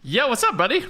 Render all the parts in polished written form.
Yo, what's up, buddy?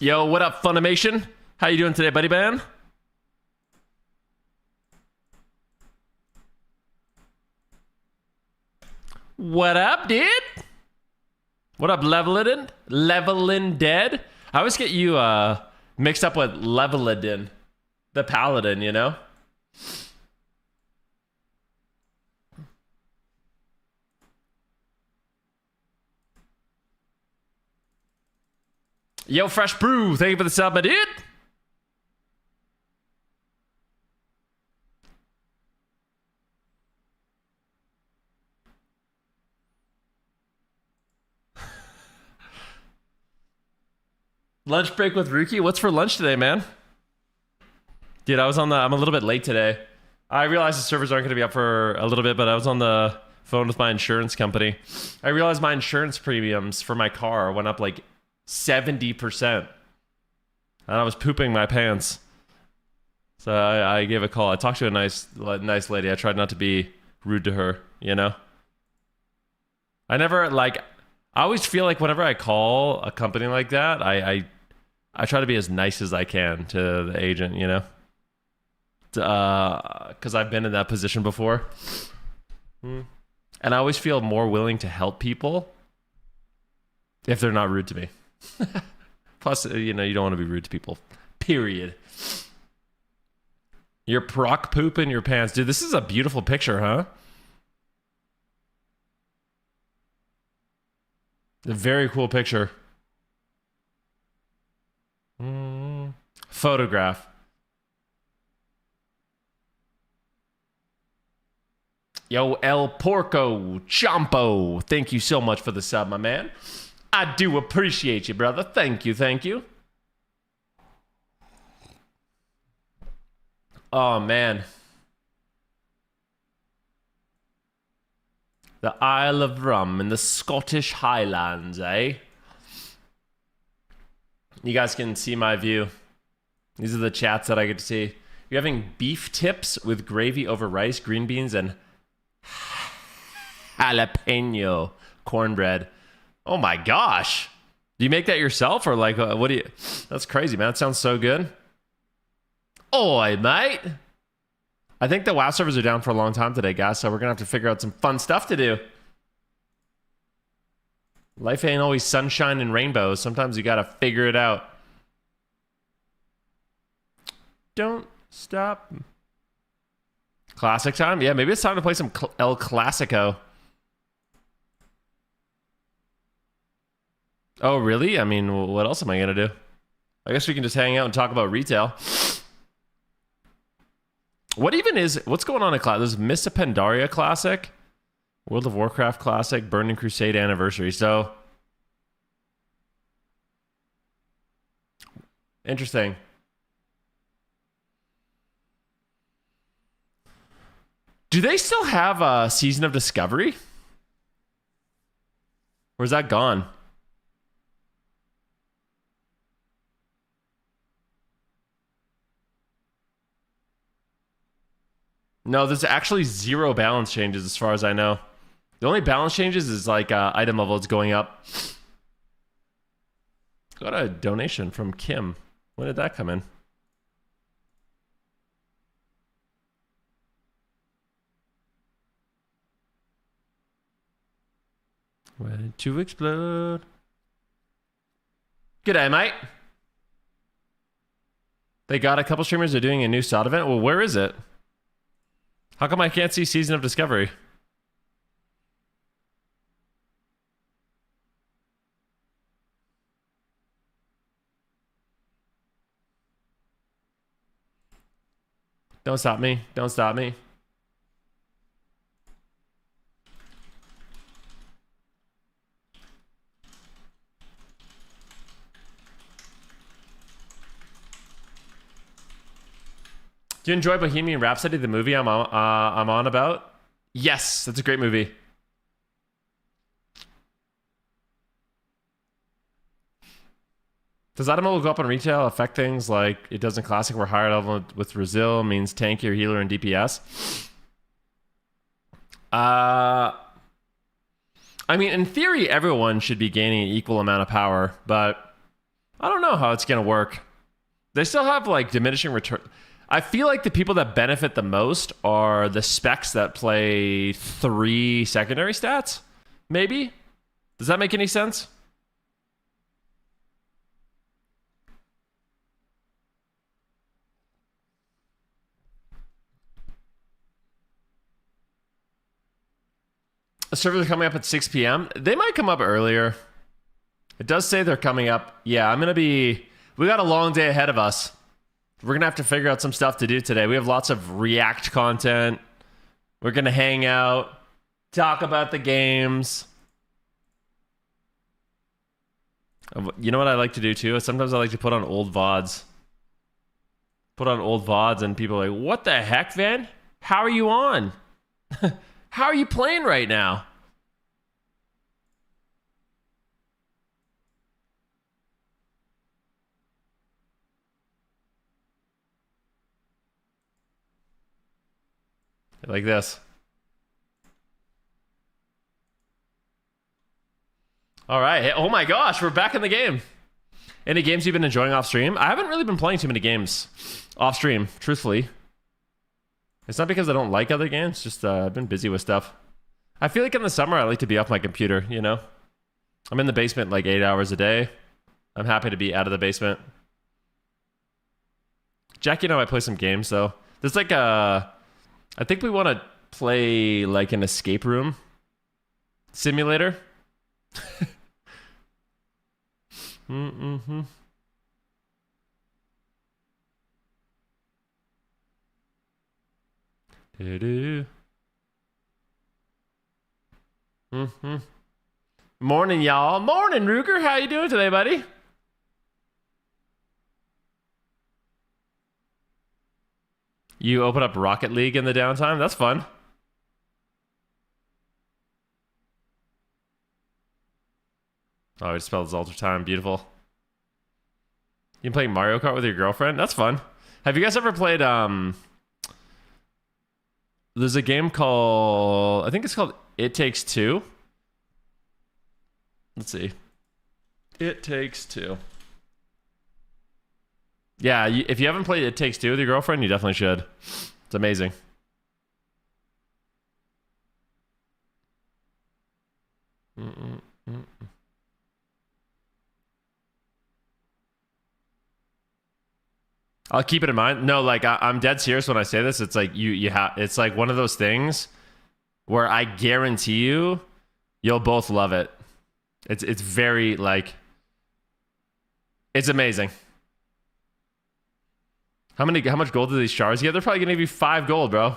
Yo, what up, Funimation? How you doing today, buddy man? What up, dude? What up, Levelin Dead? I always get you mixed up with Levelidin, the paladin, you know? Yo, Fresh Brew, thank you for the sub, my dude. Lunch break with Ruki? What's for lunch today, man? Dude, I'm a little bit late today. I realized the servers aren't going to be up for a little bit, but I was on the phone with my insurance company. I realized my insurance premiums for my car went up like 70%. And I was pooping my pants. So I gave a call. I talked to a nice lady. I tried not to be rude to her, you know? I always feel like whenever I call a company like that, I try to be as nice as I can to the agent, you know? Because I've been in that position before. And I always feel more willing to help people if they're not rude to me. Plus, you know, you don't want to be rude to people. Period. Your proc poop in your pants. Dude, this is a beautiful picture, huh? A very cool picture. Photograph. Yo, El Porco Champo. Thank you so much for the sub, my man. I do appreciate you, brother. Thank you, thank you. Oh, man. The Isle of Rum in the Scottish Highlands, eh? You guys can see my view. These are the chats that I get to see. You're having beef tips with gravy over rice, green beans, and jalapeno cornbread. Oh my gosh. Do you make that yourself or like, what do you... That's crazy, man. That sounds so good. Oi, mate. I think the WoW servers are down for a long time today, guys, so we're going to have to figure out some fun stuff to do. Life ain't always sunshine and rainbows. Sometimes you got to figure it out. Don't stop. Classic time? Yeah, maybe it's time to play some El Clasico. Oh, really? I mean, what else am I going to do? I guess we can just hang out and talk about retail. What's going on in class? There's Miss Pandaria Classic, World of Warcraft Classic, Burning Crusade Anniversary. So, interesting. Do they still have a Season of Discovery? Or is that gone? No, there's actually 0 balance changes as far as I know. The only balance changes is like item level is going up. Got a donation from Kim. When did that come in? Ready to explode. G'day, mate. They got a couple streamers that are doing a new SOD event. Well, where is it? How come I can't see Season of Discovery? Don't stop me. Don't stop me. Do you enjoy Bohemian Rhapsody, the movie I'm on about? Yes, that's a great movie. Does Adamo go up on retail affect things like it does in Classic where higher level with Brazil means tankier healer and DPS? I mean, in theory, everyone should be gaining an equal amount of power, but I don't know how it's going to work. They still have like diminishing return. I feel like the people that benefit the most are the specs that play 3 secondary stats, maybe? Does that make any sense? The servers are coming up at 6 p.m. They might come up earlier. It does say they're coming up. Yeah, we got a long day ahead of us. We're going to have to figure out some stuff to do today. We have lots of React content. We're going to hang out, talk about the games. You know what I like to do too? Sometimes I like to put on old VODs. And people are like, what the heck, Van? How are you on? How are you playing right now? Like this. All right. Oh my gosh, we're back in the game. Any games you've been enjoying off stream? I haven't really been playing too many games off stream, truthfully. It's not because I don't like other games, just I've been busy with stuff. I feel like in the summer I like to be off my computer, you know? I'm in the basement like 8 hours a day. I'm happy to be out of the basement. Jackie and I might play some games though. There's like I think we want to play like an escape room simulator. Mm-hmm. Mm-hmm. Morning, y'all. Morning, Ruger. How you doing today, buddy? You open up Rocket League in the downtime? That's fun. Oh, I just spelled Ultra Time. Beautiful. You can play Mario Kart with your girlfriend? That's fun. Have you guys ever played, there's a game called, I think it's called It Takes Two. Let's see. It Takes Two. Yeah, if you haven't played It Takes Two with your girlfriend, you definitely should. It's amazing. I'll keep it in mind. No, like I'm dead serious when I say this. It's like you have. It's like one of those things where I guarantee you'll both love it. It's very like it's amazing. How much gold do these shards get? They're probably gonna give you 5 gold, bro.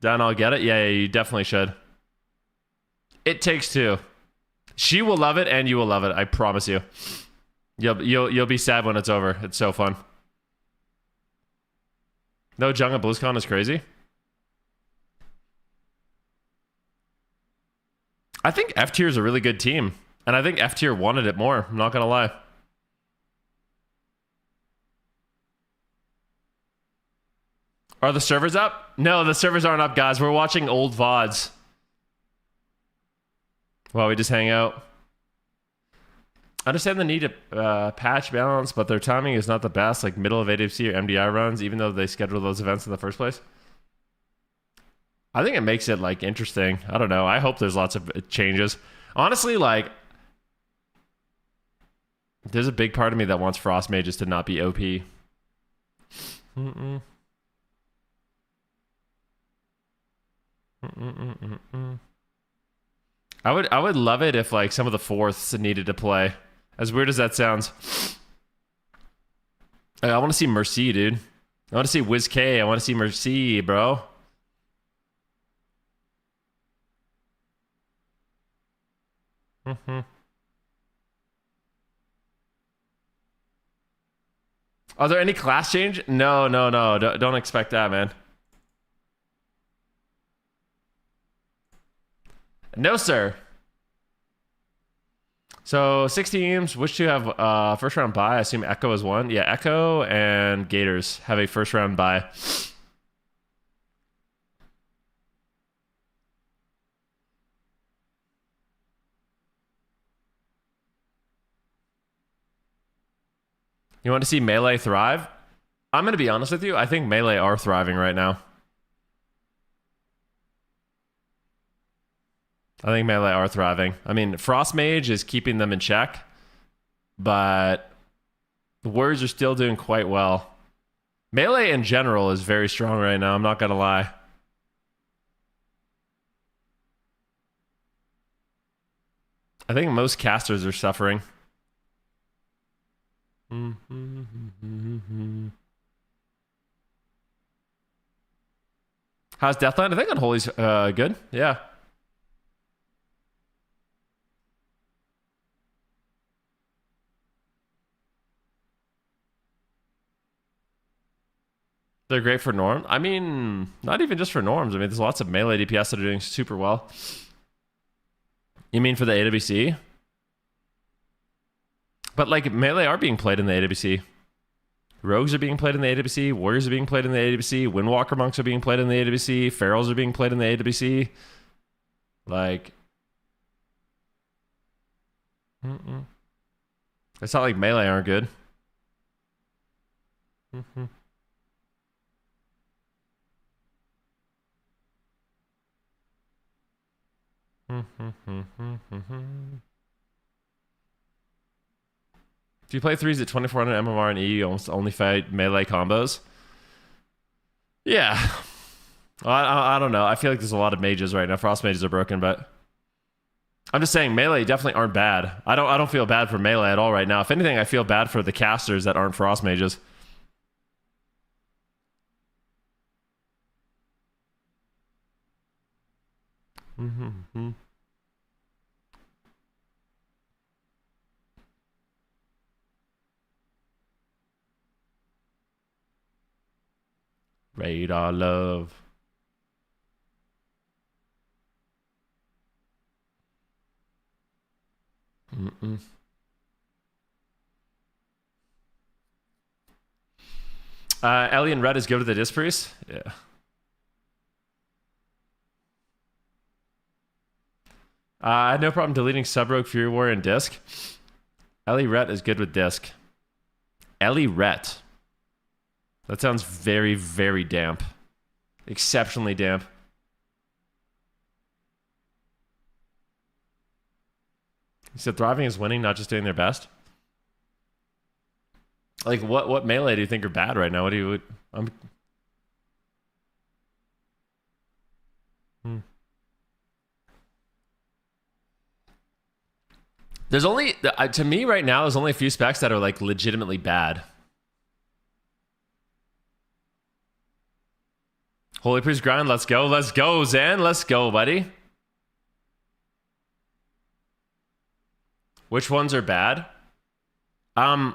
Dan, I'll get it. Yeah, you definitely should. It Takes Two. She will love it, and you will love it. I promise you. You'll be sad when it's over. It's so fun. No, Jung at BlizzCon is crazy. I think F tier is a really good team, and I think F tier wanted it more. I'm not gonna lie. Are the servers up? No, the servers aren't up, guys. We're watching old VODs while we just hang out. I understand the need to patch balance, but their timing is not the best, like middle of ADFC or MDI runs, even though they schedule those events in the first place. I think it makes it like interesting. I don't know. I hope there's lots of changes. Honestly, like there's a big part of me that wants Frost Mages to not be OP. I would love it if like some of the fourths needed to play. As weird as that sounds. I want to see Mercy, dude. I want to see Wiz K. I want to see Mercy, bro. Are there any class change? No, no, no. Don't expect that, man. No, sir. So 6 teams. Which two have first round bye? I assume Echo is one. Yeah, Echo and Gators have a first round bye. You want to see Melee thrive? I'm going to be honest with you. I think Melee are thriving right now. I think Melee are thriving. I mean, Frost Mage is keeping them in check, but the Warriors are still doing quite well. Melee in general is very strong right now. I'm not going to lie. I think most casters are suffering. How's Deathland? I think Unholy's good. Yeah. They're great for norm. I mean, not even just for norms. I mean, there's lots of melee DPS that are doing super well. You mean for the AWC? But like melee are being played in the AWC. Rogues are being played in the AWC. Warriors are being played in the AWC. Windwalker monks are being played in the AWC. Ferals are being played in the AWC. Like, it's not like melee aren't good. If you play threes at 2400 MMR and E, you almost only fight melee combos. Yeah. Well, I don't know. I feel like there's a lot of mages right now. Frost mages are broken, but I'm just saying melee definitely aren't bad. I don't feel bad for melee at all right now. If anything, I feel bad for the casters that aren't Frost mages. Radar love. Ellie and Red is good with the Disc Priest. Yeah. I had no problem deleting Sub-Rogue, Fury Warrior, and Disc. Ellie Ret is good with Disc. Ellie Ret. That sounds very, very damp. Exceptionally damp. You said thriving is winning, not just doing their best? Like, what melee do you think are bad right now? What do you... There's only... to me right now, there's only a few specs that are, like, legitimately bad. Holy Priest grind, let's go. Let's go, Zan. Let's go, buddy. Which ones are bad? I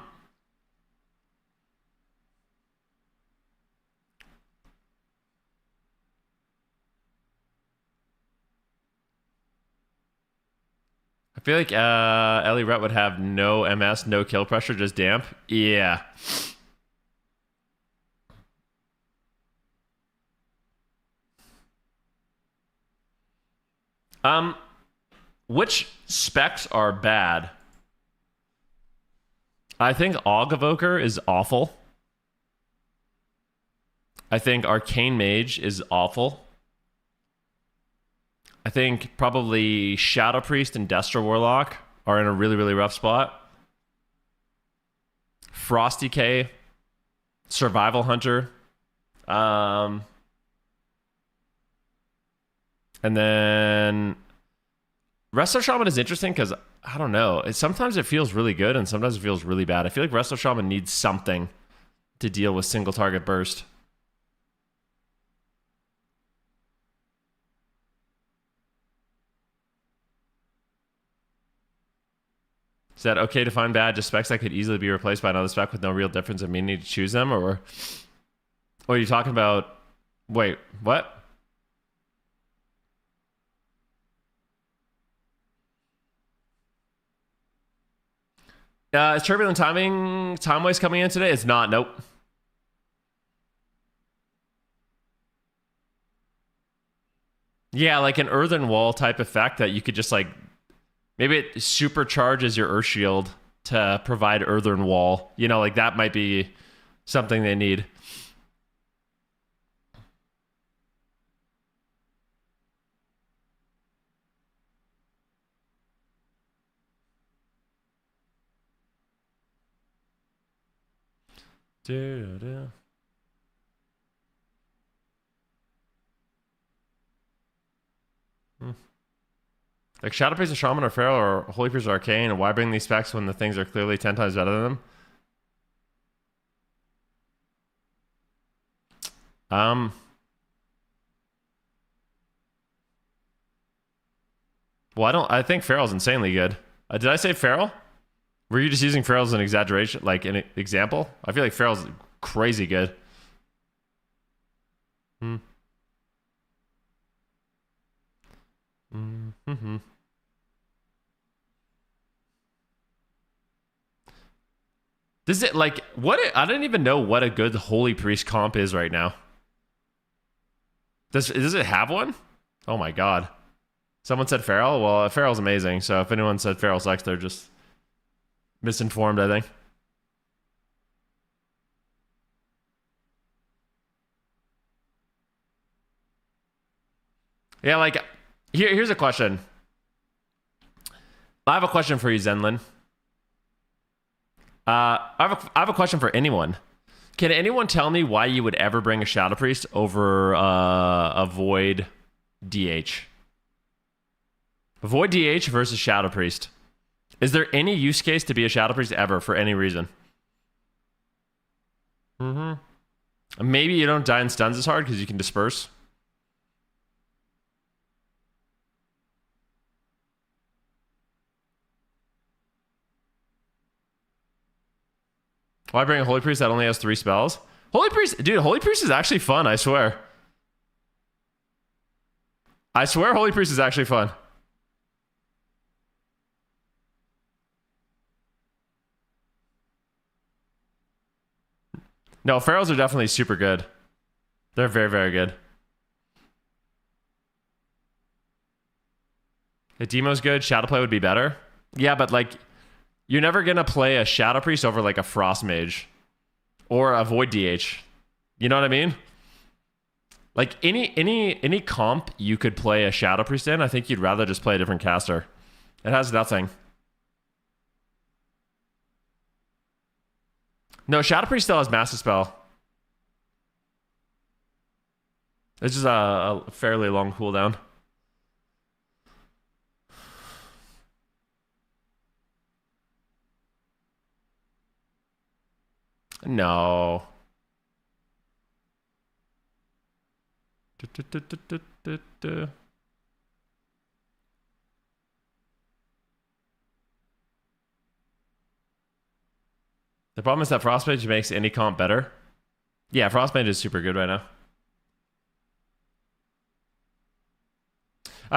feel like Ellie Ret would have no MS, no kill pressure, just damp. Yeah. Which specs are bad? I think Aug Evoker is awful. I think Arcane Mage is awful. I think probably Shadow Priest and Destro Warlock are in a really, really rough spot. Frosty K, Survival Hunter, and then Resto Shaman is interesting because I don't know. Sometimes it feels really good and sometimes it feels really bad. I feel like Resto Shaman needs something to deal with single target burst. Is that okay to find bad just specs that could easily be replaced by another spec with no real difference in meaning to choose them? Or are you talking about... Wait, what? Is turbulent timing time-wise coming in today? It's not. Nope. Yeah, like an earthen wall type effect that you could just like... Maybe it supercharges your earth shield to provide earthen wall. You know, like that might be something they need. Da-da-da. Like Shadow Priest or Shaman or Feral or Holy Priest or Arcane, why bring these specs when the things are clearly 10 times better than them? Well, I think Feral's insanely good. Did I say Feral? Were you just using Feral as an exaggeration, like an example? I feel like Feral's crazy good. Mm-hmm. Does it like what? I don't even know what a good Holy Priest comp is right now. Does it have one? Oh my god! Someone said Feral. Well, Feral's amazing. So if anyone said Feral sucks, they're just misinformed, I think. Yeah, like here's a question. I have a question for you, Zenlin. I have a question for anyone. Can anyone tell me why you would ever bring a Shadow Priest over a Void DH? A Void DH versus Shadow Priest. Is there any use case to be a Shadow Priest ever for any reason? Maybe you don't die in stuns as hard because you can disperse. Why bring a Holy Priest that only has 3 spells? Holy Priest, dude, Holy Priest is actually fun, I swear. I swear Holy Priest is actually fun. No, Ferals are definitely super good. They're very, very good. If Demo's good, Shadowplay would be better. Yeah, but like... You're never going to play a Shadow Priest over like a Frost Mage or a Void DH. You know what I mean? Like any comp you could play a Shadow Priest in, I think you'd rather just play a different caster. It has nothing. No, Shadow Priest still has Massive Spell. It's just a fairly long cooldown. No. The problem is that Frostmage makes any comp better. Yeah, Frostmage is super good right now.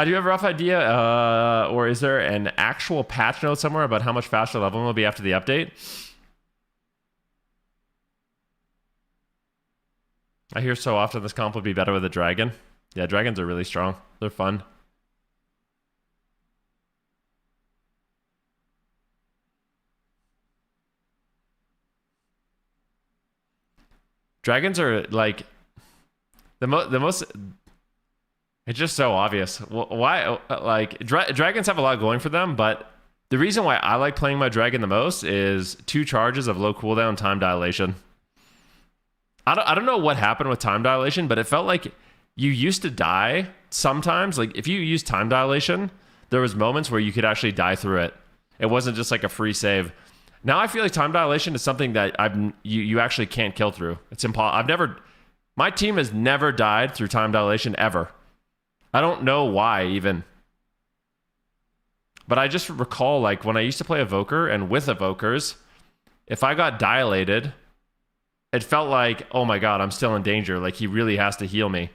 Do you have a rough idea, or is there an actual patch note somewhere about how much faster leveling will be after the update? I hear so often this comp would be better with a dragon. Yeah, dragons are really strong. They're fun. Dragons are like the most. It's just so obvious. Why? Like dragons have a lot going for them, but the reason why I like playing my dragon the most is 2 charges of low cooldown time dilation. I don't know what happened with time dilation, but it felt like you used to die sometimes. Like if you use time dilation, there was moments where you could actually die through it. It wasn't just like a free save. Now I feel like time dilation is something that you actually can't kill through. It's impossible. My team has never died through time dilation ever. I don't know why even. But I just recall like when I used to play Evoker and with Evokers, if I got dilated, it felt like, oh my god, I'm still in danger. Like he really has to heal me.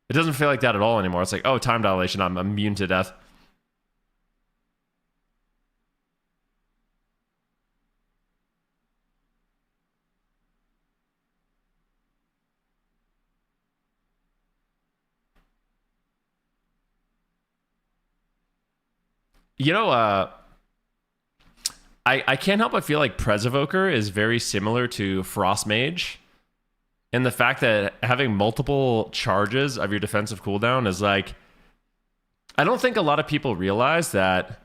It doesn't feel like that at all anymore. It's like, oh, time dilation, I'm immune to death. You know, I can't help but feel like Pres Evoker is very similar to Frost Mage. And the fact that having multiple charges of your defensive cooldown is like, I don't think a lot of people realize that,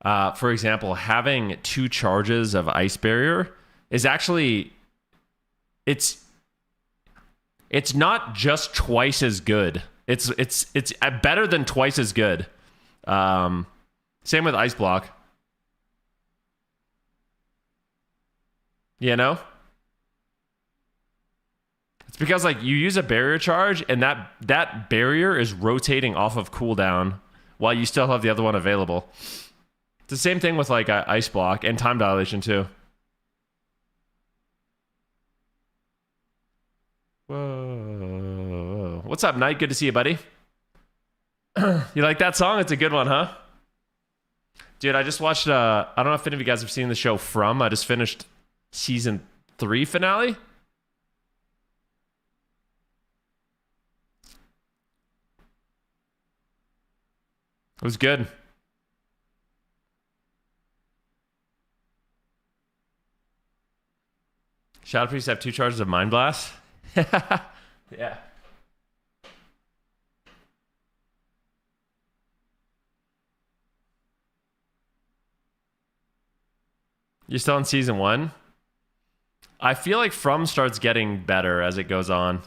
for example, having 2 charges of Ice Barrier is actually, it's not just twice as good. It's better than twice as good. Same with Ice Block. You know? It's because like you use a barrier charge and that barrier is rotating off of cooldown while you still have the other one available. It's the same thing with like Ice Block and time dilation too. Whoa. What's up, Knight? Good to see you, buddy. You like that song? It's a good one, huh? Dude, I just watched, I don't know if any of you guys have seen the show From. I just finished season 3 finale. It was good. Shadow Priest have 2 charges of Mind Blast. Yeah. You're still in season 1? I feel like From starts getting better as it goes on,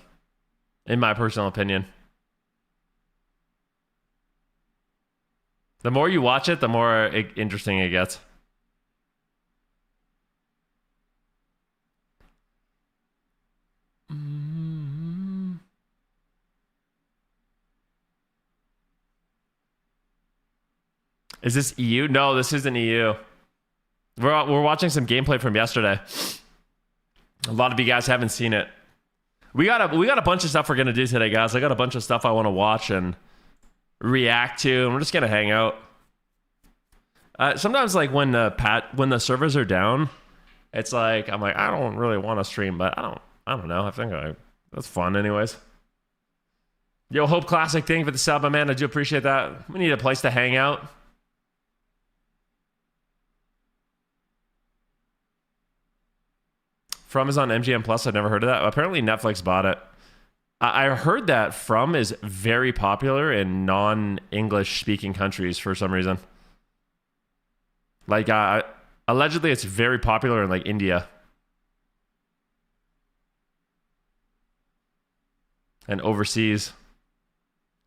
in my personal opinion. The more you watch it, the more interesting it gets. Is this EU? No, this isn't EU. We're watching some gameplay from yesterday. A lot of you guys haven't seen it. We got a bunch of stuff we're gonna do today, guys. I got a bunch of stuff I want to watch and react to, and we're just gonna hang out. Sometimes, like when the servers are down, it's like I'm like I don't really want to stream, but I don't know. I think that's fun, anyways. Yo, Hope Classic, thank you for the sub, my man. I do appreciate that. We need a place to hang out. From is on MGM Plus. I've never heard of that. Apparently Netflix bought it. I heard that From is very popular in non-English speaking countries for some reason. Like, allegedly it's very popular in like India. And overseas.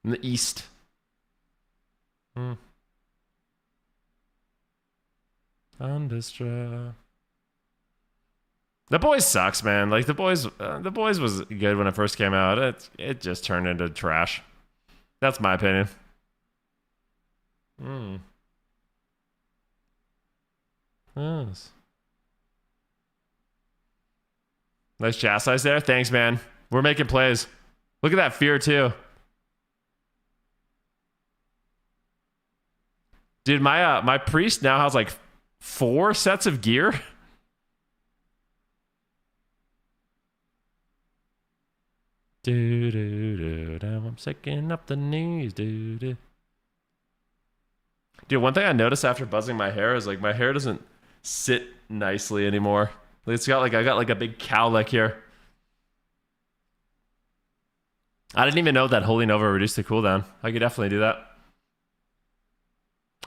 In the East. Undestra. The Boys sucks, man. Like the Boys was good when it first came out. It just turned into trash. That's my opinion. Yes. Nice chat size there. Thanks, man. We're making plays. Look at that fear too. Dude, my priest now has like 4 sets of gear. I'm sicking up the knees, dude. Dude, one thing I noticed after buzzing my hair is like my hair doesn't sit nicely anymore. Like I got like a big cowlick here. I didn't even know that Holy Nova reduced the cooldown. I could definitely do that.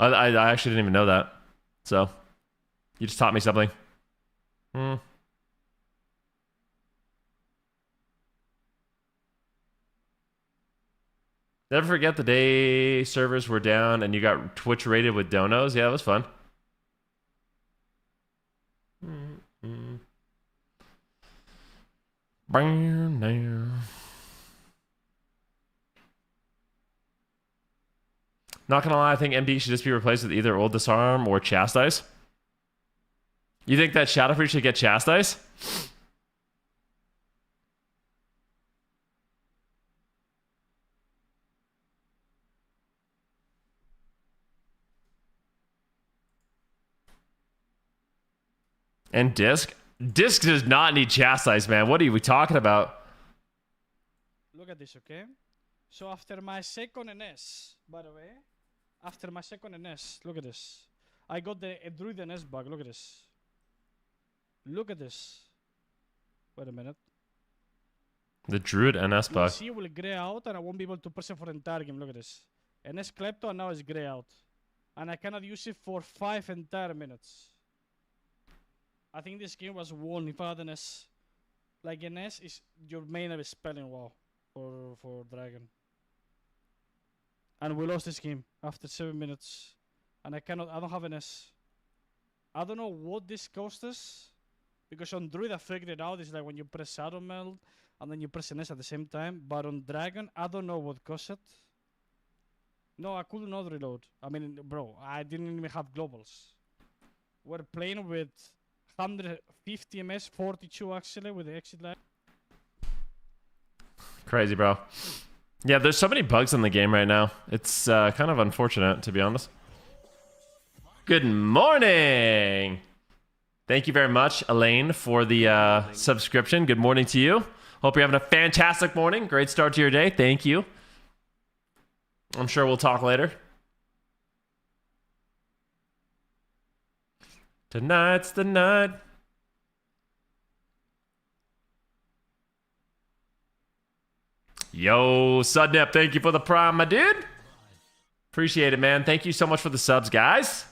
I actually didn't even know that. So, you just taught me something. Never forget the day servers were down and you got Twitch rated with donos. Yeah, it was fun. Not gonna lie, I think MD should just be replaced with either old disarm or chastise. You think that Shadow Priest should get chastise? And Disc? Disc does not need chastise, man. What are we talking about? Look at this, okay? So after my second NS, by the way, after my second NS, look at this. I got the Druid NS bug. Look at this. Look at this. Wait a minute. The Druid NS bug. See, will grey out and I won't be able to press it for the entire game. Look at this. NS Klepto and now it's grey out. And I cannot use it for 5 entire minutes. I think this game was won if I had NS. Like NS is your main spelling wall for Dragon. And we lost this game after 7 minutes. And I don't have NS. I don't know what this cost us. Because on Druid I figured it out. It's like when you press Shadow Meld and then you press NS at the same time. But on Dragon, I don't know what cost it. No, I could not reload. I mean, bro, I didn't even have globals. We're playing with 150 ms, 42 actually with the exit lag. Crazy, bro. Yeah, there's so many bugs in the game right now. It's kind of unfortunate, to be honest. Good morning. Thank you very much, Elaine, for the subscription. Good morning to you. Hope you're having a fantastic morning. Great start to your day. Thank you. I'm sure we'll talk later. Tonight's the night. Yo, Sudnip, thank you for the prime, my dude. Appreciate it, man. Thank you so much for the subs, guys.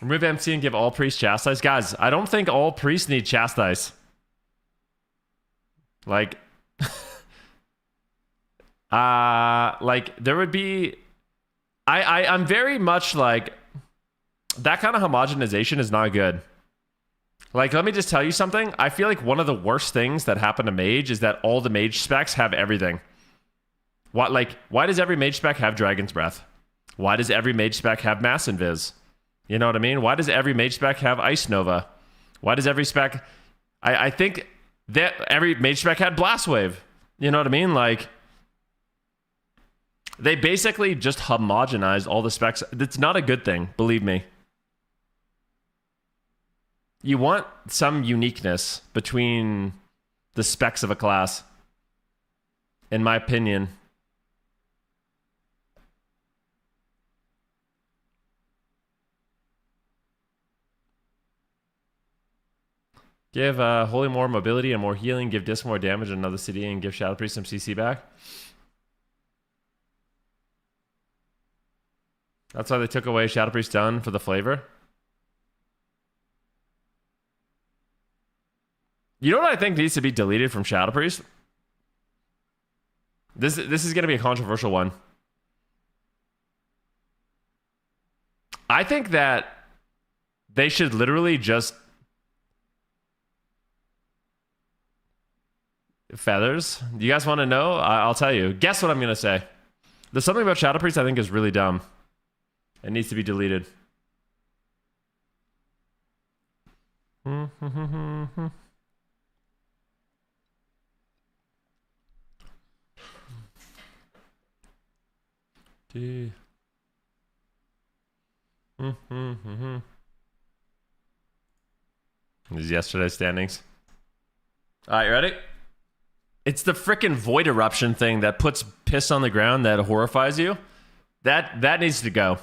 Remove MC and give all priests chastise. Guys, I don't think all priests need chastise. Like, there would be... I'm very much like, that kind of homogenization is not good. Like, let me just tell you something. I feel like one of the worst things that happened to Mage is that all the Mage specs have everything. Why does every Mage spec have Dragon's Breath? Why does every Mage spec have Mass Invis? You know what I mean? Why does every Mage spec have Ice Nova? Why does every spec... I think that every Mage spec had Blast Wave. You know what I mean? Like... They basically just homogenized all the specs. That's not a good thing, believe me. You want some uniqueness between the specs of a class, in my opinion. Give Holy more mobility and more healing. Give Disc more damage and another CD, and give Shadow Priest some CC back. That's why they took away Shadow Priest Stun for the flavor. You know what I think needs to be deleted from Shadow Priest? This is going to be a controversial one. I think that they should literally just... Feathers? Do you guys want to know? I'll tell you. Guess what I'm going to say. There's something about Shadow Priest I think is really dumb. It needs to be deleted. This is yesterday's standings. All right, you ready? It's the frickin' void eruption thing that puts piss on the ground that horrifies you. That needs to go.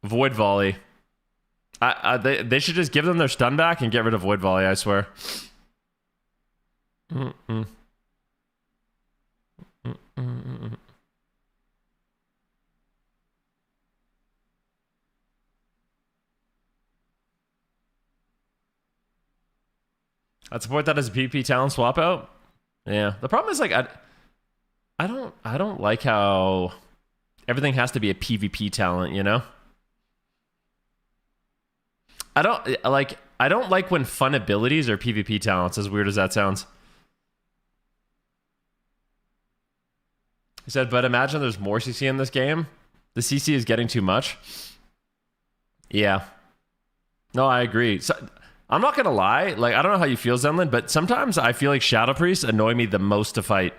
Void volley. They should just give them their stun back and get rid of void volley, I swear. I'd support that as a PvP talent swap out. Yeah. The problem is like I don't like how everything has to be a PvP talent, you know? I I don't like when fun abilities are PvP talents, as weird as that sounds. He said, but imagine there's more CC in this game. The CC is getting too much. Yeah. No, I agree. So, I'm not gonna lie, like, I don't know how you feel, Zenlin, but sometimes I feel like Shadow Priests annoy me the most to fight.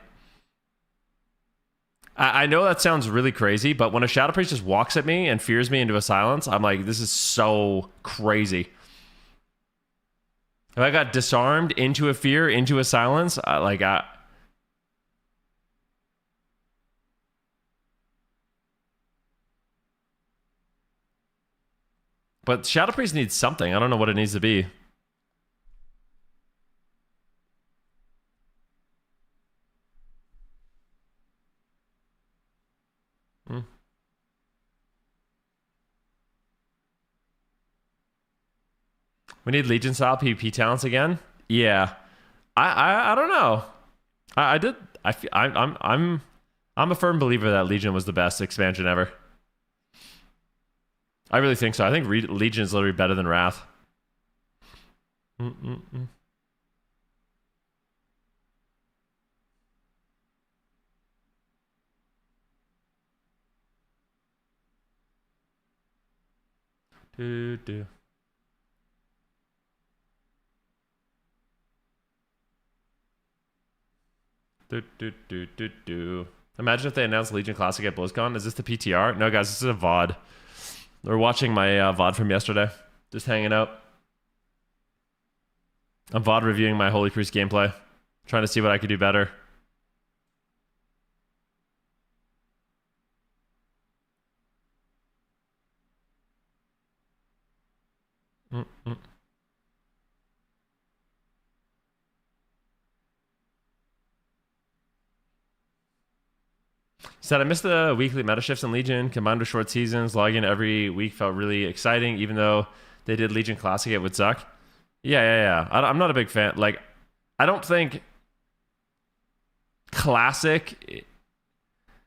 I know that sounds really crazy, but when a Shadow Priest just walks at me and fears me into a silence, I'm like, this is so crazy. If I got disarmed into a fear, into a silence, but Shadow Priest needs something. I don't know what it needs to be. We need Legion style PvP talents again. Yeah, I don't know. I'm a firm believer that Legion was the best expansion ever. I really think so. I think Legion is literally better than Wrath. Do. Imagine if they announced Legion Classic at BlizzCon. Is this the PTR? No, guys, this is a VOD. We're watching my VOD from yesterday. Just hanging out. I'm VOD reviewing my Holy Priest gameplay. Trying to see what I could do better. Said I missed the weekly meta shifts in Legion combined with short seasons. Logging every week felt really exciting, even though they did Legion Classic, it would suck. Yeah. I'm not a big fan. Like, I don't think Classic.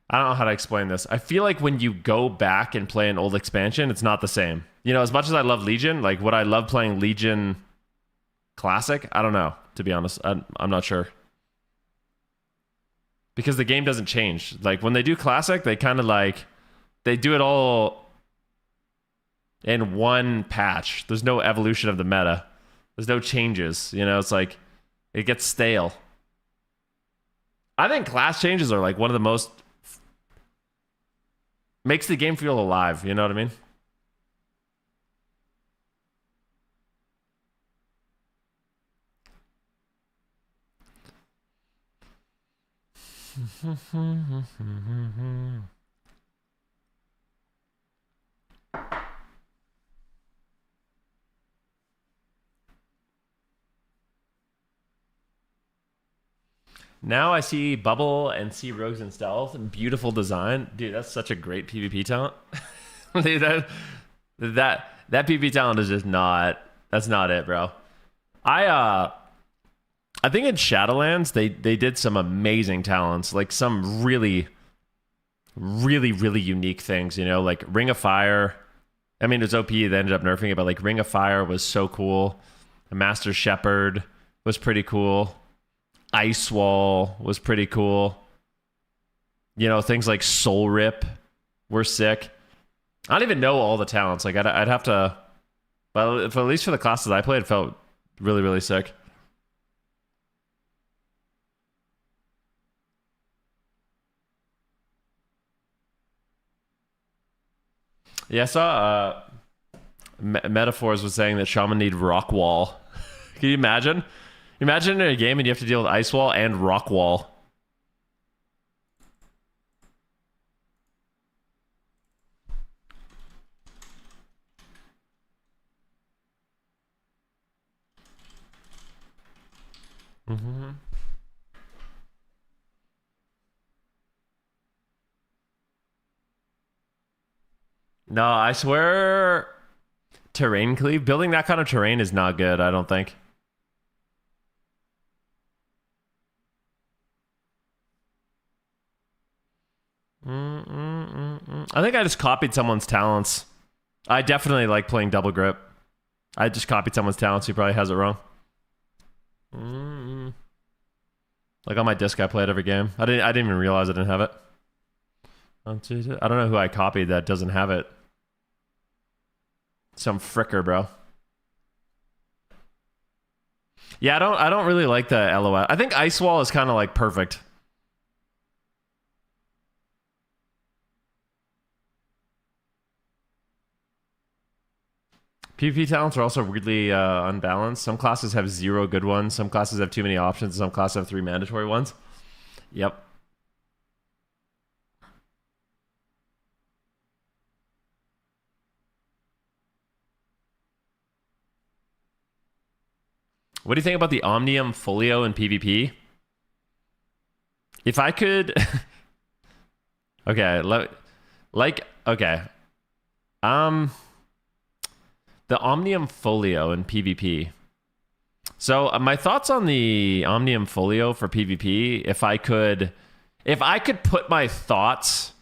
I don't know how to explain this. I feel like when you go back and play an old expansion, it's not the same. You know, as much as I love Legion, like, would I love playing Legion Classic? I don't know, to be honest. I'm not sure. Because the game doesn't change. Like, when they do Classic, they kind of like, they do it all in one patch. There's no evolution of the meta. There's no changes. You know, it's like, it gets stale. I think class changes are like one of the most, makes the game feel alive. You know what I mean? Now I see Bubble and see Rogues and Stealth. Beautiful design. Dude, that's such a great PvP talent. Dude, that PvP talent is just not, that's not it, bro. I think in Shadowlands they did some amazing talents, like some really unique things, you know, like Ring of Fire. I mean, it was OP, they ended up nerfing it, but like Ring of Fire was so cool. Master Shepherd was pretty cool. Ice Wall was pretty cool. You know, things like Soul Rip were sick. I don't even know all the talents. Like, I'd have to, but at least for the classes I played, it felt really sick. Yeah, I saw Metaphors was saying that Shaman need Rock Wall. Can you imagine? Imagine in a game and you have to deal with Ice Wall and Rock Wall. No, I swear, terrain cleave, building that kind of terrain is not good, I don't think. I think I just copied someone's talents. I definitely like playing double grip. I just copied someone's talent, so he probably has it wrong. Mm-hmm. Like on my disc, I play it every game. I didn't even realize I didn't have it. I don't know who I copied that doesn't have it. Some fricker, bro. Yeah, I don't really like the LOL. I think Ice Wall is kind of like perfect. PvP talents are also weirdly unbalanced. Some classes have 0 good ones. Some classes have too many options. Some classes have 3 mandatory ones. Yep. What do you think about the Omnium Folio in PvP? If I could... okay, okay. The Omnium Folio in PvP. So my thoughts on the Omnium Folio for PvP, if I could put my thoughts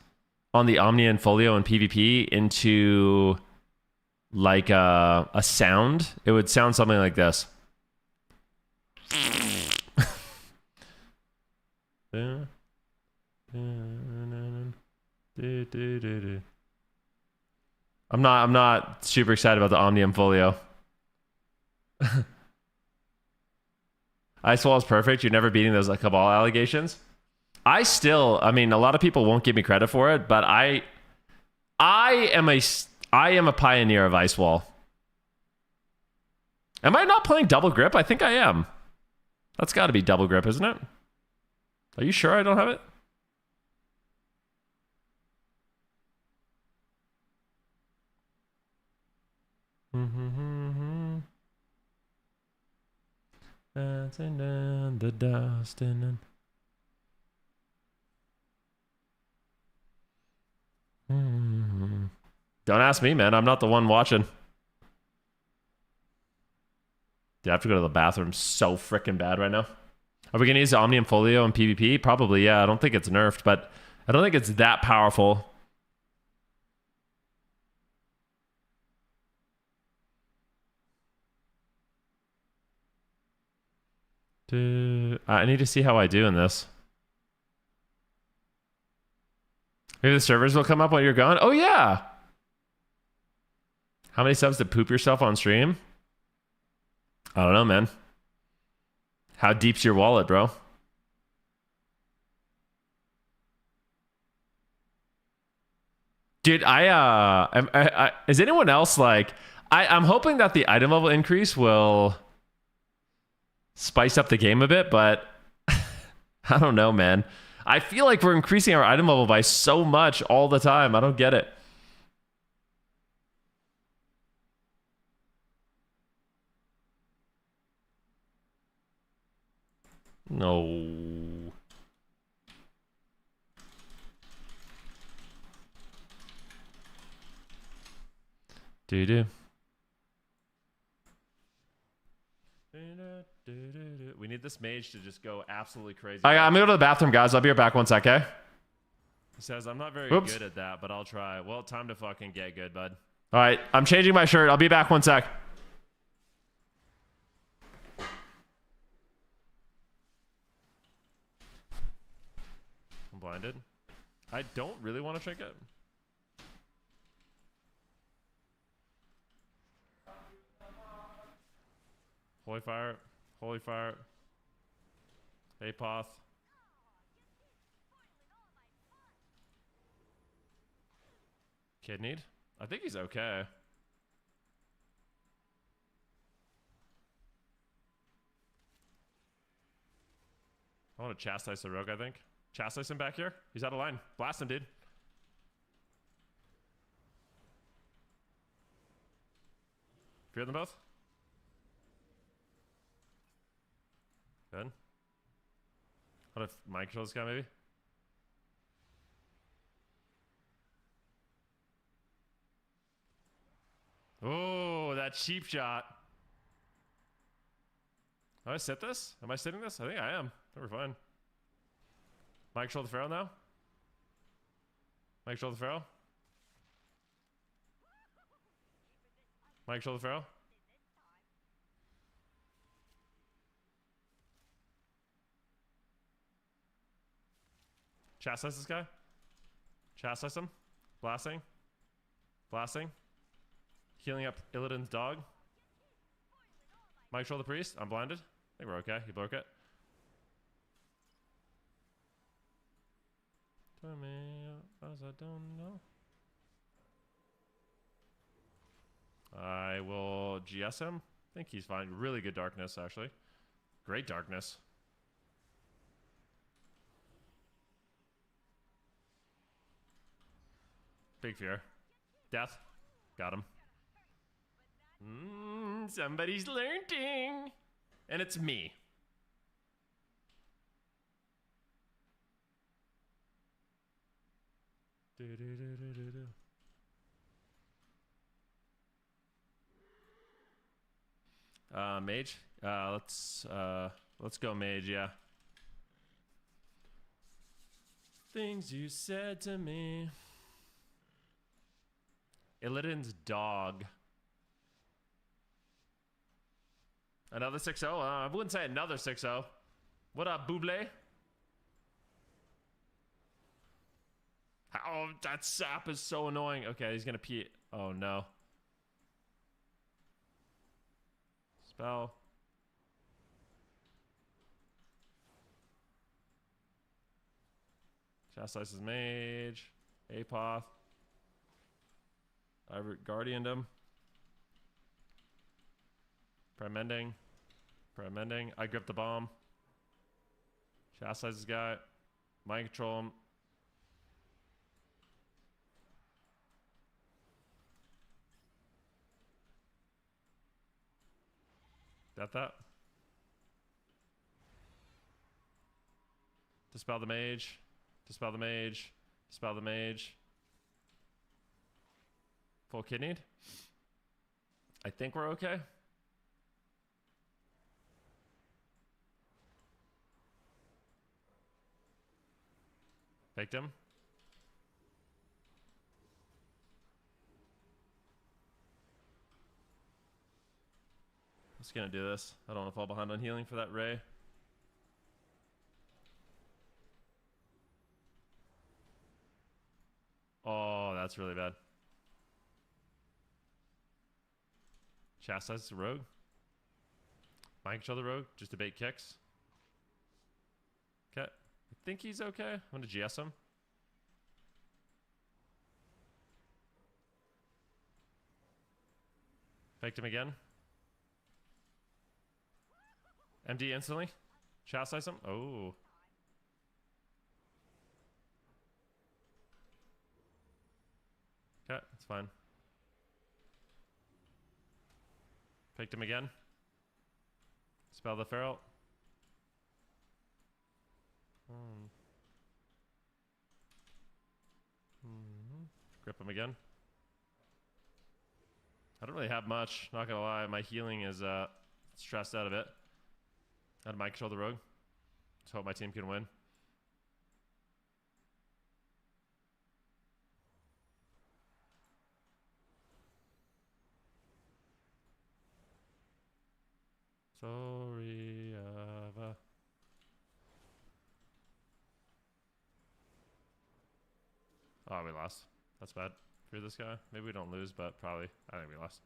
on the Omnium Folio in PvP into like a sound, it would sound something like this. I'm not super excited about the Omnium Folio. Ice Wall is perfect. You're never beating those Cabal allegations. I mean, a lot of people won't give me credit for it, but I am a pioneer of Ice Wall. Am I not playing double grip? I think I am. That's got to be double grip, isn't it? Are you sure I don't have it? Dancing in the dust and Don't ask me, man. I'm not the one watching. Dude, I have to go to the bathroom so freaking bad right now. Are we going to use the Omnium Folio in PvP? Probably, yeah. I don't think it's nerfed, but I don't think it's that powerful. I need to see how I do in this. Maybe the servers will come up while you're gone. Oh, yeah. How many subs to poop yourself on stream? I don't know, man. How deep's your wallet, bro? Dude, is anyone else like... I'm hoping that the item level increase will spice up the game a bit, but I don't know, man. I feel like we're increasing our item level by so much all the time. I don't get it. No. Do-do. We need this mage to just go absolutely crazy. I'm gonna go to the bathroom, guys. I'll be right back 1 sec, okay? He says, I'm not very good at that, but I'll try. Well, time to fucking get good, bud. All right, I'm changing my shirt. I'll be back 1 sec. I'm blinded. I don't really want to trinket. Holy fire. Holy fire. Apoth. Kidneyed? I think he's okay. I want to chastise the rogue, I think. Chastise him back here. He's out of line. Blast him, dude. Fear them both. Good. What if mind control this guy, maybe? Oh, that cheap shot. Do I sit this? Am I sitting this? I think I am. I think we're fine. Mind control the Pharaoh now? Mind control the Pharaoh? Mind control the Pharaoh? Chastise this guy. Chastise him. Blasting. Blasting. Healing up Illidan's dog. Mike Troll the priest. I'm blinded. I think we're okay. He broke it. Tell me as I don't know. I will GS him. I think he's fine. Really good darkness, actually. Great darkness. Big fear. Death. Got him. Somebody's learning. And it's me. Mage. Let's go mage, yeah. Things you said to me. Illidan's dog. Another 6-0? I wouldn't say another 6-0. What up, Buble? Oh, that sap is so annoying. Okay, he's gonna pee. Oh, no. Spell. Chastises mage. Apoth. I guardianed him. Prime-mending. Prime-mending. I grip the bomb. Chastise this guy. Mind control him. That. Dispel the mage. Dispel the mage. Dispel the mage. Full kidneyed. I think we're okay. Faked him. Just gonna do this. I don't want to fall behind on healing for that ray. Oh, that's really bad. Chastise the rogue. Mind control the rogue. Just debate kicks. Okay. I think he's okay. I'm gonna GS him. Faked him again. MD instantly. Chastise him. Oh. Okay, it's fine. Faked him again. Spell the feral. Grip him again. I don't really have much, not gonna lie. My healing is stressed out a bit. I had mind control the rogue. Just hope my team can win. Sorry, Ava. Oh, we lost. That's bad for this guy. Maybe we don't lose, but probably. I think we lost.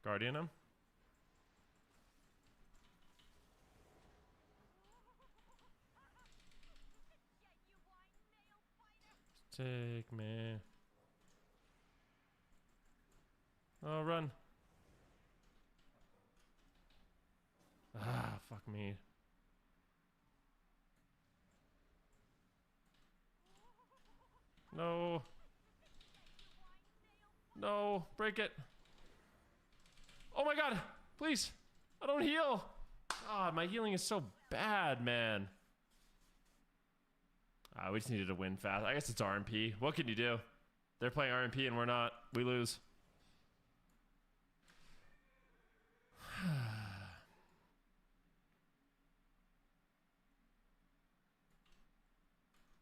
Guardian him. Take me. Oh, run. Ah, fuck me. No. No, break it. Oh my god, please. I don't heal. God, my healing is so bad, man. We just needed to win fast. I guess it's RMP. What can you do? They're playing RMP and we're not. We lose.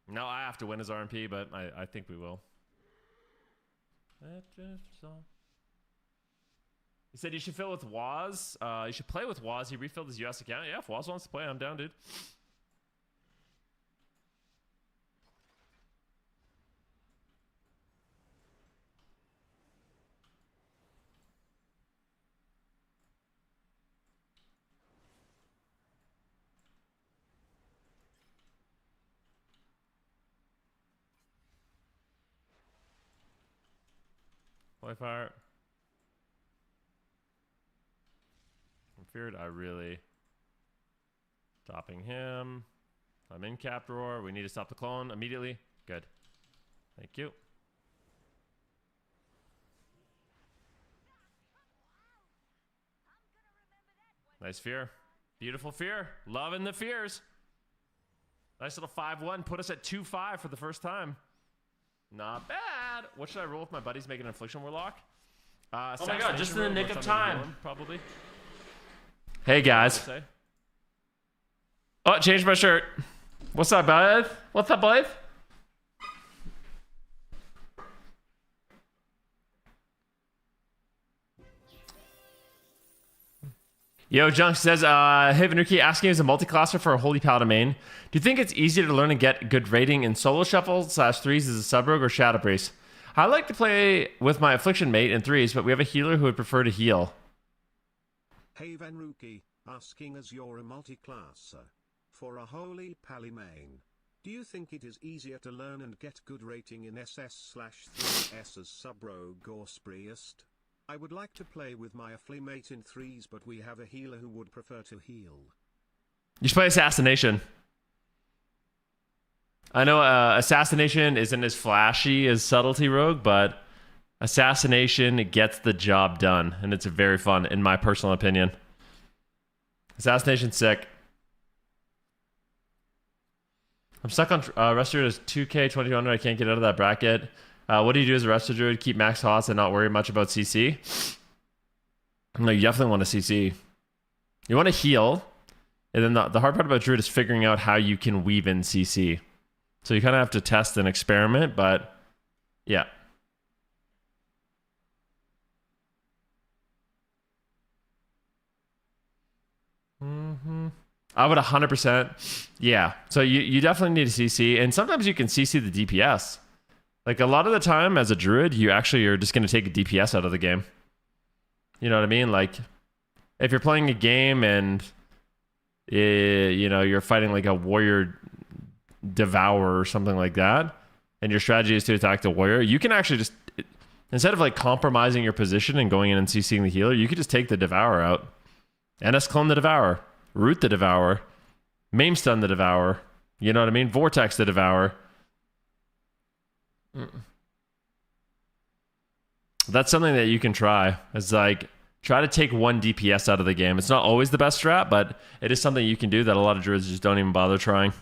No, I have to win as RMP, but I think we will. That just saw. He said you should fill with Waz. You should play with Waz. He refilled his US account. Yeah, if Waz wants to play, I'm down, dude. Play fire. I'm feared. I really. Stopping him. I'm in cap drawer. We need to stop the clone immediately. Good. Thank you. Nice fear. Beautiful fear. Loving the fears. Nice little 5-1. Put us at 2-5 for the first time. Not bad. What should I roll with my buddies making an Affliction Warlock? Oh my god, just in the nick of time. Probably. Hey guys. Oh, changed my shirt. What's up, bud? What's up, bud? Yo, Junk says, hey, Venruki, asking as a multi-classer for a Holy Paladin main. Do you think it's easier to learn and get good rating in solo shuffle /3s as a sub-rogue or Shadow Priest? I like to play with my Affliction mate in 3s, but we have a healer who would prefer to heal. Hey Venruki, asking as you're a multi-classer. For a Holy Pally main, do you think it is easier to learn and get good rating in SS/3s as sub-rogue or Spreest? I would like to play with my Afflimate in 3s, but we have a healer who would prefer to heal. You should play Assassination. I know Assassination isn't as flashy as Subtlety Rogue, but Assassination gets the job done, and it's very fun, in my personal opinion. Assassination's sick. I'm stuck on Resto Druid as 2K 2200. I can't get out of that bracket. What do you do as a Resto Druid? Keep max hots and not worry much about CC? No, you definitely want to CC. You want to heal. And then the hard part about Druid is figuring out how you can weave in CC. So you kind of have to test and experiment, but yeah. I would 100%. Yeah. So you definitely need a CC. And sometimes you can CC the DPS. Like a lot of the time as a druid, you actually are just going to take a DPS out of the game. You know what I mean? Like if you're playing a game and you know, you're fighting like a warrior devourer or something like that, and your strategy is to attack the warrior, you can actually just, instead of like compromising your position and going in and CCing the healer, you could just take the devourer out. NS clone the devourer, root the devourer, maim stun the devourer. You know what I mean? Vortex the devourer. That's something that you can try. It's like try to take one DPS out of the game. It's not always the best strat, but it is something you can do that a lot of druids just don't even bother trying.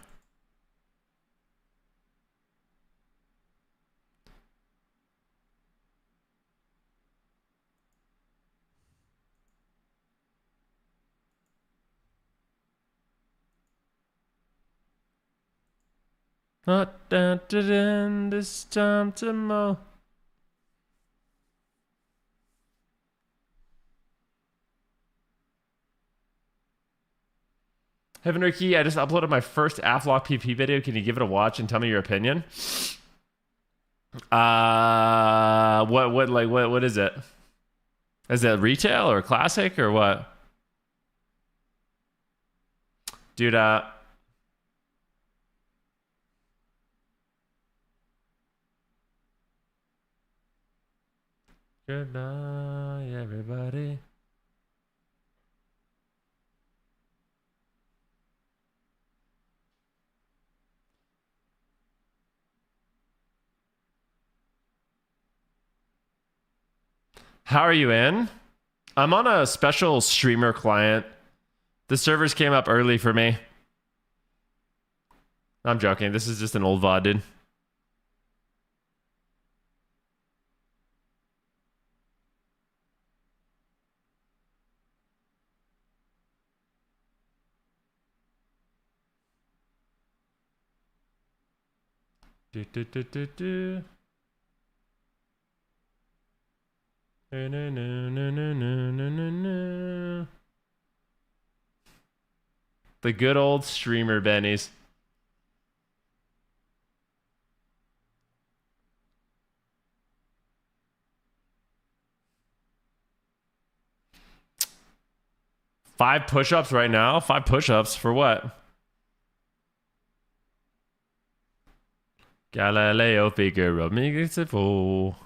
This time tomorrow. Hey Venruki, I just uploaded my first AFLOC PP video. Can you give it a watch and tell me your opinion? What is it? Is it retail or classic or what? Dude, good night, everybody. How are you in? I'm on a special streamer client. The servers came up early for me. I'm joking. This is just an old VOD, dude. The good old streamer bennies. Five push-ups right now? 5 push-ups for what? Galileo Figaro makes a fool.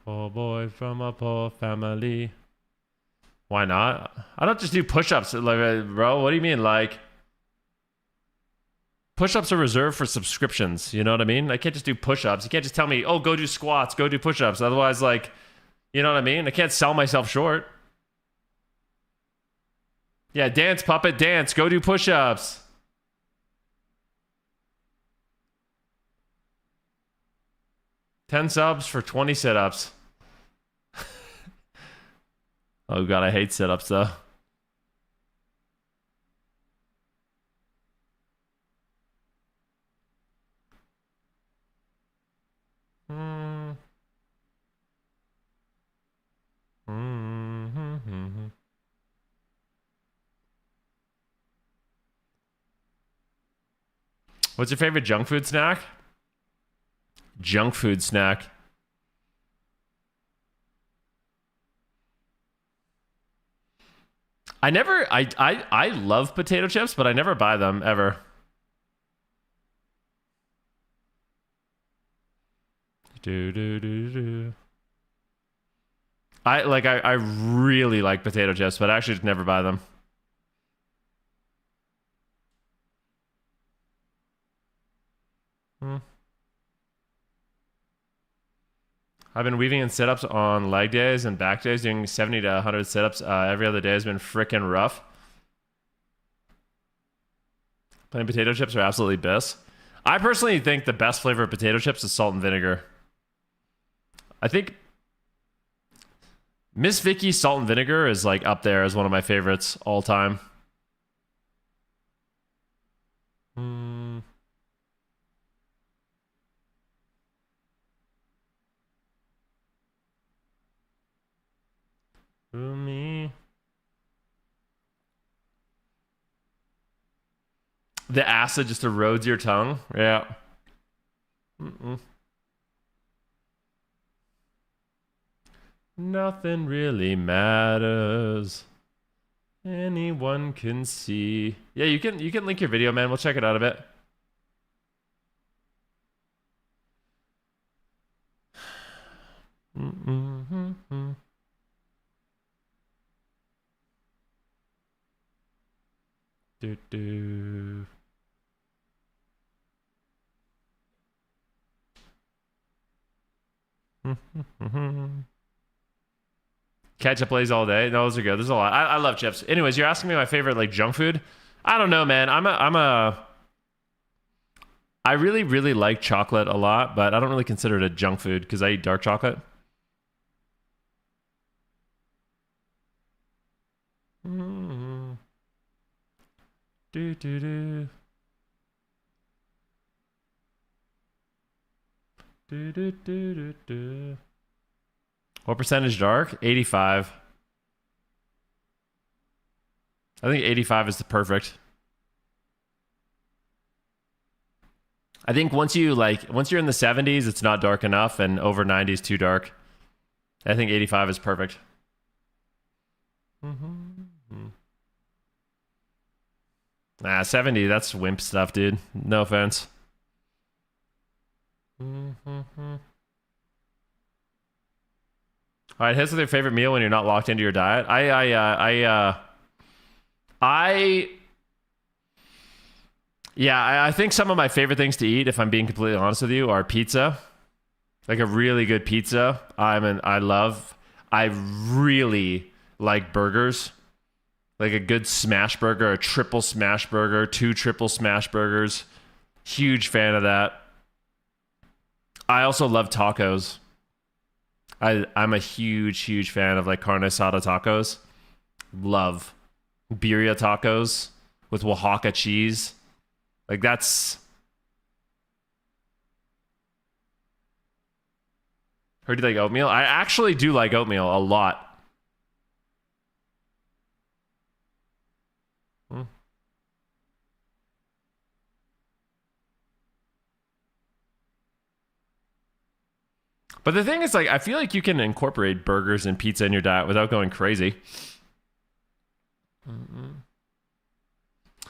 Poor boy from a poor family. Why not? I don't just do push-ups, like, bro. What do you mean? Like, push-ups are reserved for subscriptions. You know what I mean? I can't just do push-ups. You can't just tell me, oh, go do squats, go do push-ups. Otherwise, like, you know what I mean? I can't sell myself short. Yeah, dance, puppet, dance. Go do push-ups. $10 subs for 20 sit-ups. Oh god, I hate sit-ups though. What's your favorite junk food snack? Junk food snack. I love potato chips, but I never buy them ever. I really like potato chips, but I actually just never buy them. I've been weaving in sit-ups on leg days and back days, doing 70 to 100 sit-ups every other day has been freaking rough. Plain potato chips are absolutely best. I personally think the best flavor of potato chips is salt and vinegar. I think Miss Vicky's salt and vinegar is like up there as one of my favorites all time. Me. The acid just erodes your tongue. Yeah. Nothing really matters. Anyone can see. Yeah, you can link your video, man. We'll check it out a bit. Ketchup lays all day. No, those are good. There's a lot. I love chips. Anyways, you're asking me my favorite like junk food. I don't know, man. I really, really like chocolate a lot, but I don't really consider it a junk food because I eat dark chocolate. What percentage dark? 85. I think 85 is the perfect. I think once you're in the 70s, it's not dark enough, and over 90 is too dark. I think 85 is perfect. Nah, 70, that's wimp stuff, dude. No offense. All right, hit with your favorite meal when you're not locked into your diet. I think some of my favorite things to eat, if I'm being completely honest with you, are pizza. Like a really good pizza. I really like burgers. Like a good smash burger, a triple smash burger, 2 triple smash burgers. Huge fan of that. I also love tacos. I'm a huge fan of like carne asada tacos. Love birria tacos with Oaxaca cheese. Like that's Or do you like oatmeal? I actually do like oatmeal a lot. But the thing is, like, I feel like you can incorporate burgers and pizza in your diet without going crazy.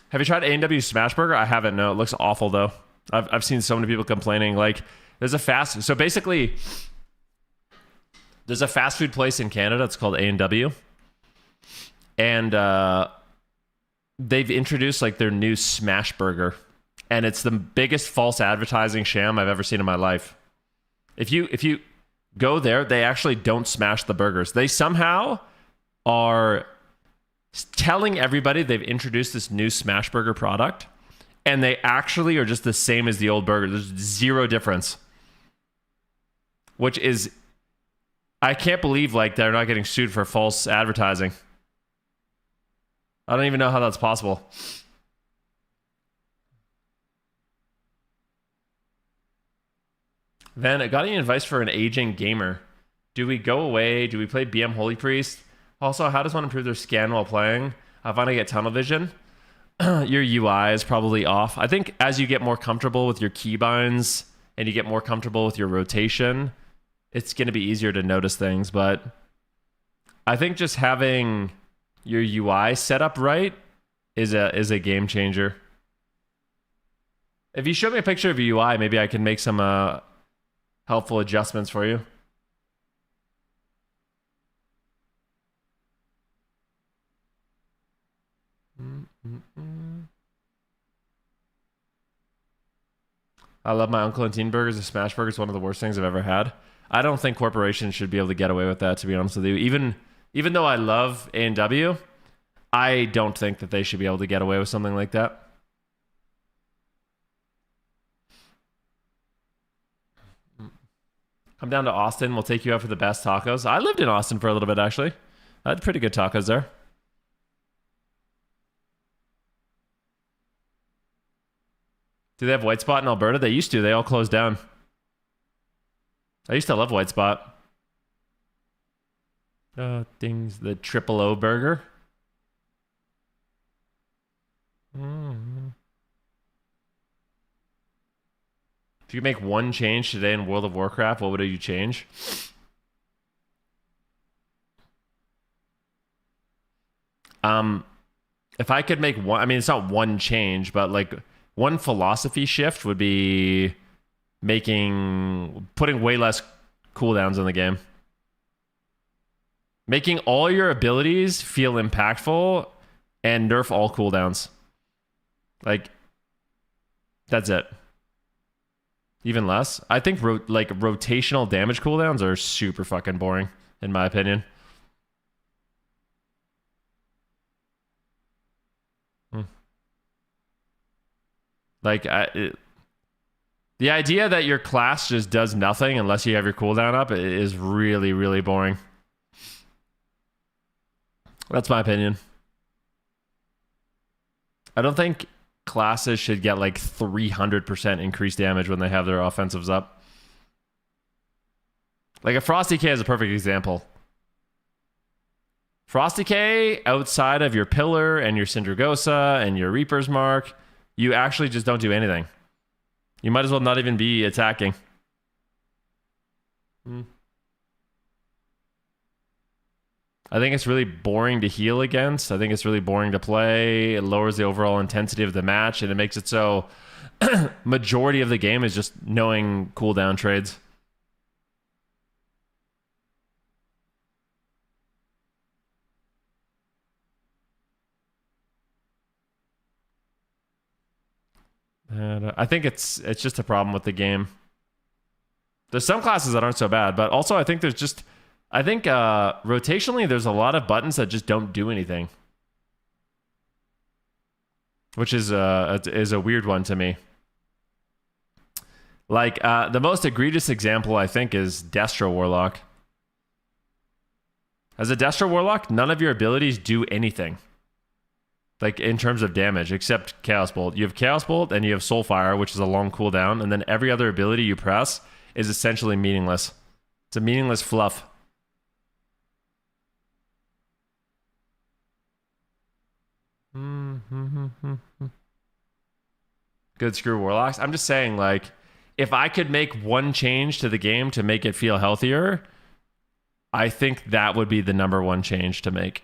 Have you tried A&W Smash Burger? I haven't. No, it looks awful though. I've seen so many people complaining. Like, so basically, there's a fast food place in Canada. It's called A&W, and they've introduced like their new Smash Burger, and it's the biggest false advertising sham I've ever seen in my life. If you go there, they actually don't smash the burgers. They somehow are telling everybody they've introduced this new Smash Burger product, and they actually are just the same as the old burger. There's zero difference. Which is, I can't believe like they're not getting sued for false advertising. I don't even know how that's possible. Then I got any advice for an aging gamer? Do we go away? Do we play BM Holy Priest? Also, how does one improve their scan while playing? I find I get tunnel vision. Your UI is probably off. I think as you get more comfortable with your keybinds and you get more comfortable with your rotation, it's going to be easier to notice things. But I think just having your UI set up right is a game changer. If you show me a picture of your UI, maybe I can make some helpful adjustments for you. I love my Uncle and Teen burgers. The Smash Burger is one of the worst things I've ever had. I don't think corporations should be able to get away with that, to be honest with you. Even though I love A&W, I don't think that they should be able to get away with something like that. Come down to Austin. We'll take you out for the best tacos. I lived in Austin for a little bit, actually. I had pretty good tacos there. Do they have White Spot in Alberta? They used to. They all closed down. I used to love White Spot. Things. The Triple O burger. If you could make one change today in World of Warcraft, what would you change? If I could make one, I mean, it's not one change, but like one philosophy shift would be putting way less cooldowns in the game. Making all your abilities feel impactful and nerf all cooldowns. Like, that's it. Even less. I think rotational damage cooldowns are super fucking boring, in my opinion. Like, the idea that your class just does nothing unless you have your cooldown up is really, really boring. That's my opinion. I don't think classes should get like 300% increased damage when they have their offensives up. Like a Frosty K is a perfect example. Frosty K, outside of your Pillar and your Syndragosa and your Reaper's Mark, you actually just don't do anything. You might as well not even be attacking. I think it's really boring to heal against. I think it's really boring to play. It lowers the overall intensity of the match, and it makes it so majority of the game is just knowing cooldown trades. And I think it's just a problem with the game. There's some classes that aren't so bad, but also I think rotationally there's a lot of buttons that just don't do anything, which is a weird one to me. Like the most egregious example I think is Destro Warlock. As a Destro Warlock, none of your abilities do anything. Like in terms of damage, except Chaos Bolt. You have Chaos Bolt and you have Soulfire, which is a long cooldown, and then every other ability you press is essentially meaningless. It's a meaningless fluff. Good screw Warlocks. I'm just saying, like, if I could make one change to the game to make it feel healthier, I think that would be the number one change to make.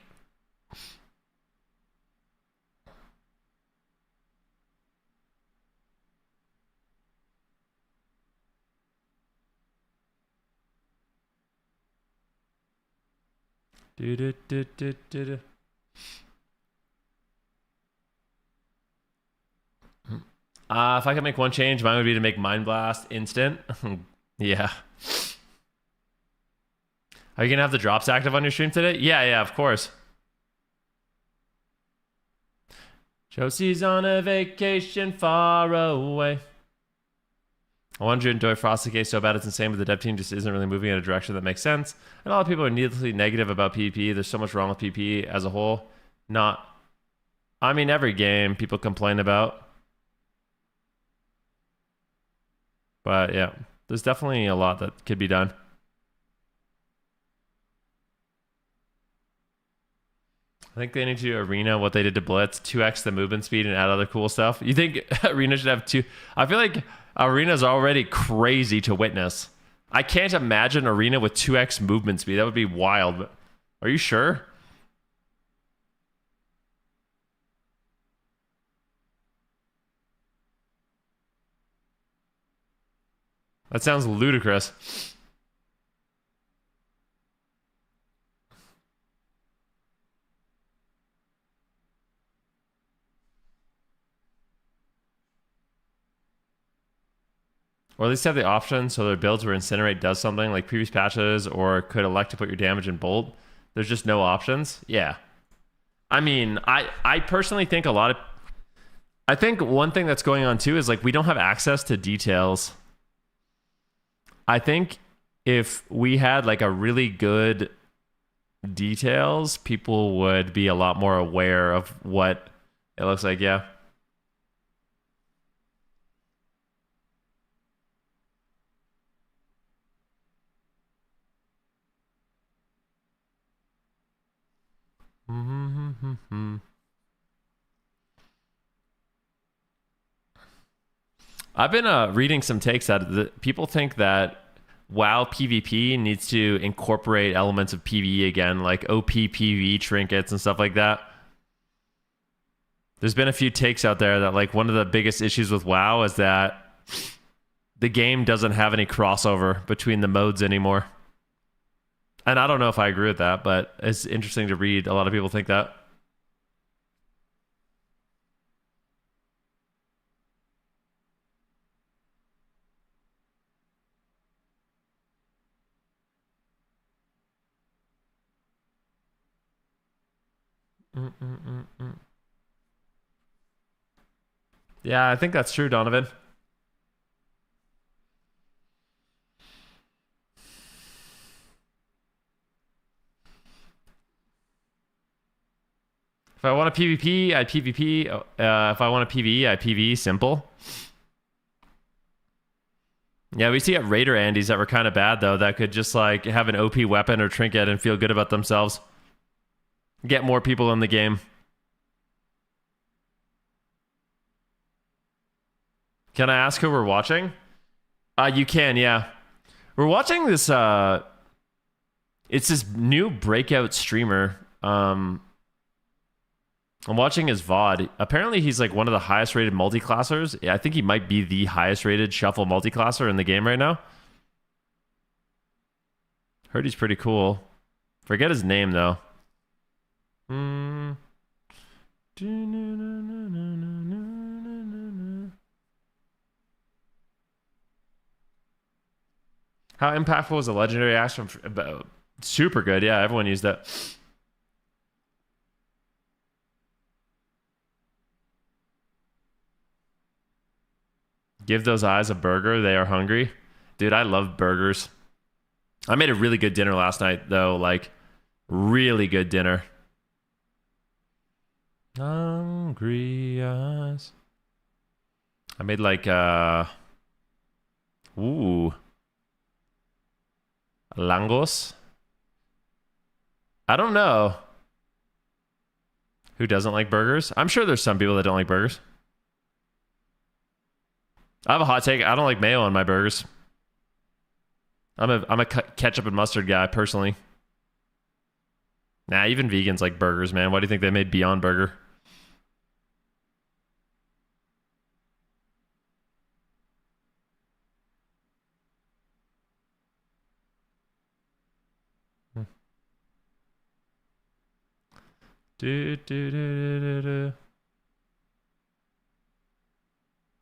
If I could make one change, mine would be to make Mind Blast instant. Yeah. Are you gonna have the drops active on your stream today? Yeah, of course. Josie's on a vacation far away. I wanted to enjoy Frosty Case so bad it's insane, but the dev team just isn't really moving in a direction that makes sense. And a lot of people are needlessly negative about PvP. There's so much wrong with PvP as a whole. I mean, every game people complain about. But yeah, there's definitely a lot that could be done. I think they need to do Arena what they did to Blitz, 2x the movement speed and add other cool stuff. You think Arena should have two? I feel like Arena's already crazy to witness. I can't imagine Arena with 2x movement speed. That would be wild. Are you sure? That sounds ludicrous. Or at least have the option so their builds where Incinerate does something like previous patches or could elect to put your damage in Bolt. There's just no options. Yeah. I mean, I personally think I think one thing that's going on too is like we don't have access to details. I think if we had like a really good details, people would be a lot more aware of what it looks like. Yeah. I've been reading some takes that people think that WoW PvP needs to incorporate elements of PvE again, like OP PvE trinkets and stuff like that. There's been a few takes out there that like one of the biggest issues with WoW is that the game doesn't have any crossover between the modes anymore. And I don't know if I agree with that, but it's interesting to read. A lot of people think that. Yeah, I think that's true, Donovan. If I want a PvP, I PvP. If I want a PvE, I PvE. Simple. Yeah, we see at Raider Andes that were kind of bad, though, that could just like have an OP weapon or trinket and feel good about themselves. Get more people in the game. Can I ask who we're watching? You can, yeah. We're watching this, it's this new breakout streamer. I'm watching his VOD. Apparently, he's like one of the highest rated multiclassers. Yeah, I think he might be the highest rated shuffle multiclasser in the game right now. Heard he's pretty cool. Forget his name, though. How impactful was the legendary axe from... Super good, yeah. Everyone used that. Give those eyes a burger. They are hungry. Dude, I love burgers. I made a really good dinner last night, though. Like, really good dinner. Hungry eyes. I made like, ooh. Langos. I don't know. Who doesn't like burgers? I'm sure there's some people that don't like burgers. I have a hot take. I don't like mayo on my burgers. I'm a ketchup and mustard guy personally. Nah, even vegans like burgers, man. Why do you think they made Beyond Burger?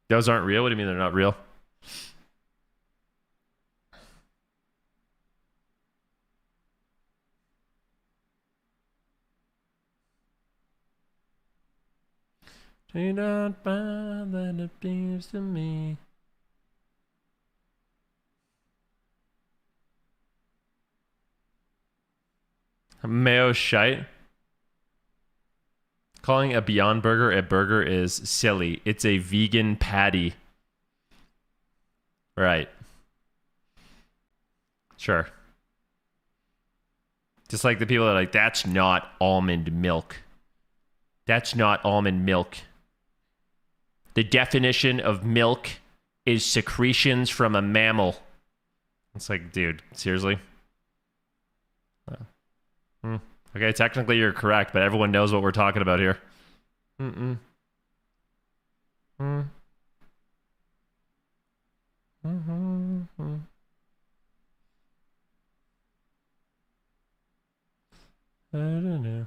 Those aren't real? What do you mean they're not real? Do not find that it appears to me. Mayo shite. Calling a Beyond Burger a burger is silly. It's a vegan patty. Right. Sure. Just like the people that are like, that's not almond milk. That's not almond milk. The definition of milk is secretions from a mammal. It's like, dude, seriously? Okay, technically you're correct, but everyone knows what we're talking about here. I don't know.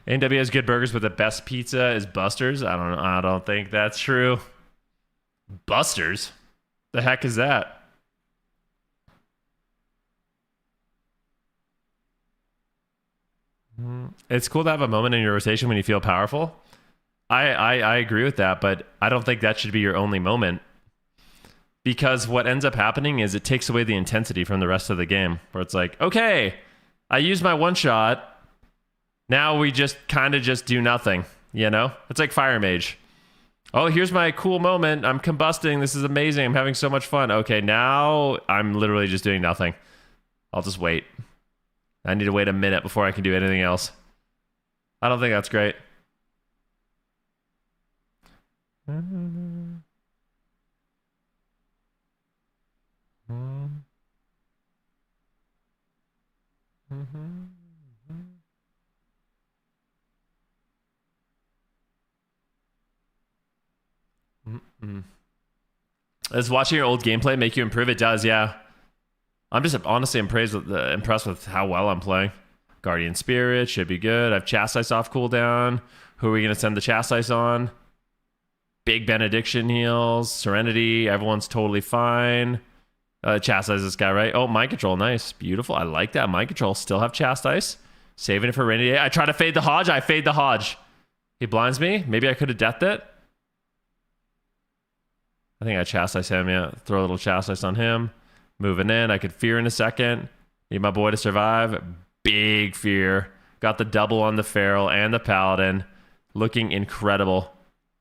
NW has good burgers, but the best pizza is Buster's. I don't know. I don't think that's true. Buster's? The heck is that? It's cool to have a moment in your rotation when you feel powerful. I agree with that, but I don't think that should be your only moment. Because what ends up happening is it takes away the intensity from the rest of the game. Where it's like, okay, I used my one shot. Now we just kind of just do nothing, you know? It's like Fire Mage. Oh, here's my cool moment. I'm combusting. This is amazing. I'm having so much fun. Okay, now I'm literally just doing nothing. I'll just wait. I need to wait a minute before I can do anything else. I don't think that's great. Does watching your old gameplay make you improve? It does, yeah. I'm just honestly impressed with how well I'm playing. Guardian Spirit should be good. I have Chastise off cooldown. Who are we going to send the Chastise on? Big Benediction heals. Serenity. Everyone's totally fine. Chastise this guy, right? Oh, Mind Control. Nice. Beautiful. I like that. Mind Control. Still have Chastise. Saving it for rainy day. I try to fade the Hodge. I fade the Hodge. He blinds me. Maybe I could have deathed it. I think I Chastise him, yeah. Throw a little Chastise on him. Moving in. I could fear in a second. Need my boy to survive. Big fear. Got the double on the Feral and the Paladin. Looking incredible.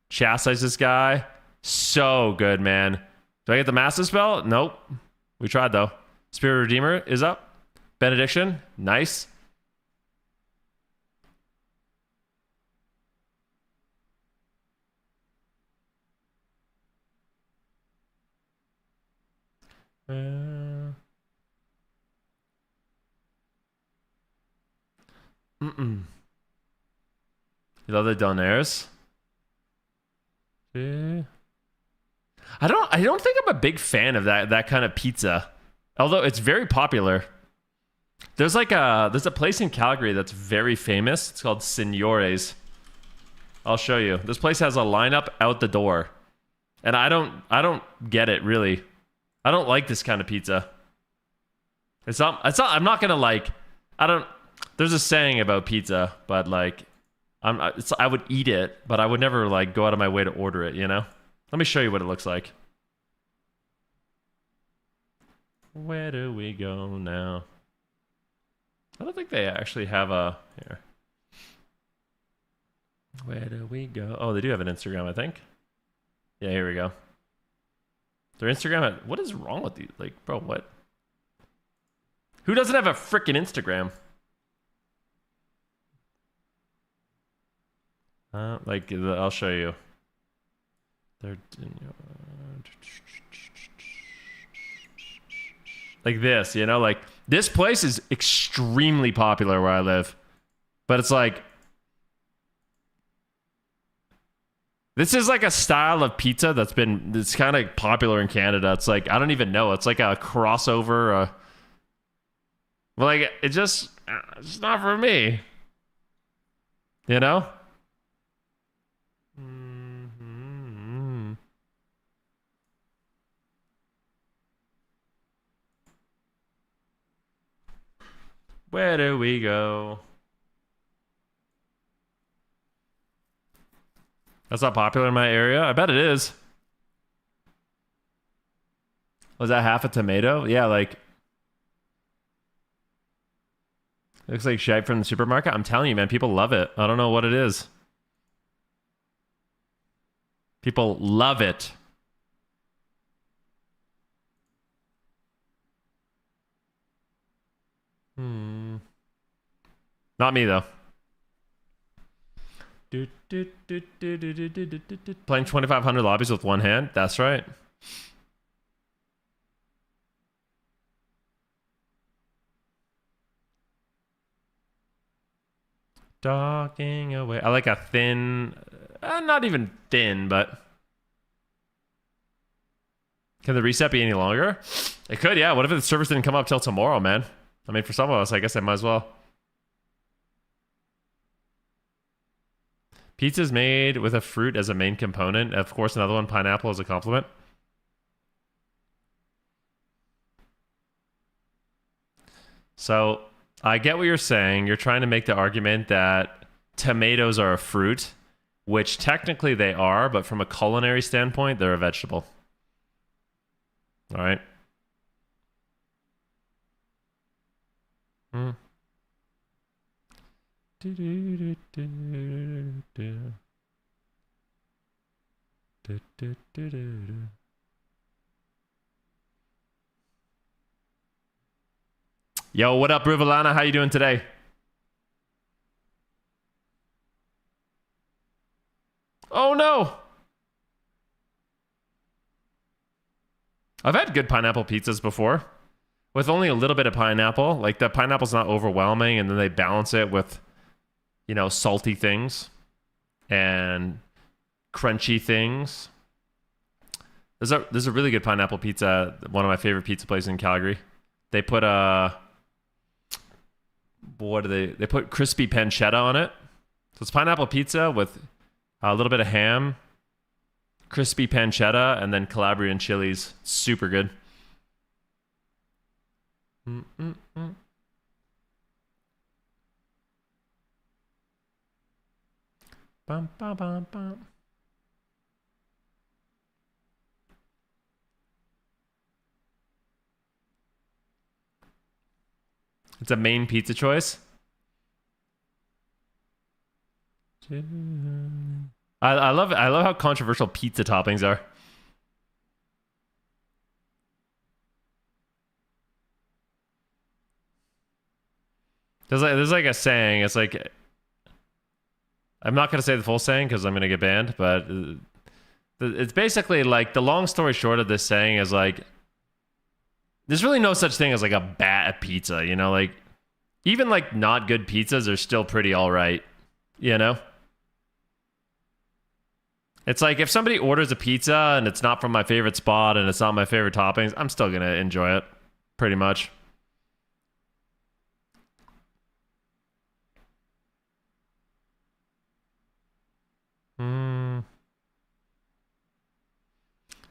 Chastise this guy. So good, man. Do I get the Master Spell? Nope. We tried, though. Spirit Redeemer is up. Benediction. Nice. You love the Donairs? Yeah. I don't think I'm a big fan of that kind of pizza. Although it's very popular. There's a place in Calgary that's very famous. It's called Signores. I'll show you. This place has a lineup out the door. And I don't get it really. I don't like this kind of pizza. I'm not gonna like, there's a saying about pizza, but like, I would eat it, but I would never like go out of my way to order it, you know? Let me show you what it looks like. Where do we go now? I don't think they actually have a, here. Where do we go? Oh, they do have an Instagram, I think. Yeah, here we go. Their Instagram. What is wrong with you? Like, bro, what? Who doesn't have a freaking Instagram? I'll show you. They're like this, you know, like this place is extremely popular where I live, but it's like this is like a style of pizza that's kind of popular in Canada. It's like I don't even know. It's like a crossover. But like it's just not for me, you know. Where do we go? That's not popular in my area. I bet it is. Was that half a tomato? Yeah, like looks like shite from the supermarket. I'm telling you, man, people love it. I don't know what it is. People love it. Not me though. Playing 2,500 lobbies with one hand. That's right. Docking away. I like a thin, not even thin, but can the reset be any longer? It could, yeah. What if the servers didn't come up till tomorrow, man? I mean, for some of us, I guess I might as well. Pizza's made with a fruit as a main component. Of course, another one, pineapple as a complement. So, I get what you're saying. You're trying to make the argument that tomatoes are a fruit, which technically they are, but from a culinary standpoint, they're a vegetable. All right. Yo, what up, Rivalana? How you doing today? Oh no! I've had good pineapple pizzas before. With only a little bit of pineapple. Like, the pineapple's not overwhelming, and then they balance it with, you know, salty things and crunchy things. There's a really good pineapple pizza, one of my favorite pizza places in Calgary. They put they put crispy pancetta on it. So it's pineapple pizza with a little bit of ham, crispy pancetta, and then Calabrian chilies. Super good. Bum, bum, bum, bum. It's a main pizza choice. I love how controversial pizza toppings are. There's like a saying. It's like, I'm not gonna say the full saying because I'm gonna get banned, but it's basically like, the long story short of this saying is like, there's really no such thing as like a bad pizza, you know? Like, even like not good pizzas are still pretty all right, you know? It's like, if somebody orders a pizza and it's not from my favorite spot and it's not my favorite toppings, I'm still gonna enjoy it, pretty much.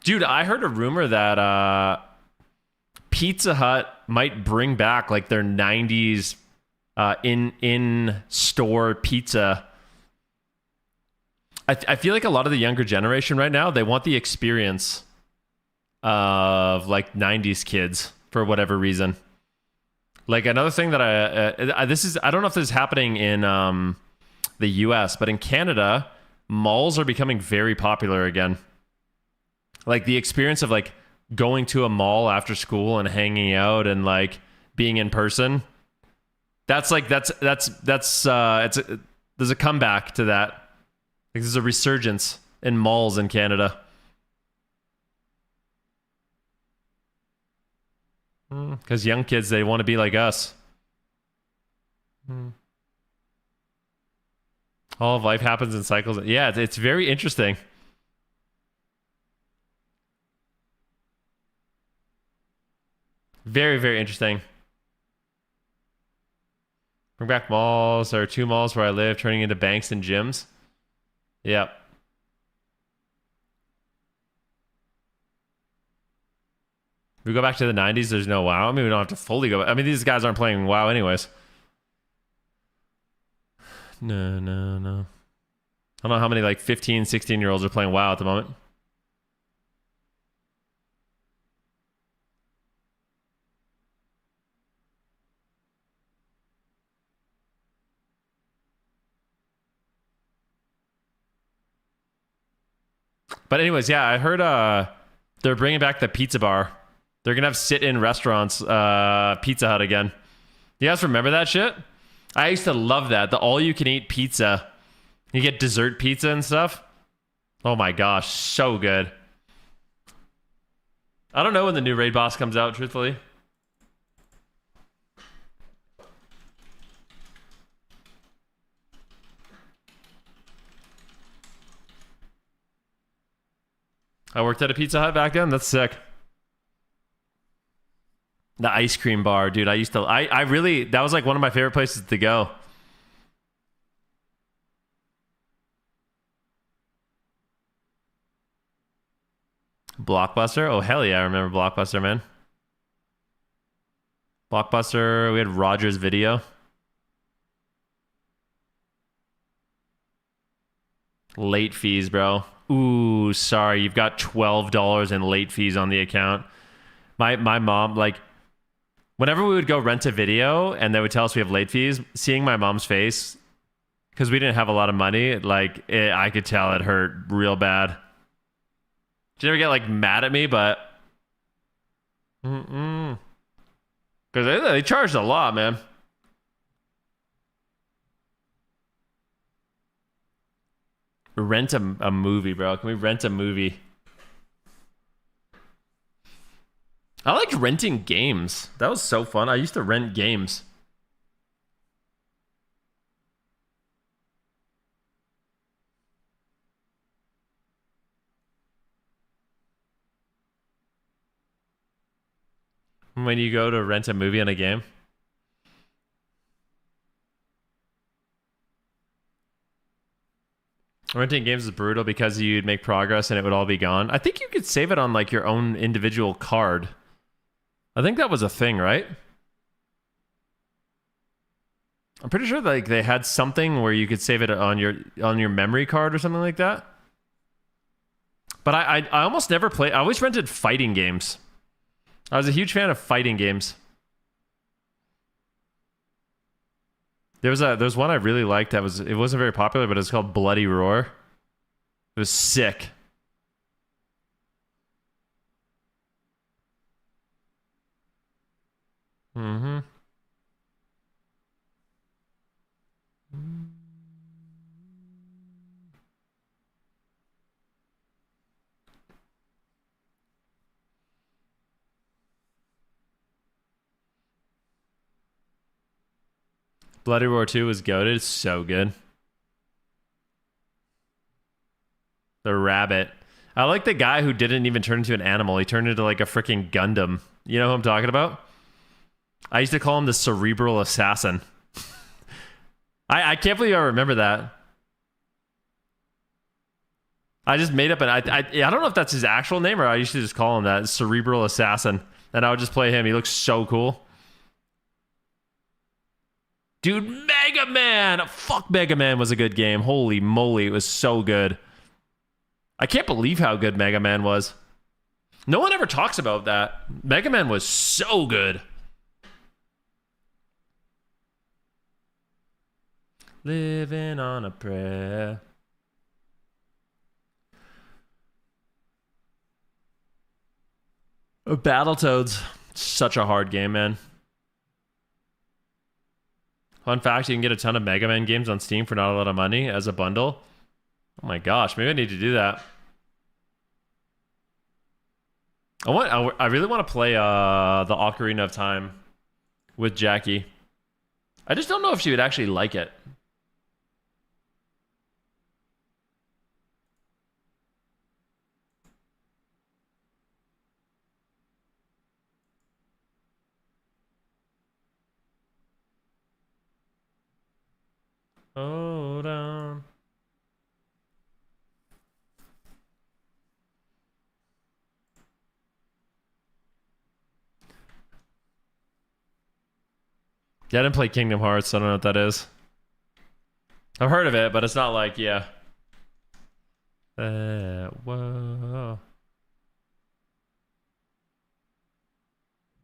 Dude, I heard a rumor that Pizza Hut might bring back like their 90s in-store pizza. I feel like a lot of the younger generation right now, they want the experience of like 90s kids for whatever reason. Like, another thing that I don't know if this is happening in the US, but in Canada, malls are becoming very popular again. Like, the experience of like going to a mall after school and hanging out and like being in person. That's like there's a comeback to that. Like there's a resurgence in malls in Canada. Because young kids, they want to be like us. All of life happens in cycles. Yeah, it's very interesting. Very, very interesting. Bring back malls. There are 2 malls where I live turning into banks and gyms. Yep. We go back to the 90s, there's no WoW. I mean, we don't have to fully go. I mean, these guys aren't playing WoW anyways. No. I don't know how many like 15, 16-year-olds are playing WoW at the moment. But anyways, yeah, I heard they're bringing back the pizza bar. They're going to have sit-in restaurants, Pizza Hut again. You guys remember that shit? I used to love that. The all-you-can-eat pizza. You get dessert pizza and stuff. Oh my gosh, so good. I don't know when the new raid boss comes out, truthfully. I worked at a Pizza Hut back then. That's sick. The ice cream bar, dude. I really, that was like one of my favorite places to go. Blockbuster? Oh, hell yeah. I remember Blockbuster, man. Blockbuster. We had Rogers Video. Late fees, bro. Ooh, sorry. You've got $12 in late fees on the account. My mom, like, whenever we would go rent a video and they would tell us we have late fees, seeing my mom's face, because we didn't have a lot of money, like, I could tell it hurt real bad. Did you ever get, like, mad at me? But, because they charged a lot, man. Rent a movie, bro. Can we rent a movie? I liked renting games. That was so fun. I used to rent games. When you go to rent a movie and a game. Renting games is brutal because you'd make progress and it would all be gone. I think you could save it on like your own individual card. I think that was a thing, right? I'm pretty sure like they had something where you could save it on your memory card or something like that. But I almost never played. I always rented fighting games. I was a huge fan of fighting games. There was one I really liked it wasn't very popular, but it was called Bloody Roar. It was sick. Mm-hmm. Bloody Roar 2 was goated. It's so good. The rabbit. I like the guy who didn't even turn into an animal. He turned into like a freaking Gundam. You know who I'm talking about? I used to call him the cerebral assassin. I can't believe I remember that. I just made up I don't know if that's his actual name or I used to just call him that, cerebral assassin. And I would just play him. He looks so cool. Dude, Mega Man! Fuck, Mega Man was a good game. Holy moly, it was so good. I can't believe how good Mega Man was. No one ever talks about that. Mega Man was so good. Living on a prayer. Battletoads, such a hard game, man. Fun fact, you can get a ton of Mega Man games on Steam for not a lot of money as a bundle. Oh my gosh, maybe I need to do that. I really want to play the Ocarina of Time with Jackie. I just don't know if she would actually like it. Hold on. Yeah, I didn't play Kingdom Hearts, so I don't know what that is. I've heard of it, but it's not like, yeah. Whoa.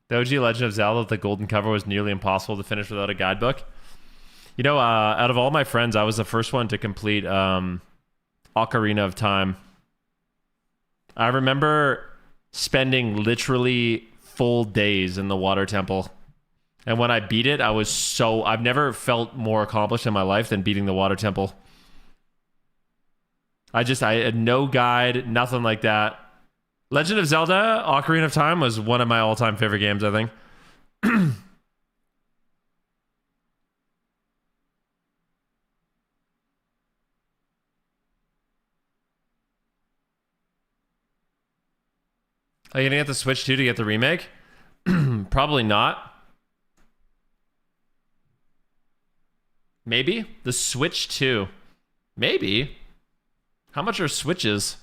The OG Legend of Zelda, the golden cover, was nearly impossible to finish without a guidebook. You know, out of all my friends, I was the first one to complete Ocarina of Time. I remember spending literally full days in the water temple. And when I beat it, I've never felt more accomplished in my life than beating the water temple. I had no guide, nothing like that. Legend of Zelda, Ocarina of Time was one of my all-time favorite games, I think. Are you gonna get the Switch 2 to get the remake? Probably not. Maybe? The Switch 2. Maybe. How much are Switches?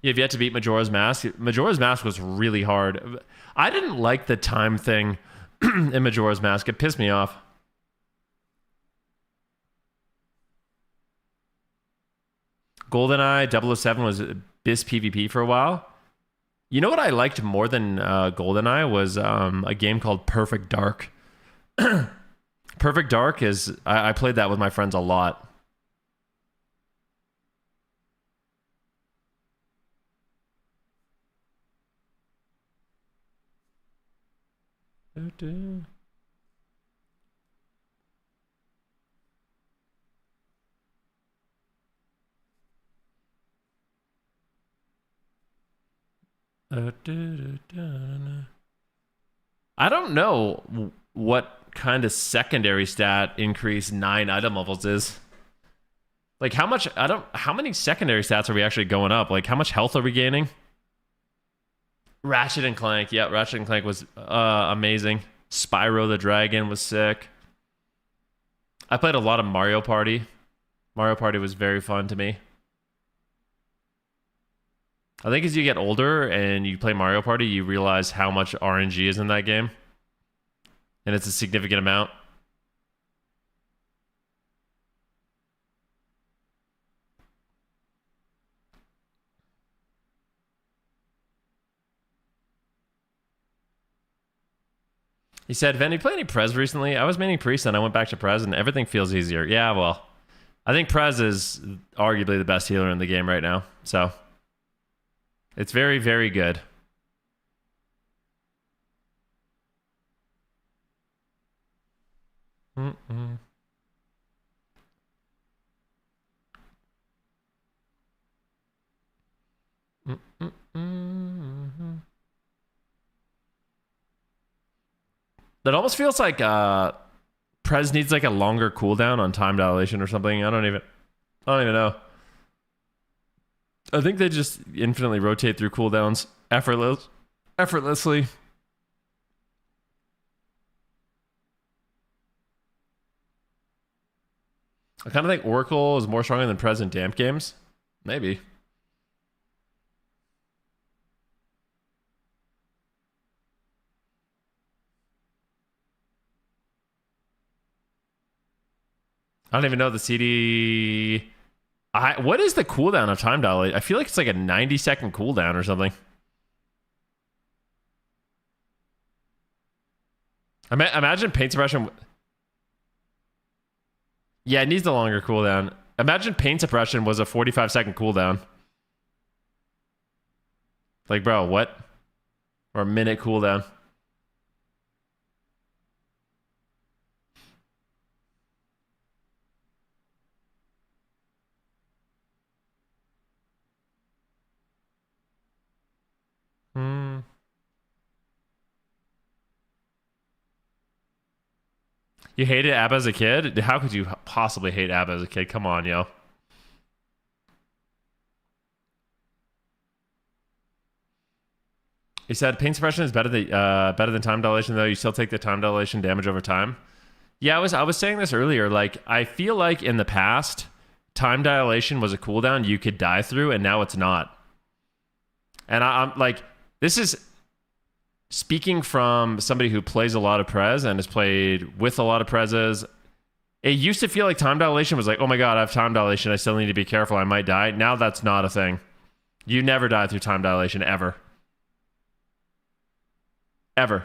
You've yet to beat Majora's Mask. Majora's Mask was really hard. I didn't like the time thing in Majora's Mask. It pissed me off. GoldenEye 007 was BIS PvP for a while. You know what I liked more than GoldenEye was a game called Perfect Dark. Perfect Dark is... I played that with my friends a lot. I don't know what kind of secondary stat increase 9 item levels is. Like how many secondary stats are we actually going up? Like how much health are we gaining? Ratchet and Clank. Yeah, Ratchet and Clank was amazing. Spyro the Dragon was sick. I played a lot of Mario Party. Mario Party was very fun to me. I think as you get older and you play Mario Party, you realize how much RNG is in that game. And it's a significant amount. He said, Ven, you play any Prez recently? I was maining Priest and I went back to Prez and everything feels easier. Yeah, well, I think Prez is arguably the best healer in the game right now. So it's very, very good. Mm-mm. Mm-mm-mm-mm. That almost feels like Prez needs like a longer cooldown on time dilation or something. I don't even know. I think they just infinitely rotate through cooldowns effortlessly. I kind of think Oracle is more stronger than Prez in damp games. Maybe. I don't even know the CD. What is the cooldown of time dilation? I feel like it's like a 90-second cooldown or something. Imagine paint suppression. Yeah, it needs a longer cooldown. Imagine paint suppression was a 45-second cooldown. Like, bro, what? Or a minute cooldown. Hmm. You hated ABBA as a kid? How could you possibly hate ABBA as a kid? Come on, yo. He said pain suppression is better than time dilation, though. You still take the time dilation damage over time. Yeah, I was saying this earlier. Like, I feel like in the past, time dilation was a cooldown you could die through, and now it's not. And I'm like, this is speaking from somebody who plays a lot of Prez and has played with a lot of Prezes. It used to feel like time dilation was like, oh my god, I have time dilation. I still need to be careful. I might die. Now that's not a thing. You never die through time dilation, ever. Ever.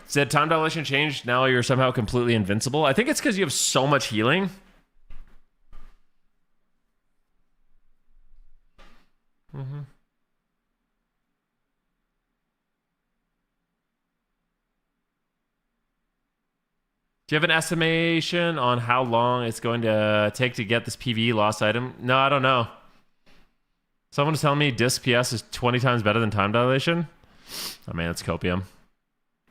Said time dilation changed. Now you're somehow completely invincible. I think it's because you have so much healing. Mm-hmm. Do you have an estimation on how long it's going to take to get this PvE lost item? No, I don't know. Someone's telling me disc PS is 20 times better than time dilation. Oh man, it's copium.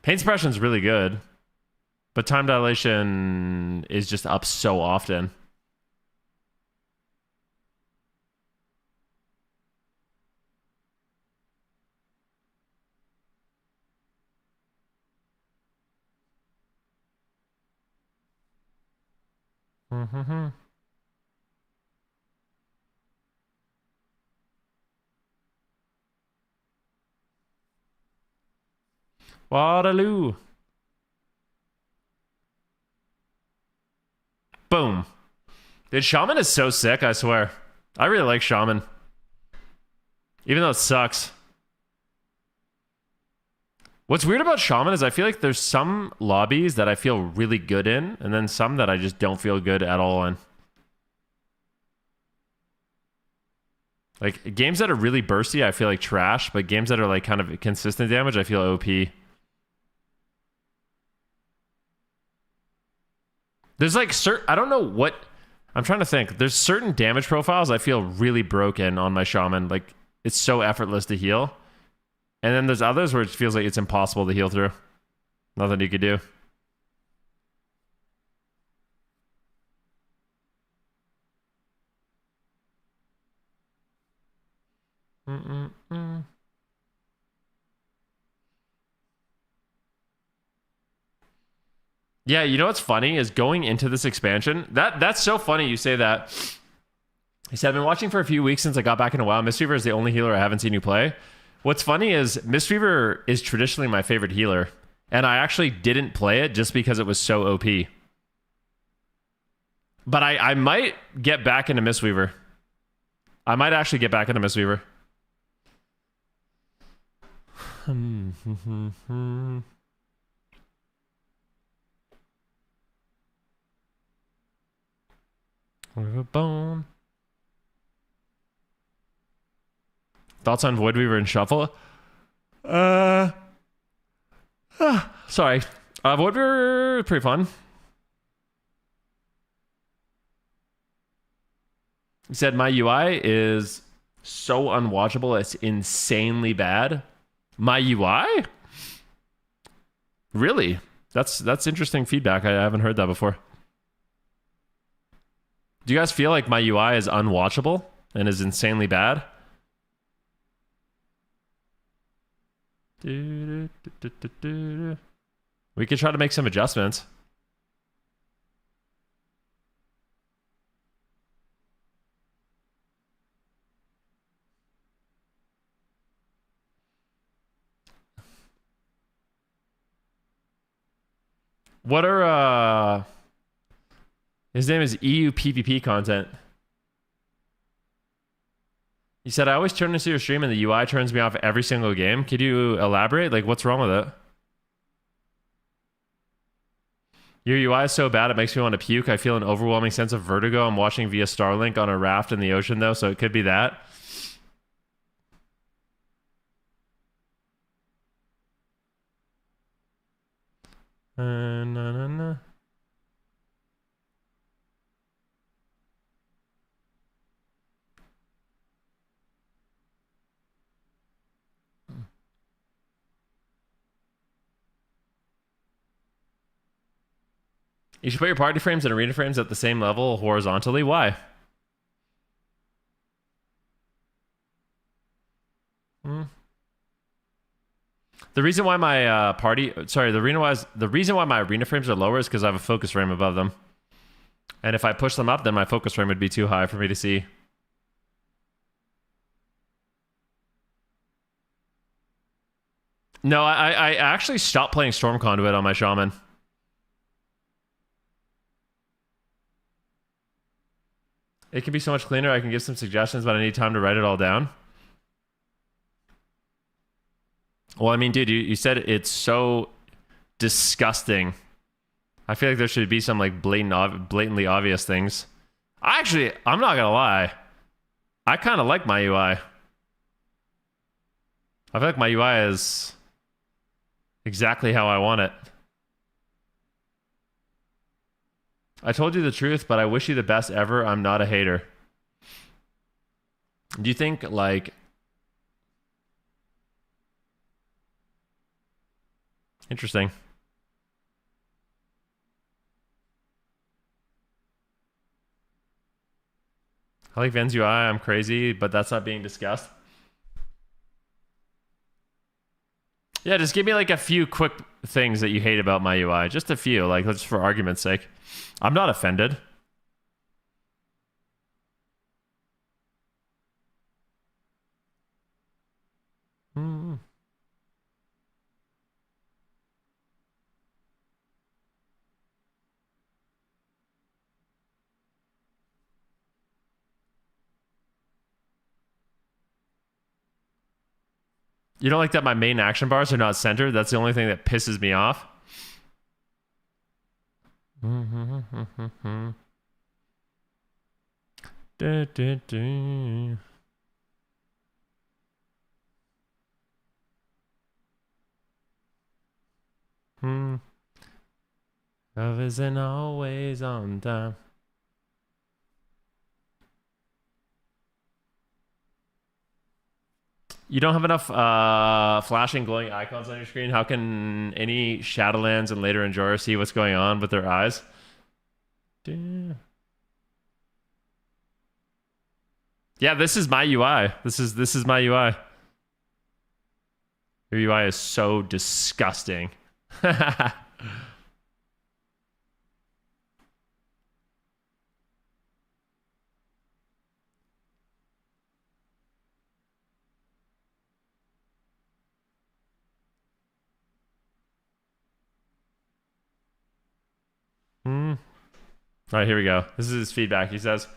Pain suppression is really good, but time dilation is just up so often. Mm-hmm. Waterloo. Boom. Dude, Shaman is so sick, I swear. I really like Shaman. Even though it sucks. What's weird about Shaman is I feel like there's some lobbies that I feel really good in, and then some that I just don't feel good at all in. Like, games that are really bursty, I feel like trash, but games that are like kind of consistent damage, I feel OP. There's like I don't know what, I'm trying to think. There's certain damage profiles I feel really broken on my Shaman. Like, it's so effortless to heal. And then there's others where it feels like it's impossible to heal through. Nothing you could do. Yeah, you know what's funny is going into this expansion. That's so funny you say that. He said, I've been watching for a few weeks since I got back into WoW. Mistweaver is the only healer I haven't seen you play. What's funny is Mistweaver is traditionally my favorite healer. And I actually didn't play it just because it was so OP. But I might get back into Mistweaver. I might actually get back into Mistweaver. Bone. Thoughts on Voidweaver and Shuffle? Sorry. Voidweaver, pretty fun. He said, my UI is so unwatchable, it's insanely bad. My UI? Really? That's interesting feedback. I haven't heard that before. Do you guys feel like my UI is unwatchable and is insanely bad? We could try to make some adjustments. What are his name is EU PvP content. He said, I always turn into your stream and the UI turns me off every single game. Could you elaborate? Like, what's wrong with it? Your UI is so bad it makes me want to puke. I feel an overwhelming sense of vertigo. I'm watching via Starlink on a raft in the ocean though, so it could be that. Na. You should put your party frames and arena frames at the same level horizontally. Why? The reason why my the reason why my arena frames are lower is because I have a focus frame above them. And if I push them up, then my focus frame would be too high for me to see. No, I actually stopped playing Storm Conduit on my Shaman. It can be so much cleaner. I can give some suggestions, but I need time to write it all down. Well, I mean, dude, you said it's so disgusting. I feel like there should be some like blatantly obvious things. I'm not gonna lie. I kind of like my UI. I feel like my UI is exactly how I want it. I told you the truth, but I wish you the best ever. I'm not a hater. Do you think, like... Interesting. I like Ven's UI. I'm crazy, but that's not being discussed. Yeah, just give me like a few quick things that you hate about my UI. Just a few, like just for argument's sake. I'm not offended. You don't like that my main action bars are not centered? That's the only thing that pisses me off. Love isn't always on time. You don't have enough flashing glowing icons on your screen. How can any Shadowlands and later enjoyers see what's going on with their eyes? Yeah, this is my UI. This is my UI. Your UI is so disgusting. All right, here we go. This is his feedback. He says,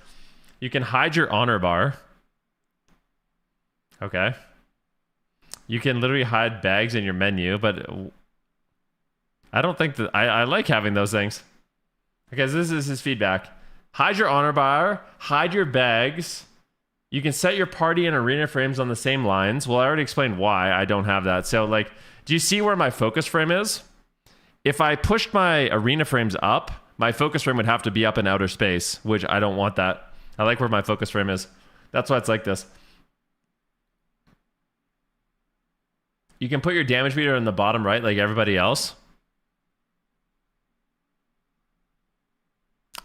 you can hide your honor bar. Okay. You can literally hide bags in your menu, but I don't think that I like having those things. Okay, so this is his feedback. Hide your honor bar, hide your bags. You can set your party and arena frames on the same lines. Well, I already explained why I don't have that. So, like, do you see where my focus frame is? If I pushed my arena frames up, my focus frame would have to be up in outer space, which I don't want that. I like where my focus frame is. That's why it's like this. You can put your damage meter in the bottom right like everybody else.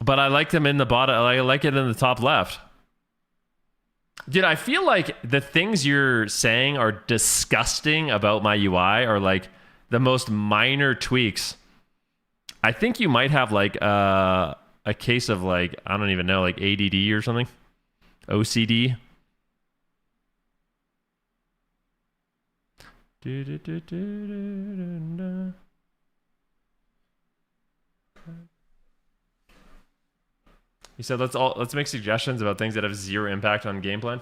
But I like them in the bottom. I like it in the top left. Dude, I feel like the things you're saying are disgusting about my UI are like the most minor tweaks. I think you might have like a case of like, I don't even know, like ADD or something. OCD. He said, let's make suggestions about things that have zero impact on game plan.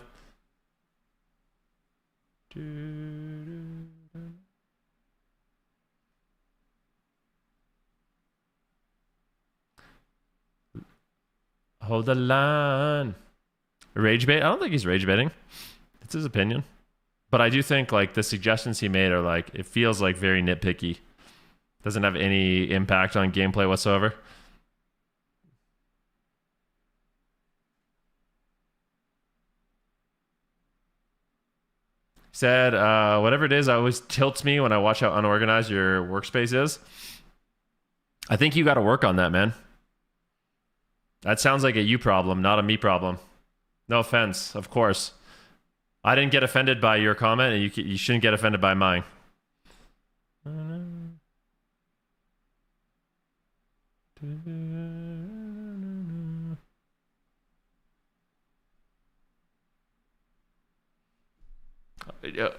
hold the line. Rage bait? I don't think he's rage baiting. It's his opinion. But I do think like the suggestions he made are like, it feels like very nitpicky. Doesn't have any impact on gameplay whatsoever. Said, whatever it is, always tilts me when I watch how unorganized your workspace is. I think you got to work on that, man. That sounds like a you problem, not a me problem. No offense, of course. I didn't get offended by your comment, and you shouldn't get offended by mine.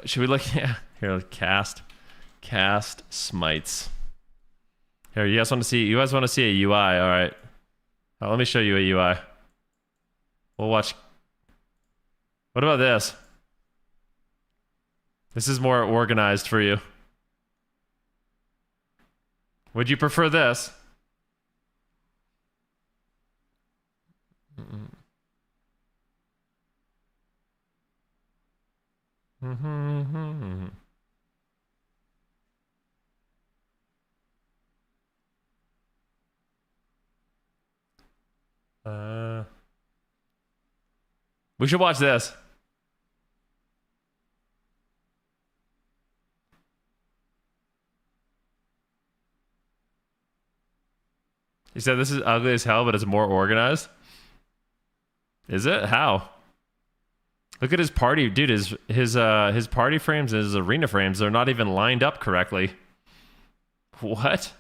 Should we look? Yeah, here, cast smites. Here, you guys want to see? You guys want to see a UI? All right. Let me show you a UI. We'll watch. What about this? This is more organized for you. Would you prefer this? We should watch this. He said this is ugly as hell, but it's more organized. Is it? How? Look at his party, dude. His party frames and his arena frames, they're not even lined up correctly. What?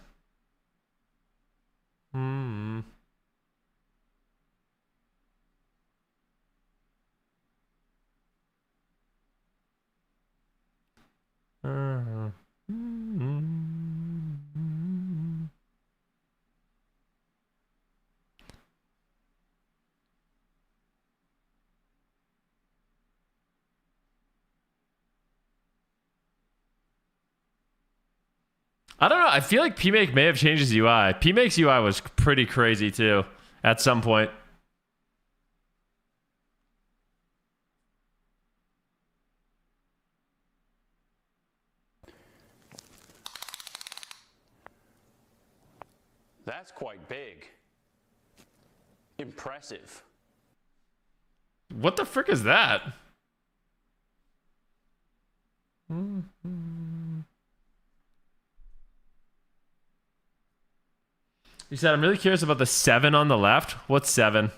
I don't know. I feel like PMake may have changed his UI. PMake's UI was pretty crazy too at some point. That's quite big. Impressive. What the frick is that? He said, I'm really curious about the 7 on the left. What's 7?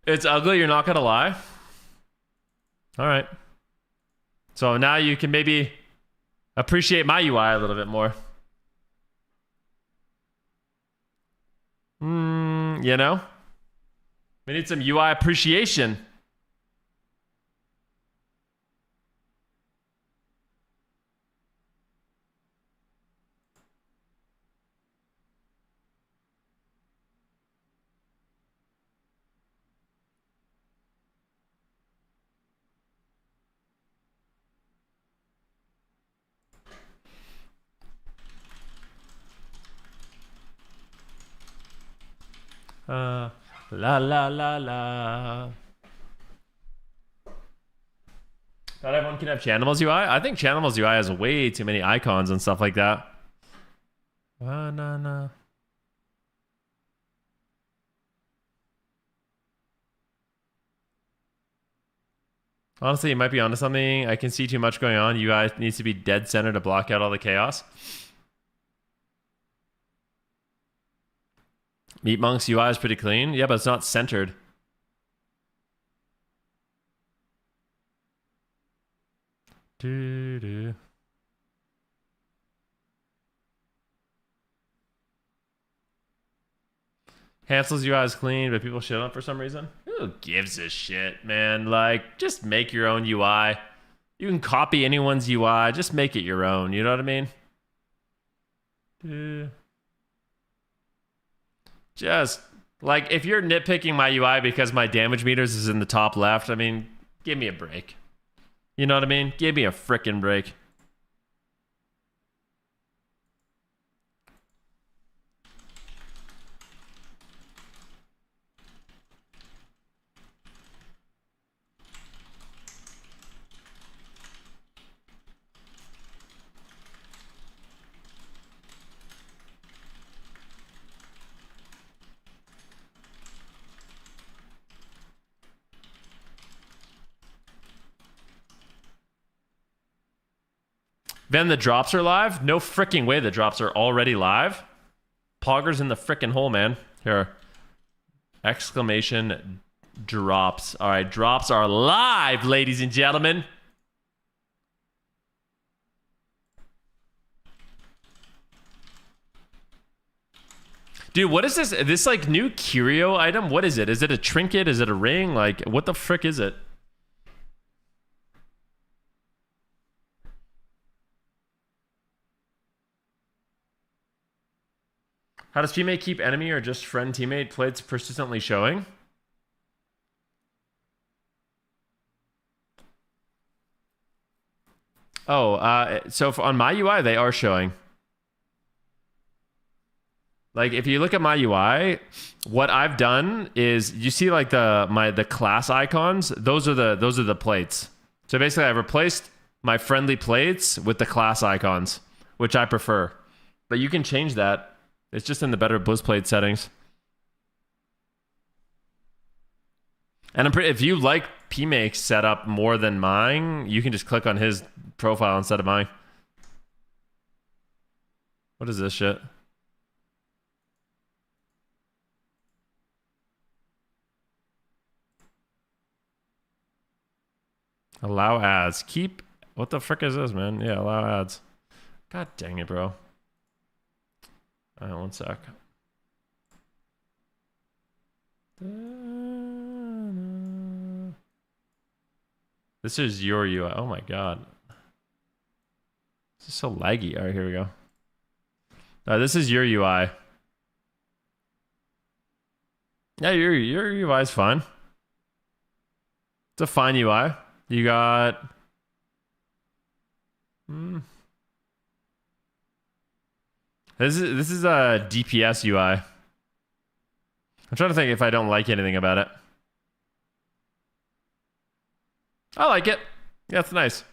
It's ugly, you're not gonna lie? Alright. So now you can maybe appreciate my UI a little bit more. You know? We need some UI appreciation. La la la la. Not everyone can have Chanimals UI. I think Chanimals UI has way too many icons and stuff like that. No. Honestly, you might be onto something. I can see too much going on. UI needs to be dead center to block out all the chaos. Meat Monk's UI is pretty clean. Yeah, but it's not centered. Hansel's UI is clean, but people shit on it for some reason. Who gives a shit, man? Like, just make your own UI. You can copy anyone's UI. Just make it your own. You know what I mean? Just like if you're nitpicking my UI because my damage meters is in the top left, I mean, give me a break. You know what I mean? Give me a frickin' break. Then the drops are live? No freaking way the drops are already live. Pogger's in the freaking hole, man. Here. Exclamation drops. All right, drops are live, ladies and gentlemen. Dude, what is this? This like new curio item? What is it? Is it a trinket? Is it a ring? Like, what the frick is it? How does teammate keep enemy or just friend teammate plates persistently showing? Oh, so on my UI, they are showing. Like, if you look at my UI, what I've done is you see like the class icons. Those are the plates. So basically, I replaced my friendly plates with the class icons, which I prefer. But you can change that. It's just in the better BlizzPlate settings. And I'm pretty, if you like PMake's setup more than mine, you can just click on his profile instead of mine. What is this shit? Allow ads. Keep. What the frick is this, man? Yeah, allow ads. God dang it, bro. All right, one sec. This is your UI. Oh my god. This is so laggy. All right, here we go. This is your UI. Yeah, your UI is fine. It's a fine UI. You got... This is a DPS UI. I'm trying to think if I don't like anything about it. I like it. Yeah, it's nice.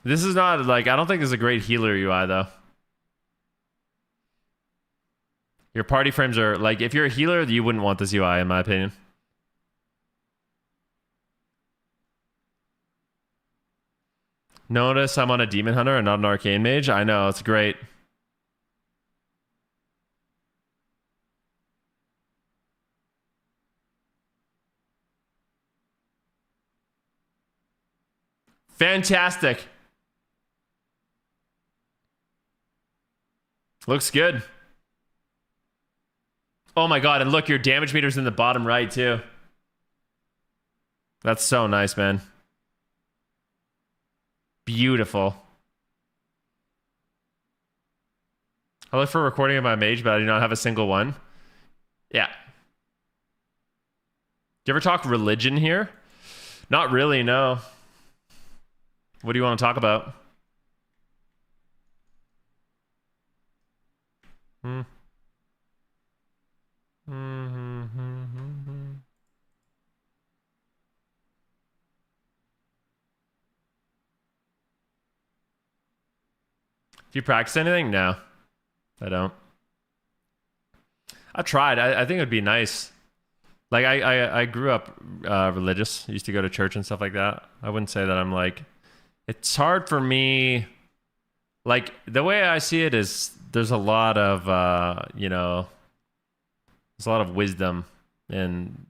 This is not like, I don't think this is a great healer UI though. Your party frames are like, if you're a healer, you wouldn't want this UI in my opinion. Notice I'm on a demon hunter and not an arcane mage. I know, it's great. Fantastic. Looks good. Oh my god, and look, your damage meter's in the bottom right too. That's so nice, man. Beautiful. I look for recording of my mage, but I do not have a single one. Yeah. Do you ever talk religion here? Not really, no. What do you want to talk about? Do you practice anything? No, I don't. I tried. I think it would be nice. Like I grew up religious. I used to go to church and stuff like that. I wouldn't say that I'm like. It's hard for me. Like the way I see it is, there's a lot of there's a lot of wisdom in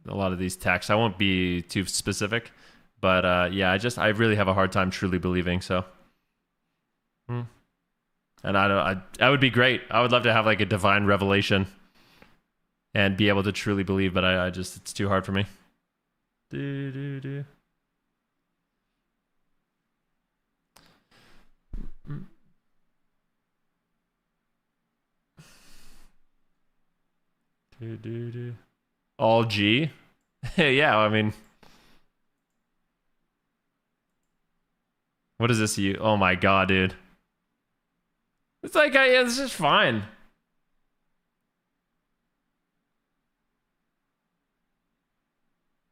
a lot of these texts. I won't be too specific, but yeah, I really have a hard time truly believing. So. And I would be great. I would love to have like a divine revelation and be able to truly believe, but I just, it's too hard for me. All G? Yeah, I mean... What is this you? Oh my god, dude. It's like, yeah, this is fine.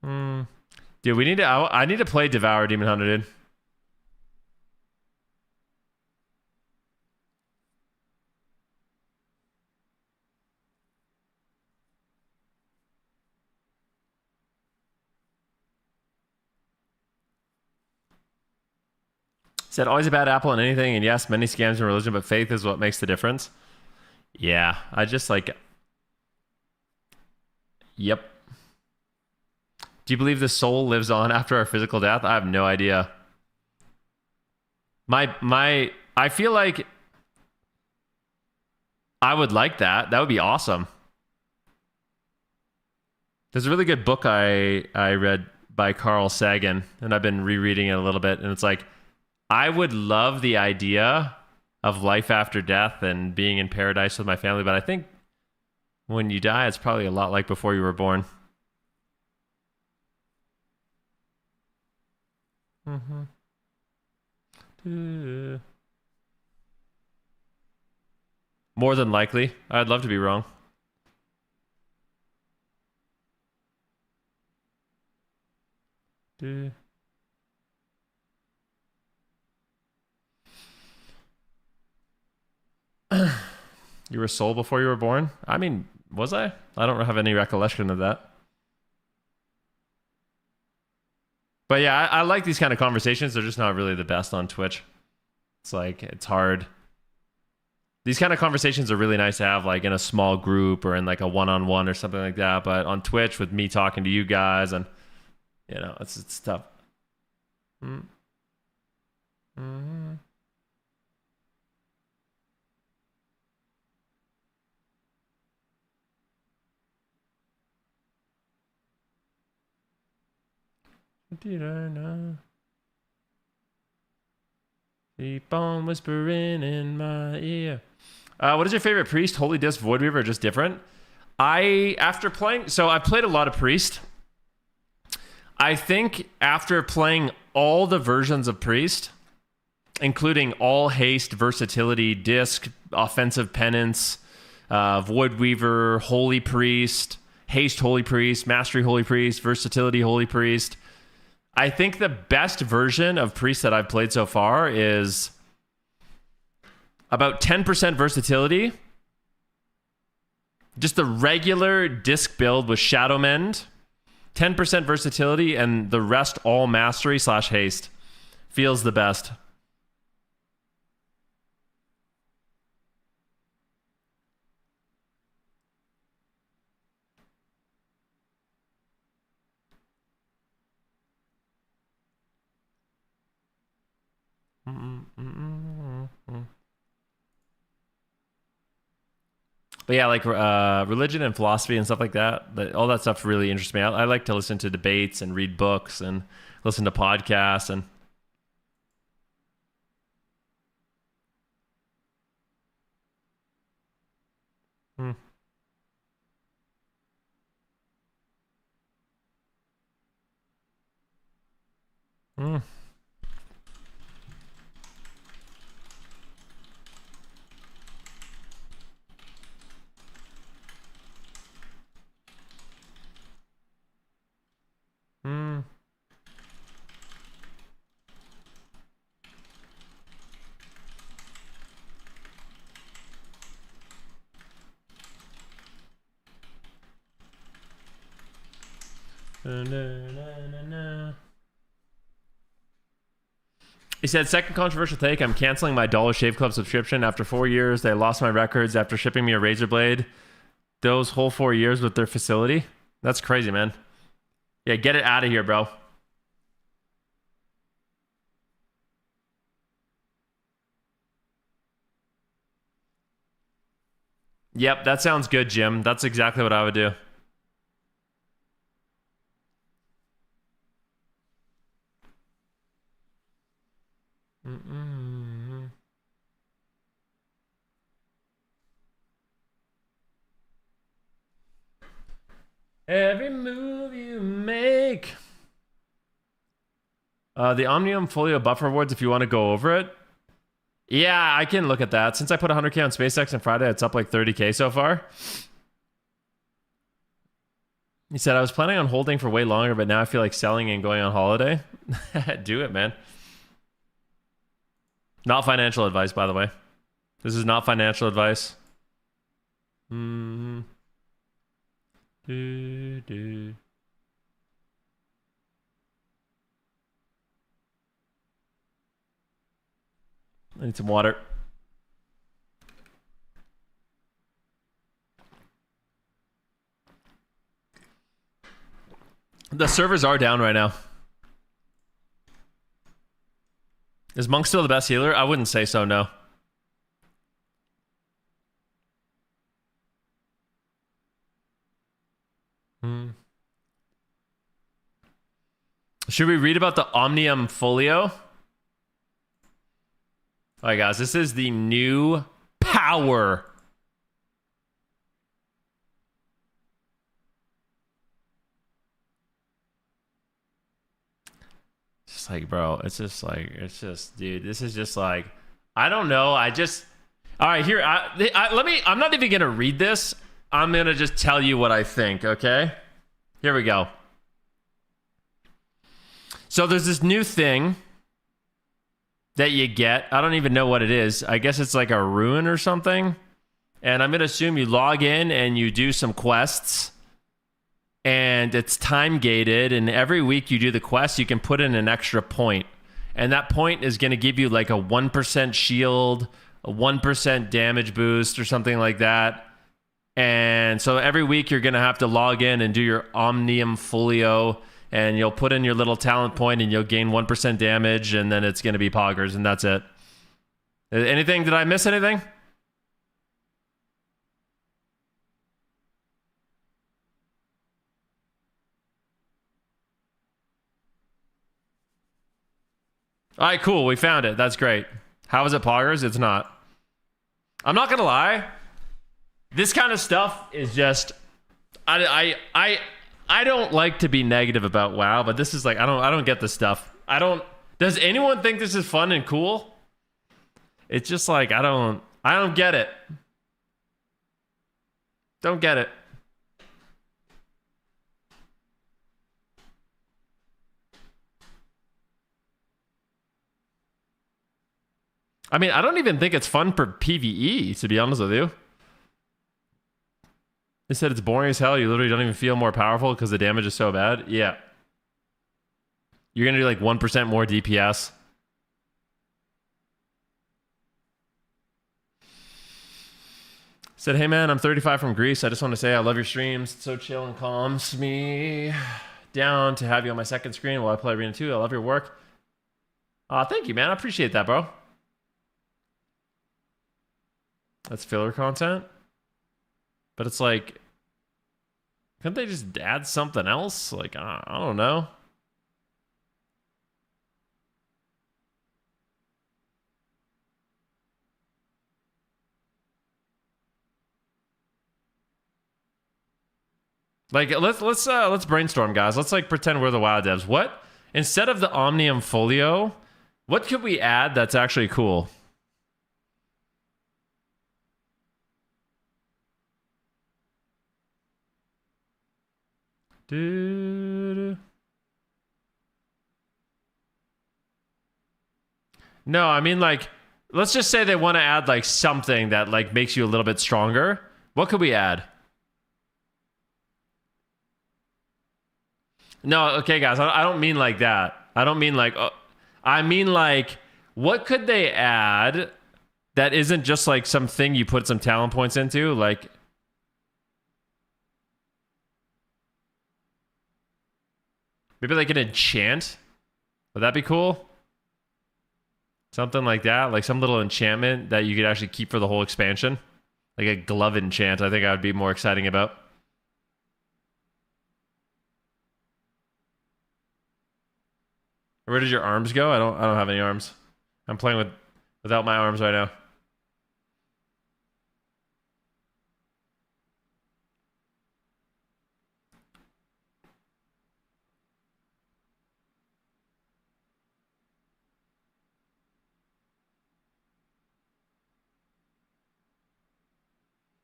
Dude, we need to... I need to play Devour Demon Hunter, dude. Said always a bad apple in anything, and yes, many scams in religion, but faith is what makes the difference. Yeah, I just like... Yep. Do you believe the soul lives on after our physical death? I have no idea. I feel like I would like that. That would be awesome. There's a really good book I read by Carl Sagan, and I've been rereading it a little bit, and it's like, I would love the idea of life after death and being in paradise with my family, but I think when you die, it's probably a lot like before you were born. More than likely. I'd love to be wrong. You were a soul before you were born? I mean, was I? I don't have any recollection of that. But yeah, I like these kind of conversations. They're just not really the best on Twitch. It's like, it's hard. These kind of conversations are really nice to have like in a small group or in like a one-on-one or something like that. But on Twitch with me talking to you guys and, you know, it's tough. Did I know? Keep on whispering in my ear. What is your favorite priest? Holy Disc, Void Weaver, or just different? After playing, so I played a lot of priest. I think after playing all the versions of priest, including all haste, versatility, disc, offensive penance, Void Weaver, Holy Priest, haste Holy Priest, mastery Holy Priest, versatility Holy Priest, I think the best version of priest that I've played so far is about 10% versatility. Just the regular disc build with Shadow Mend. 10% versatility and the rest all mastery / haste. Feels the best. But yeah, like religion and philosophy and stuff like that, all that stuff really interests me. I like to listen to debates and read books and listen to podcasts and He said, second controversial take, I'm canceling my Dollar Shave Club subscription. After 4 years, they lost my records after shipping me a razor blade. Those whole 4 years with their facility? That's crazy, man. Yeah, get it out of here, bro. Yep, that sounds good, Jim. That's exactly what I would do. Every move you make. The Omnium Folio buffer rewards, if you want to go over it. Yeah, I can look at that. Since I put 100K on SpaceX on Friday, it's up like 30K so far. He said, I was planning on holding for way longer, but now I feel like selling and going on holiday. Do it, man. Not financial advice, by the way. This is not financial advice. I need some water. The servers are down right now. Is Monk still the best healer? I wouldn't say so, no. Should we read about the Omnium Folio? Alright guys, this is the new power. Just like, bro, it's just, dude, this is just like, I don't know. All right, here, I'm not even gonna read this. I'm gonna just tell you what I think, okay? Here we go. So there's this new thing that you get. I don't even know what it is. I guess it's like a ruin or something. And I'm going to assume you log in and you do some quests. And it's time gated. And every week you do the quest, you can put in an extra point. And that point is going to give you like a 1% shield, a 1% damage boost or something like that. And so every week you're going to have to log in and do your Omnium Folio. And you'll put in your little talent point and you'll gain 1% damage, and then it's going to be poggers, and that's it. Anything? Did I miss anything? All right, cool. We found it. That's great. How is it poggers? It's not. I'm not going to lie. This kind of stuff is just... I don't like to be negative about WoW, but this is like, I don't get this stuff. Does anyone think this is fun and cool? It's just like, I don't get it. Don't get it. I mean, I don't even think it's fun for PvE, to be honest with you. They said it's boring as hell. You literally don't even feel more powerful because the damage is so bad. Yeah. You're going to do like 1% more DPS. Said, hey man, I'm 35 from Greece. I just want to say I love your streams. It's so chill and calms me down to have you on my second screen while I play Arena 2. I love your work. Thank you, man. I appreciate that, bro. That's filler content. But it's like, couldn't they just add something else? Like, I don't know. Like, let's brainstorm, guys. Let's like pretend we're the WoW devs. What, instead of the Omnium Folio, what could we add that's actually cool? No, I mean, like, let's just say they want to add like something that like makes you a little bit stronger. What could we add? No, okay, guys, I don't mean like that. I don't mean like, I mean like, what could they add that isn't just like something you put some talent points into? Like, maybe like an enchant? Would that be cool? Something like that, like some little enchantment that you could actually keep for the whole expansion. Like a glove enchant, I think I would be more exciting about. Where did your arms go? I don't have any arms. I'm playing without my arms right now.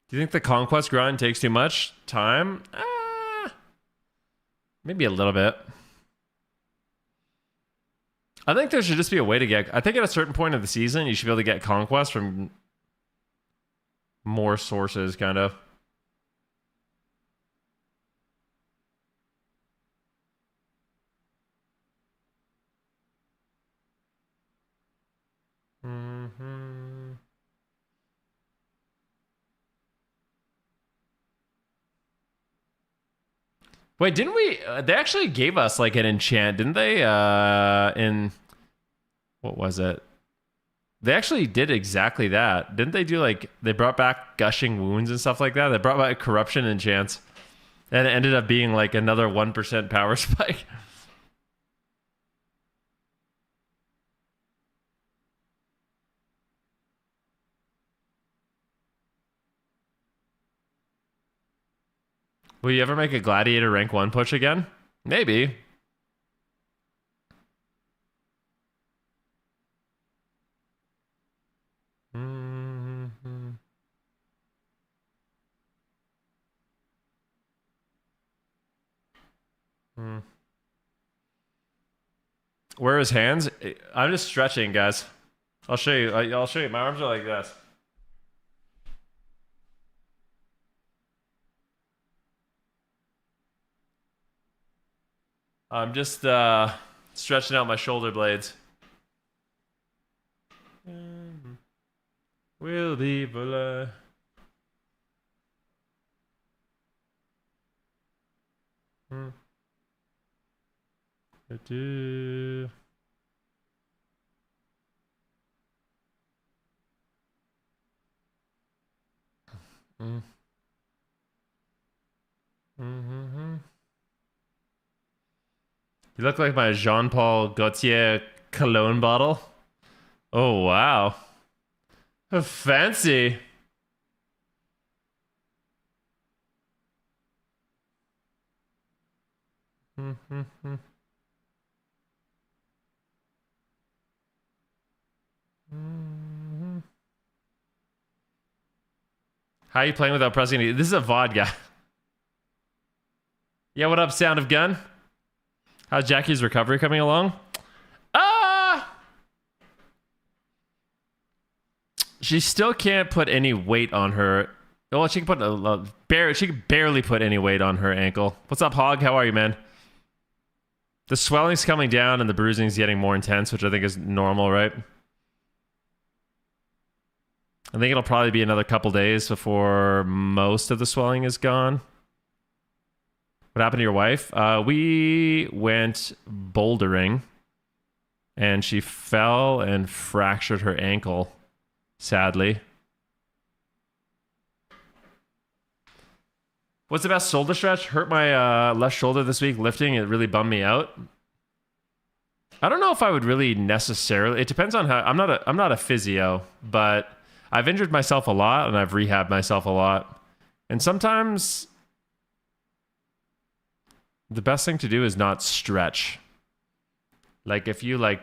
Do you think the conquest grind takes too much time? Maybe a little bit. I think there should just be a way to get... I think at a certain point of the season, you should be able to get conquest from more sources, kind of. Mm-hmm. Wait, didn't we? They actually gave us like an enchant, didn't they? In what was it? They actually did exactly that, didn't they? Do like they brought back gushing wounds and stuff like that. They brought back corruption enchants, and it ended up being like another 1% power spike. Will you ever make a gladiator rank 1 push again? Maybe. Mm-hmm. Where are his hands? I'm just stretching, guys. I'll show you. I'll show you. My arms are like this. I'm just stretching out my shoulder blades. Will be below. Do. You look like my Jean-Paul Gaultier cologne bottle. Oh, wow. Fancy. How are you playing without pressing it? This is a VOD guy. Yeah, what up, Sound of Gun? How's Jackie's recovery coming along? She still can't put any weight on her. Well, she can put she can barely put any weight on her ankle. What's up, Hog? How are you, man? The swelling's coming down and the bruising's getting more intense, which I think is normal, right? I think it'll probably be another couple days before most of the swelling is gone. What happened to your wife? We went bouldering and she fell and fractured her ankle, sadly. What's the best shoulder stretch? Hurt my left shoulder this week lifting. It really bummed me out. I don't know if I would really necessarily. It depends on how. I'm not a physio, but I've injured myself a lot and I've rehabbed myself a lot. And sometimes the best thing to do is not stretch. Like if you like,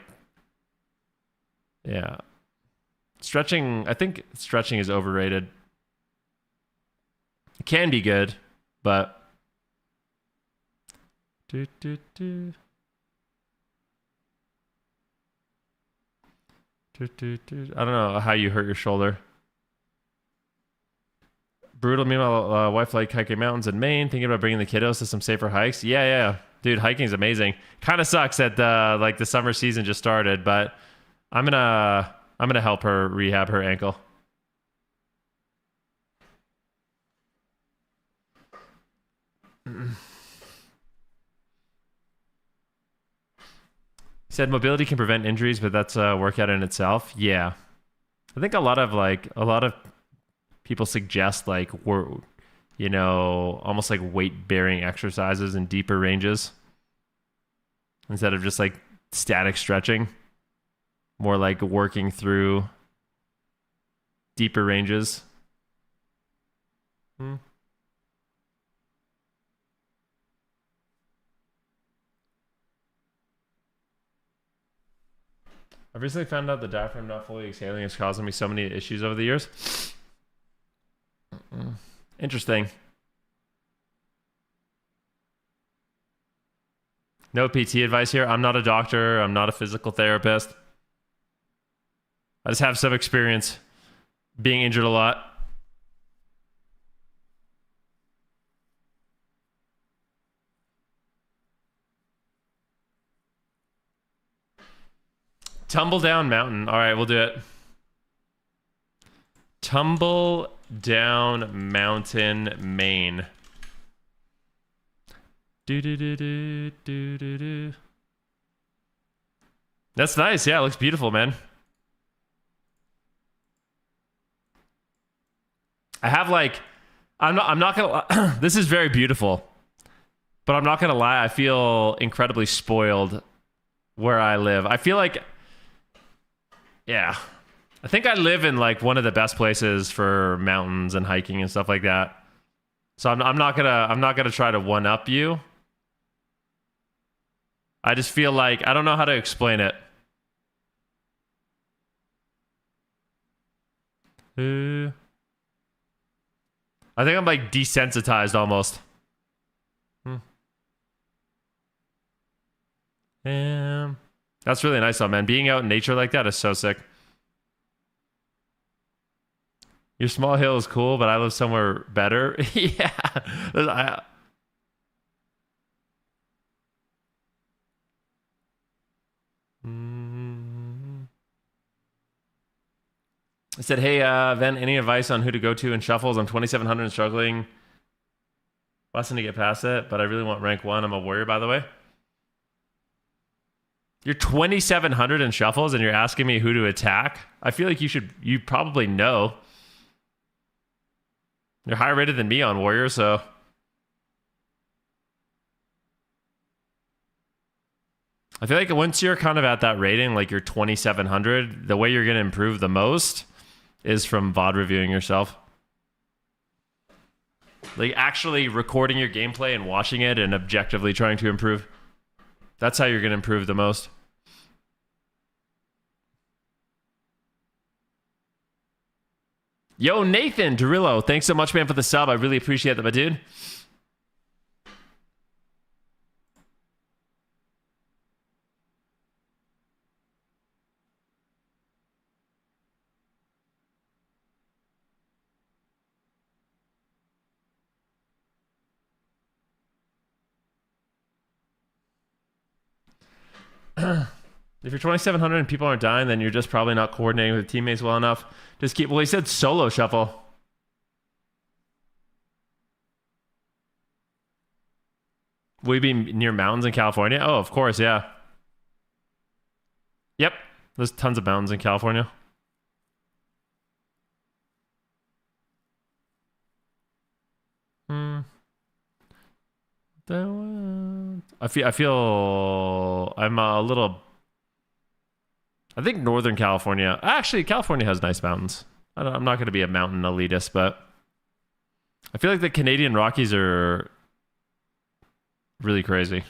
yeah, stretching. I think stretching is overrated. It can be good, but I don't know how you hurt your shoulder. Brutal. Meanwhile, wife like hiking mountains in Maine. Thinking about bringing the kiddos to some safer hikes. Yeah, dude, hiking's amazing. Kind of sucks that like the summer season just started, but I'm gonna help her rehab her ankle. Said mobility can prevent injuries, but that's a workout in itself. Yeah, I think a lot of people suggest like almost like weight bearing exercises in deeper ranges instead of just like static stretching. More like working through deeper ranges. I've recently found out the diaphragm not fully exhaling is causing me so many issues over the years. Interesting. No PT advice here. I'm not a doctor. I'm not a physical therapist. I just have some experience being injured a lot. Tumble down mountain. All right, we'll do it. Tumble down mountain, Maine. Do do do do do do do. That's nice. Yeah, it looks beautiful, man. I have like, I'm not gonna. This is very beautiful, but I'm not gonna lie. I feel incredibly spoiled where I live. I feel like, yeah, I think I live in like one of the best places for mountains and hiking and stuff like that. So I'm not gonna try to one up you. I just feel like I don't know how to explain it. I think I'm like desensitized almost. That's really nice though, man. Being out in nature like that is so sick. Your small hill is cool, but I live somewhere better. Yeah. I said, hey, Ven, any advice on who to go to in shuffles? I'm 2,700 and struggling. Busting to get past it, but I really want rank 1. I'm a warrior, by the way. You're 2,700 in shuffles and you're asking me who to attack? I feel like you probably know. You're higher rated than me on warrior, so... I feel like once you're kind of at that rating, like you're 2,700, the way you're going to improve the most is from VOD reviewing yourself. Like actually recording your gameplay and watching it and objectively trying to improve. That's how you're going to improve the most. Yo, Nathan Derillo, thanks so much, man, for the sub. I really appreciate that, my dude. If you're 2,700 and people aren't dying, then you're just probably not coordinating with teammates well enough. Just keep... Well, he said solo shuffle. Will you be near mountains in California? Oh, of course, yeah. Yep. There's tons of mountains in California. I feel I'm a little... I think Northern California... Actually, California has nice mountains. I'm not going to be a mountain elitist, but... I feel like the Canadian Rockies are really crazy.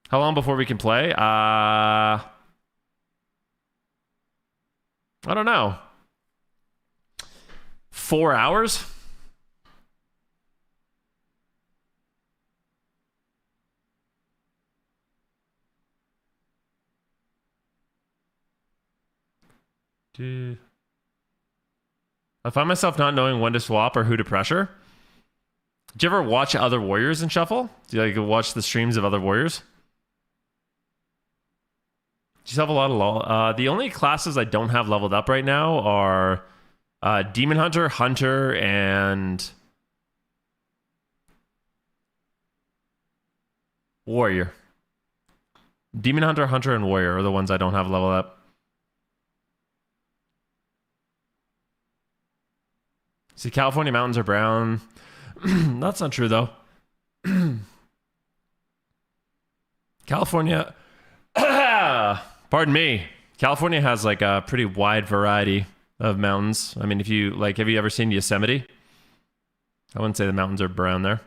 How long before we can play? I don't know. 4 hours? Dude. I find myself not knowing when to swap or who to pressure. Did you ever watch other warriors in Shuffle? Do you like watch the streams of other warriors? Do you have a lot of LOL? The only classes I don't have leveled up right now are Demon Hunter, Hunter, and Warrior. Demon Hunter, Hunter, and Warrior are the ones I don't have leveled up. See, California mountains are brown. That's not true, though. California... Pardon me. California has like a pretty wide variety of mountains. I mean, if you like, have you ever seen Yosemite? I wouldn't say the mountains are brown there.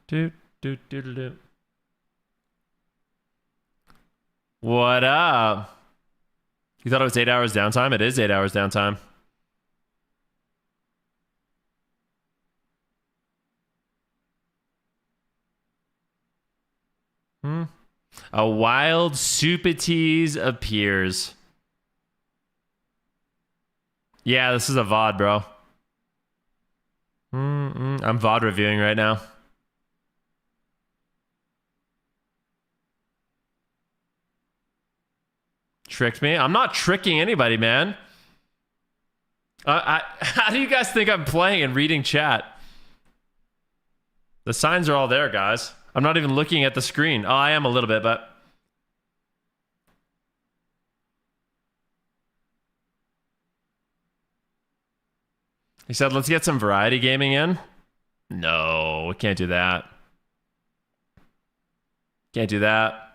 Do, do, do, do, do. What up? You thought it was 8 hours downtime? It is 8 hours downtime. A wild Supatease appears. Yeah, this is a VOD, bro. I'm VOD reviewing right now. Tricked me? I'm not tricking anybody, man. How do you guys think I'm playing and reading chat? The signs are all there, guys. I'm not even looking at the screen. Oh, I am a little bit, but... He said, let's get some variety gaming in. No, we can't do that. Can't do that.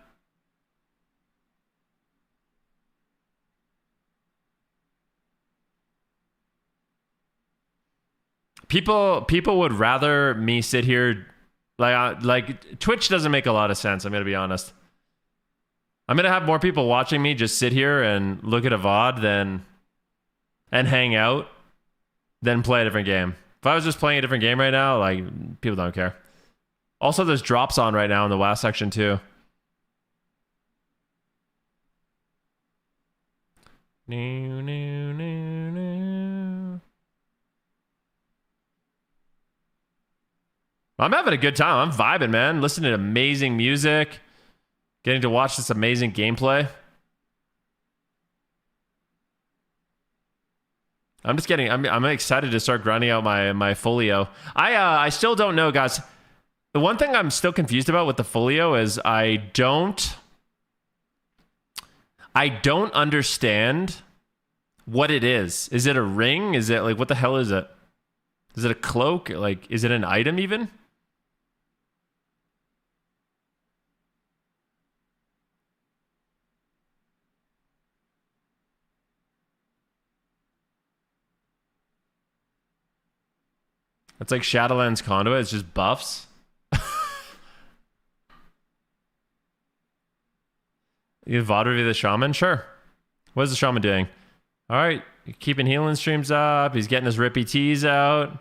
People would rather me sit here... Like Twitch doesn't make a lot of sense, I'm going to be honest. I'm going to have more people watching me just sit here and look at a VOD and hang out than play a different game. If I was just playing a different game right now, like, people don't care. Also, there's drops on right now in the WAS section too. No, no, no, no. I'm having a good time. I'm vibing, man. Listening to amazing music. Getting to watch this amazing gameplay. I'm excited to start grinding out my folio. I still don't know, guys. The one thing I'm still confused about with the folio is I don't understand what it is. Is it a ring? Is it like, what the hell is it? Is it a cloak? Like, is it an item even? It's like Shadowlands Conduit. It's just buffs. You VOD review the shaman? Sure. What is the shaman doing? All right. Keeping healing streams up. He's getting his rippy teas out.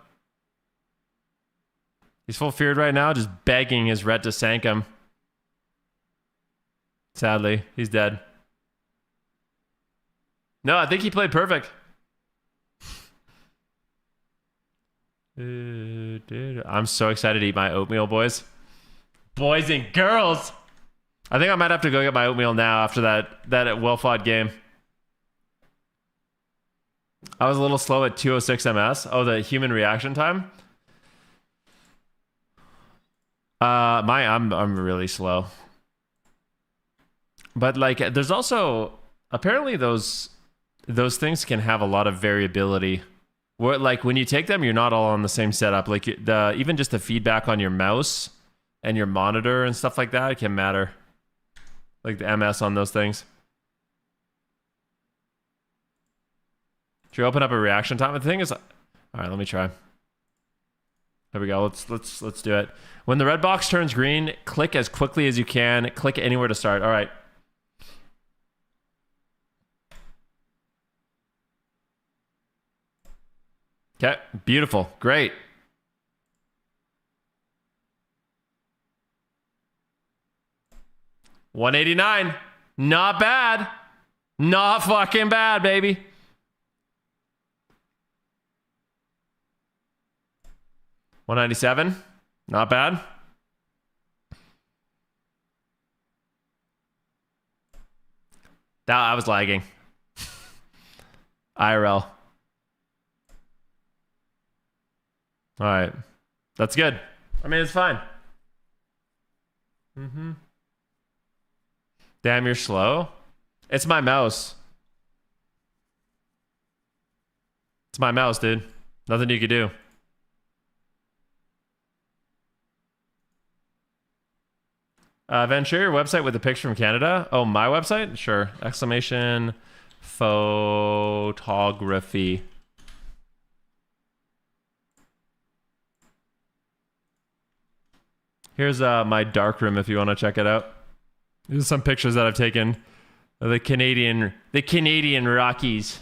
He's full feared right now, just begging his ret to sank him. Sadly, he's dead. No, I think he played perfect. Dude, I'm so excited to eat my oatmeal, boys. Boys and girls. I think I might have to go get my oatmeal now after that well-fought game. I was a little slow at 206 ms. Oh, the human reaction time? I'm really slow. But like, there's also apparently those things can have a lot of variability. Where like when you take them, you're not all on the same setup. Like even just the feedback on your mouse and your monitor and stuff like that can matter. Like the MS on those things. Should we open up a reaction time? The thing is, all right, let me try. There we go. Let's do it. When the red box turns green, click as quickly as you can. Click anywhere to start. All right. Okay, beautiful. Great. $189. Not bad. Not fucking bad, baby. $197. Not bad. That I was lagging. IRL. All right. That's good. I mean, it's fine. Damn, you're slow. It's my mouse. It's my mouse, dude. Nothing you can do. Van, share your website with a picture from Canada. Oh, my website? Sure. Exclamation photography. Here's my dark room if you want to check it out. These are some pictures that I've taken of the Canadian Rockies.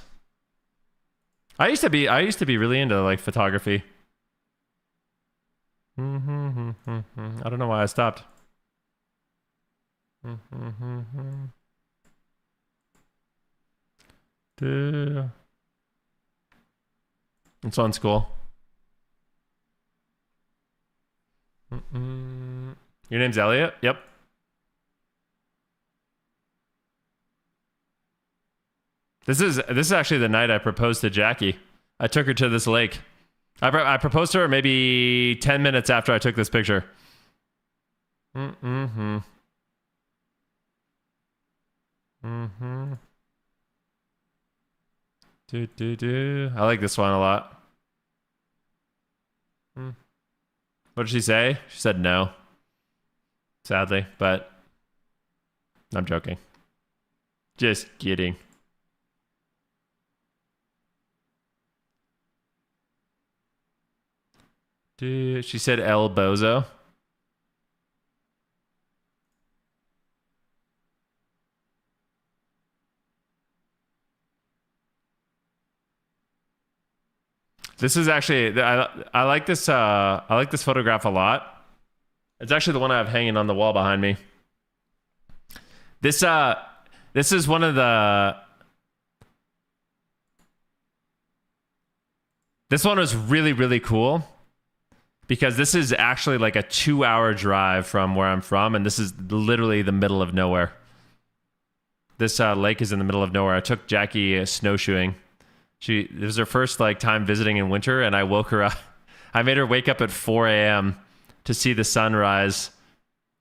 I used to be really into like photography. I don't know why I stopped. This one's cool. Your name's Elliot? Yep. This is actually the night I proposed to Jackie. I took her to this lake. I proposed to her maybe 10 minutes after I took this picture. I like this one a lot. What did she say? She said no. Sadly, but I'm joking. Just kidding. Dude, she said El Bozo. This is actually I like this photograph a lot. It's actually the one I have hanging on the wall behind me. This is one of the This one was really, really cool because this is actually like a 2-hour drive from where I'm from, and this is literally the middle of nowhere. This lake is in the middle of nowhere. I took Jackie snowshoeing. It was her first like time visiting in winter, and I woke her up. I made her wake up at 4 a.m. to see the sunrise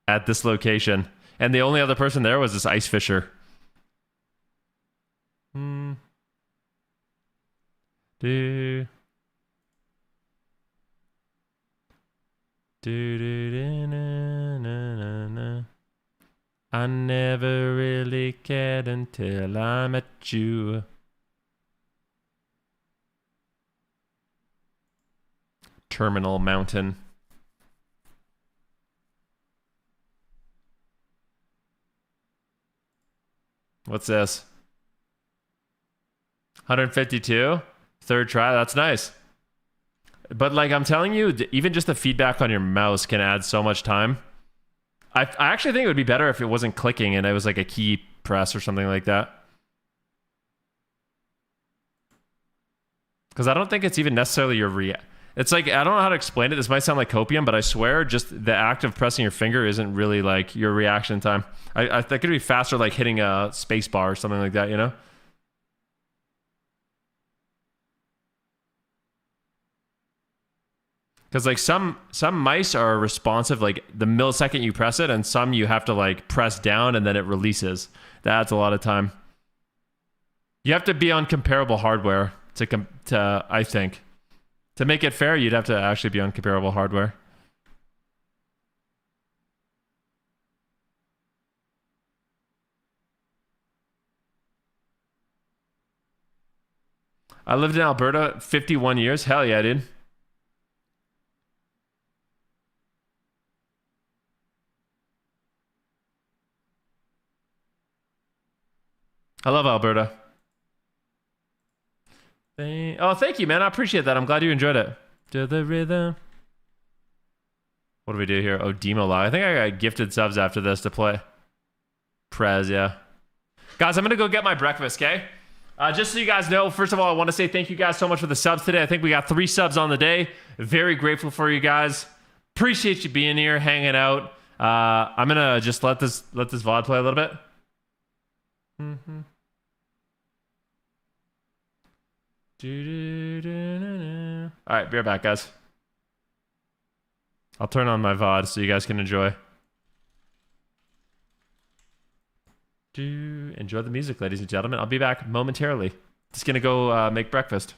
at this location. And the only other person there was this ice fisher. I never really cared until I met you. Terminal Mountain. What's this? 152? Third try? That's nice. But like I'm telling you, even just the feedback on your mouse can add so much time. I actually think it would be better if it wasn't clicking and it was like a key press or something like that. Because I don't think it's even necessarily your It's like, I don't know how to explain it. This might sound like copium, but I swear just the act of pressing your finger isn't really like your reaction time. I think it'd be faster like hitting a space bar or something like that, you know? Because like some mice are responsive like the millisecond you press it, and some you have to like press down and then it releases. That's a lot of time. You have to be on comparable hardware to I think. To make it fair, you'd have to actually be on comparable hardware. I lived in Alberta 51 years. Hell yeah, dude. I love Alberta. Thank you, man. I appreciate that. I'm glad you enjoyed it. To the rhythm. What do we do here? Oh, demo log. I think I got gifted subs after this to play. Prez, yeah. Guys, I'm going to go get my breakfast, okay? Just so you guys know, first of all, I want to say thank you guys so much for the subs today. I think we got 3 subs on the day. Very grateful for you guys. Appreciate you being here, hanging out. I'm going to just let this VOD play a little bit. All right, be right back, guys. I'll turn on my VOD so you guys can enjoy. Enjoy the music, ladies and gentlemen. I'll be back momentarily. Just gonna go make breakfast.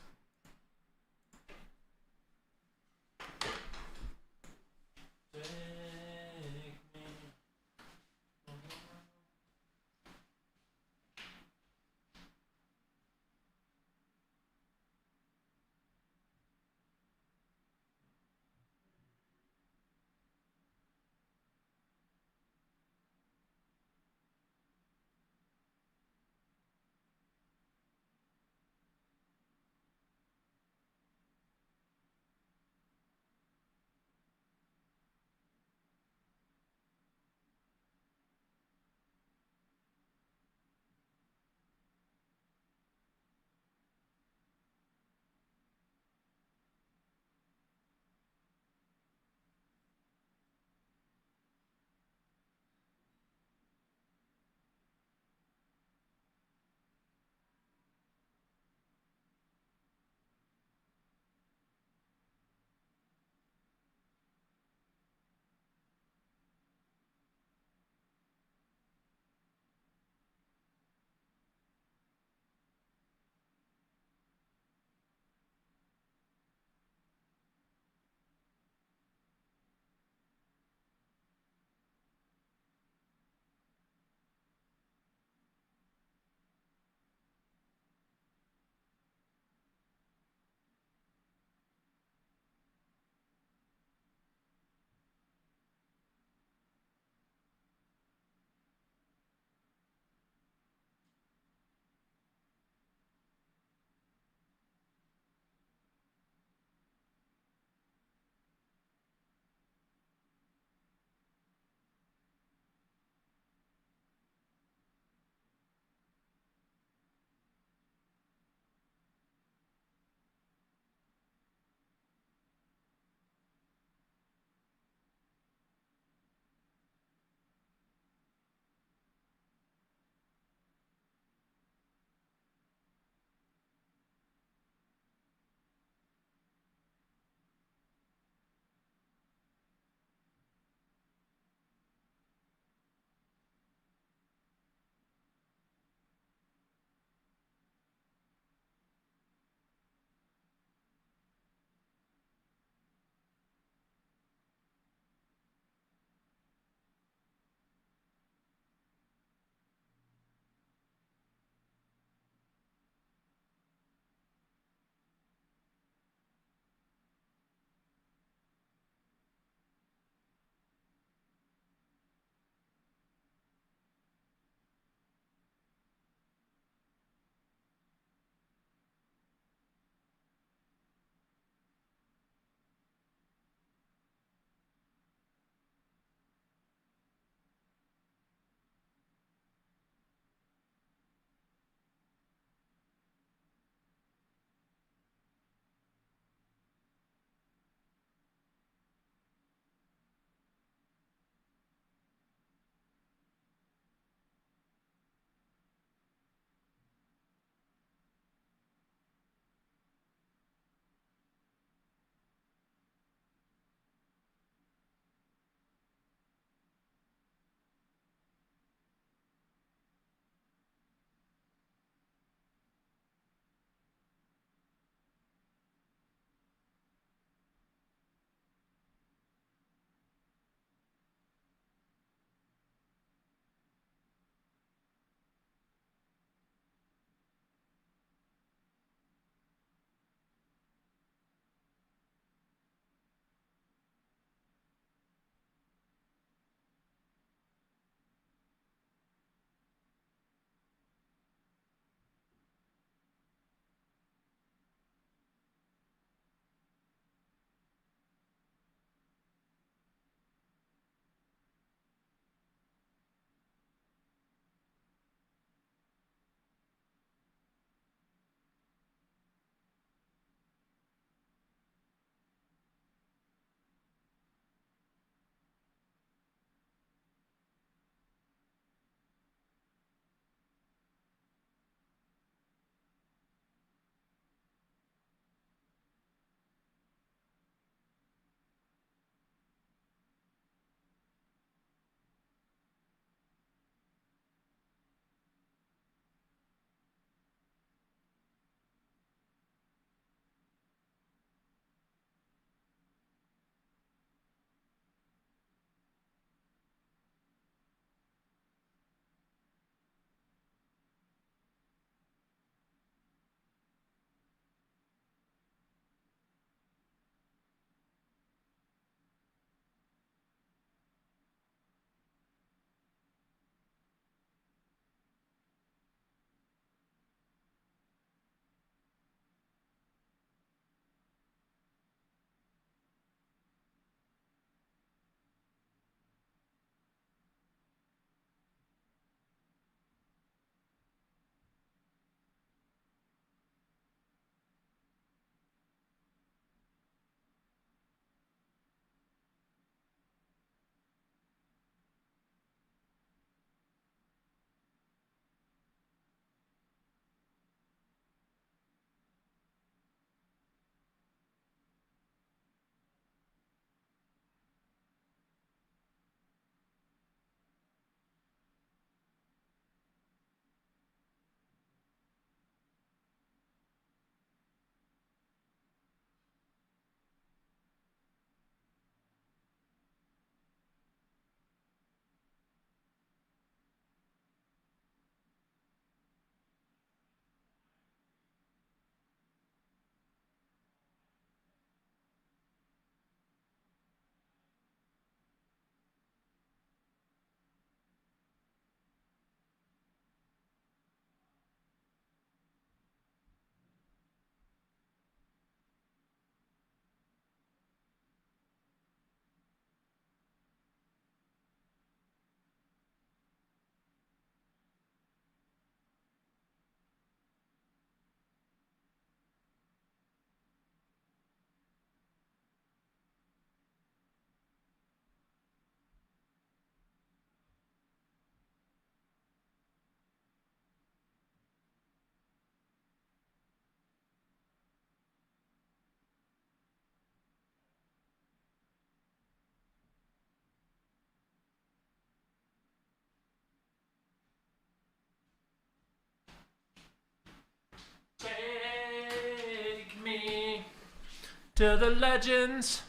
to the legends.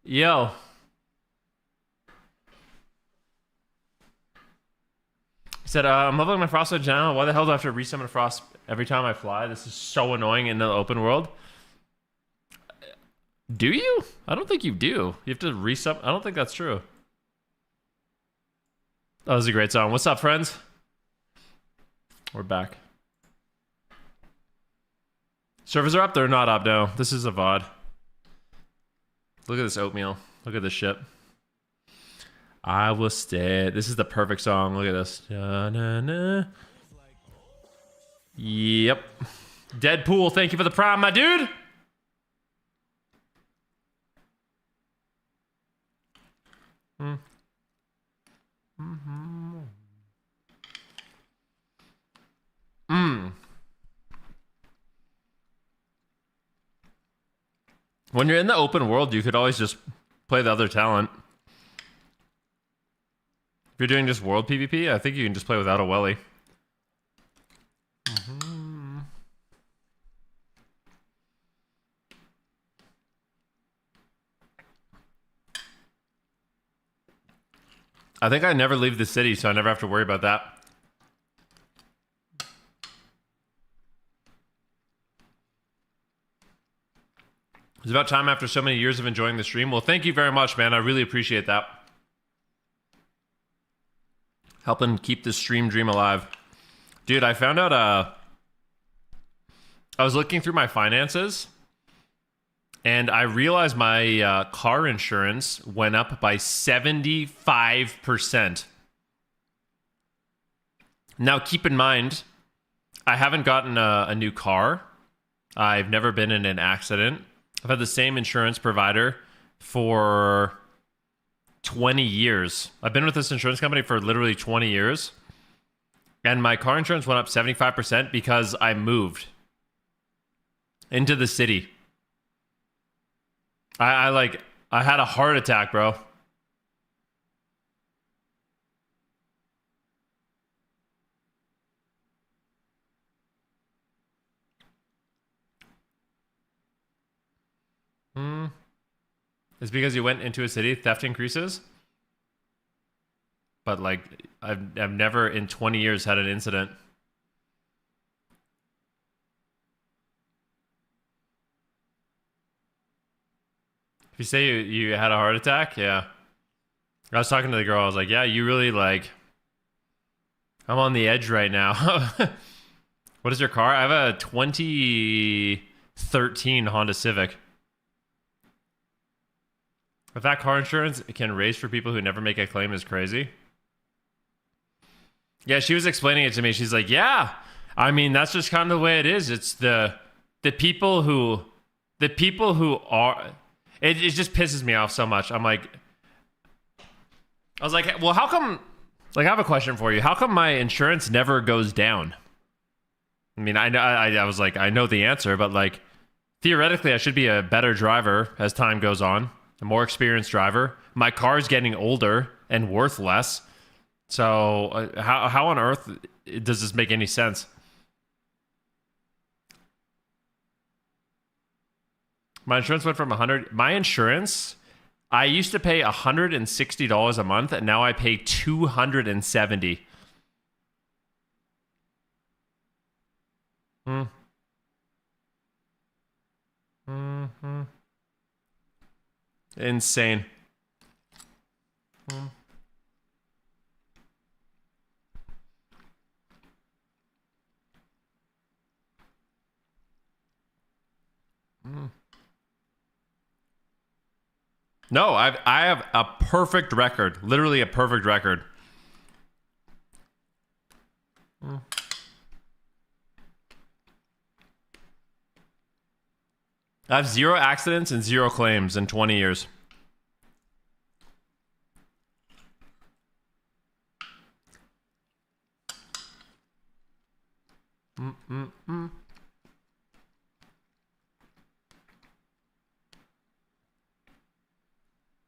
Yo. He said, I'm leveling my frost edge now. Why the hell do I have to resummon frost every time I fly? This is so annoying in the open world. Do you? I don't think you do. You have to resummon. I don't think that's true. Oh, this is a great song. What's up, friends? We're back. Servers are up? They're not up, no. This is a VOD. Look at this oatmeal. Look at this shit. I will stay. This is the perfect song. Look at this. Da-na-na. Yep. Deadpool, thank you for the prime, my dude. When you're in the open world, you could always just play the other talent. If you're doing just world PvP, I think you can just play without a welly. I think I never leave the city, so I never have to worry about that. It's about time after so many years of enjoying the stream. Well, thank you very much, man. I really appreciate that. Helping keep this stream dream alive. Dude, I found out, I was looking through my finances, and I realized my car insurance went up by 75%. Now, keep in mind, I haven't gotten a new car. I've never been in an accident. I've had the same insurance provider for 20 years. I've been with this insurance company for literally 20 years. And my car insurance went up 75% because I moved into the city. I had a heart attack, bro. It's because you went into a city, theft increases. But like, I've never in 20 years had an incident. If you say you had a heart attack, yeah. I was talking to the girl, I was like, yeah, you really like, I'm on the edge right now. What is your car? I have a 2013 Honda Civic. If that car insurance can raise for people who never make a claim is crazy. Yeah, she was explaining it to me. She's like, yeah, I mean, that's just kind of the way it is. It's the people who are, it just pisses me off so much. I was like, well, how come, like, I have a question for you. How come my insurance never goes down? I mean, I was like, I know the answer, but like, theoretically, I should be a better driver as time goes on. A more experienced driver. My car's getting older and worth less. So how on earth does this make any sense? My insurance went from 100. My insurance, I used to pay $160 a month, and now I pay $270. Insane. No, I have a perfect record. Literally a perfect record. I have 0 accidents and 0 claims in 20 years.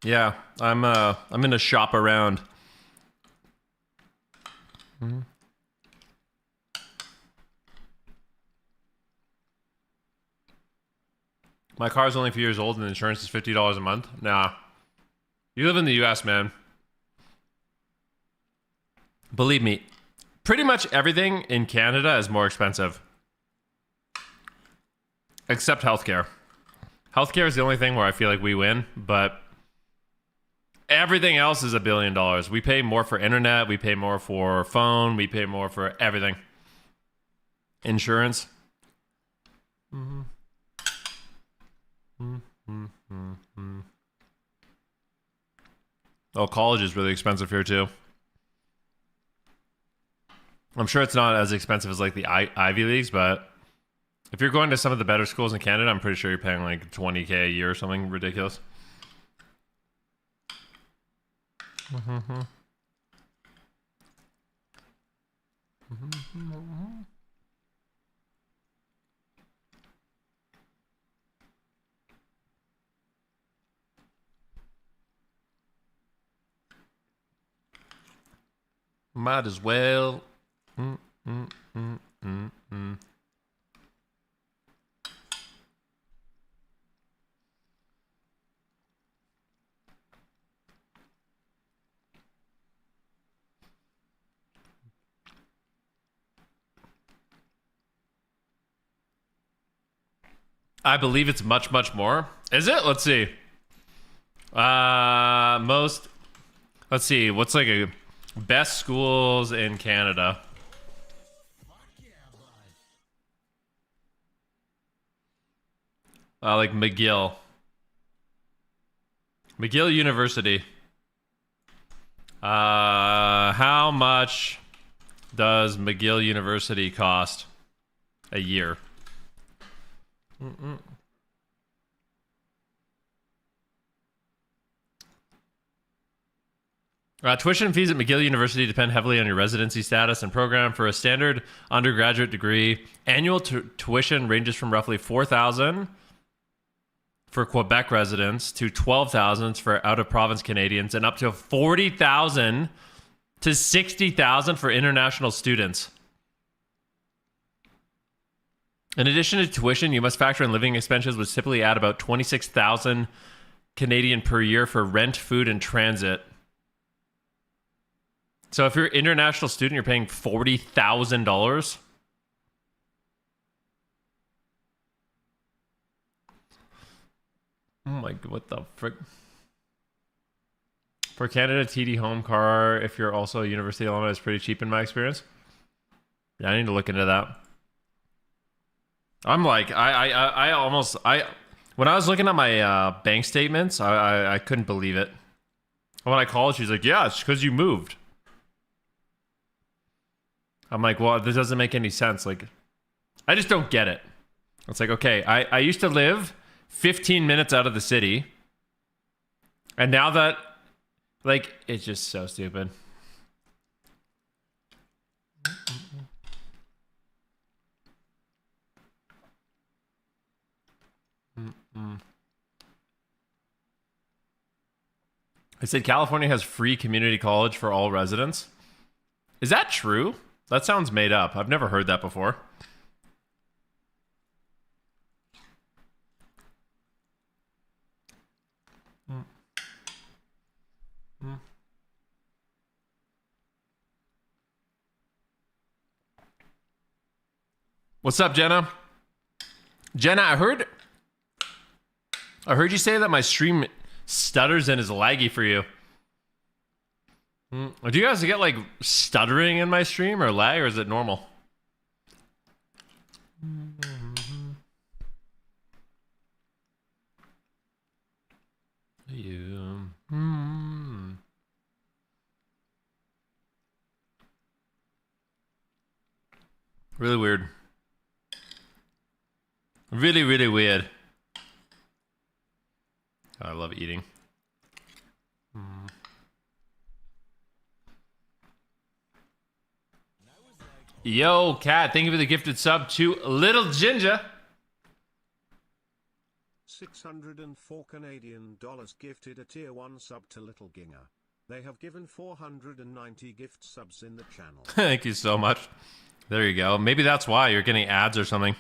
Yeah, I'm gonna shop around. My car's only a few years old and the insurance is $50 a month. Nah. You live in the US, man. Believe me, pretty much everything in Canada is more expensive. Except healthcare. Healthcare is the only thing where I feel like we win, but everything else is $1 billion. We pay more for internet, we pay more for phone, we pay more for everything. Insurance. Oh, college is really expensive here too. I'm sure it's not as expensive as like the Ivy Leagues, but if you're going to some of the better schools in Canada, I'm pretty sure you're paying like $20K a year or something ridiculous. Might as well. I believe it's much, much more. Is it? Let's see. Let's see. What's like a best schools in Canada? Like McGill. McGill University. How much does McGill University cost a year? Tuition fees at McGill University depend heavily on your residency status and program. For a standard undergraduate degree, annual tuition ranges from roughly $4,000 for Quebec residents to $12,000 for out-of-province Canadians and up to $40,000 to $60,000 for international students. In addition to tuition, you must factor in living expenses, which typically add about 26,000 Canadian per year for rent, food, and transit. So if you're an international student, you're paying $40,000. Oh my god, what the frick? For Canada, TD home car, if you're also a university alumni, is pretty cheap in my experience. Yeah, I need to look into that. I'm like, when I was looking at my bank statements, I couldn't believe it. When I called, she's like, yeah, it's because you moved. I'm like, well, this doesn't make any sense. Like, I just don't get it. It's like, okay, I used to live 15 minutes out of the city. And now that, like, it's just so stupid. I said California has free community college for all residents. Is that true? That sounds made up. I've never heard that before. What's up, Jenna? Jenna, I heard you say that my stream stutters and is laggy for you. Do you guys get like stuttering in my stream or lag, or is it normal? Really weird. Really, really weird. I love eating. Yo, Cat, thank you for the gifted sub to Little Ginger. 604 Canadian dollars gifted a tier 1 sub to Little Ginger. They have given 490 gift subs in the channel. Thank you so much. There you go. Maybe that's why you're getting ads or something.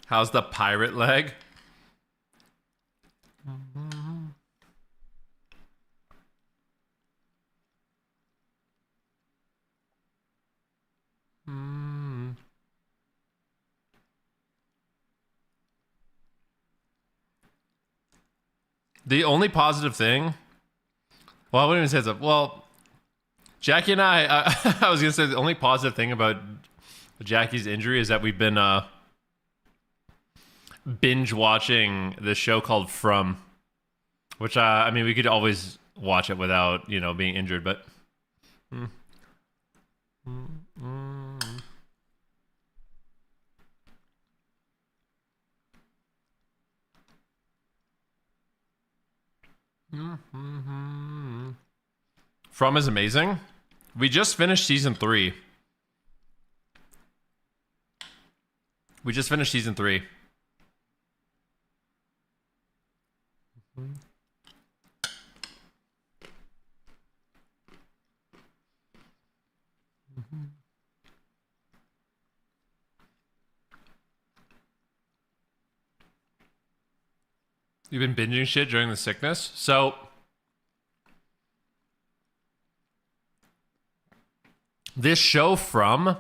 How's the pirate leg? The only positive thing, well, I wouldn't even say it's a, well, Jackie and I was going to say the only positive thing about Jackie's injury is that we've been binge watching this show called From, which, I mean, we could always watch it without, you know, being injured, but. From is amazing. We just finished season 3. We just finished season 3. You've been binging shit during the sickness? So, this show From,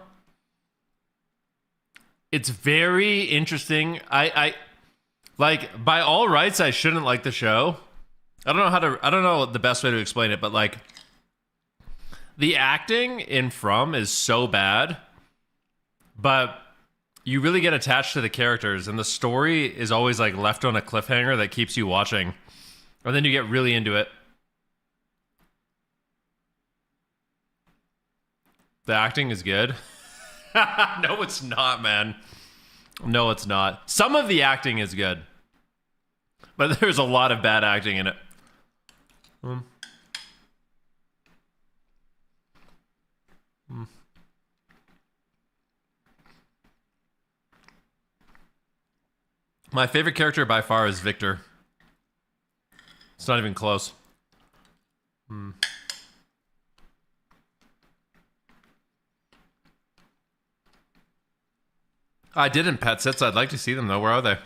it's very interesting. I like, by all rights, I shouldn't like the show. I don't know the best way to explain it, but like, the acting in From is so bad, but you really get attached to the characters, and the story is always like left on a cliffhanger that keeps you watching, and then you get really into it. The acting is good. No, it's not, man. No, it's not. Some of the acting is good, but there's a lot of bad acting in it. My favorite character by far is Victor. It's not even close. I did in Pet Sits. I'd like to see them though. Where are they?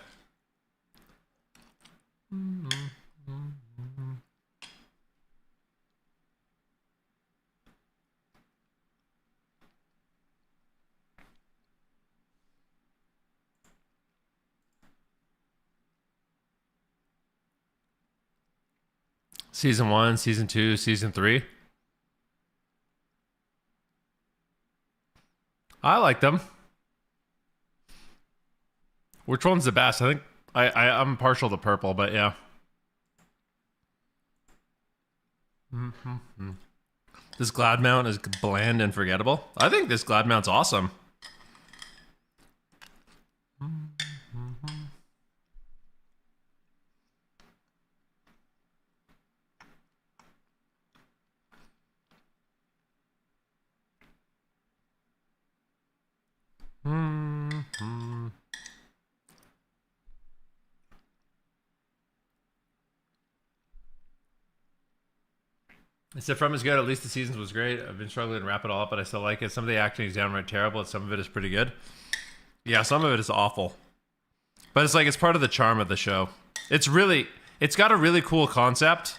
Season 1, Season 2, Season 3. I like them. Which one's the best? I think I'm partial to purple, but yeah. This Glad mount is bland and forgettable. I think this Glad mount's awesome. Except From is good. At least the seasons was great. I've been struggling to wrap it all up, but I still like it. Some of the acting is downright terrible, and some of it is pretty good. Yeah, some of it is awful. But it's like, it's part of the charm of the show. It's got a really cool concept,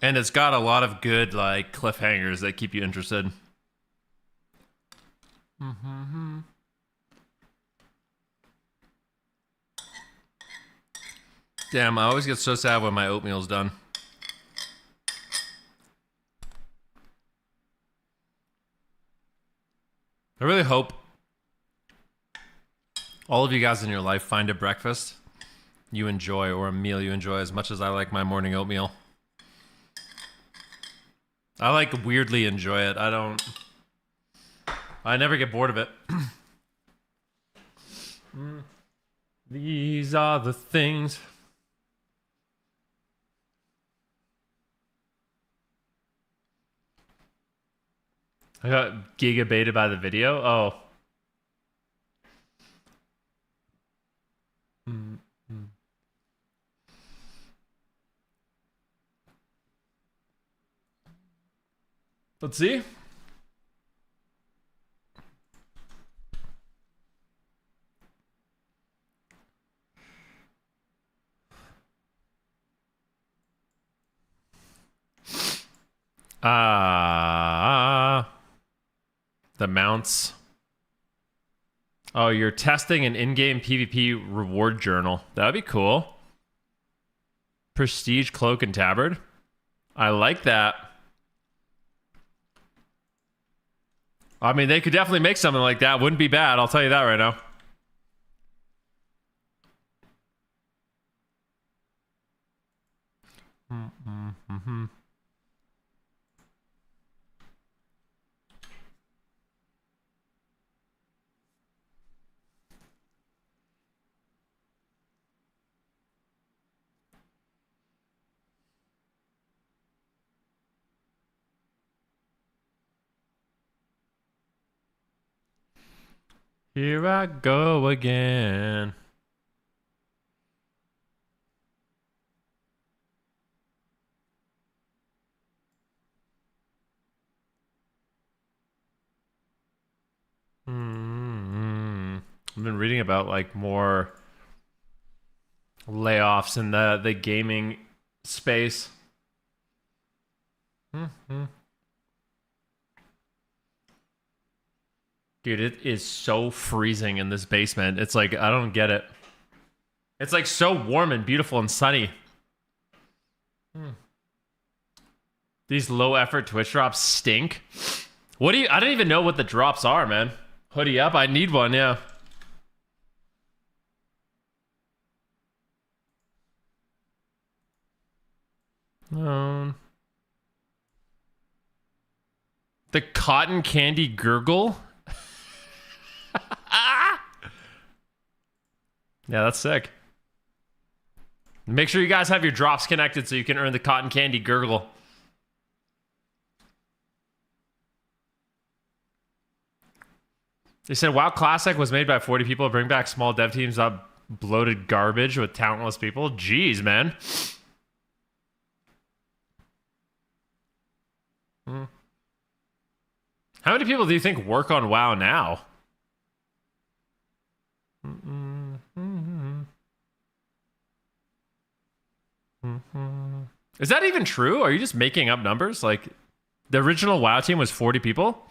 and it's got a lot of good, like, cliffhangers that keep you interested. Damn, I always get so sad when my oatmeal's done. I really hope all of you guys in your life find a breakfast you enjoy or a meal you enjoy as much as I like my morning oatmeal. I like weirdly enjoy it. I never get bored of it. These are the things. I got gigabaited by the video. Oh. Let's see. The mounts. Oh, you're testing an in-game PvP reward journal. That would be cool. Prestige cloak and tabard. I like that. I mean, they could definitely make something like that. Wouldn't be bad. I'll tell you that right now. Mm-hmm. Here I go again. I've been reading about like more layoffs in the gaming space. Dude, it is so freezing in this basement. It's like, I don't get it. It's like so warm and beautiful and sunny. These low effort Twitch drops stink. What do you, I don't even know what the drops are, man. Hoodie up, I need one, yeah. The cotton candy gurgle. Yeah, that's sick. Make sure you guys have your drops connected so you can earn the cotton candy gurgle. They said WoW Classic was made by 40 people. Bring back small dev teams up bloated garbage with talentless people. Jeez, man. How many people do you think work on WoW now? Is that even true? Are you just making up numbers? Like, the original WoW team was 40 people?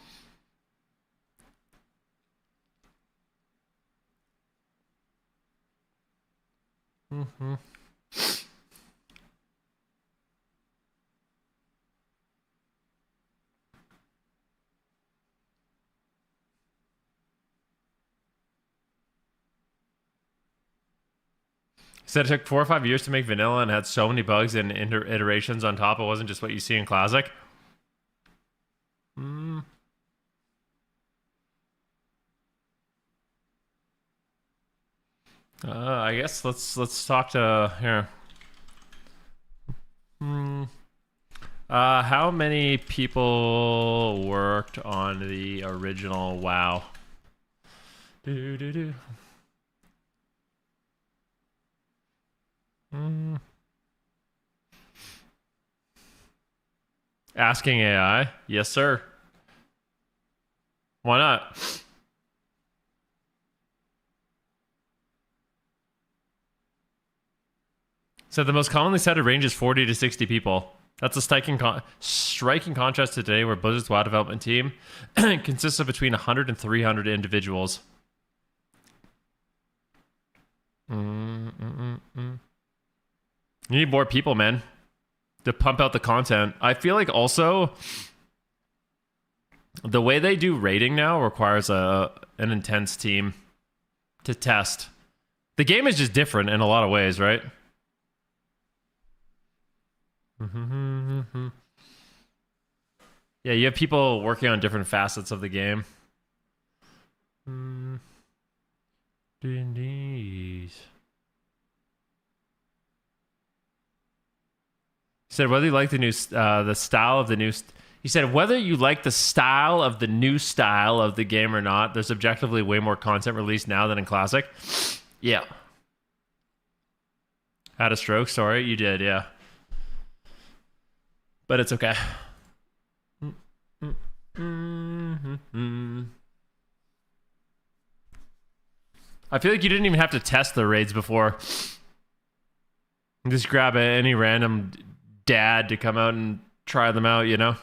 Said it took 4 or 5 years to make vanilla and had so many bugs and iterations on top. It wasn't just what you see in classic. I guess let's talk to here. How many people worked on the original WoW? Asking AI? Yes, sir. Why not? So the most commonly cited range is 40 to 60 people. That's a striking contrast to today where Blizzard's WoW development team consists of between 100 and 300 individuals. You need more people, man, to pump out the content. I feel like also the way they do rating now requires an intense team to test. The game is just different in a lot of ways, right? Yeah, you have people working on different facets of the game. He said whether you like the new the style of the new. He said whether you like the style of the new style of the game or not. There's objectively way more content released now than in classic. Yeah. Had a stroke. Sorry, you did. Yeah. But it's okay. I feel like you didn't even have to test the raids before. Just grab any random dad to come out and try them out, you know?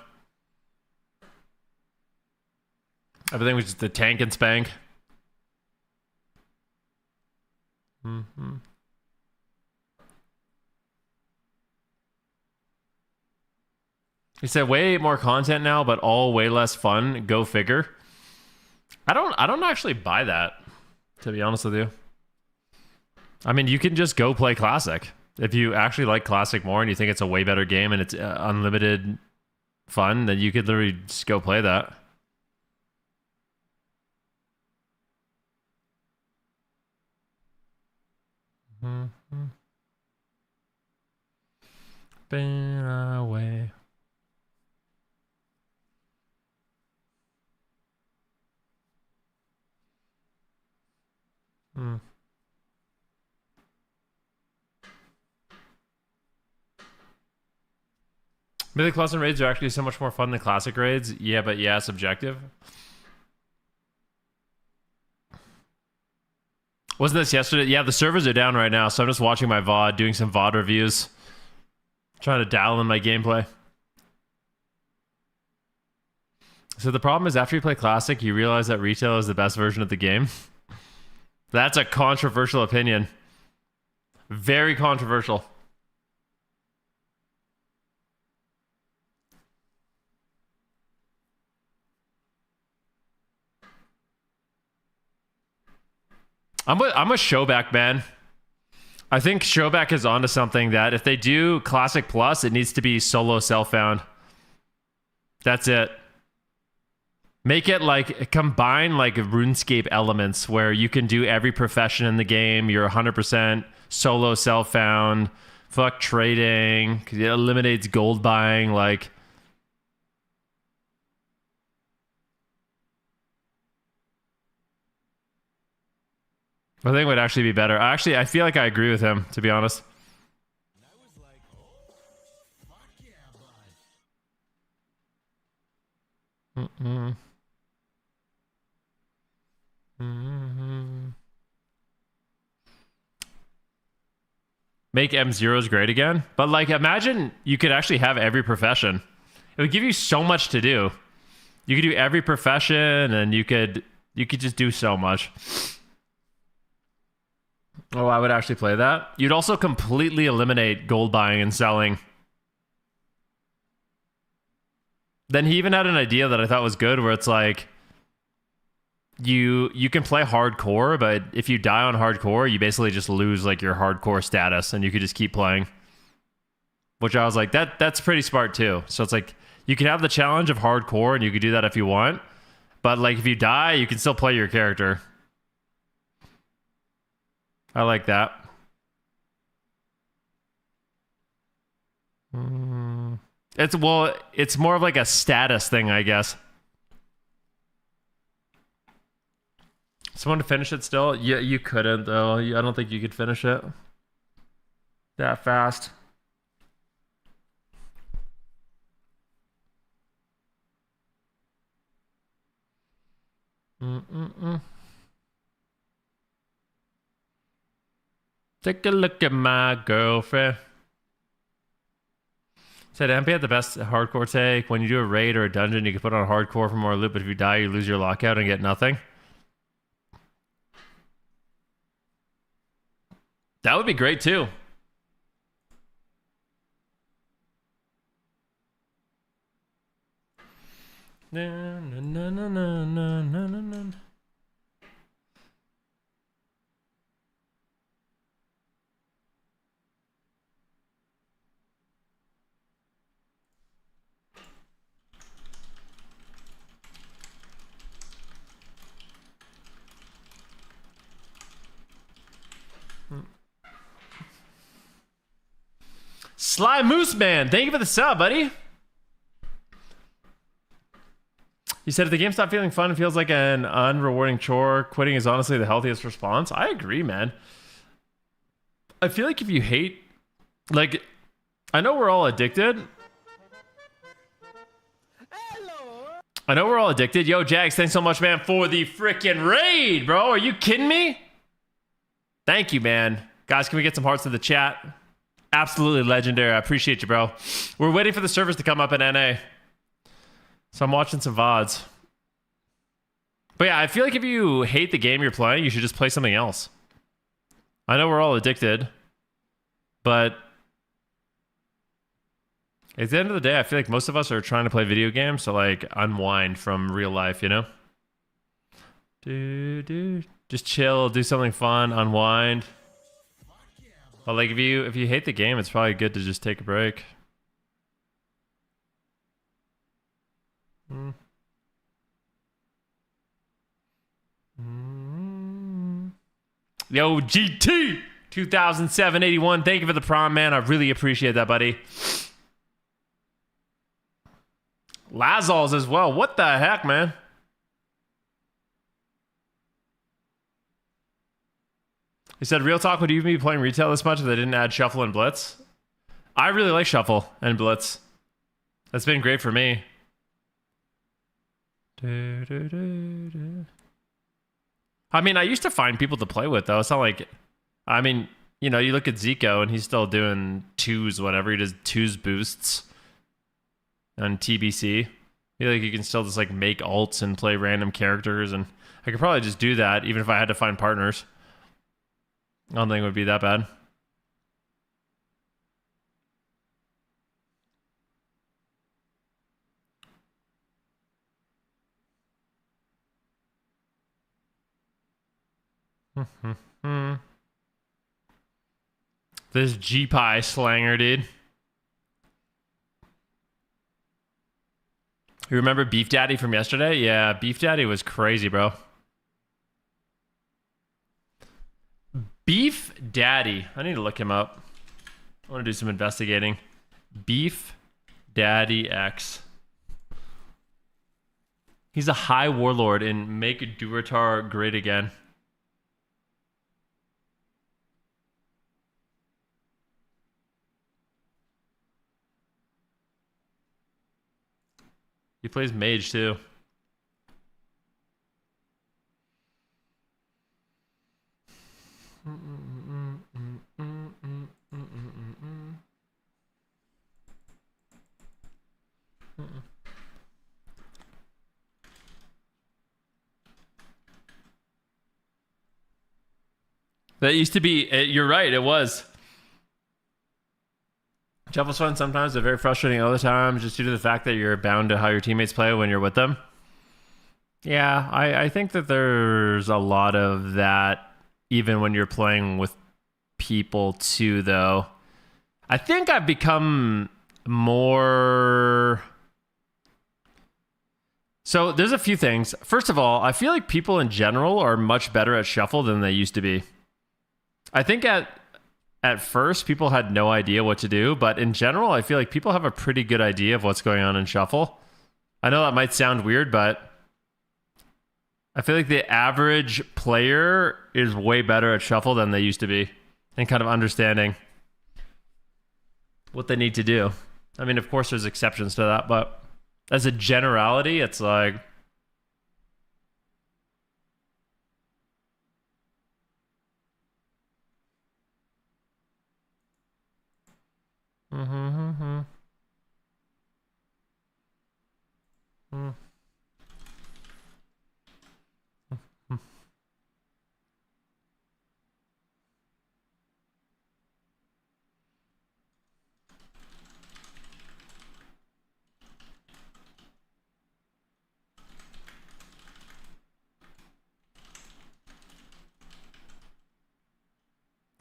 Everything was just the tank and spank. Mm-hmm. He said way more content now, but all way less fun. Go figure. I don't actually buy that, to be honest with you. I mean, you can just go play Classic. If you actually like Classic more and you think it's a way better game and it's unlimited fun, then you could literally just go play that. Mm-hmm. Been away. Mythic Plus and raids are actually so much more fun than classic raids. Yeah, but yeah, subjective. Wasn't this yesterday? Yeah, the servers are down right now, so I'm just watching my VOD, doing some VOD reviews. Trying to dial in my gameplay. So the problem is after you play Classic, you realize that retail is the best version of the game. That's a controversial opinion. Very controversial. I'm with Showback, man. I think Showback is onto something that if they do Classic Plus, it needs to be solo self-found. That's it. Make it like, combine like RuneScape elements where you can do every profession in the game. You're 100% solo self-found. Fuck trading. It eliminates gold buying. Like, I think it would actually be better. Actually, I feel like I agree with him, to be honest. Mm-mm. Mm-hmm. Make M0s great again. But like, imagine you could actually have every profession. It would give you so much to do. You could do every profession and you could just do so much. Oh, I would actually play that. You'd also completely eliminate gold buying and selling. Then he even had an idea that I thought was good where it's like you can play hardcore, but if you die on hardcore, you basically just lose like your hardcore status and you could just keep playing. Which I was like, that's pretty smart too. So it's like you can have the challenge of hardcore and you could do that if you want. But like if you die, you can still play your character. I like that. It's more of like a status thing, I guess. Someone to finish it still? Yeah, you couldn't though. I don't think you could finish it that fast. Take a look at my girlfriend. Said MP had the best hardcore take. When you do a raid or a dungeon, you can put on hardcore for more loot, but if you die, you lose your lockout and get nothing. That would be great too. Na, na, na, na, na, na, na, na. Sly Moose Man, thank you for the sub, buddy. He said if the game stopped feeling fun, it feels like an unrewarding chore. Quitting is honestly the healthiest response. I agree, man. I feel like if you hate, like, I know we're all addicted. I know we're all addicted. Yo, Jags, thanks so much, man, for the freaking raid, bro. Are you kidding me? Thank you, man. Guys, can we get some hearts to the chat? Absolutely legendary. I appreciate you, bro. We're waiting for the servers to come up in NA. So I'm watching some VODs. But yeah, I feel like if you hate the game you're playing, you should just play something else. I know we're all addicted, but at the end of the day, I feel like most of us are trying to play video games to like unwind from real life, you know? Just chill, do something fun, unwind. But like if you hate the game, it's probably good to just take a break. Yo, GT 2007-81. Thank you for the prom, man. I really appreciate that, buddy. Lazals as well. What the heck, man? He said, real talk, would you even be playing retail this much if they didn't add Shuffle and Blitz? I really like Shuffle and Blitz. That's been great for me. I mean, I used to find people to play with, though. It's not like... I mean, you know, you look at Zico, and he's still doing twos, whatever. He does twos boosts on TBC. I feel like you can still just, like, make ults and play random characters, and I could probably just do that, even if I had to find partners. I don't think it would be that bad. This G-Pie slanger, dude. You remember Beef Daddy from yesterday? Yeah, Beef Daddy was crazy, bro. Beef Daddy. I need to look him up. I want to do some investigating. Beef Daddy X. He's a high warlord in Make Durotar Great Again. He plays mage too. That used to be, you're right, it was. Shuffle's fun sometimes, but very frustrating other times, just due to the fact that you're bound to how your teammates play when you're with them. Yeah, I think that there's a lot of that, even when you're playing with people too, though. I think I've become more... So there's a few things. First of all, I feel like people in general are much better at Shuffle than they used to be. I think at first, people had no idea what to do, but in general, I feel like people have a pretty good idea of what's going on in Shuffle. I know that might sound weird, but I feel like the average player is way better at Shuffle than they used to be, and kind of understanding what they need to do. I mean, of course, there's exceptions to that, but as a generality, it's like...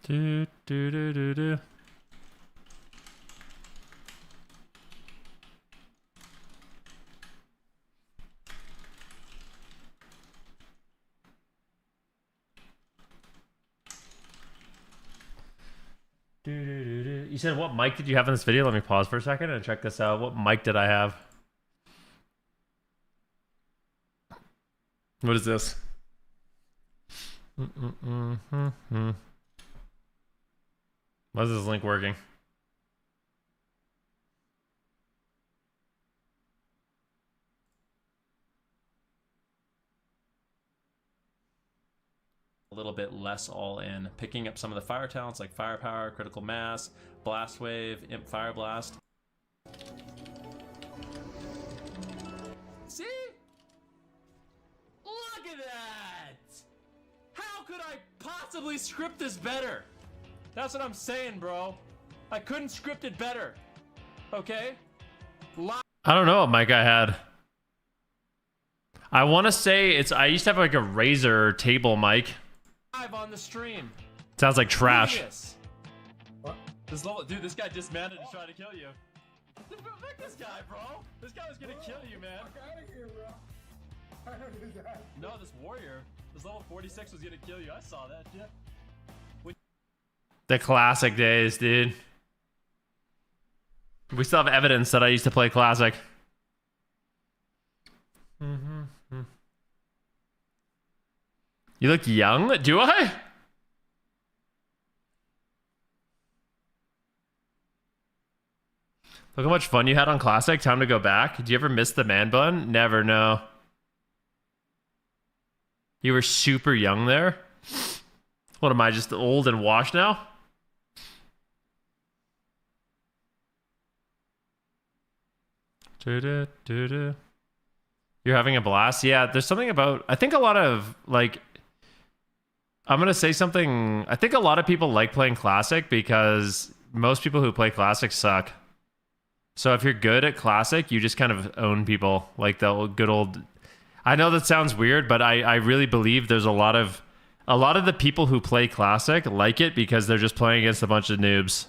Do, do, do, do, do. You said, what mic did you have in this video? Let me pause for a second and check this out. What mic did I have? What is this? Why is this link working? A little bit less all in, picking up some of the fire talents like Firepower, Critical Mass, Blast Wave, Imp Fire Blast. See? Look at could I possibly script this better? That's what I'm saying, bro. I couldn't script it better. Okay? I don't know what mic I had. I want to say it's... I used to have like a Razer table mic. Live on the stream. Sounds like trash. What? Dude, this guy dismounted to try to kill you. Look at this guy, bro. This guy was gonna kill you, man. Fuck out of here, bro. I don't do that. No, this warrior. This level 46 was gonna kill you. I saw that shit. The classic days, dude. We still have evidence that I used to play classic. You look young? Do I? Look how much fun you had on classic. Time to go back. Did you ever miss the man bun? Never, no. You were super young there? What am I, just old and washed now? You're having a blast? Yeah, there's something about... I think a lot of, like... I'm going to say something... I think a lot of people like playing Classic because most people who play Classic suck. So if you're good at Classic, you just kind of own people. Like the good old... I know that sounds weird, but I really believe there's a lot of the people who play Classic like it because they're just playing against a bunch of noobs.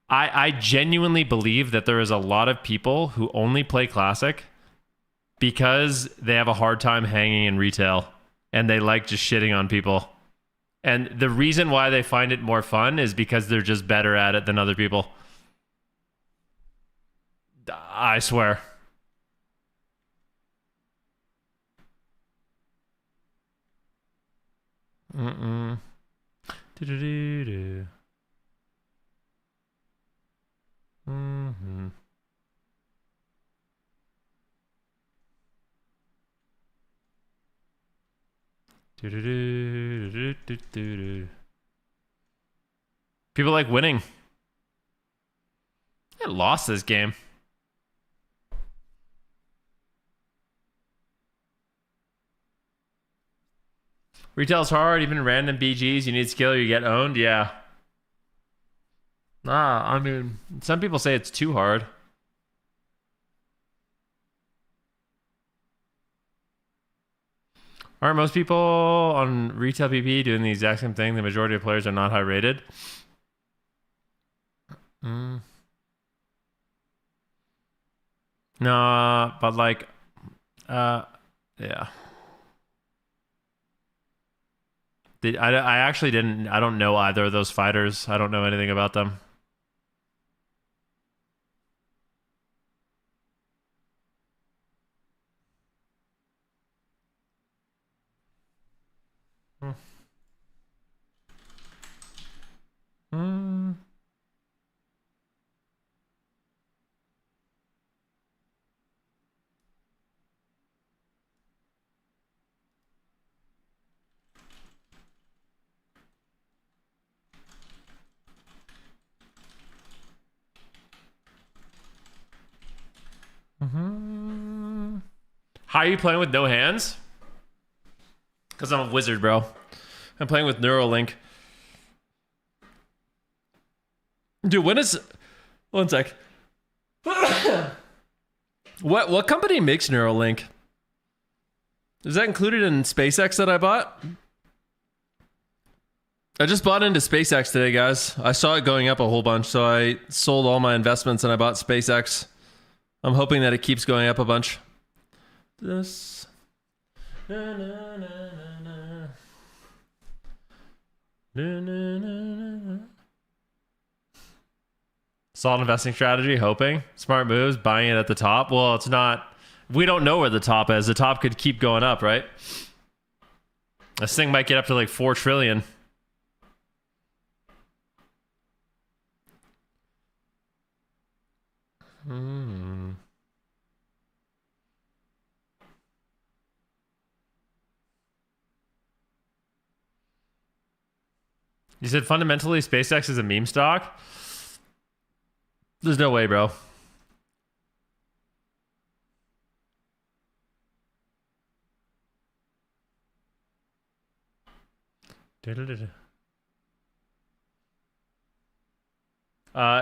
I genuinely believe that there is a lot of people who only play Classic because they have a hard time hanging in retail and they like just shitting on people. And the reason why they find it more fun is because they're just better at it than other people. I swear. Do-do-do-do. Do-do-do-do-do-do-do. People like winning. I lost this game. Retail's hard, even random BGs. You need skill, you get owned. Yeah. Nah, I mean, some people say it's too hard. Aren't most people on retail PP doing the exact same thing? The majority of players are not high rated. Nah, but like, yeah. I actually didn't. I don't know either of those fighters. I don't know anything about them. How are you playing with no hands? Because I'm a wizard, bro. I'm playing with Neuralink. Dude, when is... One sec. What company makes Neuralink? Is that included in SpaceX that I bought? I just bought into SpaceX today, guys. I saw it going up a whole bunch, so I sold all my investments and I bought SpaceX. I'm hoping that it keeps going up a bunch. This. Na, na, na, na, na. Na, na, na, na. Solid investing strategy, hoping. Smart moves, buying it at the top. Well, it's not... We don't know where the top is. The top could keep going up, right? This thing might get up to like 4 trillion. You said fundamentally SpaceX is a meme stock? There's no way, bro.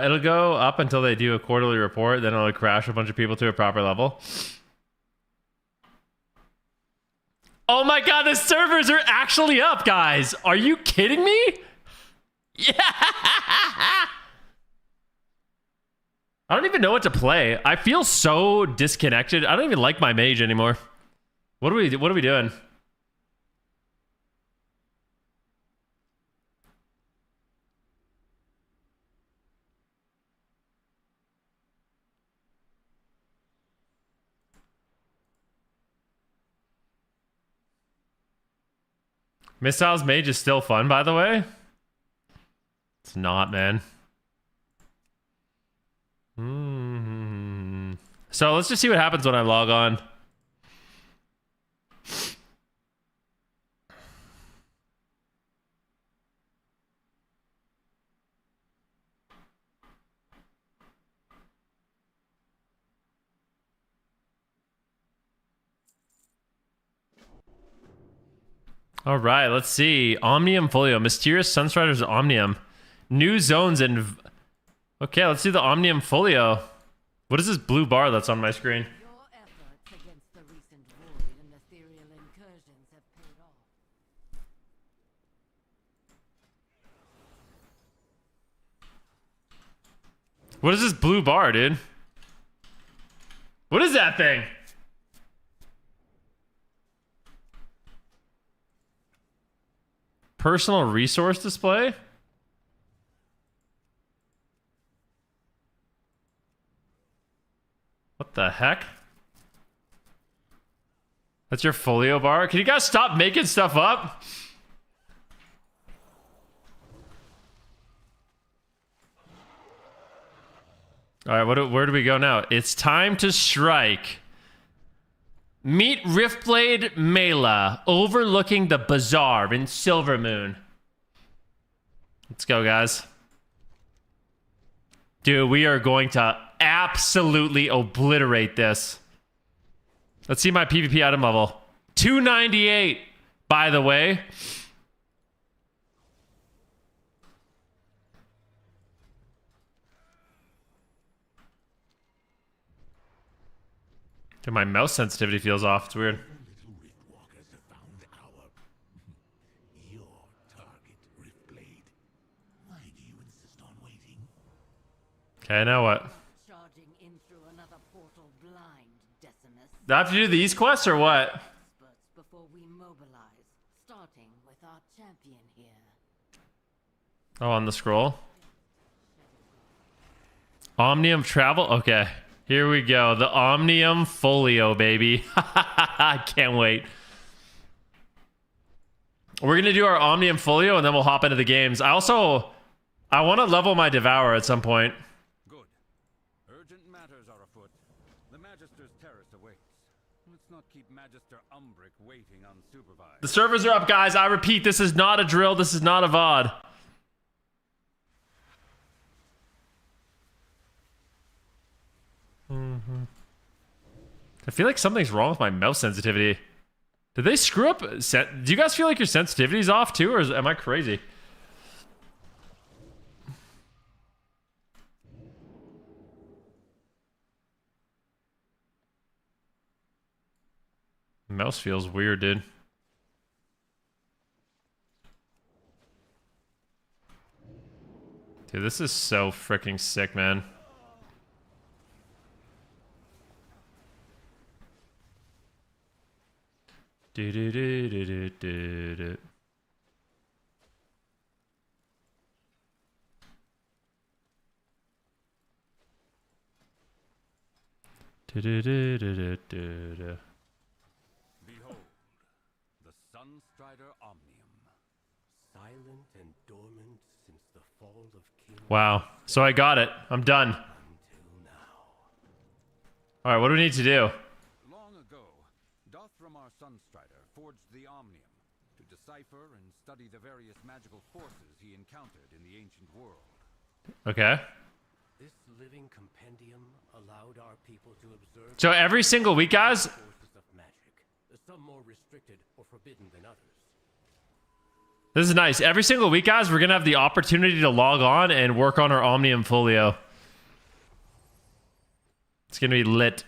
It'll go up until they do a quarterly report, then it'll crash a bunch of people to a proper level. Oh my god, the servers are actually up, guys! Are you kidding me? Yeah! I don't even know what to play. I feel so disconnected. I don't even like my mage anymore. What are we doing? Missiles Mage is still fun, by the way. It's not, man. So let's just see what happens when I log on. All right, let's see. Omnium Folio. Mysterious Sunstrider's Omnium. New zones and... Okay, let's do the Omnium Folio. What is this blue bar that's on my screen? Your efforts against the recent void and ethereal incursions have paid off. What is this blue bar, dude? What is that thing? Personal resource display? What the heck? That's your folio bar? Can you guys stop making stuff up? All right, where do we go now? It's time to strike. Meet Riftblade Mela, overlooking the bazaar in Silvermoon. Let's go, guys. Dude, we are going to absolutely obliterate this. Let's see my PvP item level. 298, by the way. Dude, my mouse sensitivity feels off. It's weird. Little Riftwalkers have found your target, Riftblade. Why do you insist on waiting? Okay, now what? Charging in through another portal blind, Decimus. Do I have to do these quests or what? Experts before we mobilize, starting with our champion here. Oh, on the scroll. Omnium Travel? Okay. Here we go. The Omnium Folio, baby. I can't wait. We're going to do our Omnium Folio and then we'll hop into the games. I want to level my Devour at some point. Good. Urgent matters are afoot. The Magister's terrace awaits. Let's not keep Magister Umbric waiting unsupervised. The servers are up, guys. I repeat, this is not a drill. This is not a VOD. I feel like something's wrong with my mouse sensitivity. Did they screw up? Do you guys feel like your sensitivity's off too, or am I crazy? Mouse feels weird, dude. Dude, this is so freaking sick, man. Do do do do do do do. Do do do do do do do. Behold, the Sunstrider Omnium. Silent and dormant since the fall of King Wow. So I got it. I'm done. until now. All right, what do we need to do? Long ago, Dothramar Sunstrider forged the Omnium to decipher and study the various magical forces he encountered in the ancient world. Okay. This living compendium allowed our people to observe So every single week, guys, forces of magic, some more restricted or forbidden than others. This living compendium allowed our people to observe the forces of magic, some more restricted or forbidden than others. every single week, guys, The sun more restricted or forbidden than others. The sun more restricted or forbidden than others. This is nice. Every single week, guys, we're going to have the opportunity to log on and work on our Omnium Folio. It's going to be lit.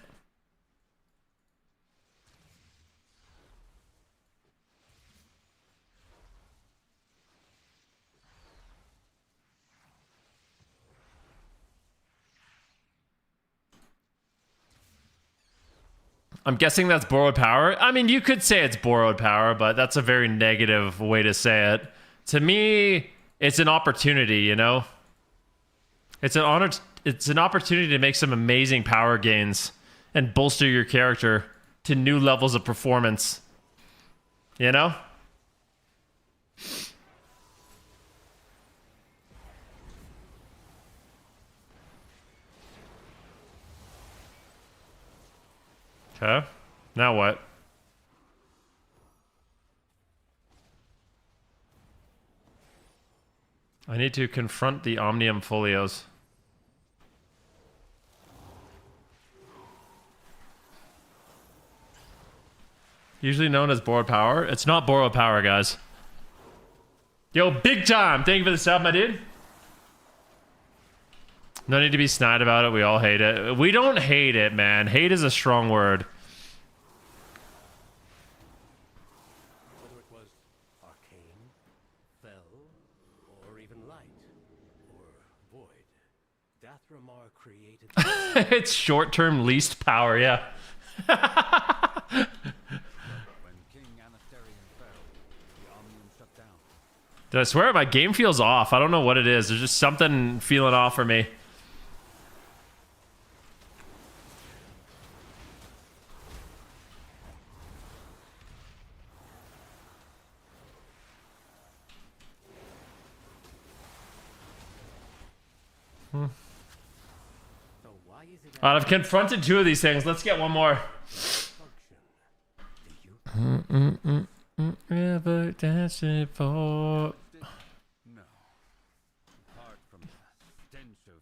I'm guessing that's borrowed power. I mean, you could say it's borrowed power, but that's a very negative way to say it. To me, it's an opportunity, you know? It's an honor. It's an opportunity to make some amazing power gains and bolster your character to new levels of performance. You know? Okay. Now what? I need to confront the Omnium Folios. Usually known as borrowed power. It's not borrowed power, guys. Yo, big time! Thank you for the sub, my dude. No need to be snide about it. We all hate it. We don't hate it, man. Hate is a strong word. Whether it was arcane, fell, or even light, or void, Dathramar created... It's short-term least power, yeah. When King Anasterion fell, the Omnium shut down. Did I swear my game feels off? I don't know what it is. There's just something feeling off for me. So why is it I've confronted 2 of these things. Let's get one more. function? Do you Ever dancing for... No. Apart from the stench of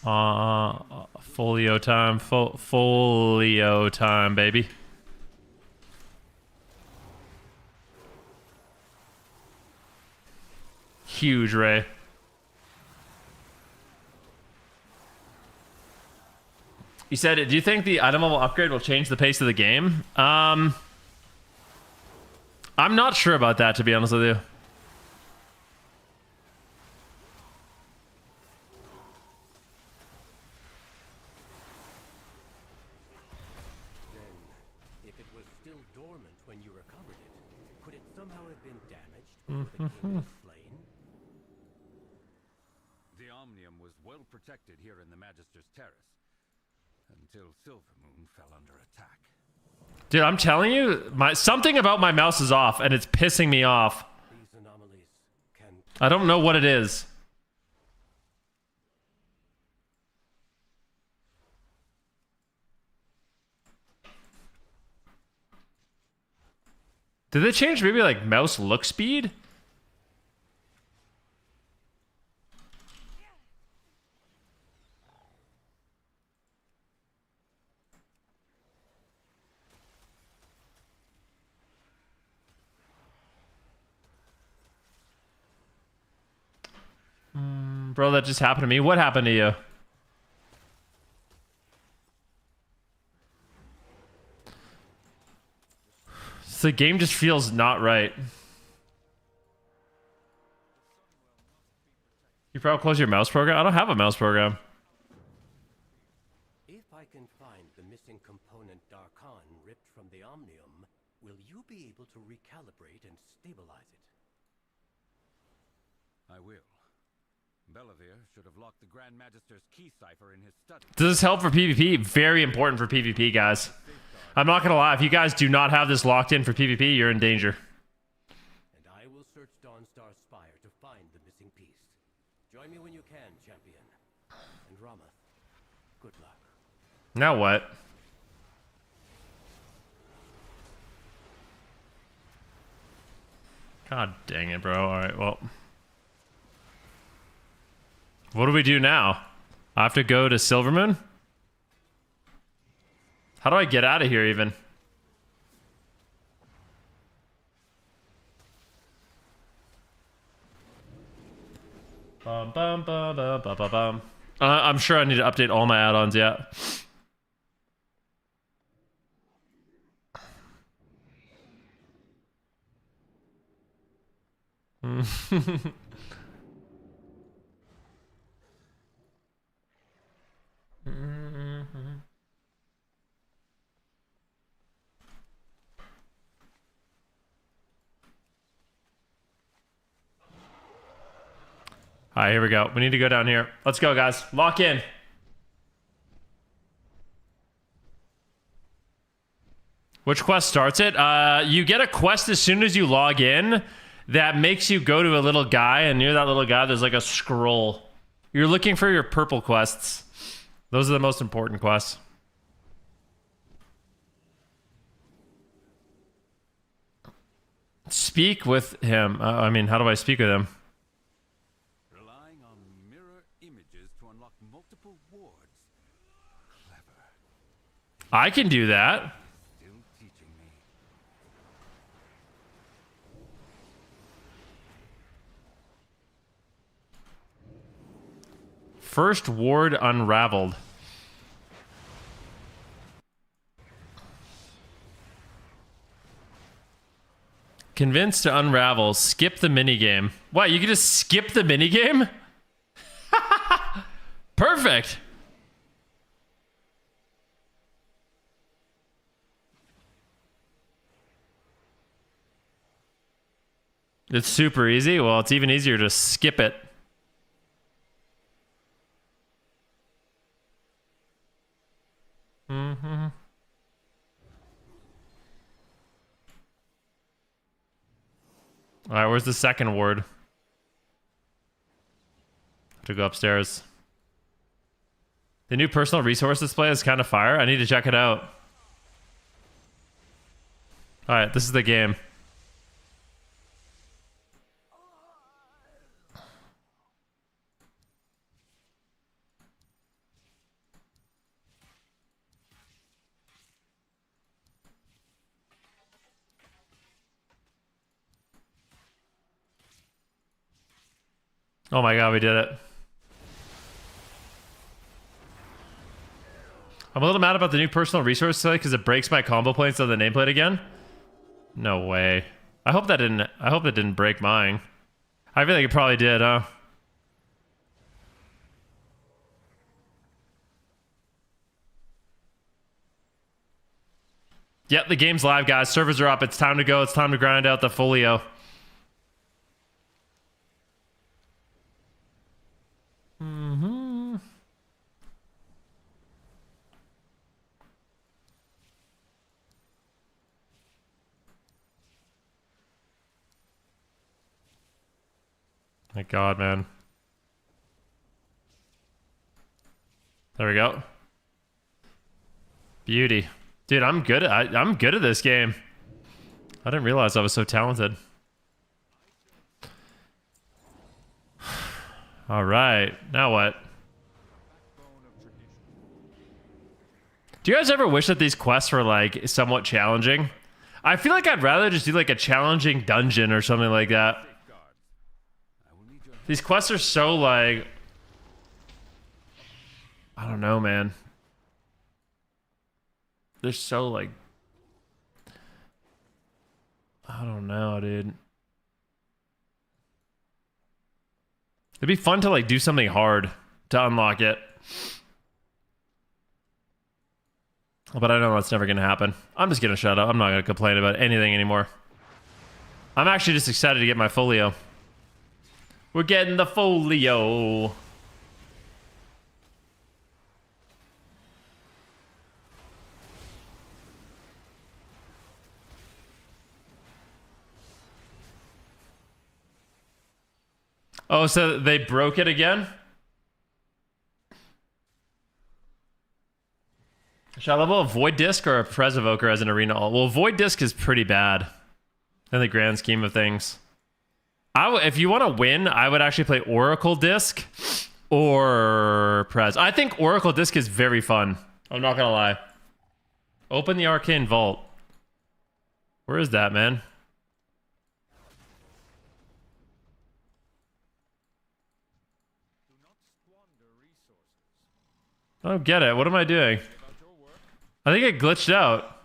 fell. Folio time. Folio time, baby. Huge, Ray. You said, do you think the item level upgrade will change the pace of the game? I'm not sure about that, to be honest with you. Then, if it was still dormant when you recovered it, could it somehow have been damaged before the king was slain? The Omnium was well protected here in the Magister's Terrace until Silvermoon fell under attack. Dude, I'm telling you, something about my mouse is off, and it's pissing me off. These anomalies can... I don't know what it is. Did they change maybe like mouse look speed? Bro, that just happened to me. What happened to you? The game just feels not right. You probably close your mouse program? I don't have a mouse program. If I can find the missing component Darkhan ripped from the Omnium, will you be able to recalibrate and stabilize it? I will. Bellavir should have locked the Grand Magister's key cipher in his study. Does this help for PvP? Very important for PvP, guys. I'm not gonna lie, if you guys do not have this locked in for PvP, you're in danger. And I will search Dawnstar's spire to find the missing piece. Join me when you can, champion. And Ramath, good luck. Now what? God dang it, bro. Alright, well. What do we do now? I have to go to Silvermoon? How do I get out of here even? Bum, bum, bum, bum, bum, bum, bum. I'm sure I need to update all my add-ons, yeah. All right, here we go. We need to go down here. Let's go, guys. Lock in. Which quest starts it? You get a quest as soon as you log in that makes you go to a little guy, and near that little guy, there's like a scroll. You're looking for your purple quests. Those are the most important quests. Speak with him. I mean, how do I speak with him? Relying on mirror images to unlock multiple wards. Clever. I can do that. Still teaching me. First ward unraveled. Convinced to unravel. Skip the minigame. What, you can just skip the minigame? Perfect. It's super easy. Well, it's even easier to skip it. Mm-hmm. All right, where's the second ward? Have to go upstairs. The new personal resource display is kind of fire. I need to check it out. All right, this is the game. Oh my god, we did it. I'm a little mad about the new personal resource display because it breaks my combo points on the nameplate again. No way. I hope that didn't break mine. I feel like it probably did, huh? Yep, the game's live, guys. Servers are up. It's time to go. It's time to grind out the folio. Mm-hmm. My god, man. There we go. Beauty. Dude, I'm good at this game. I didn't realize I was so talented. All right, now what? Do you guys ever wish that these quests were like somewhat challenging? I feel like I'd rather just do like a challenging dungeon or something like that. These quests are so like, I don't know, man. They're so like, I don't know, dude. It'd be fun to like do something hard to unlock it. But I know that's never gonna happen. I'm just gonna shut up. I'm not gonna complain about anything anymore. I'm actually just excited to get my folio. We're getting the folio. Oh, so they broke it again? Should I level a Void Disc or a Prez Evoker as an arena ult? Well, Void Disc is pretty bad in the grand scheme of things. If you want to win, I would actually play Oracle Disc or Prez. I think Oracle Disc is very fun. I'm not going to lie. Open the Arcane Vault. Where is that, man? I don't get it. What am I doing? I think it glitched out.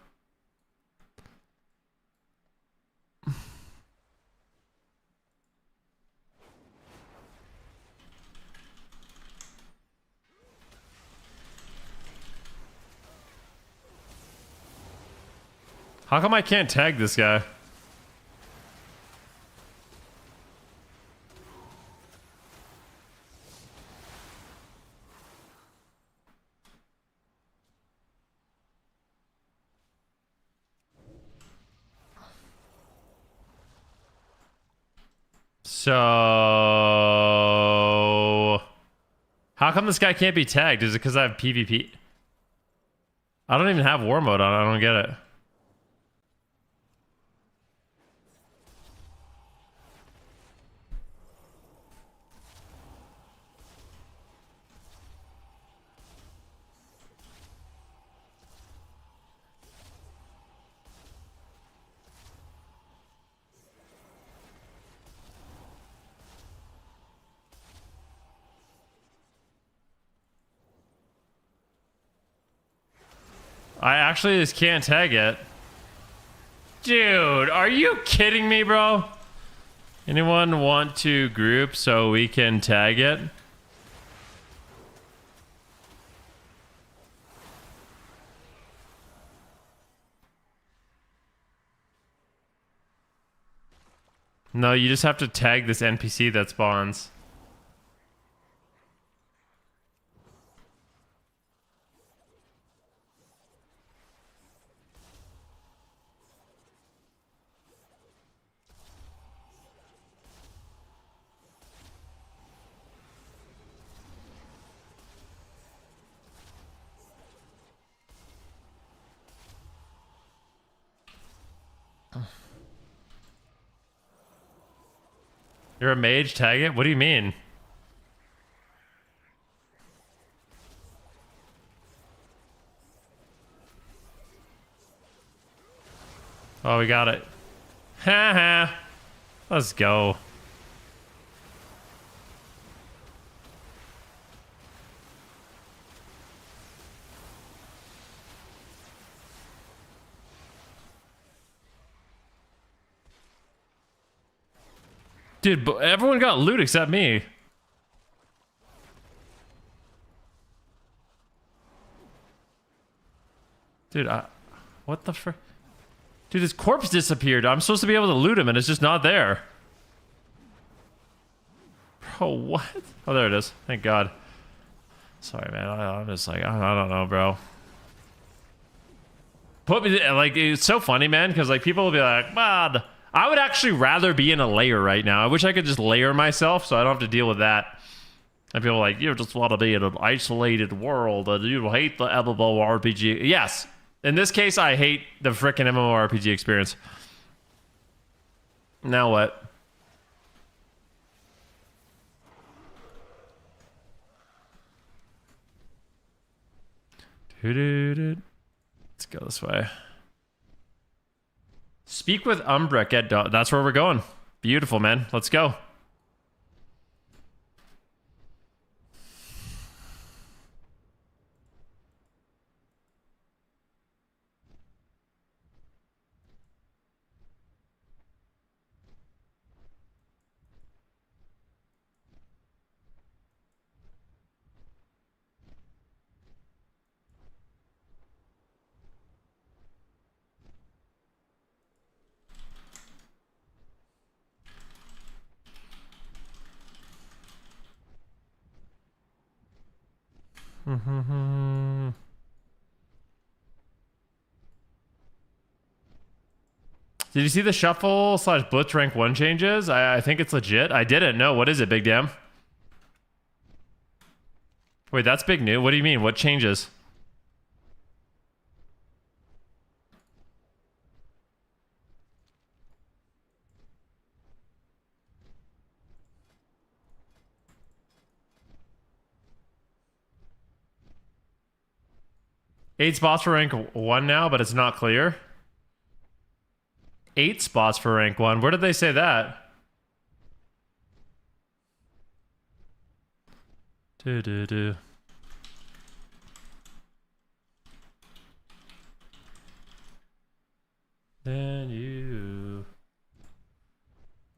How come I can't tag this guy? So, how come this guy can't be tagged? Is it because I have PvP? I don't even have war mode on. I don't get it. I actually just can't tag it. Dude, are you kidding me, bro? Anyone want to group so we can tag it? No, you just have to tag this NPC that spawns. You're a mage, tag it? What do you mean? Oh, we got it. Haha. Let's go. Dude, but everyone got loot except me. Dude, what the frick? Dude, his corpse disappeared. I'm supposed to be able to loot him and it's just not there. Bro, what? Oh, there it is. Thank God. Sorry, man. I'm just like, I don't know, bro. Put me, like, it's so funny, man, because, like, people will be like, man, I would actually rather be in a lair right now. I wish I could just lair myself so I don't have to deal with that. And people are like, you just want to be in an isolated world and you hate the MMORPG. Yes. In this case, I hate the frickin' MMORPG experience. Now what? Let's go this way. Speak with Umbrek at that's where we're going. Beautiful, man. Let's go. Did you see the shuffle / blitz rank 1 changes? I think it's legit. I didn't know. What is it, Big Damn? Wait, that's big new. What do you mean? What changes? Eight spots for rank 1 now, but it's not clear. 8 spots for rank 1. Where did they say that?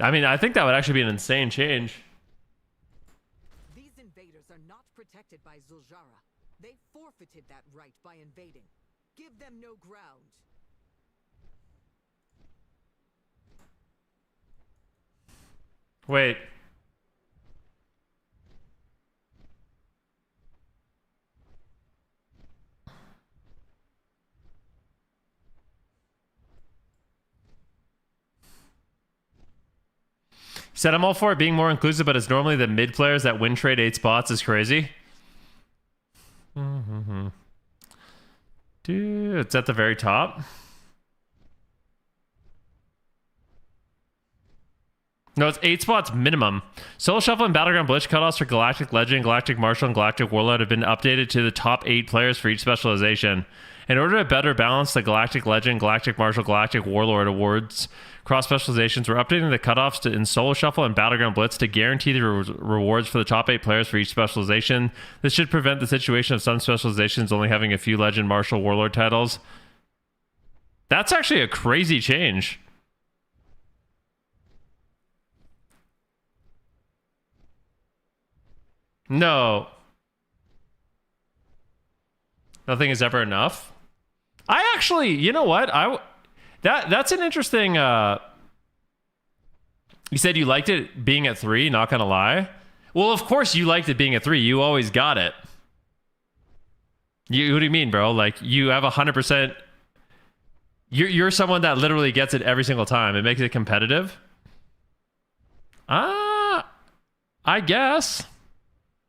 I mean, I think that would actually be an insane change. These invaders are not protected by Zuljara. They forfeited that right by invading. Give them no ground. Wait. Said I'm all for it being more inclusive, but it's normally the mid players that win trade 8 spots is crazy. Dude, it's at the very top. No, it's 8 spots minimum. Solo Shuffle and Battleground Blitz cutoffs for Galactic Legend, Galactic Marshal, and Galactic Warlord have been updated to the top 8 players for each specialization. In order to better balance the Galactic Legend, Galactic Marshal, Galactic Warlord awards cross specializations, we're updating the cutoffs in Solo Shuffle and Battleground Blitz to guarantee the rewards for the top 8 players for each specialization. This should prevent the situation of some specializations only having a few Legend, Marshal, Warlord titles. That's actually a crazy change. No. Nothing is ever enough. I actually, you know what? That's an interesting you said you liked it being at 3, not gonna lie. Well, of course you liked it being at 3. You always got it. What do you mean, bro? Like you have 100%. You're someone that literally gets it every single time. It makes it competitive. I guess.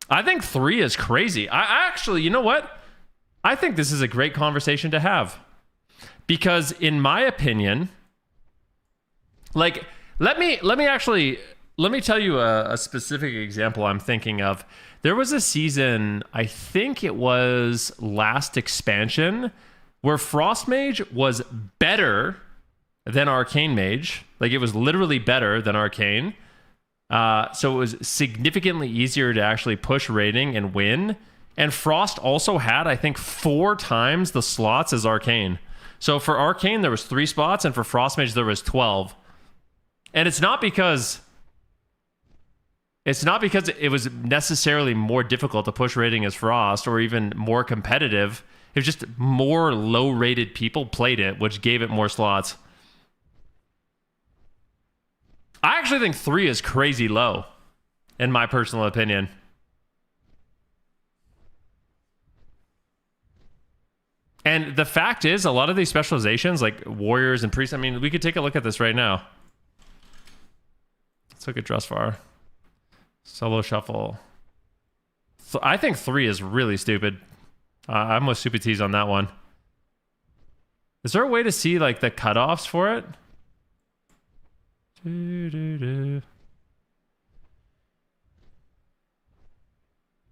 I think 3 is crazy. I actually, you know what? I think this is a great conversation to have. Because in my opinion, like, let me tell you a specific example I'm thinking of. There was a season, I think it was last expansion, where Frost Mage was better than Arcane Mage. Like, it was literally better than Arcane. So it was significantly easier to actually push rating and win. And Frost also had, I think, 4 times the slots as Arcane. So for Arcane, there was 3 spots, and for Frost Mage, there was 12. And it's not because it was necessarily more difficult to push rating as Frost or even more competitive. It was just more low-rated people played it, which gave it more slots. I actually think 3 is crazy low, in my personal opinion. And the fact is, a lot of these specializations, like warriors and priests, I mean, we could take a look at this right now. Let's look at Drustvar. Solo Shuffle. I think 3 is really stupid. I'm with Super T's on that one. Is there a way to see, like, the cutoffs for it?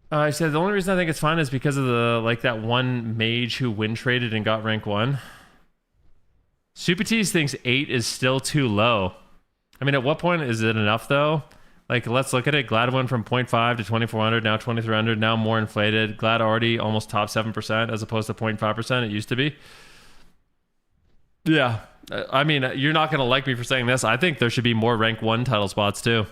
I said the only reason I think it's fine is because of the that one mage who win traded and got rank 1. Super T's thinks 8 is still too low. I mean, at what point is it enough though? Like, let's look at it. Glad went from 0.5 to 2400, now 2300, now more inflated. Glad already almost top 7% as opposed to 0.5% it used to be. Yeah. I mean, you're not going to like me for saying this. I think there should be more rank 1 title spots too.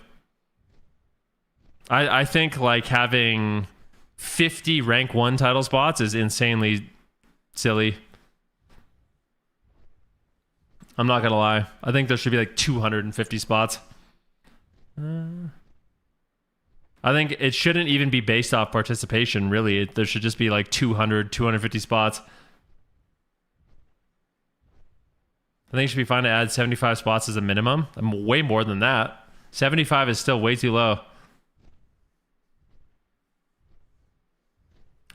I think like having 50 rank 1 title spots is insanely silly. I'm not going to lie. I think there should be like 250 spots. I think it shouldn't even be based off participation, really. There should just be like 200, 250 spots. I think it should be fine to add 75 spots as a minimum. I'm way more than that. 75 is still way too low.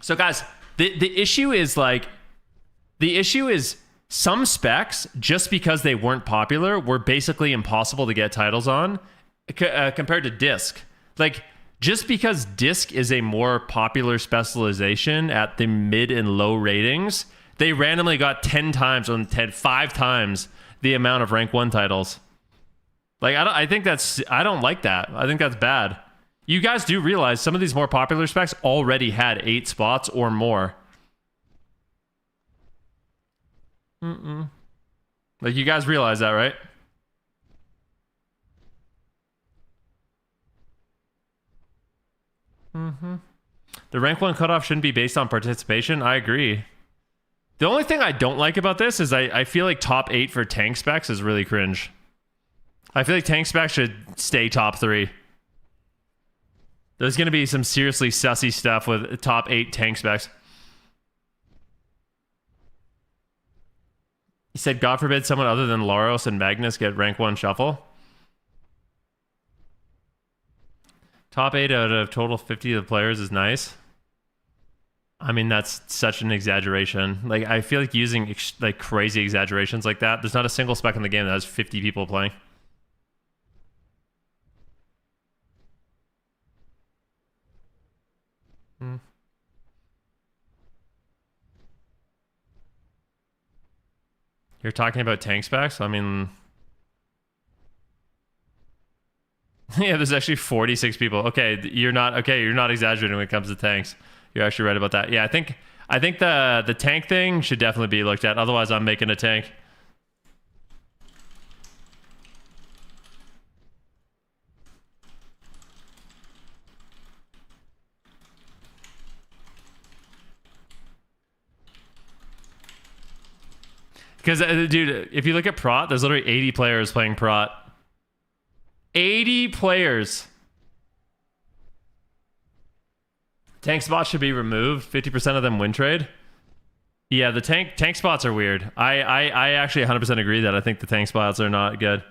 So guys, the issue is some specs, just because they weren't popular, were basically impossible to get titles on compared to Disc. Like, just because Disc is a more popular specialization at the mid and low ratings, they randomly got 5 times the amount of rank 1 titles. Like, I don't like that. I think that's bad. You guys do realize some of these more popular specs already had 8 spots or more. Like, you guys realize that, right? The rank 1 cutoff shouldn't be based on participation. I agree. The only thing I don't like about this is I feel like top 8 for tank specs is really cringe. I feel like tank specs should stay top 3. There's going to be some seriously sussy stuff with top 8 tank specs. He said, God forbid someone other than Laros and Magnus get rank 1 shuffle. Top 8 out of total 50 of the players is nice. I mean, that's such an exaggeration. Like, I feel like using like crazy exaggerations like that. There's not a single spec in the game that has 50 people playing. You're talking about tank specs? I mean... yeah, there's actually 46 people. Okay, you're not exaggerating when it comes to tanks. You're actually right about that. Yeah, I think the tank thing should definitely be looked at. Otherwise, I'm making a tank. Because, dude, if you look at Prot, there's literally 80 players playing Prot. 80 players. Tank spots should be removed. 50% of them win trade. Yeah, the tank spots are weird. I actually 100% agree that I think the tank spots are not good.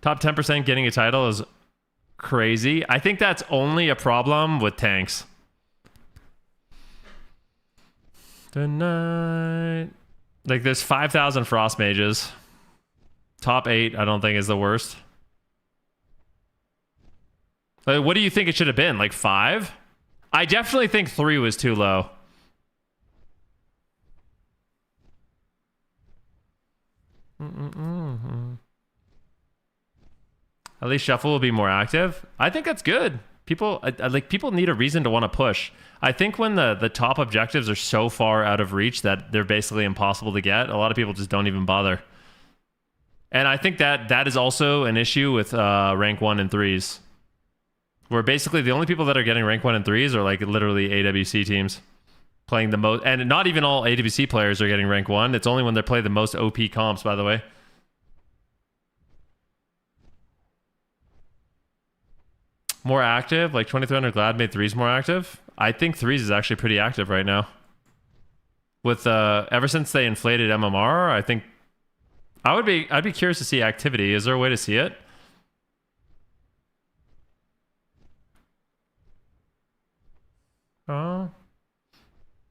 Top 10% getting a title is crazy. I think that's only a problem with tanks. Tonight. Like, there's 5,000 Frost Mages. Top 8, I don't think, is the worst. Like, what do you think it should have been? Like 5? I definitely think 3 was too low. At least Shuffle will be more active. I think that's good. People need a reason to want to push. I think when the top objectives are so far out of reach that they're basically impossible to get, a lot of people just don't even bother. And I think that is also an issue with rank 1 and 3s. Where basically the only people that are getting rank 1 and 3s are like literally AWC teams playing the most, and not even all AWC players are getting rank 1. It's only when they play the most OP comps, by the way. More active, like 2300 Glad made 3s more active. I think 3s is actually pretty active right now. With ever since they inflated MMR, I think I'd be curious to see activity. Is there a way to see it?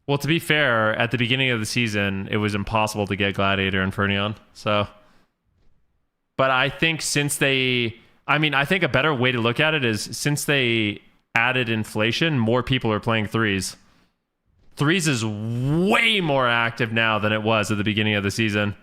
Well, to be fair, at the beginning of the season, it was impossible to get Gladiator and Fernion. So, but I think I think a better way to look at it is since they added inflation, more people are playing 3s. 3s is way more active now than it was at the beginning of the season.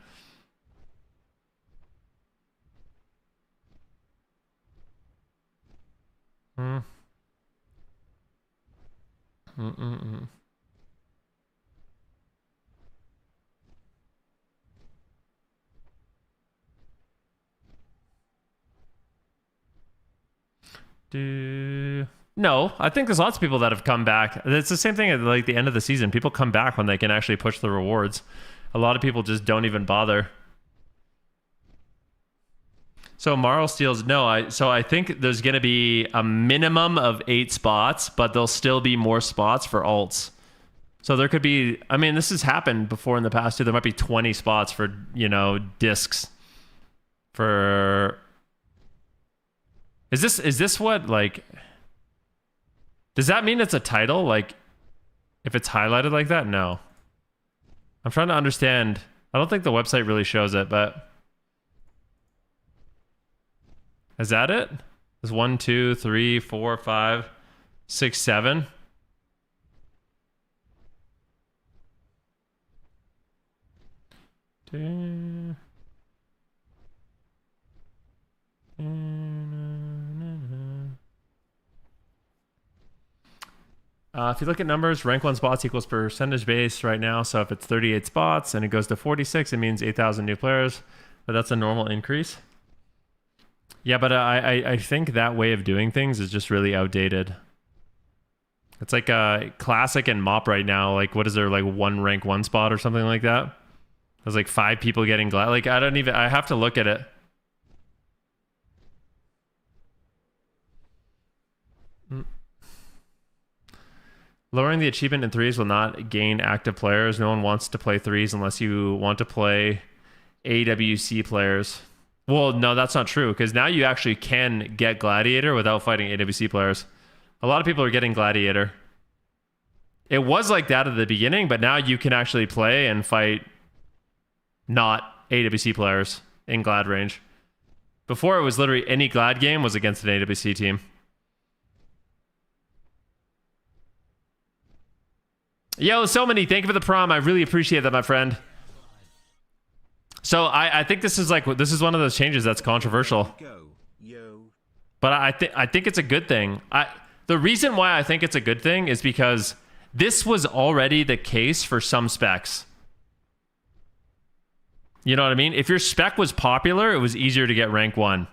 No, I think there's lots of people that have come back. It's the same thing at like the end of the season. People come back when they can actually push the rewards. A lot of people just don't even bother. So Marl steals. No, I think there's going to be a minimum of 8 spots, but there'll still be more spots for alts. So there could be, I mean, this has happened before in the past too. There might be 20 spots for, discs. For Is this what, like, does that mean it's a title? Like, if it's highlighted like that? No. I'm trying to understand. I don't think the website really shows it, but is that it? There's 1, 2, 3, 4, 5, 6, 7. If you look at numbers, rank 1 spots equals percentage base right now. So if it's 38 spots and it goes to 46, it means 8,000 new players. But that's a normal increase. Yeah, but I think that way of doing things is just really outdated. It's like a classic and mop right now. Like, what is there, like one rank one spot or something like that? There's like 5 people getting glad. Like, I have to look at it. Lowering the achievement in threes will not gain active players. No one wants to play threes unless you want to play AWC players. Well, no, that's not true, because now you actually can get Gladiator without fighting AWC players. A lot of people are getting Gladiator. It was like that at the beginning, but now you can actually play and fight not AWC players in Glad range. Before, it was literally any Glad game was against an AWC team. Yo, so many. Thank you for the prom. I really appreciate that, my friend. So I think this is one of those changes that's controversial. But I think it's a good thing. The reason why I think it's a good thing is because this was already the case for some specs. You know what I mean? If your spec was popular, it was easier to get rank 1.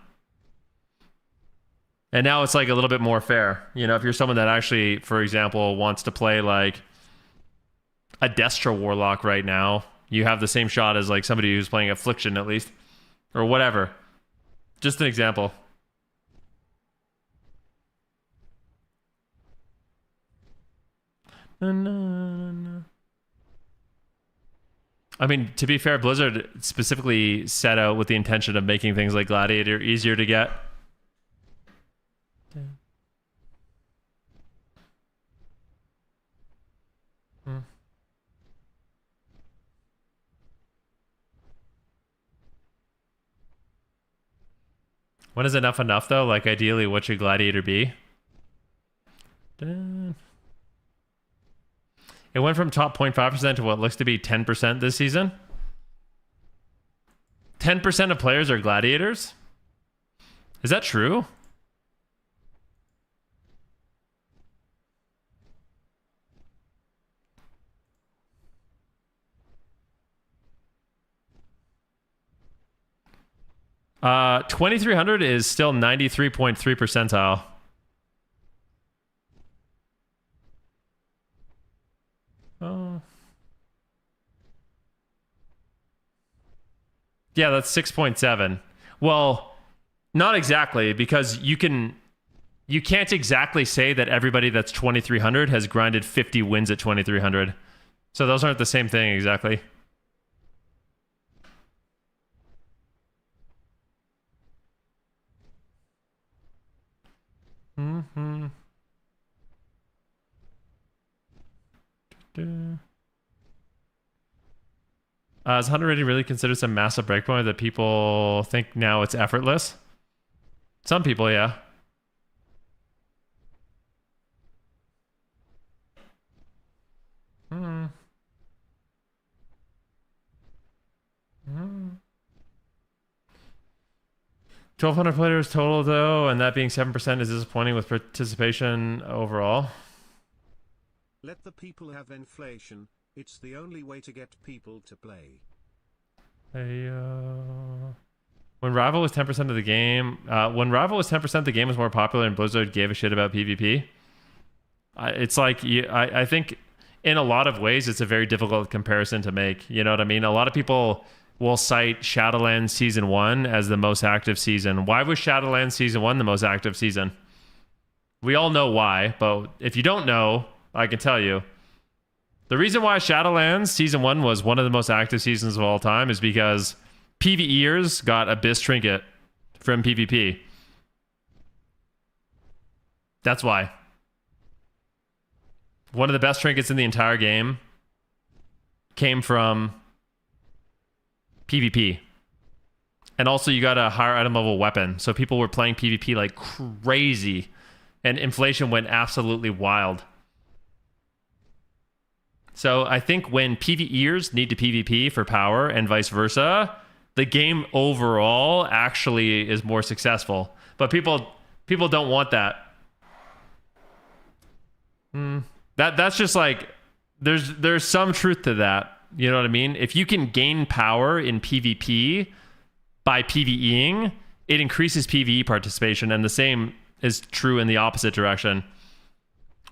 And now it's like a little bit more fair. You know, if you're someone that actually, for example, wants to play like a Destra Warlock right now, you have the same shot as like somebody who's playing Affliction at least. Or whatever. Just an example. I mean, to be fair, Blizzard specifically set out with the intention of making things like Gladiator easier to get. When is enough though? Like, ideally, what should Gladiator be? It went from top 0.5% to what looks to be 10% this season. 10% of players are Gladiators? Is that true? Uh, 2300 is still 93.3 percentile. Oh. Yeah, that's 6.7. Well, not exactly, because you can't exactly say that everybody that's 2300 has grinded 50 wins at 2300. So those aren't the same thing exactly. Is 100 rating really considered some massive breakpoint that people think now it's effortless? Some people, yeah. Hmm. 1,200 players total, though, and that being 7% is disappointing with participation overall. Let the people have inflation. It's the only way to get people to play. Hey, when Rival was 10% of the game, the game was more popular and Blizzard gave a shit about PvP. It's like, I think in a lot of ways, it's a very difficult comparison to make. You know what I mean? A lot of people will cite Shadowlands Season 1 as the most active season. Why was Shadowlands Season 1 the most active season? We all know why, but if you don't know, I can tell you. The reason why Shadowlands Season 1 was one of the most active seasons of all time is because PvEers got Abyss Trinket from PvP. That's why. One of the best trinkets in the entire game came from PvP. And also you got a higher item level weapon. So people were playing PvP like crazy. And inflation went absolutely wild. So I think when PvEers need to PvP for power and vice versa, the game overall actually is more successful. But people don't want that. That's just like, there's some truth to that. You know what I mean? If you can gain power in PvP by PvEing, it increases PvE participation, and the same is true in the opposite direction.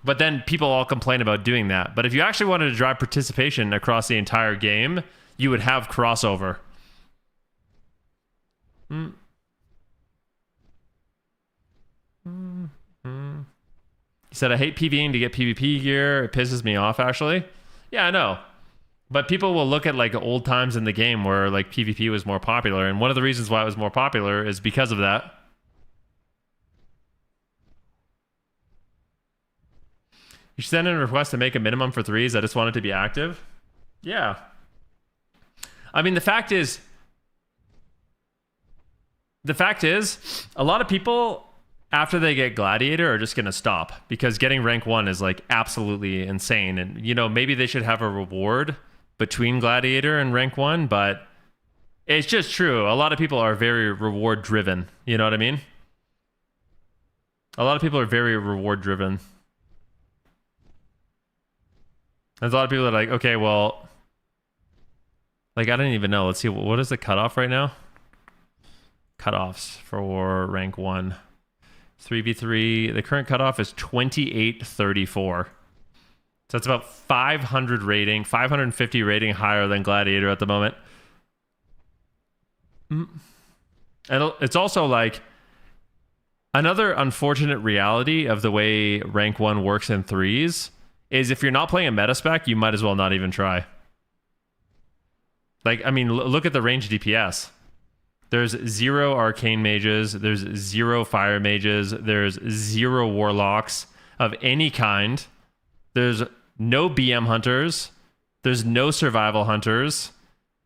But then people all complain about doing that. But if you actually wanted to drive participation across the entire game, you would have crossover. He said, I hate PvEing to get PvP gear. It pisses me off, actually. Yeah, I know. But people will look at like old times in the game where like PvP was more popular. And one of the reasons why it was more popular is because of that. You should send in a request to make a minimum for threes. I just want it to be active. Yeah. I mean, the fact is, a lot of people, after they get Gladiator, are just going to stop because getting rank 1 is like absolutely insane. And, you know, maybe they should have a reward between Gladiator and rank 1, but it's just true. A lot of people are very reward driven. You know what I mean? A lot of people are very reward driven. There's a lot of people that are like, okay, well, like, I don't even know. Let's see. What is the cutoff right now? Cutoffs for rank 1. 3v3. The current cutoff is 2834. So it's about 500 rating, 550 rating higher than Gladiator at the moment. And it's also like another unfortunate reality of the way rank 1 works in threes is if you're not playing a meta spec, you might as well not even try. Like, I mean, look at the range DPS. There's 0 arcane mages, there's 0 fire mages, there's 0 warlocks of any kind. There's no BM hunters, there's no survival hunters.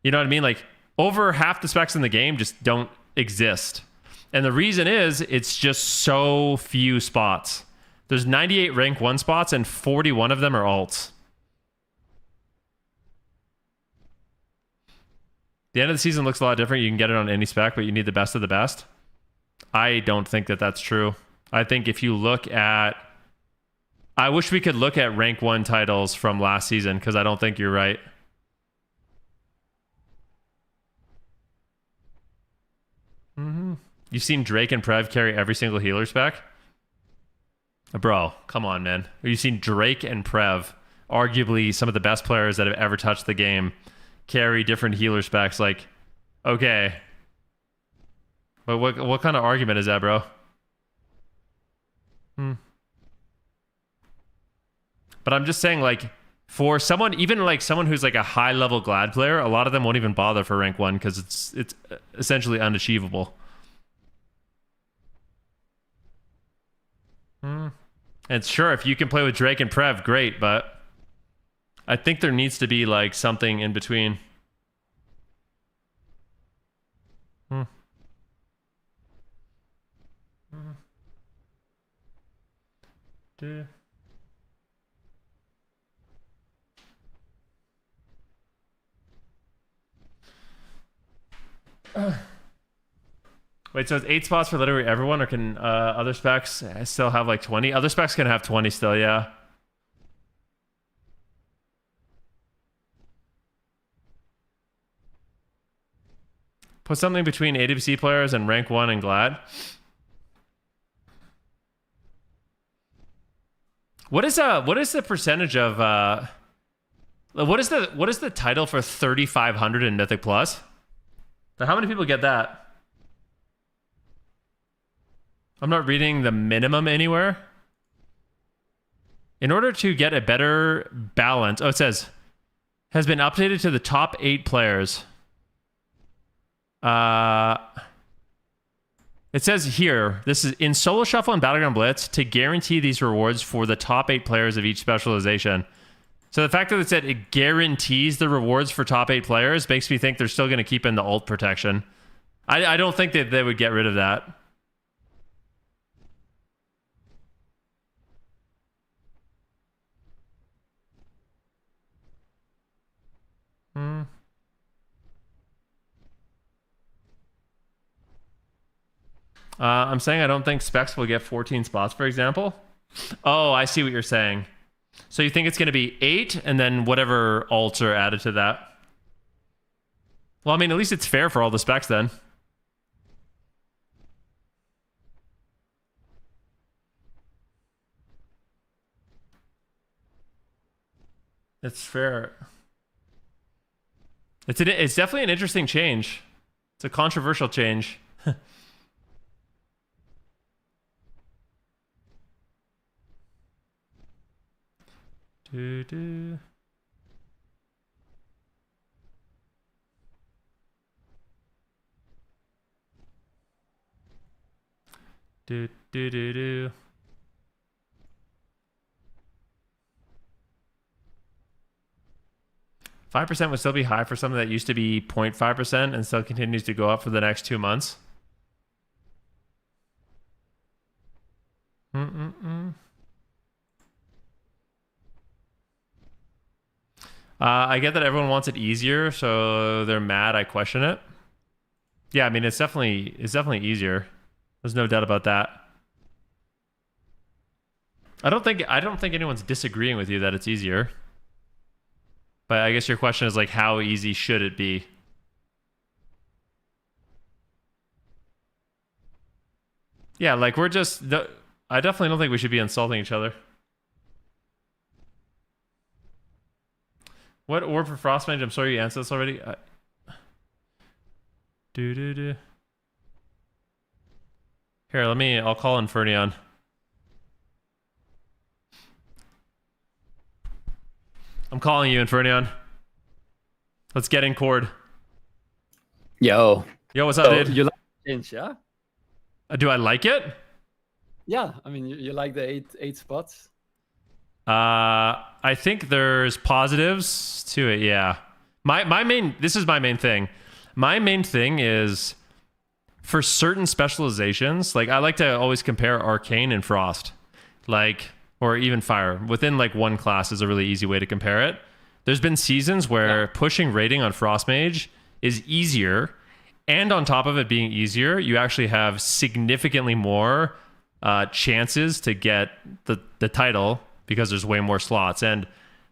You know what I mean? Like, over half the specs in the game just don't exist. And the reason is, it's just so few spots. There's 98 rank 1 spots and 41 of them are alts. The end of the season looks a lot different. You can get it on any spec, but you need the best of the best. I don't think that that's true. I think if you look at... I wish we could look at rank 1 titles from last season, because I don't think you're right. You've seen Drake and Prev carry every single healer spec? Bro, come on, man. You've seen Drake and Prev, arguably some of the best players that have ever touched the game, carry different healer specs. Like, okay, but what kind of argument is that, bro? But I'm just saying, like, for someone, even like someone who's like a high level Glad player, a lot of them won't even bother for rank 1 because it's essentially unachievable. And sure, if you can play with Drake and Prev, great, but I think there needs to be like something in between. Wait, so it's 8 spots for literally everyone, or can other specs still have like 20? Other specs can have 20 still, yeah. Put something between AWC players and rank 1 and Glad. What is the percentage of what is the title for 3,500 in Mythic Plus? Now, how many people get that? I'm not reading the minimum anywhere. In order to get a better balance, oh, it says has been updated to the top 8 players. It says here, this is in Solo Shuffle and Battleground Blitz to guarantee these rewards for the top 8 players of each specialization. So the fact that it said it guarantees the rewards for top 8 players makes me think they're still going to keep in the ult protection. I don't think that they would get rid of that. I'm saying I don't think specs will get 14 spots, for example. Oh, I see what you're saying. So you think it's going to be 8 and then whatever alts are added to that? Well, I mean, at least it's fair for all the specs then. It's fair. It's definitely an interesting change. It's a controversial change. do do. Do do do do. %5 would still be high for something that used to be 0.5% and still continues to go up for the next 2 months. I get that everyone wants it easier, so they're mad I question it. Yeah, I mean it's definitely easier. There's no doubt about that. I don't think anyone's disagreeing with you that it's easier. But I guess your question is like, how easy should it be? Yeah, like we're just... I definitely don't think we should be insulting each other. What orb for Frostmage? I'm sorry you answered this already. Here, I'll call Infernion. I'm calling you, Infernion. Let's get in chord. Yo, what's up, dude? You like the change, yeah? Do I like it? Yeah, I mean, you like the eight spots? I think there's positives to it, yeah. This is my main thing. My main thing is for certain specializations, like I like to always compare Arcane and Frost. Like, or even Fire. Within like one class is a really easy way to compare it. There's been seasons where pushing rating on Frostmage is easier, and on top of it being easier, you actually have significantly more chances to get the title because there's way more slots. And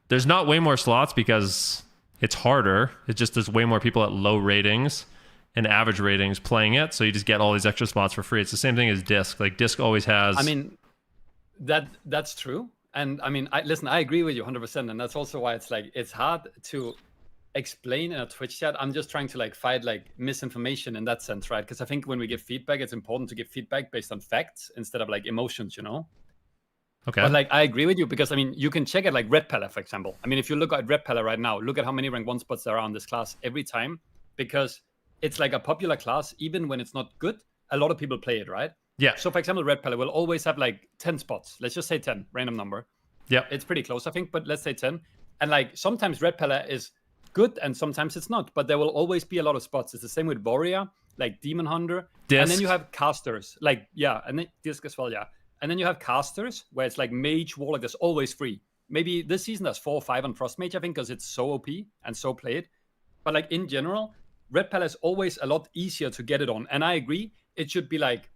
there's not way more slots because it's harder. It's just there's way more people at low ratings and average ratings playing it, so you just get all these extra spots for free. It's the same thing as Disc. Like Disc always has... I mean, that's true. And I mean, I agree with you 100%. And that's also why it's like, it's hard to explain in a Twitch chat. I'm just trying to like fight like misinformation in that sense, right? Because I think when we give feedback, it's important to give feedback based on facts instead of like emotions, you know? Okay. But like, I agree with you because I mean, you can check it like Red Pella, for example. I mean, if you look at Red Pella right now, look at how many rank 1 spots there are on this class every time, because it's like a popular class. Even when it's not good, a lot of people play it, right? Yeah. So for example, Red Pella will always have like 10 spots. Let's just say 10, random number. Yeah. It's pretty close, I think, but let's say 10. And like sometimes Red Pella is good and sometimes it's not, but there will always be a lot of spots. It's the same with Warrior, like Demon Hunter. Disc. And then you have casters, like, yeah, and then Disc as well, yeah. And then you have casters where it's like Mage, Warlock, that's always free. Maybe this season there's 4 or 5 on Frostmage, I think, because it's so OP and so played. But like in general, Red Pella is always a lot easier to get it on. And I agree, it should be like,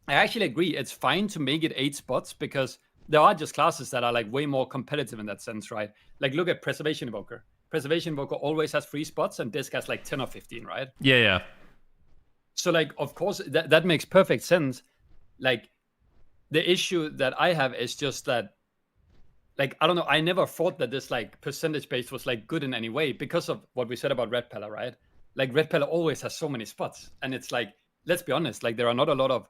I actually agree, it's fine to make it 8 spots because there are just classes that are like way more competitive in that sense, right? Like look at Preservation Invoker. Preservation Invoker always has 3 spots and Disc has like 10 or 15, right? Yeah. So like, of course, that makes perfect sense. Like the issue that I have is just that, like, I don't know, I never thought that this like percentage based was like good in any way because of what we said about Red Pella, right? Like Red Pella always has so many spots. And it's like, let's be honest, like there are not a lot of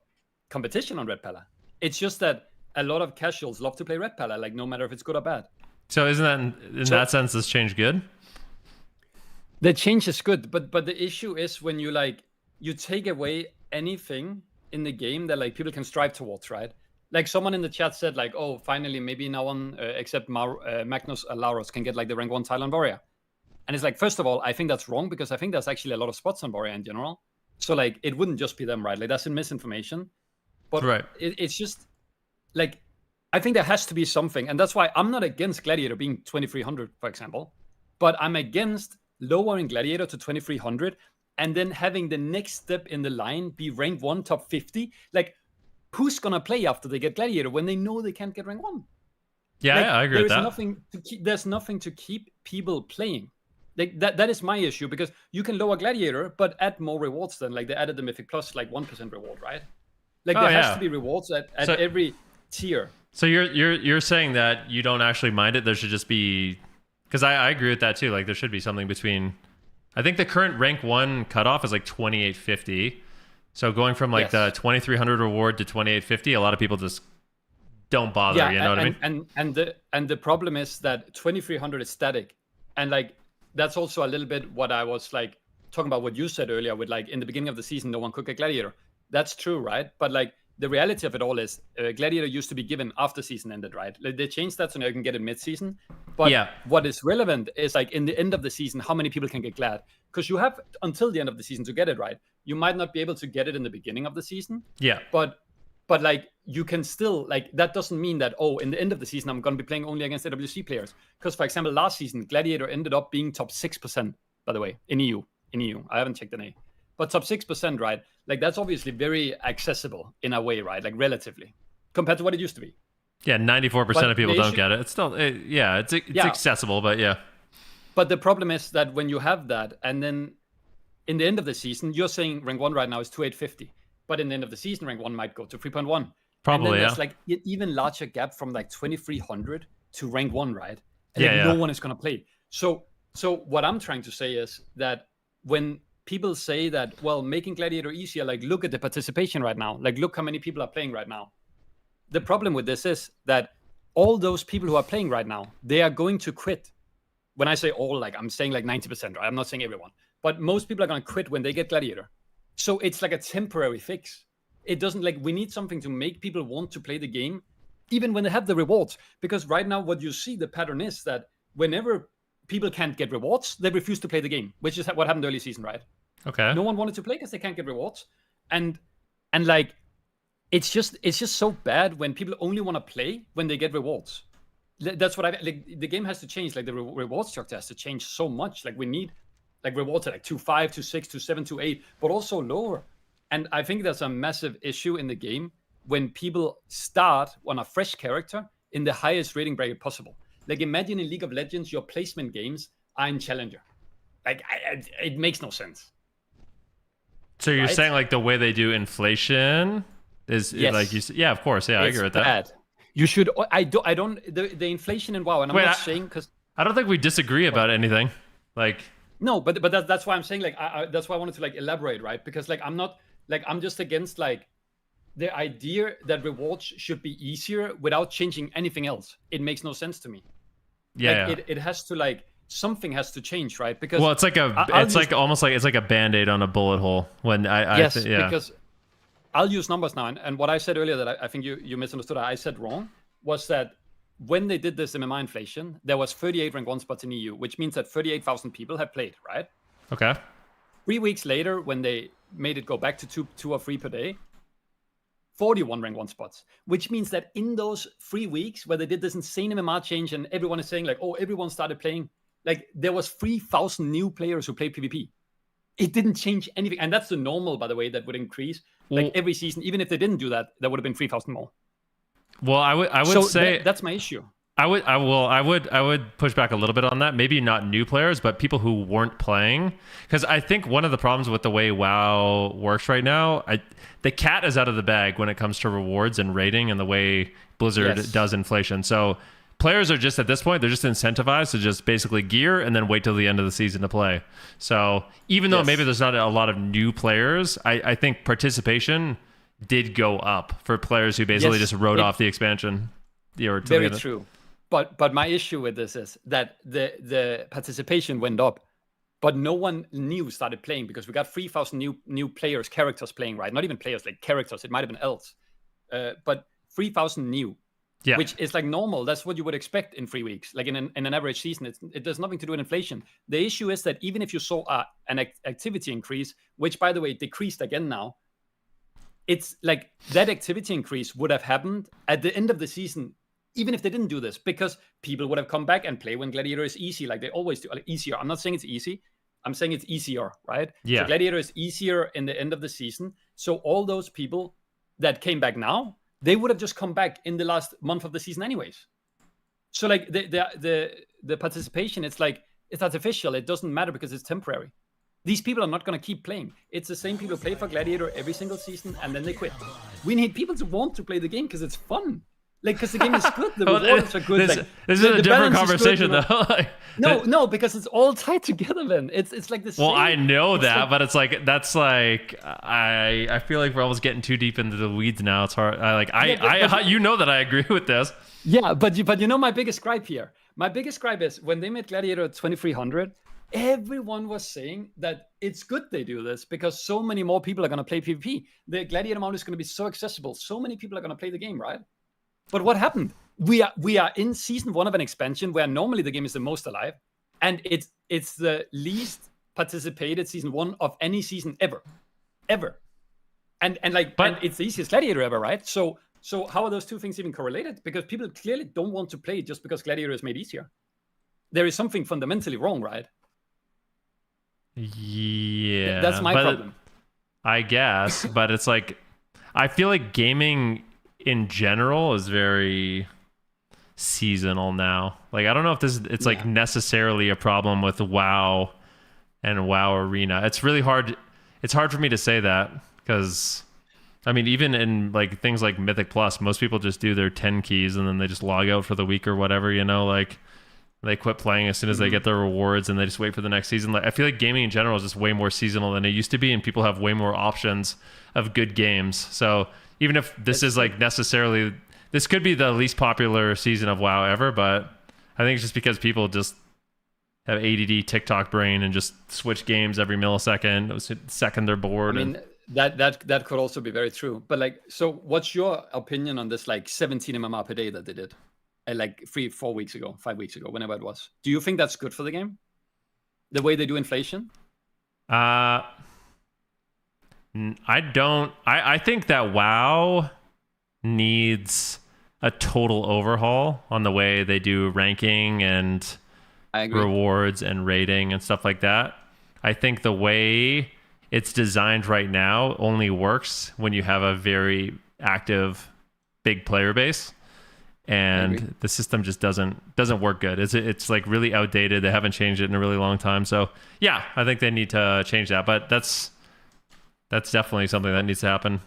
competition on Red Pella. It's just that a lot of casuals love to play Red Pella, like no matter if it's good or bad. So isn't that in that sense this change good? The change is good, but the issue is when you like you take away anything in the game that like people can strive towards, right? Like someone in the chat said, like, oh, finally maybe no one except Magnus Lauros can get like the rank 1 title on Warrior. And it's like, first of all, I think that's wrong because I think there's actually a lot of spots on Warrior in general. So like it wouldn't just be them, right? Like that's in misinformation. But right. It's just like, I think there has to be something. And that's why I'm not against Gladiator being 2300, for example. But I'm against lowering Gladiator to 2300 and then having the next step in the line be rank 1 top 50. Like, who's going to play after they get Gladiator when they know they can't get rank 1? Yeah, like, I agree with that. There's nothing to keep people playing. Like that is my issue because you can lower Gladiator, but add more rewards then. Like they added the Mythic Plus, like 1% reward, right? Like there has to be rewards at every tier. So you're saying that you don't actually mind it. There should just be Because I agree with that too. Like there should be something between. I think the current rank 1 cutoff is like 2850. So going from like the 2300 reward to 2850, a lot of people just don't bother. Yeah, you know what I mean? And the problem is that 2300 is static, and like that's also a little bit what I was like talking about what you said earlier with like in the beginning of the season no one could get Gladiator. That's true, right? But like the reality of it all is Gladiator used to be given after season ended, right? Like, they changed that so now you can get it mid-season. But what is relevant is like in the end of the season, how many people can get Glad? Because you have until the end of the season to get it, right? You might not be able to get it in the beginning of the season. Yeah. But like you can still like that doesn't mean that in the end of the season I'm going to be playing only against AWC players. Because for example, last season Gladiator ended up being top 6%, by the way, in EU. I haven't checked the name. But top 6%, right? Like that's obviously very accessible in a way, right? Like relatively compared to what it used to be. Yeah, 94% of people don't get it. It's still, it's accessible, but yeah. But the problem is that when you have that, and then in the end of the season, you're saying rank 1 right now is 2850, but in the end of the season, rank 1 might go to 3.1. Probably, and then there's like an even larger gap from like 2300 to rank 1, right? And no one is going to play. So what I'm trying to say is that when people say that, well, making Gladiator easier, like look at the participation right now, like look how many people are playing right now. The problem with this is that all those people who are playing right now, they are going to quit. When I say all, like I'm saying like 90%, right? I'm not saying everyone, but most people are going to quit when they get Gladiator. So it's like a temporary fix. It doesn't like, we need something to make people want to play the game, even when they have the rewards. Because right now, what you see, the pattern is that whenever people can't get rewards, they refuse to play the game, which is what happened early season, right? Okay. No one wanted to play because they can't get rewards. And like, it's just so bad when people only want to play when they get rewards. That's what like. The game has to change. Like the reward structure has to change so much. Like we need like rewards at like 2.5, 2.6, 2.7, 2.8, but also lower. And I think there's a massive issue in the game when people start on a fresh character in the highest rating bracket possible. Like imagine in League of Legends, your placement games are in Challenger. Like it makes no sense. So you're saying like the way they do inflation is like you? Yeah, of course. Yeah, I agree with that. Bad. You should. I don't. The inflation in WoW, and I'm not saying because I don't think we disagree about anything. Like no, but that's why I'm saying like that's why I wanted to like elaborate, right? Because like I'm not like I'm just against like the idea that rewards should be easier without changing anything else. It makes no sense to me. Yeah, like, it has to like something has to change, right? Because well, it's like almost like it's like a band-aid on a bullet hole. When because I'll use numbers now, and what I said earlier that I think you misunderstood, I said wrong, was that when they did this MMR inflation, there was 38 rank 1 spots in EU, which means that 38,000 people have played, right? Okay. 3 weeks later, when they made it go back to two or 3 per day, 41 rank 1 spots, which means that in those 3 weeks where they did this insane MMR change and everyone is saying like, oh, everyone started playing, like there was 3,000 new players who played PvP. It didn't change anything. And that's the normal, by the way, that would increase. Like every season, even if they didn't do that, there would have been 3,000 more. Well, I would say that's my issue. I would push back a little bit on that. Maybe not new players, but people who weren't playing. Because I think one of the problems with the way WoW works right now, the cat is out of the bag when it comes to rewards and rating and the way Blizzard does inflation. So players are just, at this point, they're just incentivized to just basically gear and then wait till the end of the season to play. So even though maybe there's not a lot of new players, I think participation did go up for players who basically just wrote off the expansion. Very true. But my issue with this is that the participation went up, but no one new started playing because we got 3,000 new players, characters playing, right? Not even players, like characters. It might have been elves. But 3,000 new. Yeah. Which is like normal. That's what you would expect in 3 weeks. Like in an average season, it does nothing to do with inflation. The issue is that even if you saw an activity increase, which by the way decreased again now, it's like that activity increase would have happened at the end of the season, even if they didn't do this, because people would have come back and play when Gladiator is easy, like they always do. Like easier. I'm not saying it's easy. I'm saying it's easier, right? Yeah. So Gladiator is easier in the end of the season. So all those people that came back now, they would have just come back in the last month of the season anyways. So like the participation, it's like, it's artificial. It doesn't matter because it's temporary. These people are not going to keep playing. It's the same people who play for Gladiator every single season and then they quit. We need people to want to play the game because it's fun. Like, because the game is good, the Well, rewards are good. This, like, this the- is a the different balance is good, conversation, you know? though. Like, No, because it's all tied together, man. It's like the same. well, I know it's that, like- but it's like that's like I feel like we're almost getting too deep into the weeds now. It's hard. You know that I agree with this. Yeah, but you know my biggest gripe here. My biggest gripe is when they made Gladiator at 2300, everyone was saying that it's good they do this because so many more people are going to play PvP. The Gladiator mode is going to be so accessible. So many people are going to play the game, right? But what happened? We are in season 1 of an expansion where normally the game is the most alive, and it's the least participated season 1 of any season ever. And it's the easiest Gladiator ever, right? So how are those two things even correlated? Because people clearly don't want to play just because Gladiator is made easier. There is something fundamentally wrong, right? Yeah, That's my problem. I guess, but it's like I feel like gaming in general is very seasonal now. Like I don't know if it's like necessarily a problem with WoW and WoW Arena. It's really hard. It's hard for me to say that because I mean, even in like things like Mythic Plus, most people just do their 10 keys and then they just log out for the week or whatever, you know, like they quit playing as soon as they get their rewards and they just wait for the next season. Like I feel like gaming in general is just way more seasonal than it used to be, and people have way more options of good games. So even if this is like necessarily, this could be the least popular season of WoW ever, but I think it's just because people just have ADD TikTok brain and just switch games every millisecond, second they're bored. I mean, that could also be very true. But like, so what's your opinion on this like 17 MMR per day that they did? Like 5 weeks ago, whenever it was. Do you think that's good for the game? The way they do inflation? I don't. I think that WoW needs a total overhaul on the way they do ranking and rewards and rating and stuff like that. I think the way it's designed right now only works when you have a very active big player base. And the system just doesn't work good. It's like really outdated. They haven't changed it in a really long time. So yeah, I think they need to change that. But that's definitely something that needs to happen.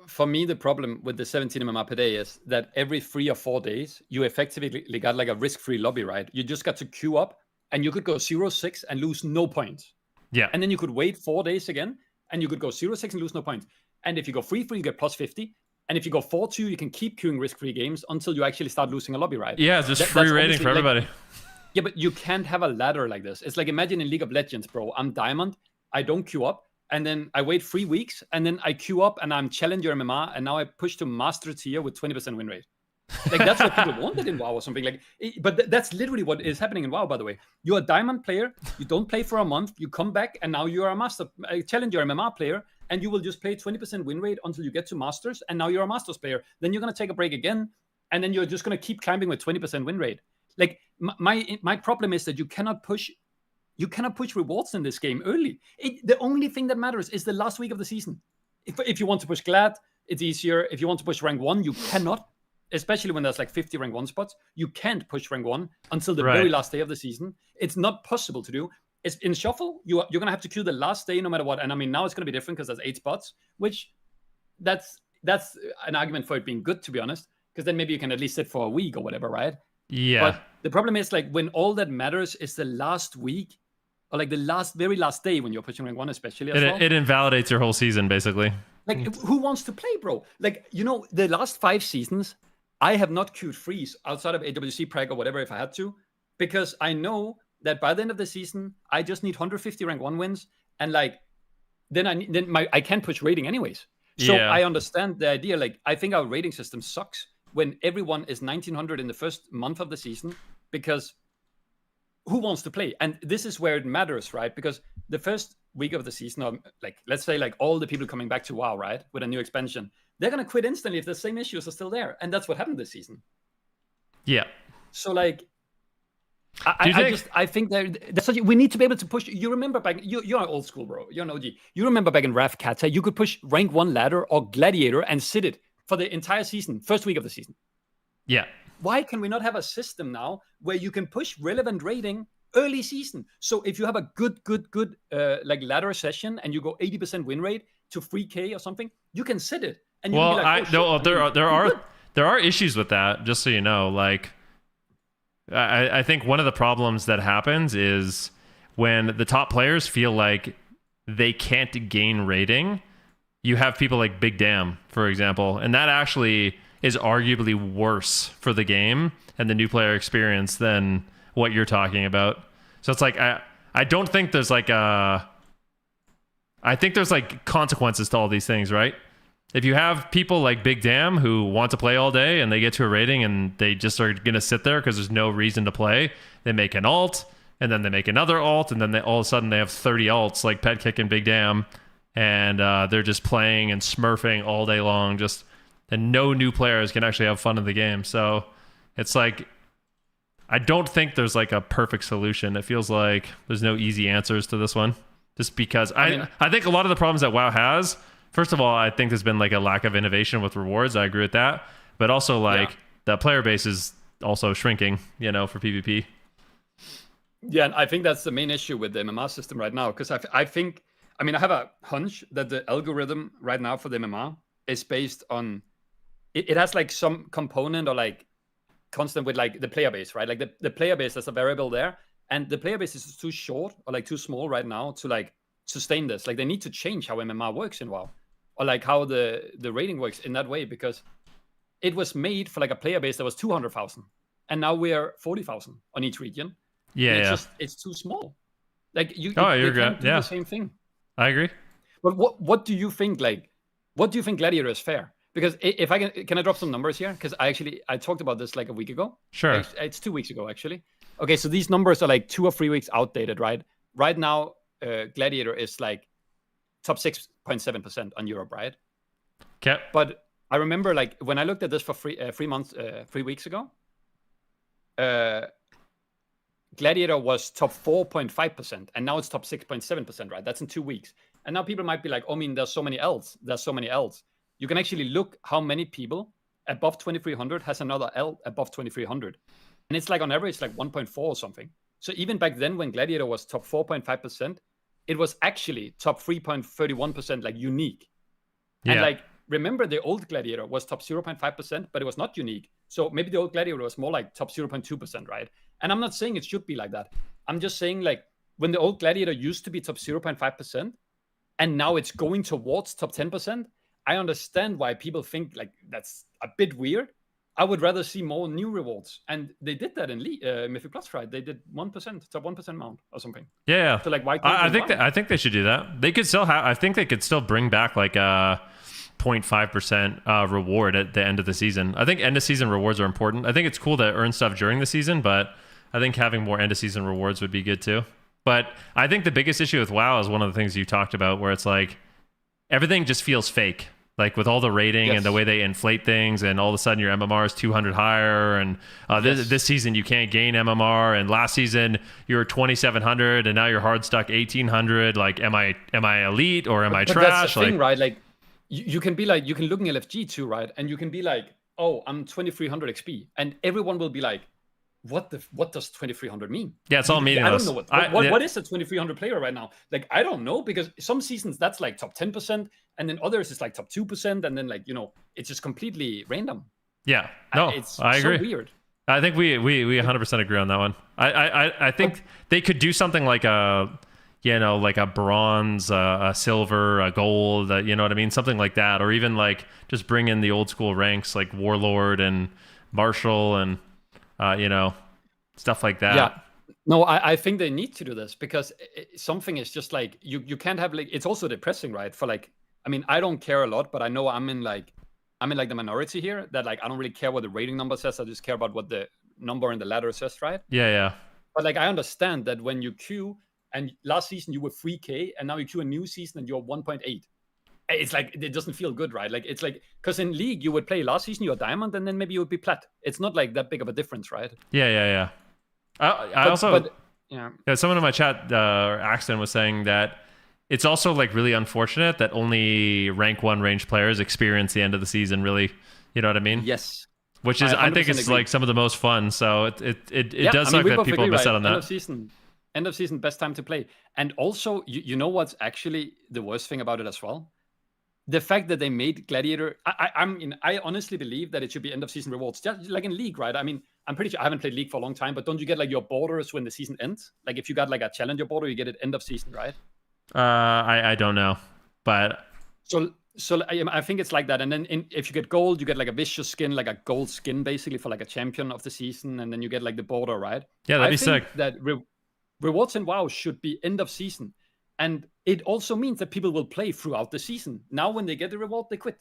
For me, the problem with the 17 MMR per day is that every 3 or 4 days, you effectively got like a risk-free lobby, right? You just got to queue up, and you could go 0-6 and lose no points. Yeah. And then you could wait 4 days again, and you could go 0-6 and lose no points. And if you go 3-3, you get plus 50. And if you go 4-2, you can keep queuing risk-free games until you actually start losing a lobby, right? Yeah, it's just free rating for everybody. Yeah, but you can't have a ladder like this. It's like, imagine in League of Legends, bro. I'm Diamond. I don't queue up. And then I wait 3 weeks. And then I queue up and I'm Challenger MMR. And now I push to Master Tier with 20% win rate. Like, that's what people wanted in WoW or something. Like, but that's literally what is happening in WoW, by the way. You're a Diamond player. You don't play for a month. You come back. And now you're a Challenger MMR player. And you will just play 20% win rate until you get to Masters, and now you're a Masters player. Then you're going to take a break again, and then you're just going to keep climbing with 20% win rate. Like, my problem is that you cannot push rewards in this game early. The only thing that matters is the last week of the season. If you want to push Glad, it's easier. If you want to push rank 1, you cannot, especially when there's like 50 rank 1 spots. You can't push rank 1 until the very last day of the season. It's not possible to do. It's in Shuffle, you're going to have to queue the last day no matter what. And I mean, now it's going to be different because there's 8 spots, which that's an argument for it being good, to be honest, because then maybe you can at least sit for a week or whatever, right? Yeah. But the problem is, like, when all that matters is the last week or like the very last day when you're pushing rank 1, especially. It invalidates your whole season, basically. Like, who wants to play, bro? Like, you know, the last 5 seasons, I have not queued freeze outside of AWC Prague or whatever if I had to, because I know that by the end of the season, I just need 150 rank 1 wins, and like then I can't push rating anyways. So I understand the idea. Like, I think our rating system sucks when everyone is 1900 in the first month of the season, because who wants to play? And this is where it matters, right? Because the first week of the season, or like, let's say like all the people coming back to WoW, right, with a new expansion, they're gonna quit instantly if the same issues are still there, and that's what happened this season. Yeah. So like, I think we need to be able to push. You remember back, you're old school, bro. You're an OG. You remember back in Raf Kata, you could push rank 1 ladder or Gladiator and sit it for the entire season, first week of the season. Yeah. Why can we not have a system now where you can push relevant rating early season? So if you have a good like ladder session and you go 80% win rate to 3K or something, you can sit it. And you can be like, there there are issues with that, just so you know. Like, I think one of the problems that happens is when the top players feel like they can't gain rating. You have people like Big Damn, for example, and that actually is arguably worse for the game and the new player experience than what you're talking about. So it's like, I don't think there's like I think there's like consequences to all these things, right? If you have people like Big Damn who want to play all day and they get to a rating and they just are going to sit there because there's no reason to play, they make an alt and then they make another alt and then all of a sudden they have 30 alts like Pet Kick and Big Damn, and they're just playing and smurfing all day long, and no new players can actually have fun in the game. So it's like, I don't think there's like a perfect solution. It feels like there's no easy answers to this one, just because I think a lot of the problems that WoW has, first of all, I think there's been like a lack of innovation with rewards. I agree with that. But also like the player base is also shrinking, you know, for PvP. Yeah, and I think that's the main issue with the MMR system right now. Because I think, I mean, I have a hunch that the algorithm right now for the MMR is based on, it has like some component or like constant with like the player base, right? Like the player base, there's a variable there. And the player base is too short or like too small right now to like sustain this. Like they need to change how MMR works in WoW, or like how the rating works in that way, because it was made for like a player base that was 200,000 and now we're 40,000 on each region. Yeah, it's too small. Like you you're can't good. do the same thing. I agree. But what do you think, like, what do you think Gladiator is fair? Because if I can I drop some numbers here? Because I talked about this like a week ago. Sure. It's 2 weeks ago actually. Okay, so these numbers are like 2 or 3 weeks outdated, right? Right now, Gladiator is like top 6.7% on Europe, right? Okay. But I remember like when I looked at this for 3 weeks ago, Gladiator was top 4.5%, and now it's top 6.7%, right? That's in 2 weeks. And now people might be like, oh, I mean, there's so many Ls. There's so many Ls. You can actually look how many people above 2,300 has another L above 2,300. And it's like on average, like 1.4 or something. So even back then when Gladiator was top 4.5%, it was actually top 3.31%, like unique. Yeah. And like, remember the old Gladiator was top 0.5%, but it was not unique. So maybe the old Gladiator was more like top 0.2%, right? And I'm not saying it should be like that. I'm just saying like when the old Gladiator used to be top 0.5% and now it's going towards top 10%, I understand why people think like that's a bit weird. I would rather see more new rewards. And they did that in Mythic Plus, right? They did 1%, top 1% mount or something. Yeah. So like why can't I think they should do that. They could still have, I think they could still bring back like a 0.5% reward at the end of the season. I think end of season rewards are important. I think it's cool to earn stuff during the season, but I think having more end of season rewards would be good too. But I think the biggest issue with WoW is one of the things you talked about, where it's like everything just feels fake. Like with all the rating and the way they inflate things, and all of a sudden your MMR is 200 higher, and this season you can't gain MMR, and last season you were 2,700, and now you're hard stuck 1,800. Like, am I elite or am I trash? That's the thing, right? Like you can be like, you can look in LFG too, right? And you can be like, oh, I'm 2,300 XP, and everyone will be like, what does 2,300 mean? Yeah, it's all meaningless. I don't know what is a 2,300 player right now. Like, I don't know, because some seasons that's like top 10%, and then others is like top 2%, and then like, you know, it's just completely random. Yeah, no, it's I agree. So weird. I think we 100% agree on that one. I think they could do something like a, you know, like a bronze, a silver, a gold, you know what I mean? Something like that. Or even like just bring in the old school ranks like Warlord and Marshal and, you know, stuff like that. Yeah. No, I think they need to do this, because something is just like, you can't have like, it's also depressing, right? For like, I mean, I don't care a lot, but I know I'm in like the minority here, that like, I don't really care what the rating number says. I just care about what the number in the ladder says, right? Yeah. But like, I understand that when you queue, and last season you were 3K, and now you queue a new season and you're 1.8. It's like, it doesn't feel good, right? Like, it's like, because in League you would play last season you're diamond, and then maybe you would be plat. It's not like that big of a difference, right? Yeah. Someone in my chat, Axton, was saying that it's also like really unfortunate that only rank 1 range players experience the end of the season, really. You know what I mean? Yes. Which is, I think it's agree. Like some of the most fun. So it does suck that people miss out on that. End of season, best time to play. And also, you know what's actually the worst thing about it as well? the fact that they made Gladiator, I honestly believe that it should be end of season rewards, just like in League, right? I mean, I'm pretty sure I haven't played League for a long time, but don't you get like your borders when the season ends? Like if you got like a challenger border, you get it end of season, right? I don't know, but so I think it's like that. And then if you get gold, you get like a vicious skin, like a gold skin, basically for like a champion of the season, and then you get like the border, right? Yeah, that'd be think sick. That rewards in WoW should be end of season, and it also means that people will play throughout the season. Now, when they get the reward, they quit.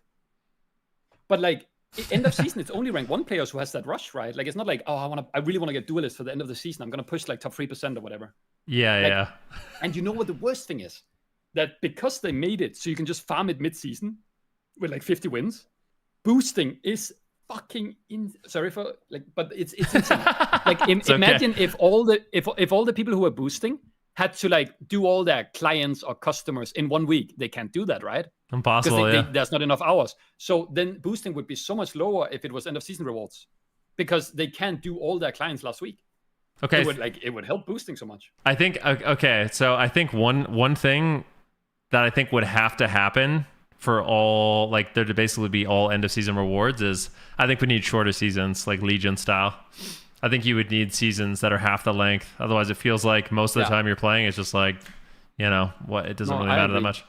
But like end of season, it's only rank 1 players who has that rush, right? Like it's not like, oh, I really want to get duelist for the end of the season. I'm gonna push like top 3% or whatever. Yeah. And you know what the worst thing is? That because they made it so you can just farm it mid-season with like 50 wins, boosting is fucking sorry for like, but it's insane. Like imagine if all the people who are boosting had to like do all their clients or customers in 1 week. They can't do that, right? Impossible. Because there's not enough hours. So then boosting would be so much lower if it was end of season rewards, because they can't do all their clients last week. Okay. It would help boosting so much. I think okay. So I think one thing that I think would have to happen for all, like there to basically be all end of season rewards is, I think we need shorter seasons, like Legion style. I think you would need seasons that are half the length. Otherwise, it feels like most of the time you're playing, it's just like, you know, what, it doesn't really matter that much.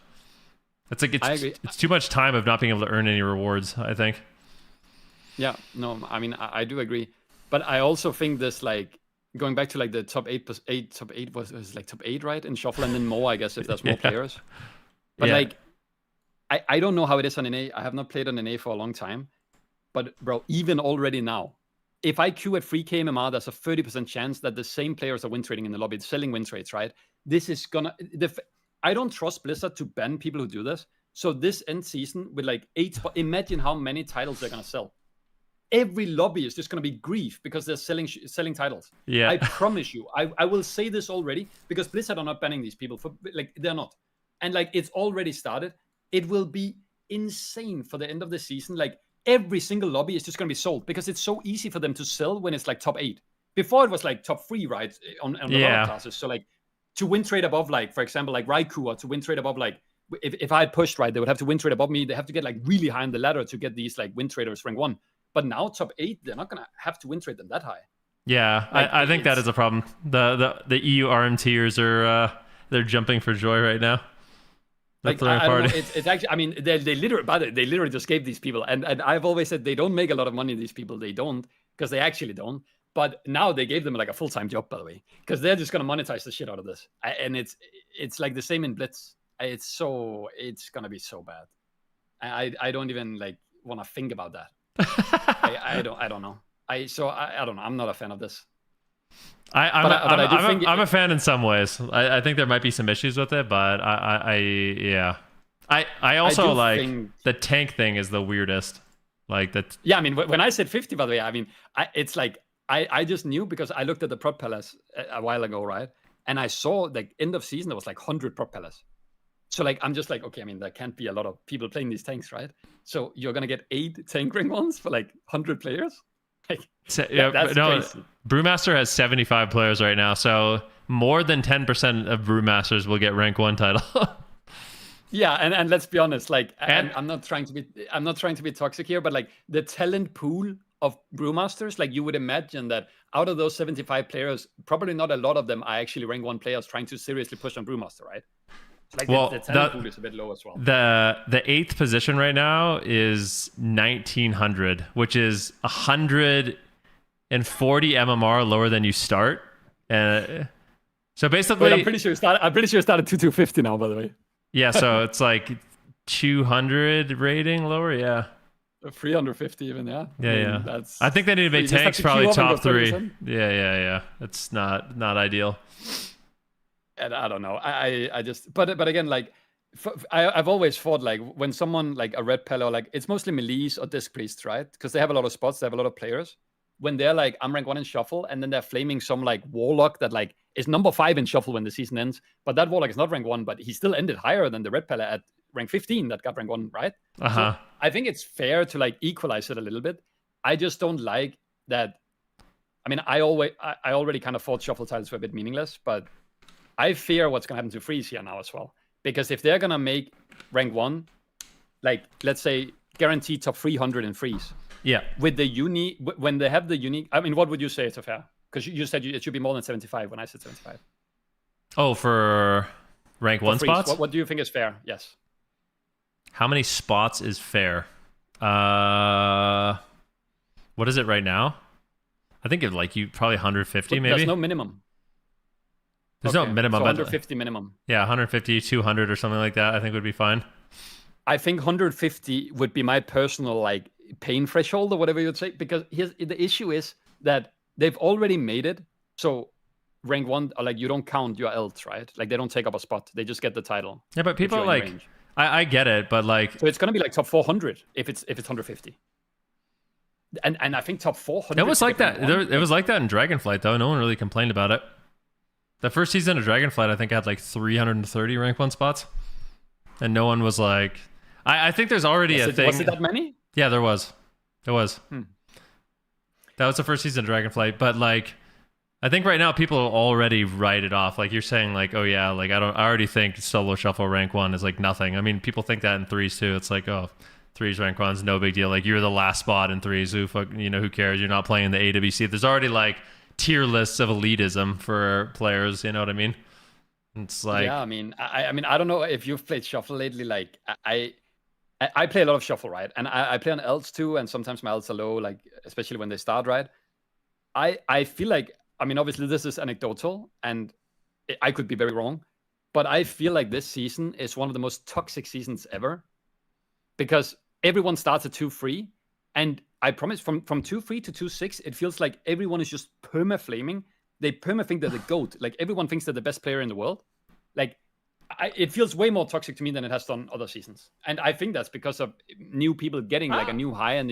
It's like it's too much time of not being able to earn any rewards, I think. Yeah, no, I mean I do agree, but I also think this, like going back to like the top 8 was like top 8, right? In shuffle, and then more, I guess, if there's more players. But like I don't know how it is on NA. I have not played on NA for a long time. But bro, even already now, if I queue at 3k MMR, there's a 30% chance that the same players are win trading in the lobby, selling win trades, right? This is gonna I don't trust Blizzard to ban people who do this. So this end season with like 8, imagine how many titles they're gonna sell. Every lobby is just gonna be grief because they're selling titles. Yeah, I promise you. I will say this already, because Blizzard are not banning these people for, like, they're not, and like it's already started. It will be insane for the end of the season. Like every single lobby is just gonna be sold because it's so easy for them to sell when it's like top 8. Before it was like top 3, right? On the other classes. So like to win trade above, like for example, like Raikou, or to win trade above, like if I had pushed, right, they would have to win trade above me. They have to get like really high on the ladder to get these like win traders rank 1. But now top 8, they're not gonna have to win trade them that high. Yeah, like, I think that is a problem. The EU RM tiers are they're jumping for joy right now. That's like, the party. It's actually, I mean, they literally just gave these people, and I've always said they don't make a lot of money. These people, they don't, because they actually don't. But now they gave them like a full-time job, by the way, because they're just gonna monetize the shit out of this. And it's like the same in Blitz. It's gonna be so bad. I don't even like want to think about that. I don't know. I don't know. I'm not a fan of this. I'm a fan in some ways. I think there might be some issues with it, but I also like the tank thing is the weirdest. Like that. Yeah, I mean, when I said 50, by the way, I mean, it's like I just knew because I looked at the prop palace a while ago, right? And I saw like end of season there was like 100 prop palace. So like I'm just like, okay, I mean, there can't be a lot of people playing these tanks, right? So you're gonna get 8 tank ring ones for like 100 players. Like, that's crazy. Brewmaster has 75 players right now, so more than 10% of Brewmasters will get rank 1 title. Yeah, and let's be honest, like, and I'm not trying to be toxic here, but like the talent pool of Brewmasters, like you would imagine that out of those 75 players, probably not a lot of them are actually rank 1 players trying to seriously push on Brewmaster, right? Like the talent pool is a bit low as well. The 8th position right now is 1900, which is 140 MMR lower than you start. So basically, wait, I'm pretty sure it started 2250 now, by the way. Yeah, so it's like 200 rating lower, yeah. 350 even, yeah. Yeah. I think they need to make tanks probably top 3. Yeah. It's not ideal. And I don't know. I just, but again, like, I've always thought like when someone like a red pillar, like it's mostly melees or disc priests, right? Because they have a lot of spots, they have a lot of players. When they're like, I'm rank 1 in shuffle, and then they're flaming some like warlock that like is number 5 in shuffle when the season ends, but that warlock is not rank 1, but he still ended higher than the red pillar at rank 15 that got rank 1, right? So I think it's fair to like equalize it a little bit. I just don't like that. I mean, I already kind of thought shuffle titles were a bit meaningless, but I fear what's going to happen to Freeze here now as well. Because if they're going to make rank 1 like let's say guaranteed top 300 in freeze. Yeah. With the when they have the unique, I mean, what would you say is fair? Because you said it should be more than 75 when I said 75. Oh, for rank 1 freeze, spots? What do you think is fair? Yes. How many spots is fair? What is it right now? I think you probably 150 But maybe. There's no minimum. There's no minimum. So but 150 minimum. Yeah, 150, 200 or something like that. I think would be fine. I think 150 would be my personal like pain threshold or whatever you'd say, because the issue is that they've already made it so rank 1, like you don't count your elts, right? Like they don't take up a spot, they just get the title. Yeah, but people like I get it, but like so it's gonna be like top 400 if it's 150. And I think top 400. It was like that. It was like that in Dragonflight though. No one really complained about it. The first season of Dragonflight, I think, had like 330 rank 1 spots, and no one was like. I think there's already a thing. Was it that many? Yeah, there was. It was. That was the first season of Dragonflight, but like, I think right now people already write it off. Like you're saying, like, oh yeah, like I already think solo shuffle rank 1 is like nothing. I mean, people think that in threes too. It's like, oh, threes rank 1's no big deal. Like you're the last spot in threes. Who who cares? You're not playing the AWC. There's already like tier lists of elitism for players. You know what I mean? It's like, yeah, I mean, I don't know if you've played shuffle lately. Like I play a lot of shuffle, right? And I play on elts too, and sometimes my elts are low, like especially when they start, right? I feel like, I mean, obviously this is anecdotal, and I could be very wrong, but I feel like this season is one of the most toxic seasons ever, because everyone starts at 2-3, and I promise from 2-3 to 2-6, it feels like everyone is just perma-flaming. They perma-think they're the GOAT. Like everyone thinks they're the best player in the world. Like, it feels way more toxic to me than it has done other seasons. And I think that's because of new people getting like a new high. And,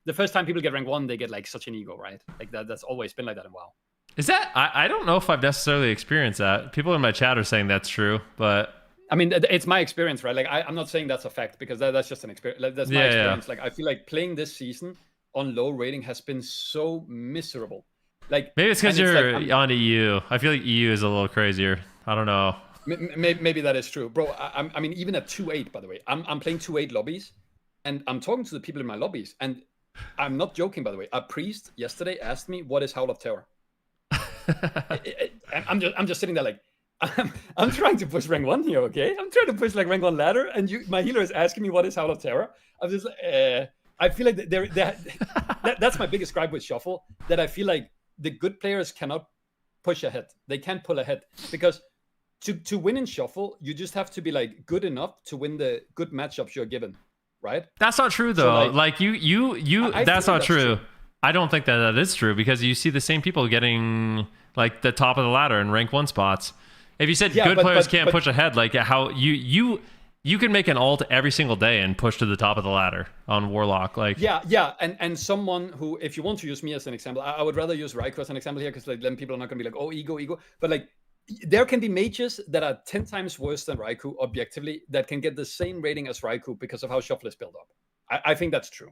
the first time people get rank 1, they get like such an ego, right? Like that's always been like that in WoW. Is that? I don't know if I've necessarily experienced that. People in my chat are saying that's true, but... I mean, it's my experience, right? Like I'm not saying that's a fact, because that's just an experience. Like, that's my experience. Yeah. Like I feel like playing this season on low rating has been so miserable. Like maybe it's because you're on EU. I feel like EU is a little crazier. I don't know. Maybe that is true, bro. I mean, even at 2-8, by the way, I'm playing 2-8 lobbies, and I'm talking to the people in my lobbies, and I'm not joking, by the way. A priest yesterday asked me, "What is Howl of Terror?" I'm just sitting there like, I'm trying to push rank 1 here, okay? I'm trying to push like rank 1 ladder, and my healer is asking me what is Howl of Terror. I'm just like, I feel like that's my biggest gripe with shuffle. That I feel like the good players cannot push ahead. They can't pull ahead, because to win in shuffle, you just have to be like good enough to win the good matchups you're given, right? That's not true though. So, like you that's not true. I don't think that is true, because you see the same people getting like the top of the ladder in rank 1 spots. If you said good players can't push ahead, like how you can make an ult every single day and push to the top of the ladder on Warlock, like and someone who, if you want to use me as an example, I would rather use Raikou as an example here, because like then people are not gonna be like, oh, ego, but like there can be mages that are 10 times worse than Raikou objectively that can get the same rating as Raikou because of how shuffle is built up. I think that's true.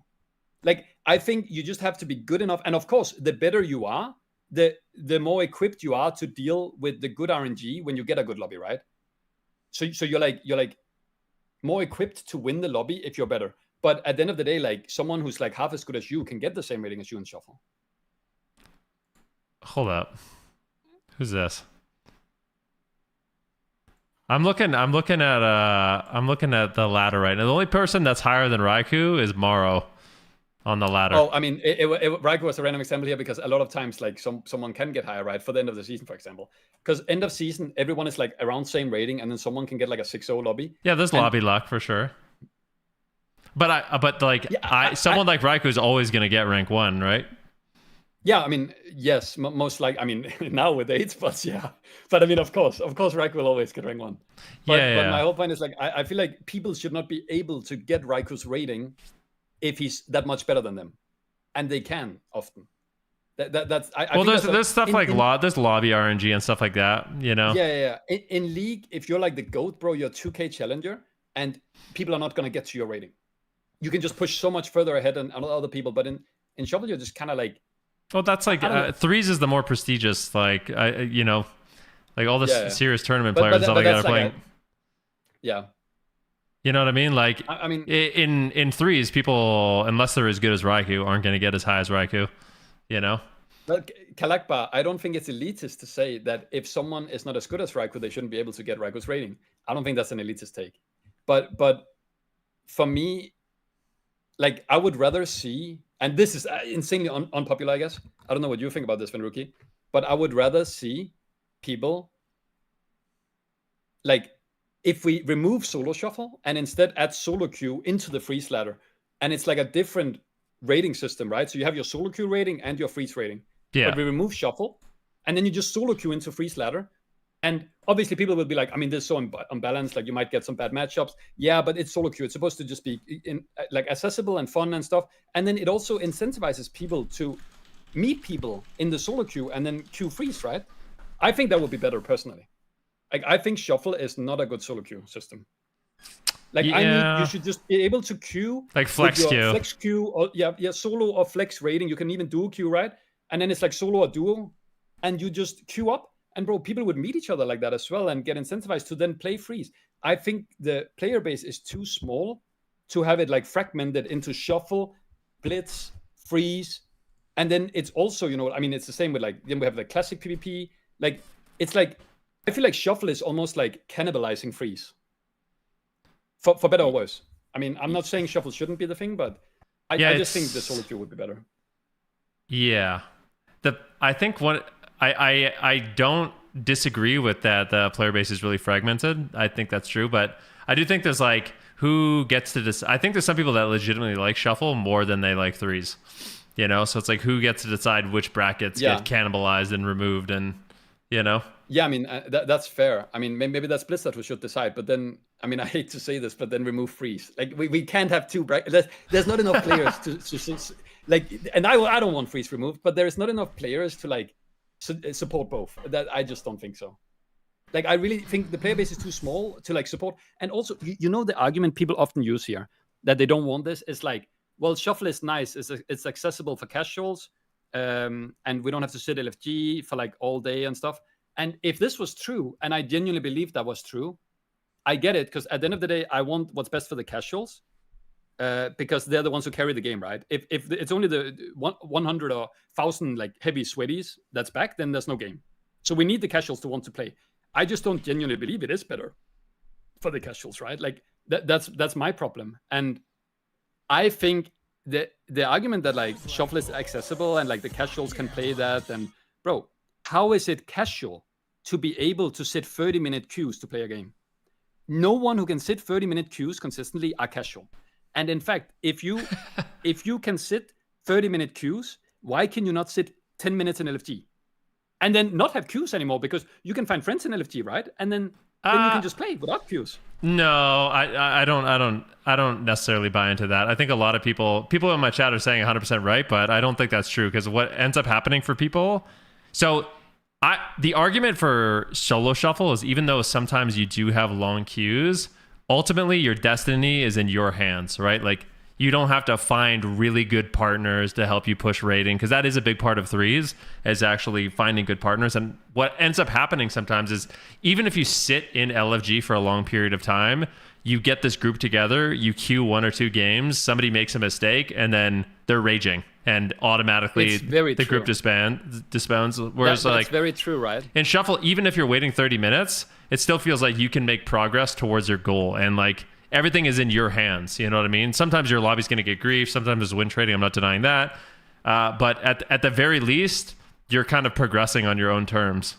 Like I think you just have to be good enough, and of course the better you are, the more equipped you are to deal with the good RNG when you get a good lobby, right? So you're like more equipped to win the lobby if you're better. But at the end of the day, like someone who's like half as good as you can get the same rating as you in shuffle. Hold up. Who's this? I'm looking at the ladder right now. The only person that's higher than Raikou is Morrow on the ladder. Oh, I mean, Raikou was a random example here, because a lot of times, like someone can get higher, right, for the end of the season, for example. Because end of season, everyone is like around same rating, and then someone can get like a 6-0 lobby. Yeah, there's lobby luck for sure. But someone like Raikou is always gonna get rank 1, right? Yeah, I mean, yes, most like, I mean, now with 8 spots, yeah. But I mean, of course, Raikou will always get rank 1. But my whole point is like, I feel like people should not be able to get Raikou's rating if he's that much better than them, and they can often. There's stuff there's lobby RNG and stuff like that, you know. Yeah. In League, if you're like the GOAT, bro, you're 2K challenger, and people are not gonna get to your rating. You can just push so much further ahead than other people, but in Shuffle, you're just kind of like. Well, that's like threes is the more prestigious, like like all the serious tournament players and stuff like that are playing. Yeah. You know what I mean? Like, I mean, in threes, people, unless they're as good as Raikou, aren't going to get as high as Raikou. You know? well, Kalakba, I don't think it's elitist to say that if someone is not as good as Raikou, they shouldn't be able to get Raikou's rating. I don't think that's an elitist take. But for me, like, I would rather see, and this is insanely unpopular, I guess. I don't know what you think about this, Venruki, but I would rather see people, like, if we remove solo shuffle and instead add solo queue into the freeze ladder, and it's like a different rating system, right? So you have your solo queue rating and your freeze rating. Yeah. But we remove shuffle, and then you just solo queue into freeze ladder. And obviously people will be like, I mean, this is so unbalanced, like you might get some bad matchups. Yeah, but it's solo queue. It's supposed to just be like accessible and fun and stuff. And then it also incentivizes people to meet people in the solo queue and then queue freeze, right? I think that would be better personally. Like, I think shuffle is not a good solo queue system. Like, you should just be able to queue like flex queue, flex queue, or solo or flex rating. You can even duo queue, right? And then it's like solo or duo, and you just queue up. And bro, people would meet each other like that as well and get incentivized to then play freeze. I think the player base is too small to have it like fragmented into shuffle, blitz, freeze, and then it's also, you know, I mean, it's the same with like, then we have the classic PvP. Like, it's like, I feel like shuffle is almost like cannibalizing freeze. For better or worse. I mean, I'm not saying shuffle shouldn't be the thing, but I just think the solo queue would be better. Yeah. I think what I don't disagree with that the player base is really fragmented. I think that's true, but I do think there's like who gets to this. I think there's some people that legitimately like shuffle more than they like threes. You know, so it's like who gets to decide which brackets get cannibalized and removed, and you know. Yeah, I mean that's fair. I mean maybe that's Blizzard who should decide, but then I mean I hate to say this, but then remove freeze. Like we can't have two brackets. There's not enough players to like, and I don't want freeze removed, but there is not enough players to like support both. That I just don't think so. Like, I really think the player base is too small to like support. And also, you know, the argument people often use here that they don't want this is like, well, shuffle is nice, it's accessible for casuals, and we don't have to sit LFG for like all day and stuff. And if this was true, and I genuinely believe that was true, I get it, because at the end of the day, I want what's best for the casuals, because they're the ones who carry the game, right? If it's only the 100 or 1,000 like heavy sweaties that's back, then there's no game. So we need the casuals to want to play. I just don't genuinely believe it is better for the casuals, right? Like that's my problem. And I think the argument that like shuffle is accessible and like the casuals can play that, and bro, how is it casual to be able to sit 30-minute queues to play a game? No one who can sit 30-minute queues consistently are casual. And in fact, if you can sit 30-minute queues, why can you not sit 10 minutes in LFG? And then not have queues anymore, because you can find friends in LFG, right? And then you can just play without queues. No, I don't necessarily buy into that. I think a lot of people in my chat are saying 100% right, but I don't think that's true, because what ends up happening for people. So the argument for solo shuffle is, even though sometimes you do have long queues, ultimately your destiny is in your hands, right? Like, you don't have to find really good partners to help you push rating, because that is a big part of threes, is actually finding good partners. And what ends up happening sometimes is, even if you sit in LFG for a long period of time, you get this group together, you queue 1 or 2 games, somebody makes a mistake, and then they're raging, and automatically the group disbands. Whereas that's very true, right? In shuffle, even if you're waiting 30 minutes, it still feels like you can make progress towards your goal, and like, everything is in your hands. You know what I mean? Sometimes your lobby's going to get grief. Sometimes there's win trading. I'm not denying that. But at the very least, you're kind of progressing on your own terms.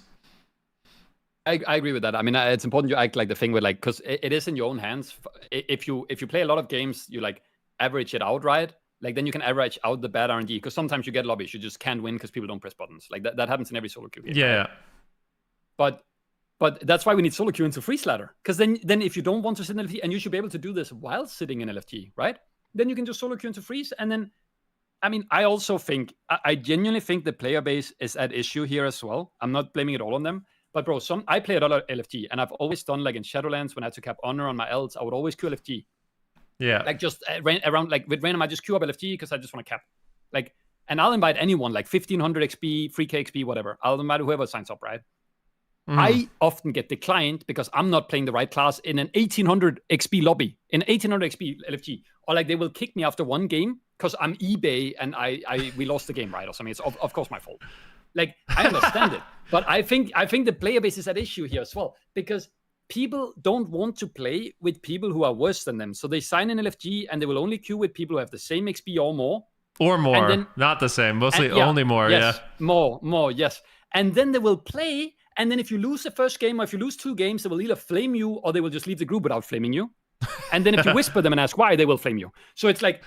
I agree with that. I mean, it's important you act like the thing with like, because it is in your own hands. If you play a lot of games, you like average it out, right? Like, then you can average out the bad RNG, because sometimes you get lobbies you just can't win because people don't press buttons. Like that happens in every solo queue game. Yeah. Right? But that's why we need solo queue into freeze ladder. Because then if you don't want to sit in LFT, and you should be able to do this while sitting in LFT, right? Then you can just solo queue into freeze. And then, I mean, I also think, I genuinely think the player base is at issue here as well. I'm not blaming it all on them. But bro, I play a lot of LFT, and I've always done, like in Shadowlands, when I had to cap honor on my elves, I would always queue LFT. Yeah. Like just around, like with random, I just queue up LFT because I just want to cap. Like, and I'll invite anyone, like 1500 XP, 3k XP, whatever. I'll invite whoever signs up, right? I often get declined because I'm not playing the right class in an 1800 XP lobby, in 1800 XP LFG, or like they will kick me after one game because I'm eBay and we lost the game, right, or something. It's of course my fault. Like I understand it, but I think the player base is at issue here as well because people don't want to play with people who are worse than them, so they sign in LFG and they will only queue with people who have the same XP or more. Or more, and then, not the same. Mostly yeah, only more. Yes, Yeah, more. Yes, and then they will play. And then if you lose the first game or if you lose 2 games, they will either flame you or they will just leave the group without flaming you. And then if you whisper them and ask why, they will flame you. So it's like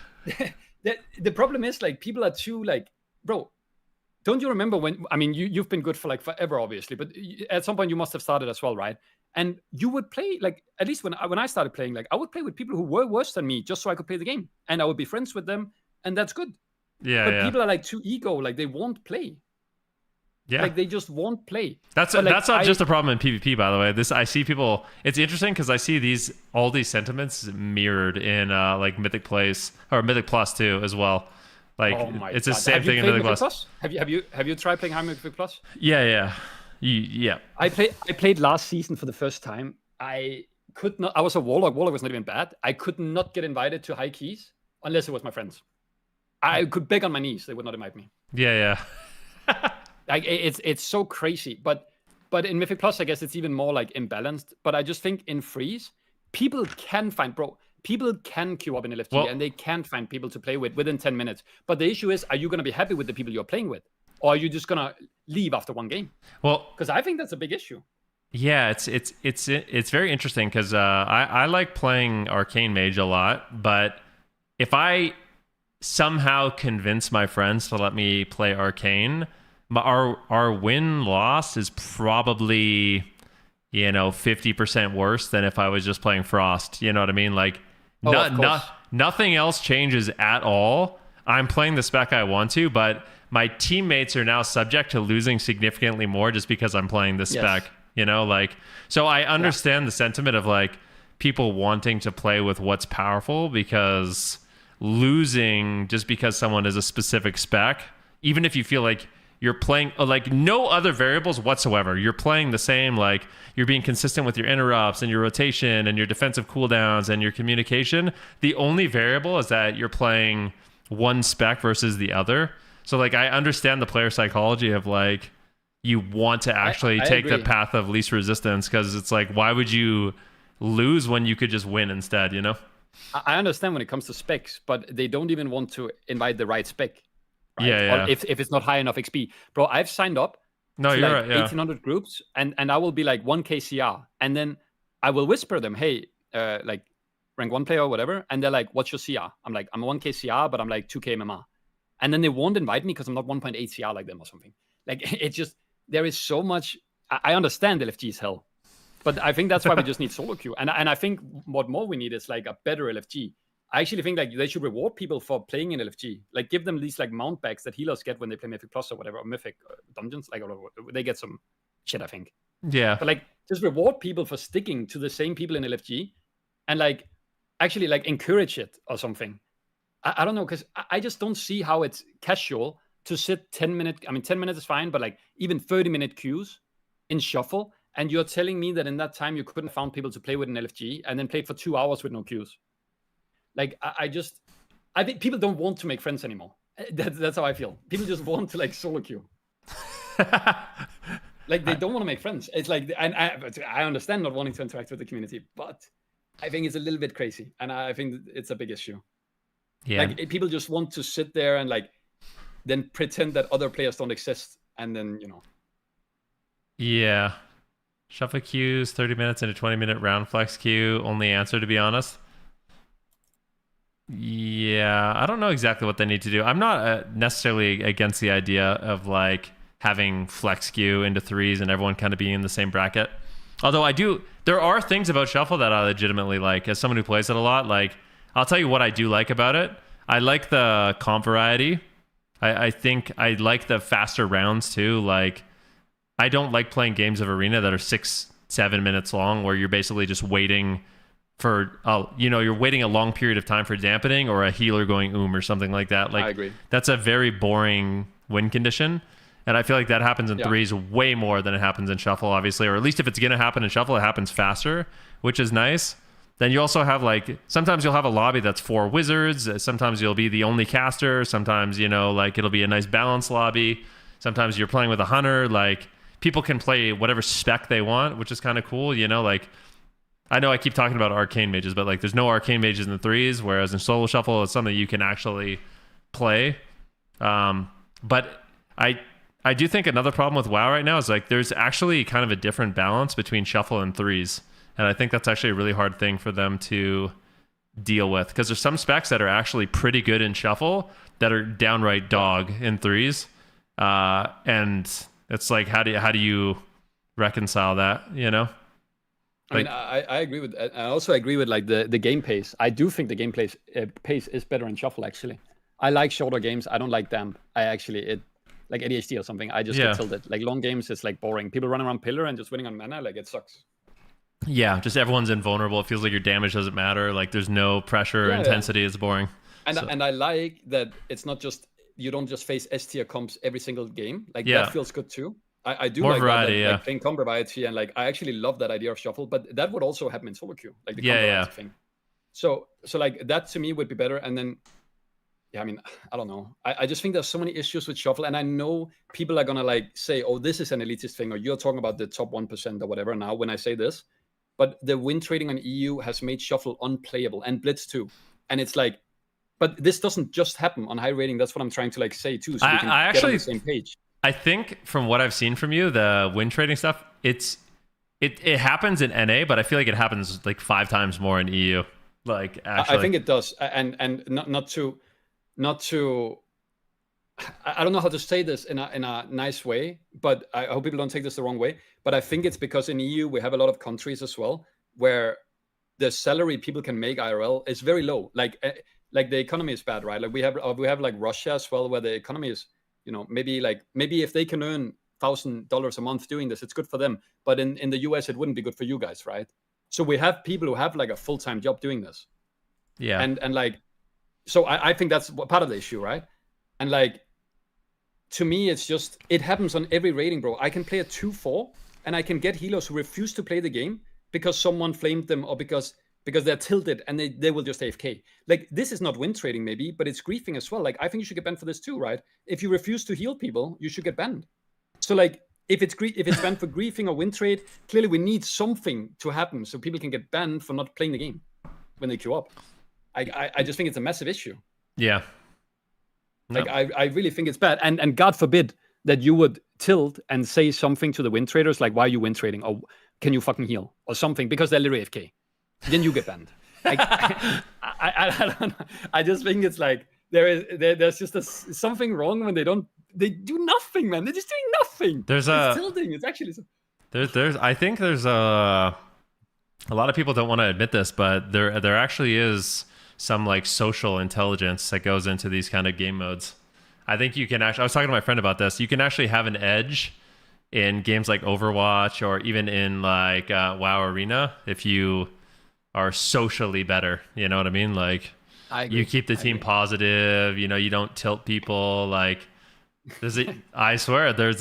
the problem is like people are too like, bro, don't you remember when, I mean, you've been good for like forever, obviously, but at some point you must have started as well, right? And you would play like, at least when I started playing, like I would play with people who were worse than me just so I could play the game. And I would be friends with them. And that's good. yeah. But people are like too ego, like they won't play. Yeah, like they just won't play. That's not just a problem in PvP, by the way. I see people. It's interesting because I see all these sentiments mirrored in like Mythic Place or Mythic Plus too as well. Like it's the same thing in Mythic Plus. Have you tried playing High Mythic Plus? Yeah. Yeah. I played last season for the first time. I could not. I was a Warlock. Warlock was not even bad. I could not get invited to high keys unless it was my friends. I could beg on my knees. They would not invite me. Yeah. Like it's so crazy, but in Mythic Plus, I guess it's even more like imbalanced. But I just think in freeze, people can queue up in LFG and they can find people to play with within 10 minutes. But the issue is, are you going to be happy with the people you're playing with, or are you just going to leave after one game? Well, because I think that's a big issue. Yeah, it's very interesting because I like playing Arcane Mage a lot, but if I somehow convince my friends to let me play Arcane, our win-loss is probably, 50% worse than if I was just playing Frost. You know what I mean? Like, nothing else changes at all. I'm playing the spec I want to, but my teammates are now subject to losing significantly more just because I'm playing the spec. Yes. So I understand the sentiment of like people wanting to play with what's powerful, because losing just because someone is a specific spec, even if you feel like you're playing like no other variables whatsoever, you're playing the same, like you're being consistent with your interrupts and your rotation and your defensive cooldowns and your communication. The only variable is that you're playing one spec versus the other. So like I understand the player psychology of like you want to actually take the path of least resistance, because it's like, why would you lose when you could just win instead, I understand when it comes to specs, but they don't even want to invite the right spec. Right? Yeah. Or if it's not high enough XP. Bro, I've signed up to you're like right, yeah. 1800 groups, and I will be like 1k CR, and then I will whisper them, hey, like rank 1 player or whatever, and they're like, what's your CR? I'm like, I'm a 1k CR, but I'm like 2k MMR. And then they won't invite me because I'm not 1.8 CR like them or something. Like, it's just, there is so much. I understand LFG is hell, but I think that's why we just need solo queue. And I think what more we need is like a better LFG. I actually think like they should reward people for playing in LFG. Like give them these like mount bags that healers get when they play Mythic Plus or whatever, or Mythic Dungeons. Like they get some shit, I think. Yeah. But like just reward people for sticking to the same people in LFG, and like actually like encourage it or something. I don't know, because I just don't see how it's casual to sit 10 minutes. I mean, 10 minutes is fine, but like even 30-minute queues in shuffle, and you're telling me that in that time you couldn't find people to play with in LFG and then played for 2 hours with no queues. Like, I think people don't want to make friends anymore. That's how I feel. People just want to like solo queue. Like they don't want to make friends. It's like, and I understand not wanting to interact with the community, but I think it's a little bit crazy, and I think it's a big issue. Yeah. Like people just want to sit there and like then pretend that other players don't exist, and then Yeah. Shuffle queues, 30 minutes in a 20-minute round flex queue. Only answer, to be honest. Yeah, I don't know exactly what they need to do. I'm not necessarily against the idea of like having flex queue into threes and everyone kind of being in the same bracket. Although there are things about Shuffle that I legitimately like as someone who plays it a lot. Like, I'll tell you what I do like about it. I like the comp variety. I think I like the faster rounds too. Like, I don't like playing games of Arena that are 6-7 minutes long, where you're basically just waiting for, you're waiting a long period of time for dampening or a healer going or something like that. Like, I agree. That's a very boring win condition. And I feel like that happens in Yeah. threes way more than it happens in shuffle, obviously, or at least if it's going to happen in shuffle, it happens faster, which is nice. Then you also have like, sometimes you'll have a lobby that's 4 wizards. Sometimes you'll be the only caster. Sometimes, you know, like it'll be a nice balanced lobby. Sometimes you're playing with a hunter. Like people can play whatever spec they want, which is kind of cool. You know, like I know I keep talking about arcane mages, but like there's no arcane mages in the threes, whereas in solo shuffle, it's something you can actually play. But I do think another problem with WoW right now is like there's actually kind of a different balance between shuffle and threes. And I think that's actually a really hard thing for them to deal with, because there's some specs that are actually pretty good in shuffle that are downright dog in threes. And it's like, how do you reconcile that, you know? Like, I mean, I agree with. I also agree with like the game pace. I do think the game pace is better in shuffle. Actually, I like shorter games. I don't like damp. Like ADHD or something. I just get tilted. Like long games, it's like boring. People running around pillar and just winning on mana. Like it sucks. Yeah, just everyone's invulnerable. It feels like your damage doesn't matter. Like there's no pressure, intensity. It's boring. And I like that it's not just, you don't just face S tier comps every single game. Like that feels good too. I do more like variety, that, like playing comp variety, and like I actually love that idea of shuffle. But that would also happen in solo queue, like the comp variety thing. So like that to me would be better. And then I mean, I don't know. I just think there's so many issues with shuffle, and I know people are gonna like say, "Oh, this is an elitist thing," or "You're talking about the top 1% or whatever." Now, when I say this, but the win trading on EU has made shuffle unplayable, and Blitz too. And it's like, but this doesn't just happen on high rating. That's what I'm trying to like say too, so we can get on the same page. I think from what I've seen from you, the win trading stuff, it happens in NA, but I feel like it happens like 5 times more in EU. Like actually, I think it does, and not to. I don't know how to say this in a nice way, but I hope people don't take this the wrong way. But I think it's because in EU we have a lot of countries as well where the salary people can make IRL is very low. Like the economy is bad, right? Like we have like Russia as well, where the economy is, you know, maybe if they can earn $1,000 a month doing this, it's good for them. But in the US, it wouldn't be good for you guys, right? So we have people who have like a full-time job doing this. Yeah. And like, so I think that's part of the issue, right? And like, to me, it's just, it happens on every rating, bro. I can play a 2-4 and I can get healers who refuse to play the game because someone flamed them, or because they're tilted and they will just AFK. Like, this is not win trading maybe, but it's griefing as well. Like, I think you should get banned for this too, right? If you refuse to heal people, you should get banned. So like, if it's banned for griefing or win trade, clearly we need something to happen so people can get banned for not playing the game when they queue up. I just think it's a massive issue. Yeah. Like, I really think it's bad. And God forbid that you would tilt and say something to the win traders, like, why are you win trading? Or can you fucking heal? Or something, because they're literally AFK. Then you get banned. Like, I don't know. I just think it's like, there's just something wrong when they do nothing, man. They're just doing nothing. It's tilting. It's actually... I think there's a lot of people don't want to admit this, but there actually is some like social intelligence that goes into these kind of game modes. I think you can actually, I was talking to my friend about this, you can actually have an edge in games like Overwatch or even in like WoW Arena if you are socially better, you know what I mean? Like, you keep the team positive, you know, you don't tilt people. Like, I swear there is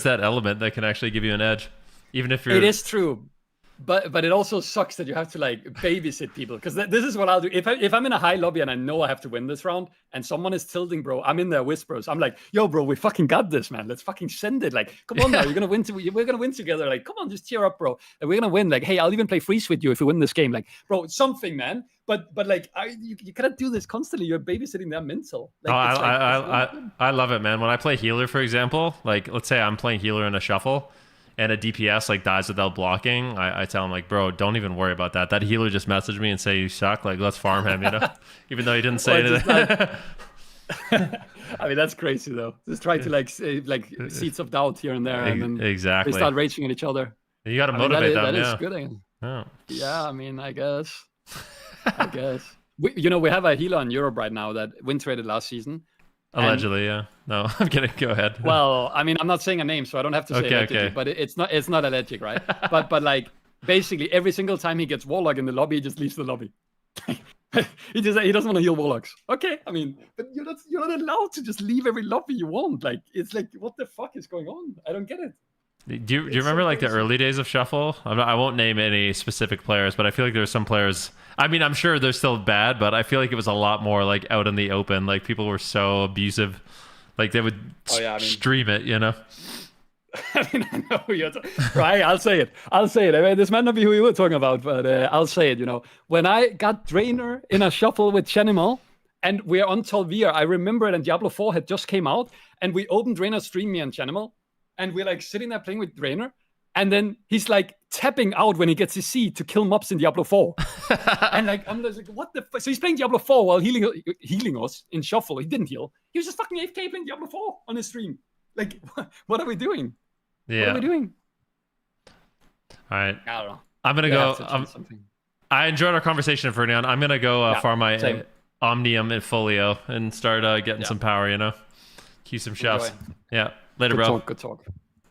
that element that can actually give you an edge, even if you're... It is true. But it also sucks that you have to like babysit people, because this is what I'll do. If I'm in a high lobby and I know I have to win this round and someone is tilting, bro, I'm in there whispers. I'm like, yo, bro, we fucking got this, man. Let's fucking send it. Like, come on now, you're gonna win. We're gonna win together. Like, come on, just cheer up, bro. And we're gonna win. Like, hey, I'll even play freeze with you if we win this game. Like, bro, something, man. But like, you cannot do this constantly. You're babysitting their mental. Like, I love it, man. When I play healer, for example, like let's say I'm playing healer in a shuffle, and a DPS like dies without blocking, I tell him like, bro, don't even worry about that. That healer just messaged me and say you suck. Like, let's farm him, you know, even though he didn't say anything. I mean, that's crazy though. Just try to like seeds of doubt here and there, and then they start raging at each other. You got to motivate them. That is good. Yeah, I mean, I guess. We have a healer in Europe right now that win traded last season. Allegedly, yeah. No, I'm kidding. Go ahead. Well, I mean, I'm not saying a name, so I don't have to say allegedly, but it's not alleged, right? but like, basically, every single time he gets Warlock in the lobby, he just leaves the lobby. he doesn't want to heal warlocks. Okay, I mean, but you're not allowed to just leave every lobby you want. Like, it's like, what the fuck is going on? I don't get it. Do you remember so like the crazy. early days of Shuffle? I won't name any specific players, but I feel like there were some players. I mean, I'm sure they're still bad, but I feel like it was a lot more like out in the open. Like people were so abusive, like they would stream it, you know. I mean, I know you're right. I'll say it. I mean, this might not be who you were talking about, but I'll say it. You know, when I got Drainer in a shuffle with Chenimal, and we're on Tolvir, I remember it, and Diablo 4 had just came out, and we opened Drainer's stream, me and Chenimal, and we're like sitting there playing with Drainer, and then he's like tapping out when he gets his C to kill mobs in Diablo 4. And like, I'm just like, what the fuck? So he's playing Diablo 4 while healing us in shuffle. He didn't heal. He was just fucking AFK playing Diablo 4 on his stream. Like, what are we doing? Yeah. What are we doing? All right. I don't know. I'm gonna go. I enjoyed our conversation, Ferdinand. I'm gonna go farm my Omnium and Folio and start getting some power. You know, keep some chefs. Yeah. Later, bro. Good talk.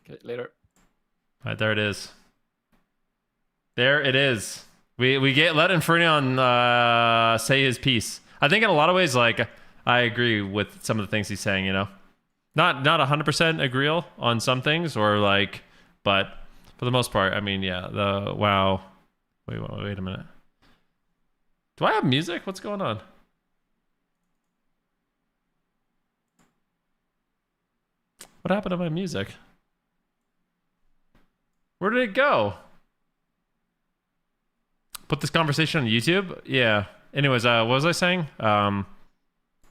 Okay, later. All right, there it is. There it is. We let Infernion say his piece. I think in a lot of ways, like I agree with some of the things he's saying. You know. Not 100% agree on some things, or like, but for the most part, I mean, yeah. The WoW. Wait a minute. Do I have music? What's going on? What happened to my music? Where did it go? Put this conversation on YouTube? Yeah. Anyways, what was I saying?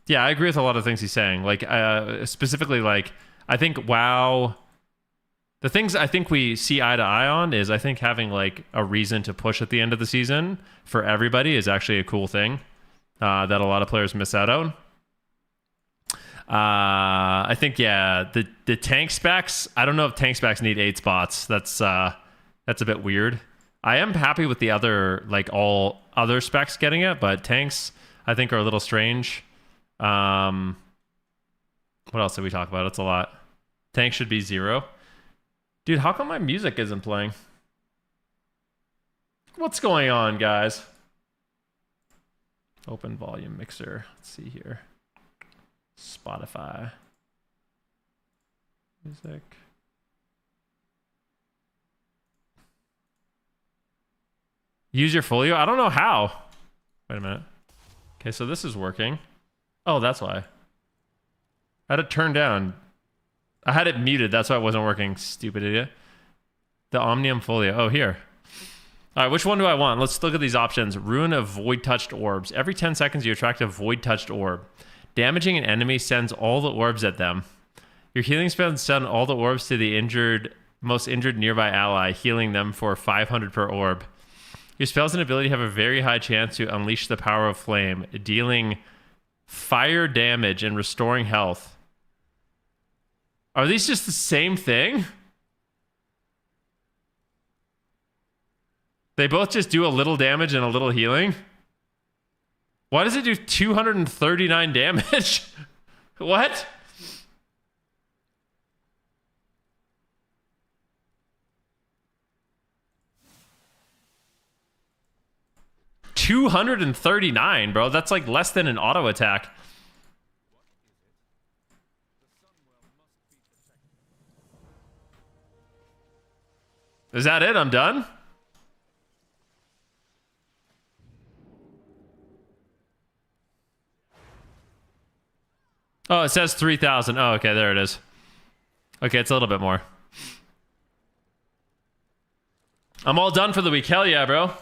Yeah, I agree with a lot of things he's saying. Like, specifically, like, I think WoW... The things I think we see eye to eye on is I think having, like, a reason to push at the end of the season for everybody is actually a cool thing that a lot of players miss out on. I think, yeah, the tank specs... I don't know if tank specs need 8 spots. That's a bit weird. I am happy with the other, like, all other specs getting it, but tanks, I think, are a little strange. What else did we talk about? It's a lot. Tank should be 0. Dude, how come my music isn't playing? What's going on, guys? Open volume mixer. Let's see here. Spotify. Music. Use your folio? I don't know how. Wait a minute. Okay, so this is working. Oh, that's why. I had it turned down. I had it muted. That's why it wasn't working. Stupid idiot. The Omnium Folio. Oh, here. All right, which one do I want? Let's look at these options. Ruin of Void-Touched Orbs. Every 10 seconds, you attract a Void-Touched Orb. Damaging an enemy sends all the orbs at them. Your healing spells send all the orbs to the most injured nearby ally, healing them for 500 per orb. Your spells and ability have a very high chance to unleash the power of flame, dealing fire damage and restoring health. Are these just the same thing? They both just do a little damage and a little healing? Why does it do 239 damage? What? $239, bro. That's like less than an auto attack. Is that it? I'm done? Oh, it says 3,000. Oh, okay, there it is. Okay, it's a little bit more. I'm all done for the week. Hell yeah, bro.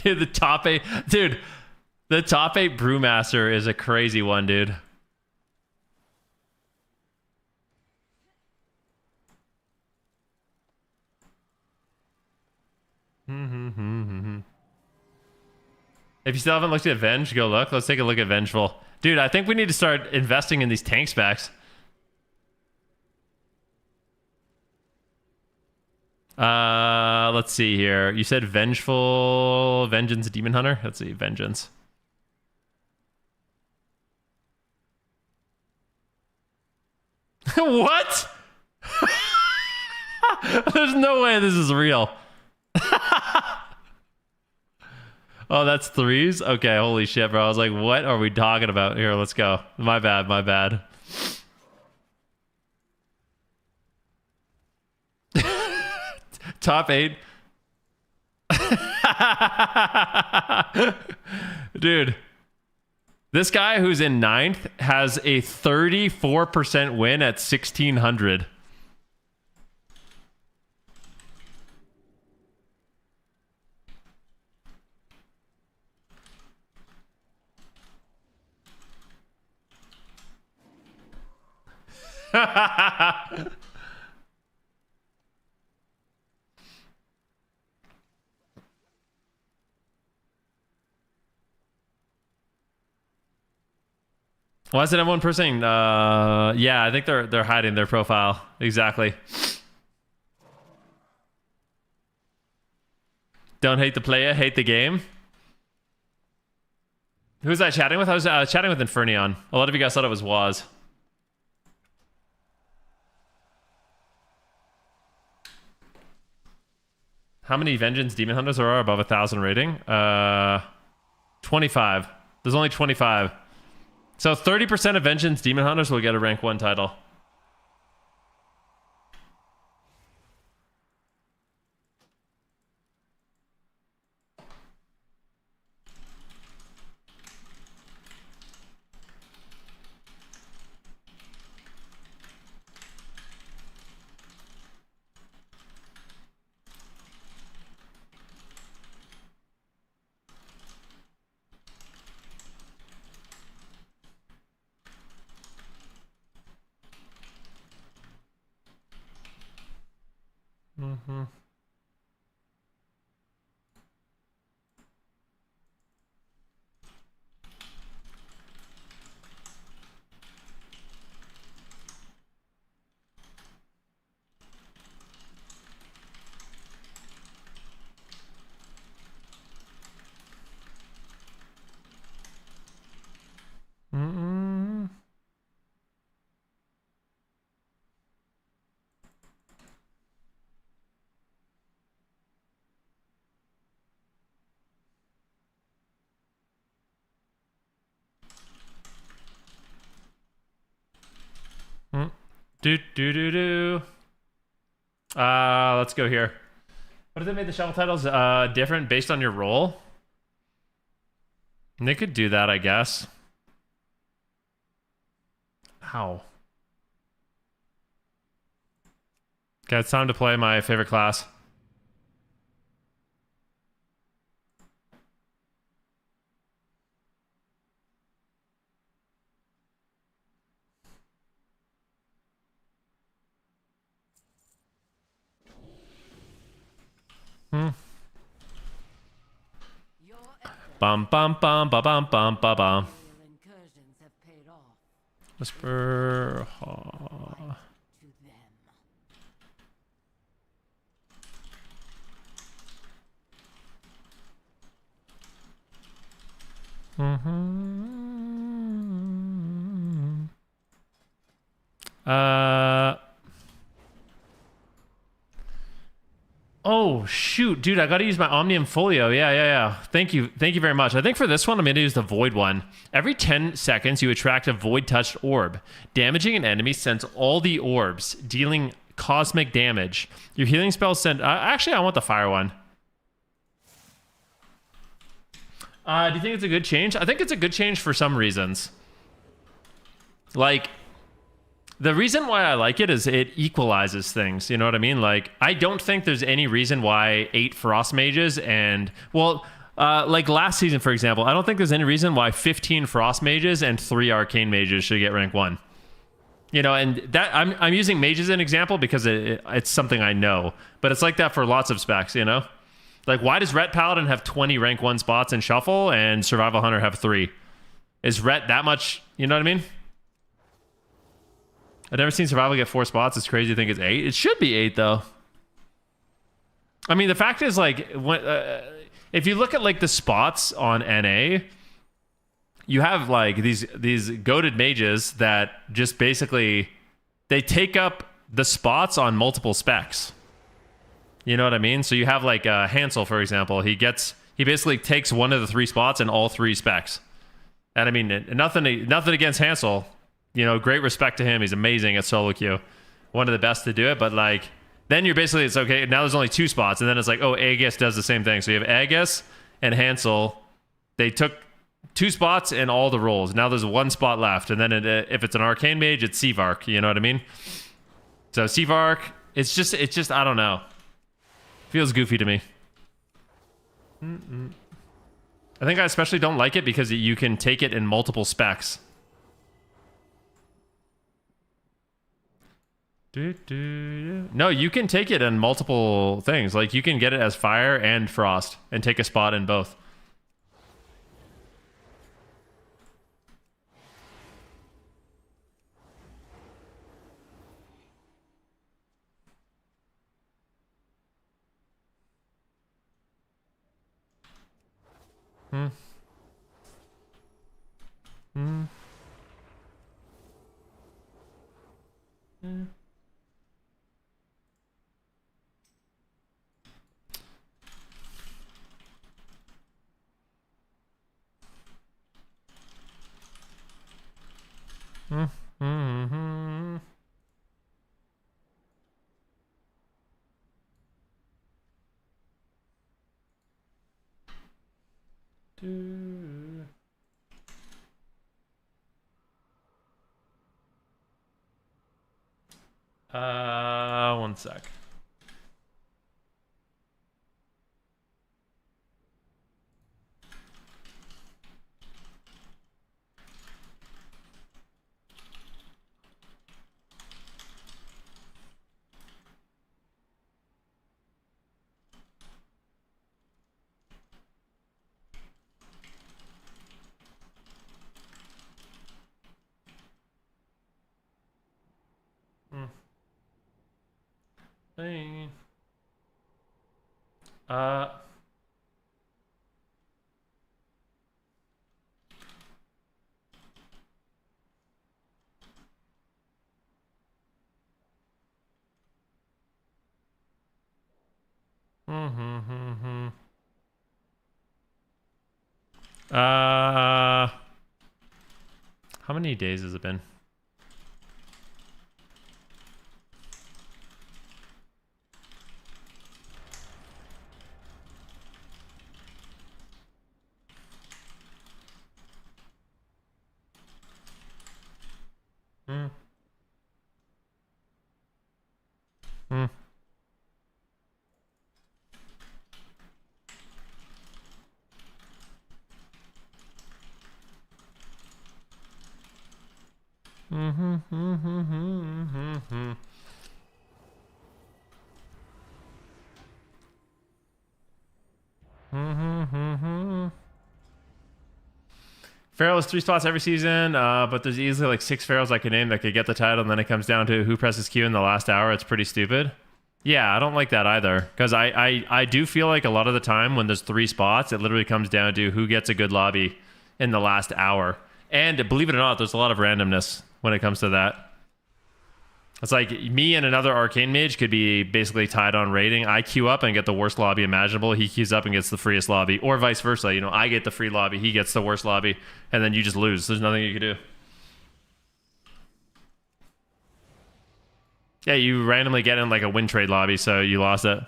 Dude, the top 8 Brewmaster is a crazy one, dude. If you still haven't looked at Venge, go look. Let's take a look at Vengeful. Dude, I think we need to start investing in these tank specs. Let's see here. You said Vengeful Vengeance Demon Hunter. Let's see, Vengeance. What? There's no way this is real. Oh, that's threes? Okay, holy shit, bro. I was like, what are we talking about? Here, let's go. My bad, my bad. Top 8. Dude. This guy who's in 9th has a 34% win at 1600. Why is it everyone person? Yeah, I think they're hiding their profile. Exactly. Don't hate the player, hate the game. Who was I chatting with? I was chatting with Infernion. A lot of you guys thought it was Waz. How many Vengeance Demon Hunters there are above 1,000 rating? 25. There's only 25. So 30% of Vengeance Demon Hunters will get a rank 1 title. Mm-hmm. Mm-mm. Do do do do. Let's go here. What if they made the shuffle titles different based on your role? And they could do that, I guess. How? Okay, it's time to play my favorite class. Bum bum bum ba bum bum ba bum. Whisper. Oh shoot, dude! I gotta use my Omnium Folio. Yeah. Thank you very much. I think for this one, I'm gonna use the Void one. Every 10 seconds, you attract a Void-touched orb. Damaging an enemy sends all the orbs, dealing cosmic damage. Your healing spells send. Actually, I want the Fire one. Do you think it's a good change? I think it's a good change for some reasons. Like, the reason why I like it is it equalizes things. You know what I mean? Like, I don't think there's any reason why 8 Frost Mages and, well, like last season, for example, I don't think there's any reason why 15 Frost Mages and 3 Arcane Mages should get rank 1. You know, and that I'm using Mages as an example because it's something I know. But it's like that for lots of specs, you know? Like, why does Ret Paladin have 20 rank 1 spots in Shuffle and Survival Hunter have 3? Is Ret that much, you know what I mean? I've never seen Survival get 4 spots. It's crazy to think it's 8. It should be 8, though. I mean, the fact is, like, when, if you look at like the spots on NA, you have like these goated mages that just basically they take up the spots on multiple specs. You know what I mean? So you have like Hansel, for example. He basically takes one of the 3 spots in all 3 specs. And I mean, nothing against Hansel. You know, great respect to him. He's amazing at solo queue. One of the best to do it. But like, then you're basically, it's okay, now there's only 2 spots. And then it's like, oh, Aegis does the same thing. So you have Aegis and Hansel. They took 2 spots in all the roles. Now there's 1 spot left. And then if it's an Arcane Mage, it's Seavark. You know what I mean? So Seavark, it's just I don't know. Feels goofy to me. I think I especially don't like it because you can take it in multiple specs. No, you can take it in multiple things. Like, you can get it as fire and frost and take a spot in both. One sec. Hey. How many days has it been? Pharaoh is 3 spots every season, but there's easily like 6 Pharaohs I can name that could get the title, and then it comes down to who presses Q in the last hour. It's pretty stupid. Yeah, I don't like that either, because I do feel like a lot of the time when there's 3 spots, it literally comes down to who gets a good lobby in the last hour. And believe it or not, there's a lot of randomness when it comes to that. It's like me and another Arcane Mage could be basically tied on rating. I queue up and get the worst lobby imaginable. He queues up and gets the freest lobby. Or vice versa. You know, I get the free lobby. He gets the worst lobby. And then you just lose. There's nothing you can do. Yeah, you randomly get in like a win trade lobby, so you lost it.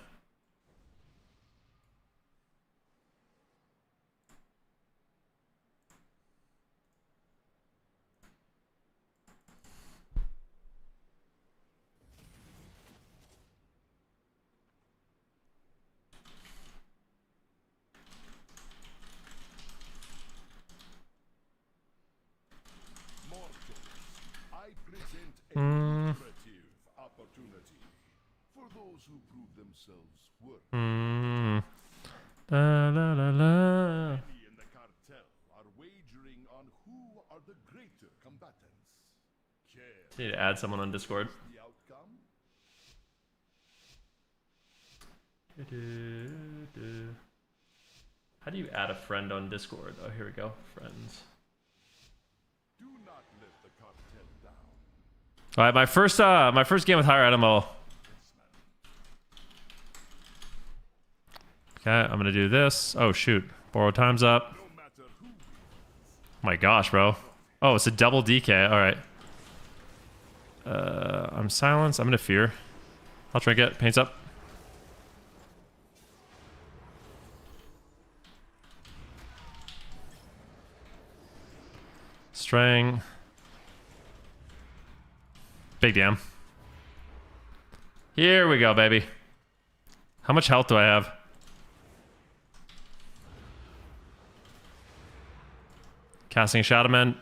La, la, la, la. In the cartel are wagering on who are the greater combatants. Need to add someone on Discord. The outcome? How do you add a friend on Discord? Oh, here we go. Friends. Do not let the cartel down. All right, my first game with higher item level. Okay, I'm gonna do this. Oh shoot, borrow time's up. Oh my gosh, bro. Oh, it's a double DK. All right. I'm silenced. I'm gonna fear. I'll try and get paints up. Strang. Big damn. Here we go, baby. How much health do I have? Casting Shadowman.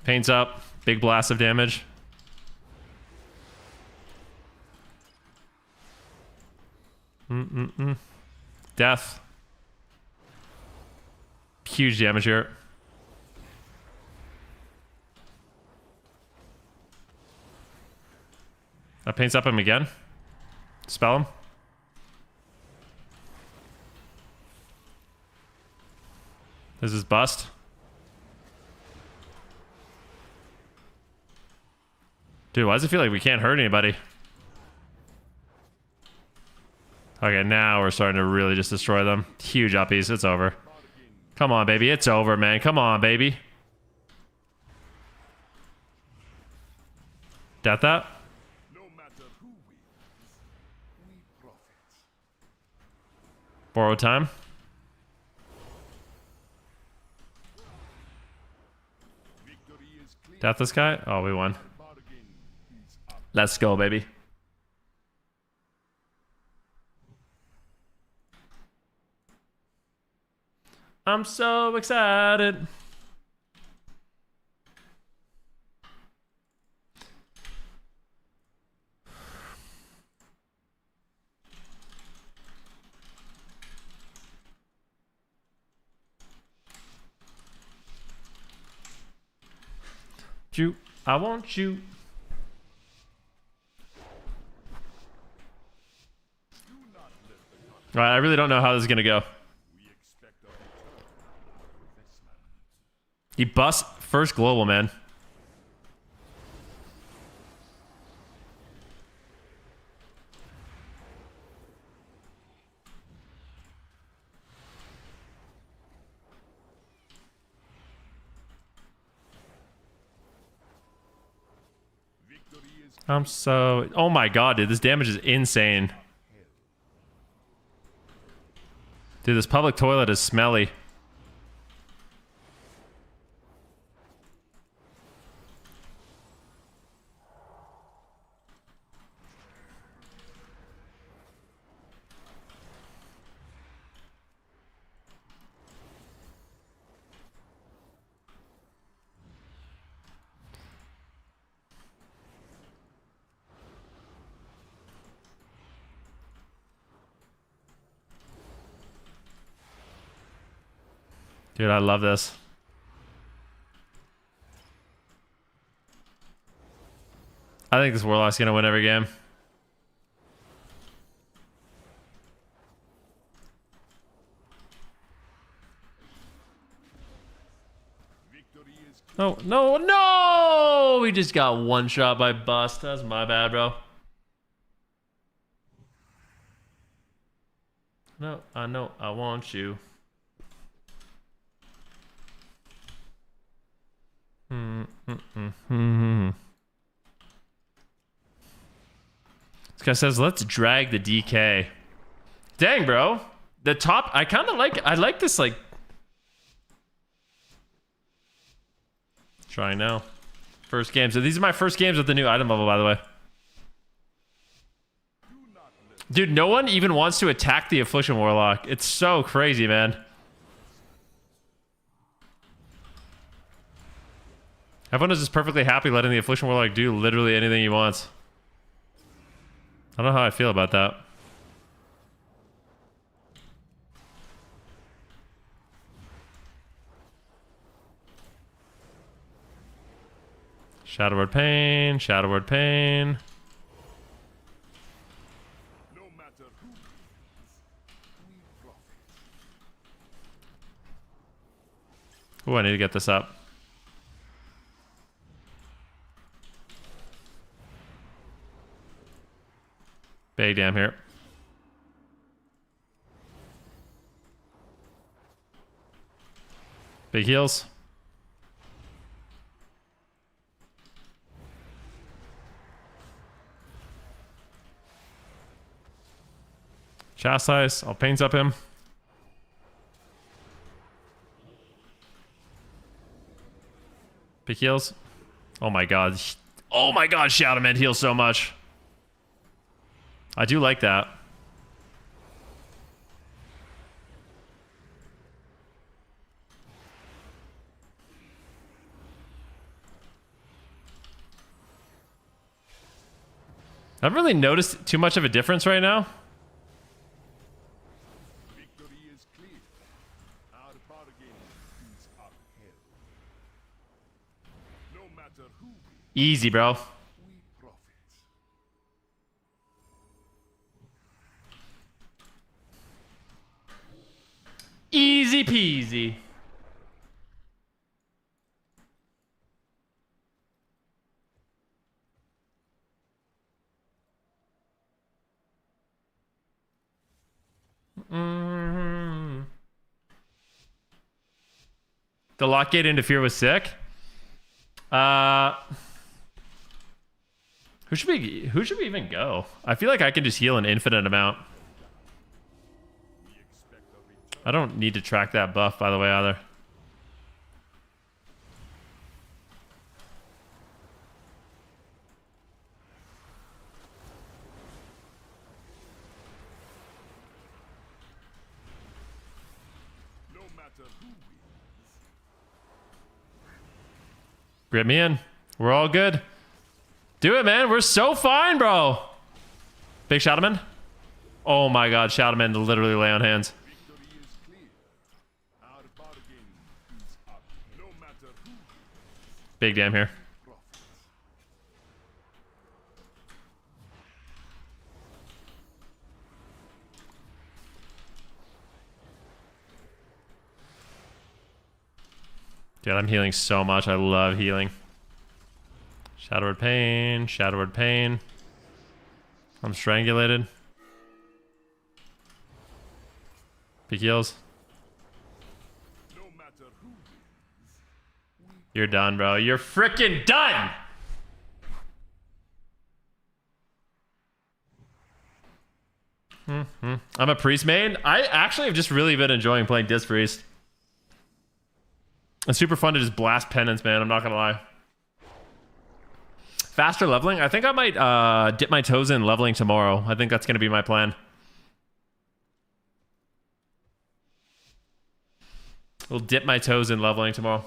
Paints up. Big blast of damage. Death. Huge damage here. That paints up him again. Spell him. This is bust. Dude, why does it feel like we can't hurt anybody? Okay, now we're starting to really just destroy them. Huge uppies. It's over. Come on, baby. It's over, man. Come on, baby. Death that? No matter who wins, we profit. Borrow time. Victory is clear. Death this guy? Oh, we won. Let's go, baby. I'm so excited. You, I want you. All right, I really don't know how this is gonna go. He busts first global, man. I'm so... Oh my god, dude. This damage is insane. Dude, this public toilet is smelly. Dude, I love this. I think this Warlock's gonna win every game. No, no, no! We just got one shot by bust. That's my bad, bro. No, I know I want you. This guy says, let's drag the DK. Dang, bro. The top, I kind of like, I like this, like... Trying now. First game. So these are my first games with the new item level, by the way. Dude, no one even wants to attack the Affliction Warlock. It's so crazy, man. Everyone is just perfectly happy letting the Affliction Warlock do literally anything he wants. I don't know how I feel about that. Shadow Word Pain, Shadow Word Pain. Oh, I need to get this up. Big damn here. Big heals. Chastise. I'll pains up him. Big heals. Oh my god. Oh my god, Shadowman heals so much. I do like that. I haven't really noticed too much of a difference right now. Victory is clear. Our bargain is upheld. No matter who Easy, bro. we profit. Easy peasy. The Lockgate interfere was sick. Who should we even go? I feel like I can just heal an infinite amount. I don't need to track that buff, by the way, either. No matter who wins. Grip me in. We're all good. Do it, man. We're so fine, bro. Big Shadowman. Oh my god, Shadowman to literally lay on hands. Victory is clear. Our bargain is up. No matter who Big damn here. profits. Dude, I'm healing so much. I love healing. Shadowward Pain. Shadowward Pain. I'm strangulated. Big heals. No matter who wins. You're done, bro. You're freaking done! I'm a priest main. I actually have just really been enjoying playing Disc Priest. It's super fun to just blast penance, man. I'm not gonna lie. Faster leveling? I think I might dip my toes in leveling tomorrow. I think that's gonna be my plan. We'll dip my toes in leveling tomorrow.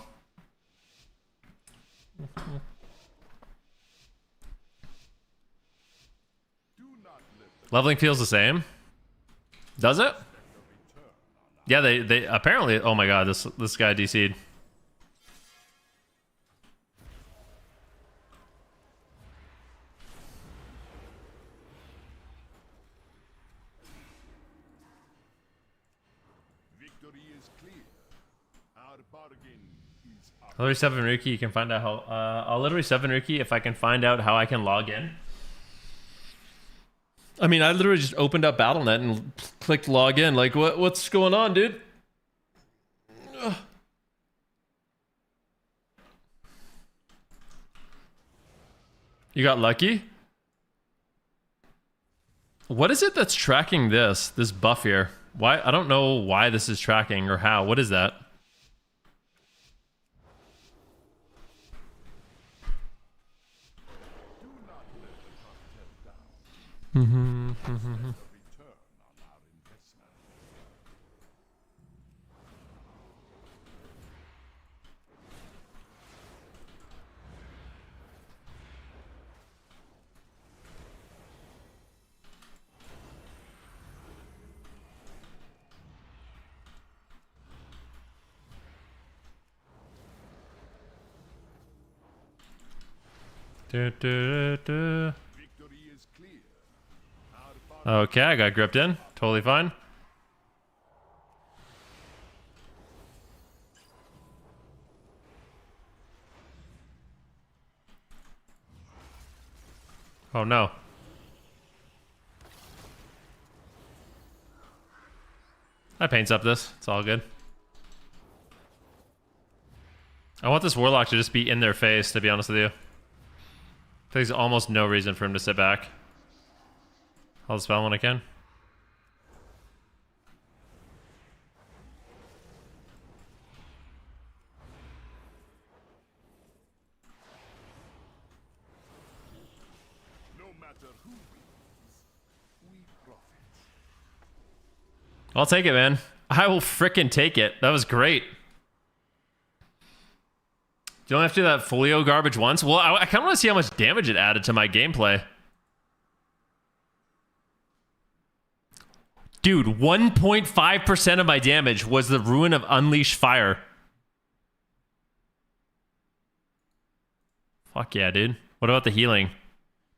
Leveling feels the same. Does it? Yeah, they apparently. Oh my god, this guy DC'd. Victory is clear. Our bargain is up. I'll literally 7 Venruki. You can find out how. I'll literally 7 Venruki if I can find out how I can log in. I mean, I literally just opened up BattleNet and clicked log in. Like, what's going on, dude? Ugh. You got lucky? What is it that's tracking this buff here? Why? I don't know why this is tracking or how. What is that? Return on our investment. Victory is clear. Our bargain Okay, I got gripped in. Totally fine. Oh no. I paints up this. It's all good. I want this Warlock to just be in their face, to be honest with you. There's almost no reason for him to sit back. I'll spell when I can. No matter who wins, we profit. I'll take it, man. I will frickin' take it. That was great. You don't have to do that folio garbage once? Well, I kind of want to see how much damage it added to my gameplay. Dude, 1.5% of my damage was the ruin of Unleash Fire. Fuck yeah, dude. What about the healing?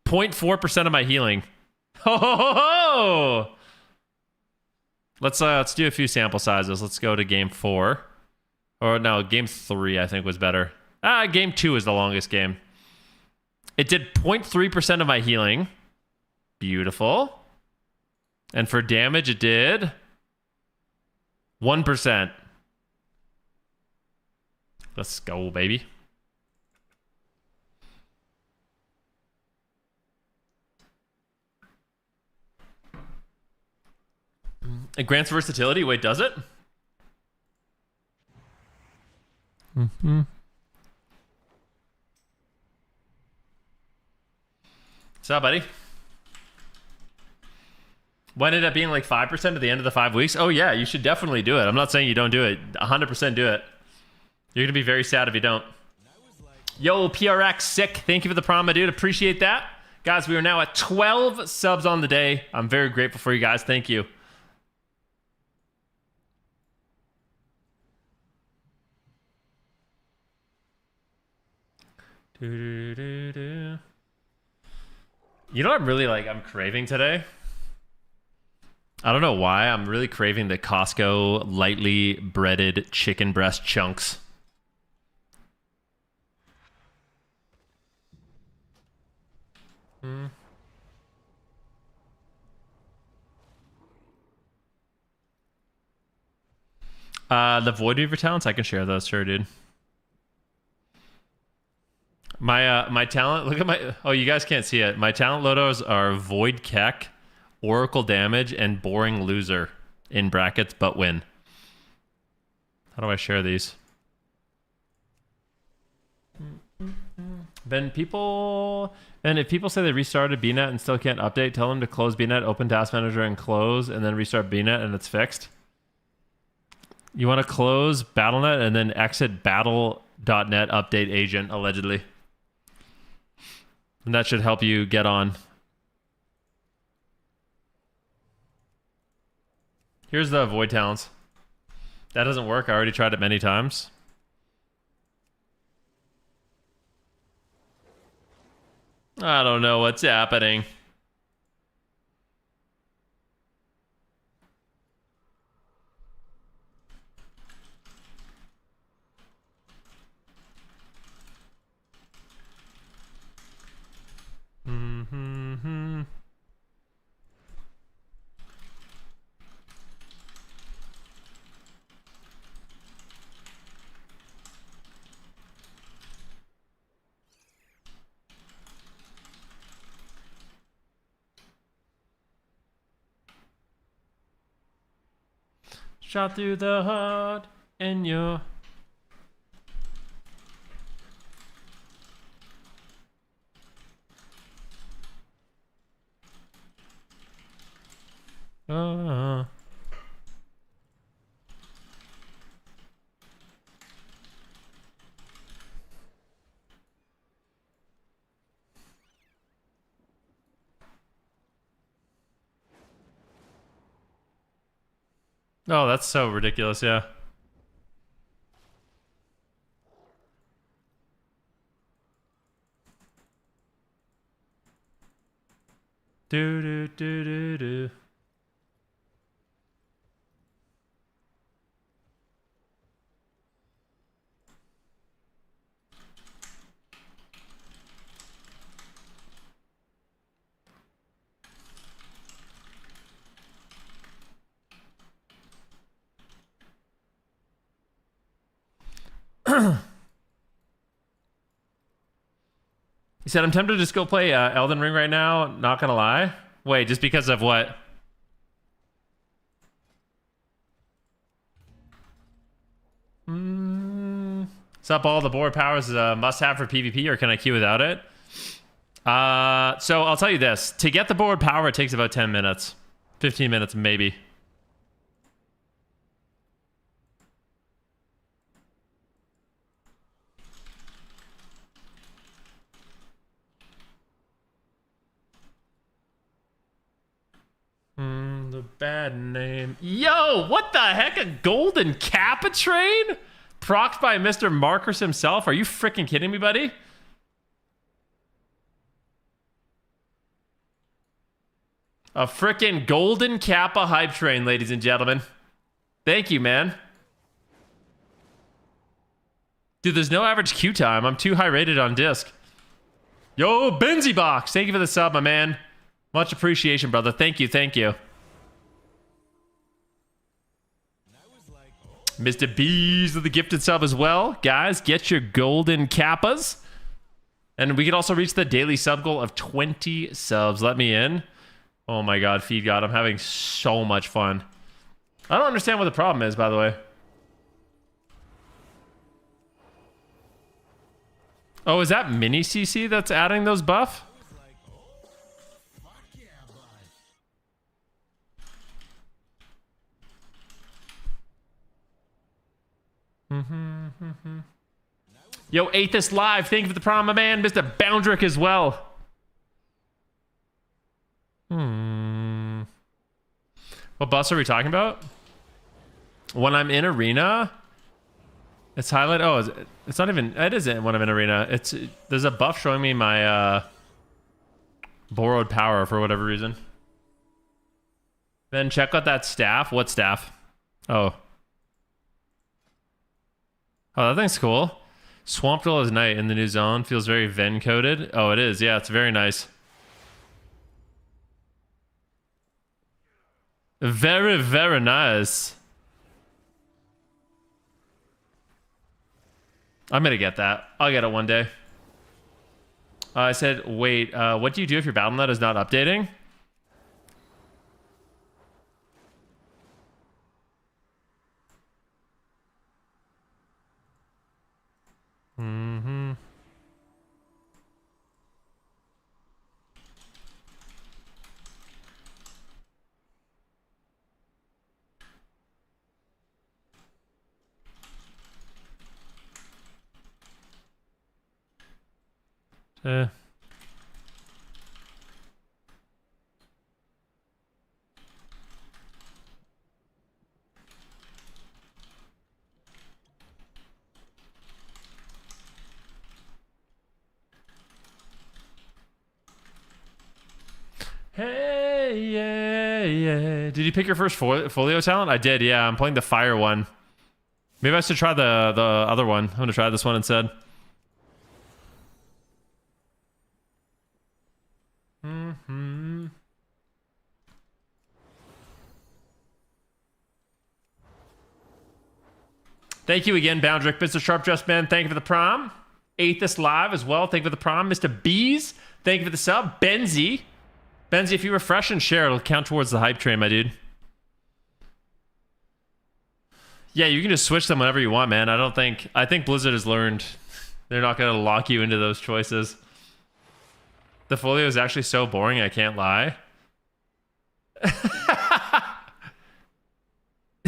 0.4% of my healing. Ho ho ho ho! Let's do a few sample sizes. Let's go to game 4. Or no, game 3 I think was better. Game 2 is the longest game. It did 0.3% of my healing. Beautiful. And for damage, it did 1%. Let's go, baby. It grants versatility. Wait, does it? Mm-hmm. What's up, buddy? What ended up being like 5% at the end of the 5 weeks? Oh yeah, you should definitely do it. I'm not saying you don't do it. 100% do it. You're gonna be very sad if you don't. Yo, PRX, sick. Thank you for the promo, dude. Appreciate that. Guys, we are now at 12 subs on the day. I'm very grateful for you guys. Thank you. You know what I'm really like, I'm craving today? I don't know why. I'm really craving the Costco lightly breaded chicken breast chunks. The Void Weaver talents, I can share those, sure, dude. My talent, look at my, oh, you guys can't see it. My talent logos are Void Keck, Oracle Damage, and Boring Loser in brackets, but win. How do I share these? Then people, and if people say they restarted BNet and still can't update, tell them to close BNet, open Task Manager and close, and then restart BNet and it's fixed. You want to close BattleNet and then exit battle.net update agent, allegedly. And that should help you get on. Here's the Void Talents. That doesn't work. I already tried it many times. I don't know what's happening. Mm-hmm. Shot through the heart and your... Oh, that's so ridiculous, yeah. Do do do do do. He said, I'm tempted to just go play Elden Ring right now. Not gonna lie. Wait, just because of what? Sup, all the board powers is a must-have for PvP, or can I queue without it? So I'll tell you this. To get the board power, it takes about 10 minutes. 15 minutes, maybe. The bad name. Yo, what the heck? A golden Kappa train? Procced by Mr. Marcus himself? Are you freaking kidding me, buddy? A freaking golden Kappa hype train, ladies and gentlemen. Thank you, man. Dude, there's no average queue time. I'm too high rated on disc. Yo, Benzie Box. Thank you for the sub, my man. Much appreciation, brother. Thank you, thank you. Mr. B's with the gifted sub as well. Guys, get your golden Kappas. And we can also reach the daily sub goal of 20 subs. Let me in. Oh my god, Feed God. I'm having so much fun. I don't understand what the problem is, by the way. Oh, is that Mini CC that's adding those buff? Yo, Aethys Live, thank you for the prom, my man. Mr. Boundrick as well. What bus are we talking about? When I'm in arena, it's highlight. Oh, it's not even. It isn't when I'm in arena. There's a buff showing me my borrowed power for whatever reason. Then check out that staff. What staff? Oh, that thing's cool. Swamp Dweller is night in the new zone. Feels very Ven coded. Oh, it is. Yeah, it's very nice. Very, very nice. I'm gonna get that. I'll get it one day. I said, wait, what do you do if your battle net is not updating? Hey, yeah. Did you pick your first folio talent? I did, yeah. I'm playing the fire one. Maybe I should try the other one. I'm gonna try this one instead. Thank you again, Boundrick. Mr. Sharp Dressed Man, thank you for the prom. Aethys Live as well, thank you for the prom. Mr. Bees, thank you for the sub. Benzie, if you refresh and share, it'll count towards the hype train, my dude. Yeah, you can just switch them whenever you want, man. I think Blizzard has learned. They're not going to lock you into those choices. The folio is actually so boring, I can't lie.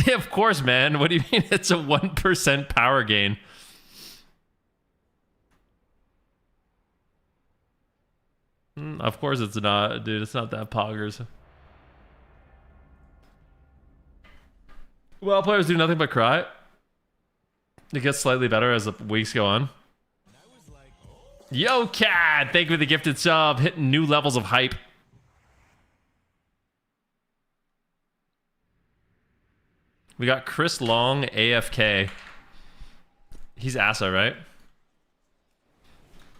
Of course, man. What do you mean it's a 1% power gain? Of course it's not, dude. It's not that poggers. Well, players do nothing but cry. It gets slightly better as the weeks go on. Yo, Cad! Thank you for the gifted sub. Hitting new levels of hype. We got Chris Long, AFK. He's Asa, right?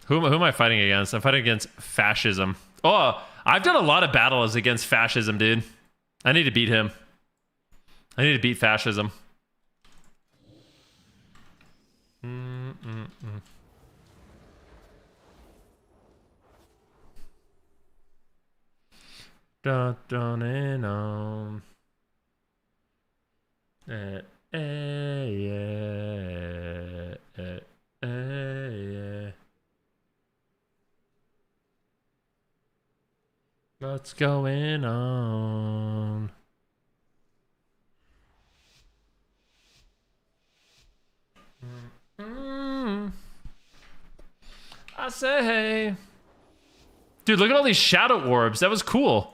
Who am I fighting against? I'm fighting against fascism. Oh, I've done a lot of battles against fascism, dude. I need to beat him. I need to beat fascism. Dun, dun, and on. Yeah. What's going on? I say, dude, look at all these shadow orbs. That was cool.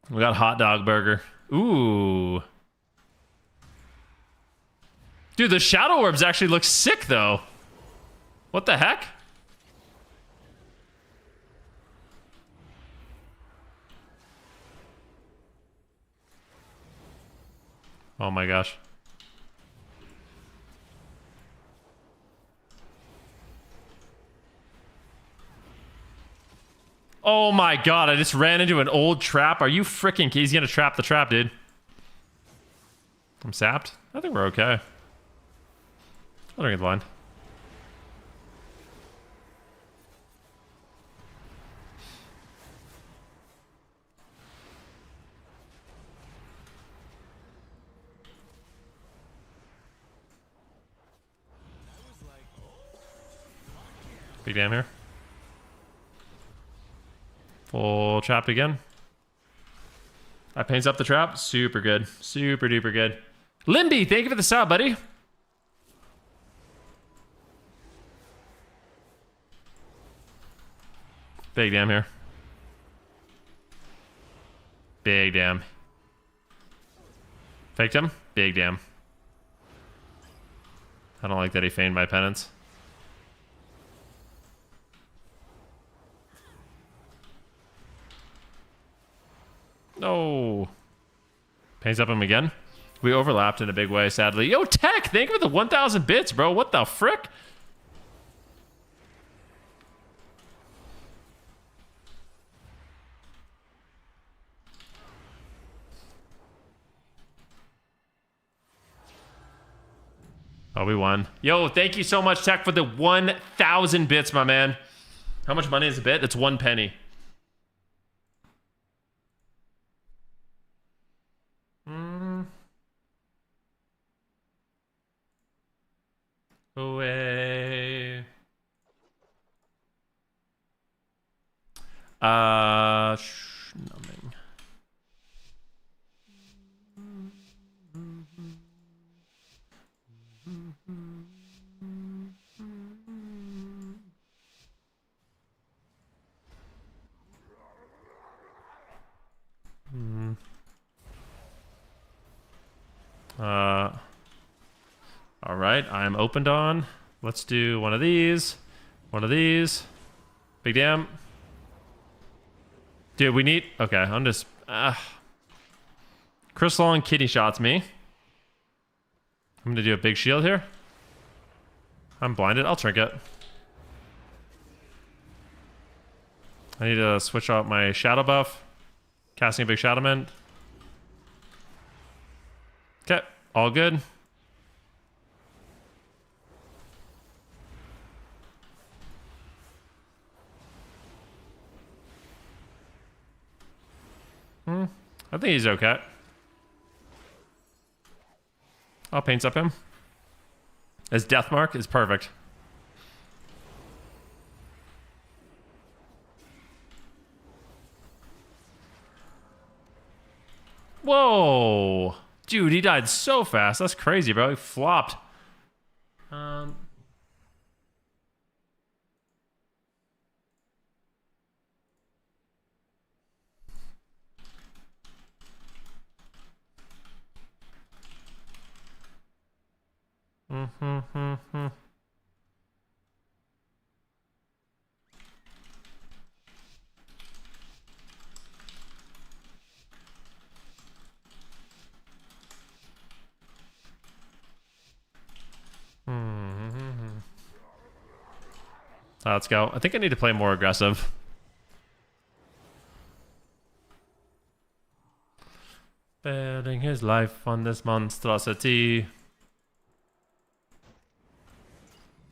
We got hot dog burger. Ooh. Dude, the shadow orbs actually look sick, though. What the heck? Oh my gosh. Oh my god, I just ran into an old trap. Are you freaking kidding? He's gonna trap the trap, dude. I'm sapped. I think we're okay. I'll drink the line. Big damn here. Full trapped again. That paints up the trap. Super good. Super duper good. Limby, thank you for the sub, buddy. Big damn here. Big damn. Faked him. Big damn. I don't like that he feigned my penance. No. Paints up him again. We overlapped in a big way, sadly. Yo, Tech, thank you for the 1,000 bits, bro. What the frick? Oh, we won. Yo, thank you so much, Tech, for the 1,000 bits, my man. How much money is a bit? It's 1 penny. Away. Numbing. All right, I'm opened on. Let's do one of these. One of these. Big damn. Dude, we need... Okay, I'm just... Chris Long kitty shots me. I'm gonna do a big shield here. I'm blinded. I'll trinket. I need to switch out my shadow buff. Casting a big shadow mint. Okay, all good. I think he's okay. I'll paint up him. His death mark is perfect. Whoa. Dude, he died so fast. That's crazy, bro. He flopped. Let's go. I think I need to play more aggressive. Betting his life on this monstrosity.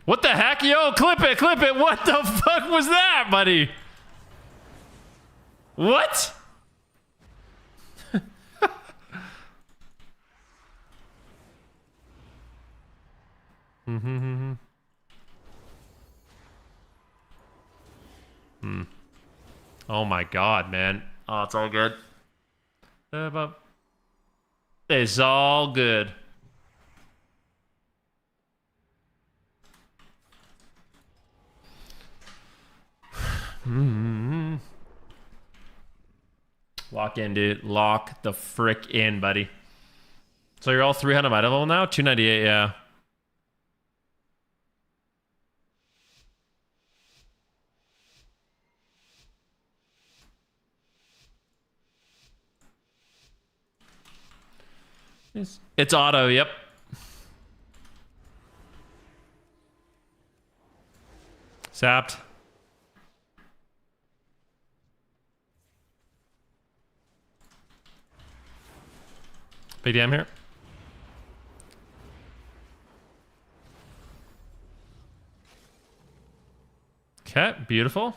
What the heck? Yo, clip it, clip it. What the fuck was that, buddy? What? Oh my god, man. Oh, it's all good. It's all good. Lock in, dude. Lock the frick in, buddy. So you're all 300 my level now? 298, yeah. It's auto, yep. Sapped. Big damn here. Okay, beautiful.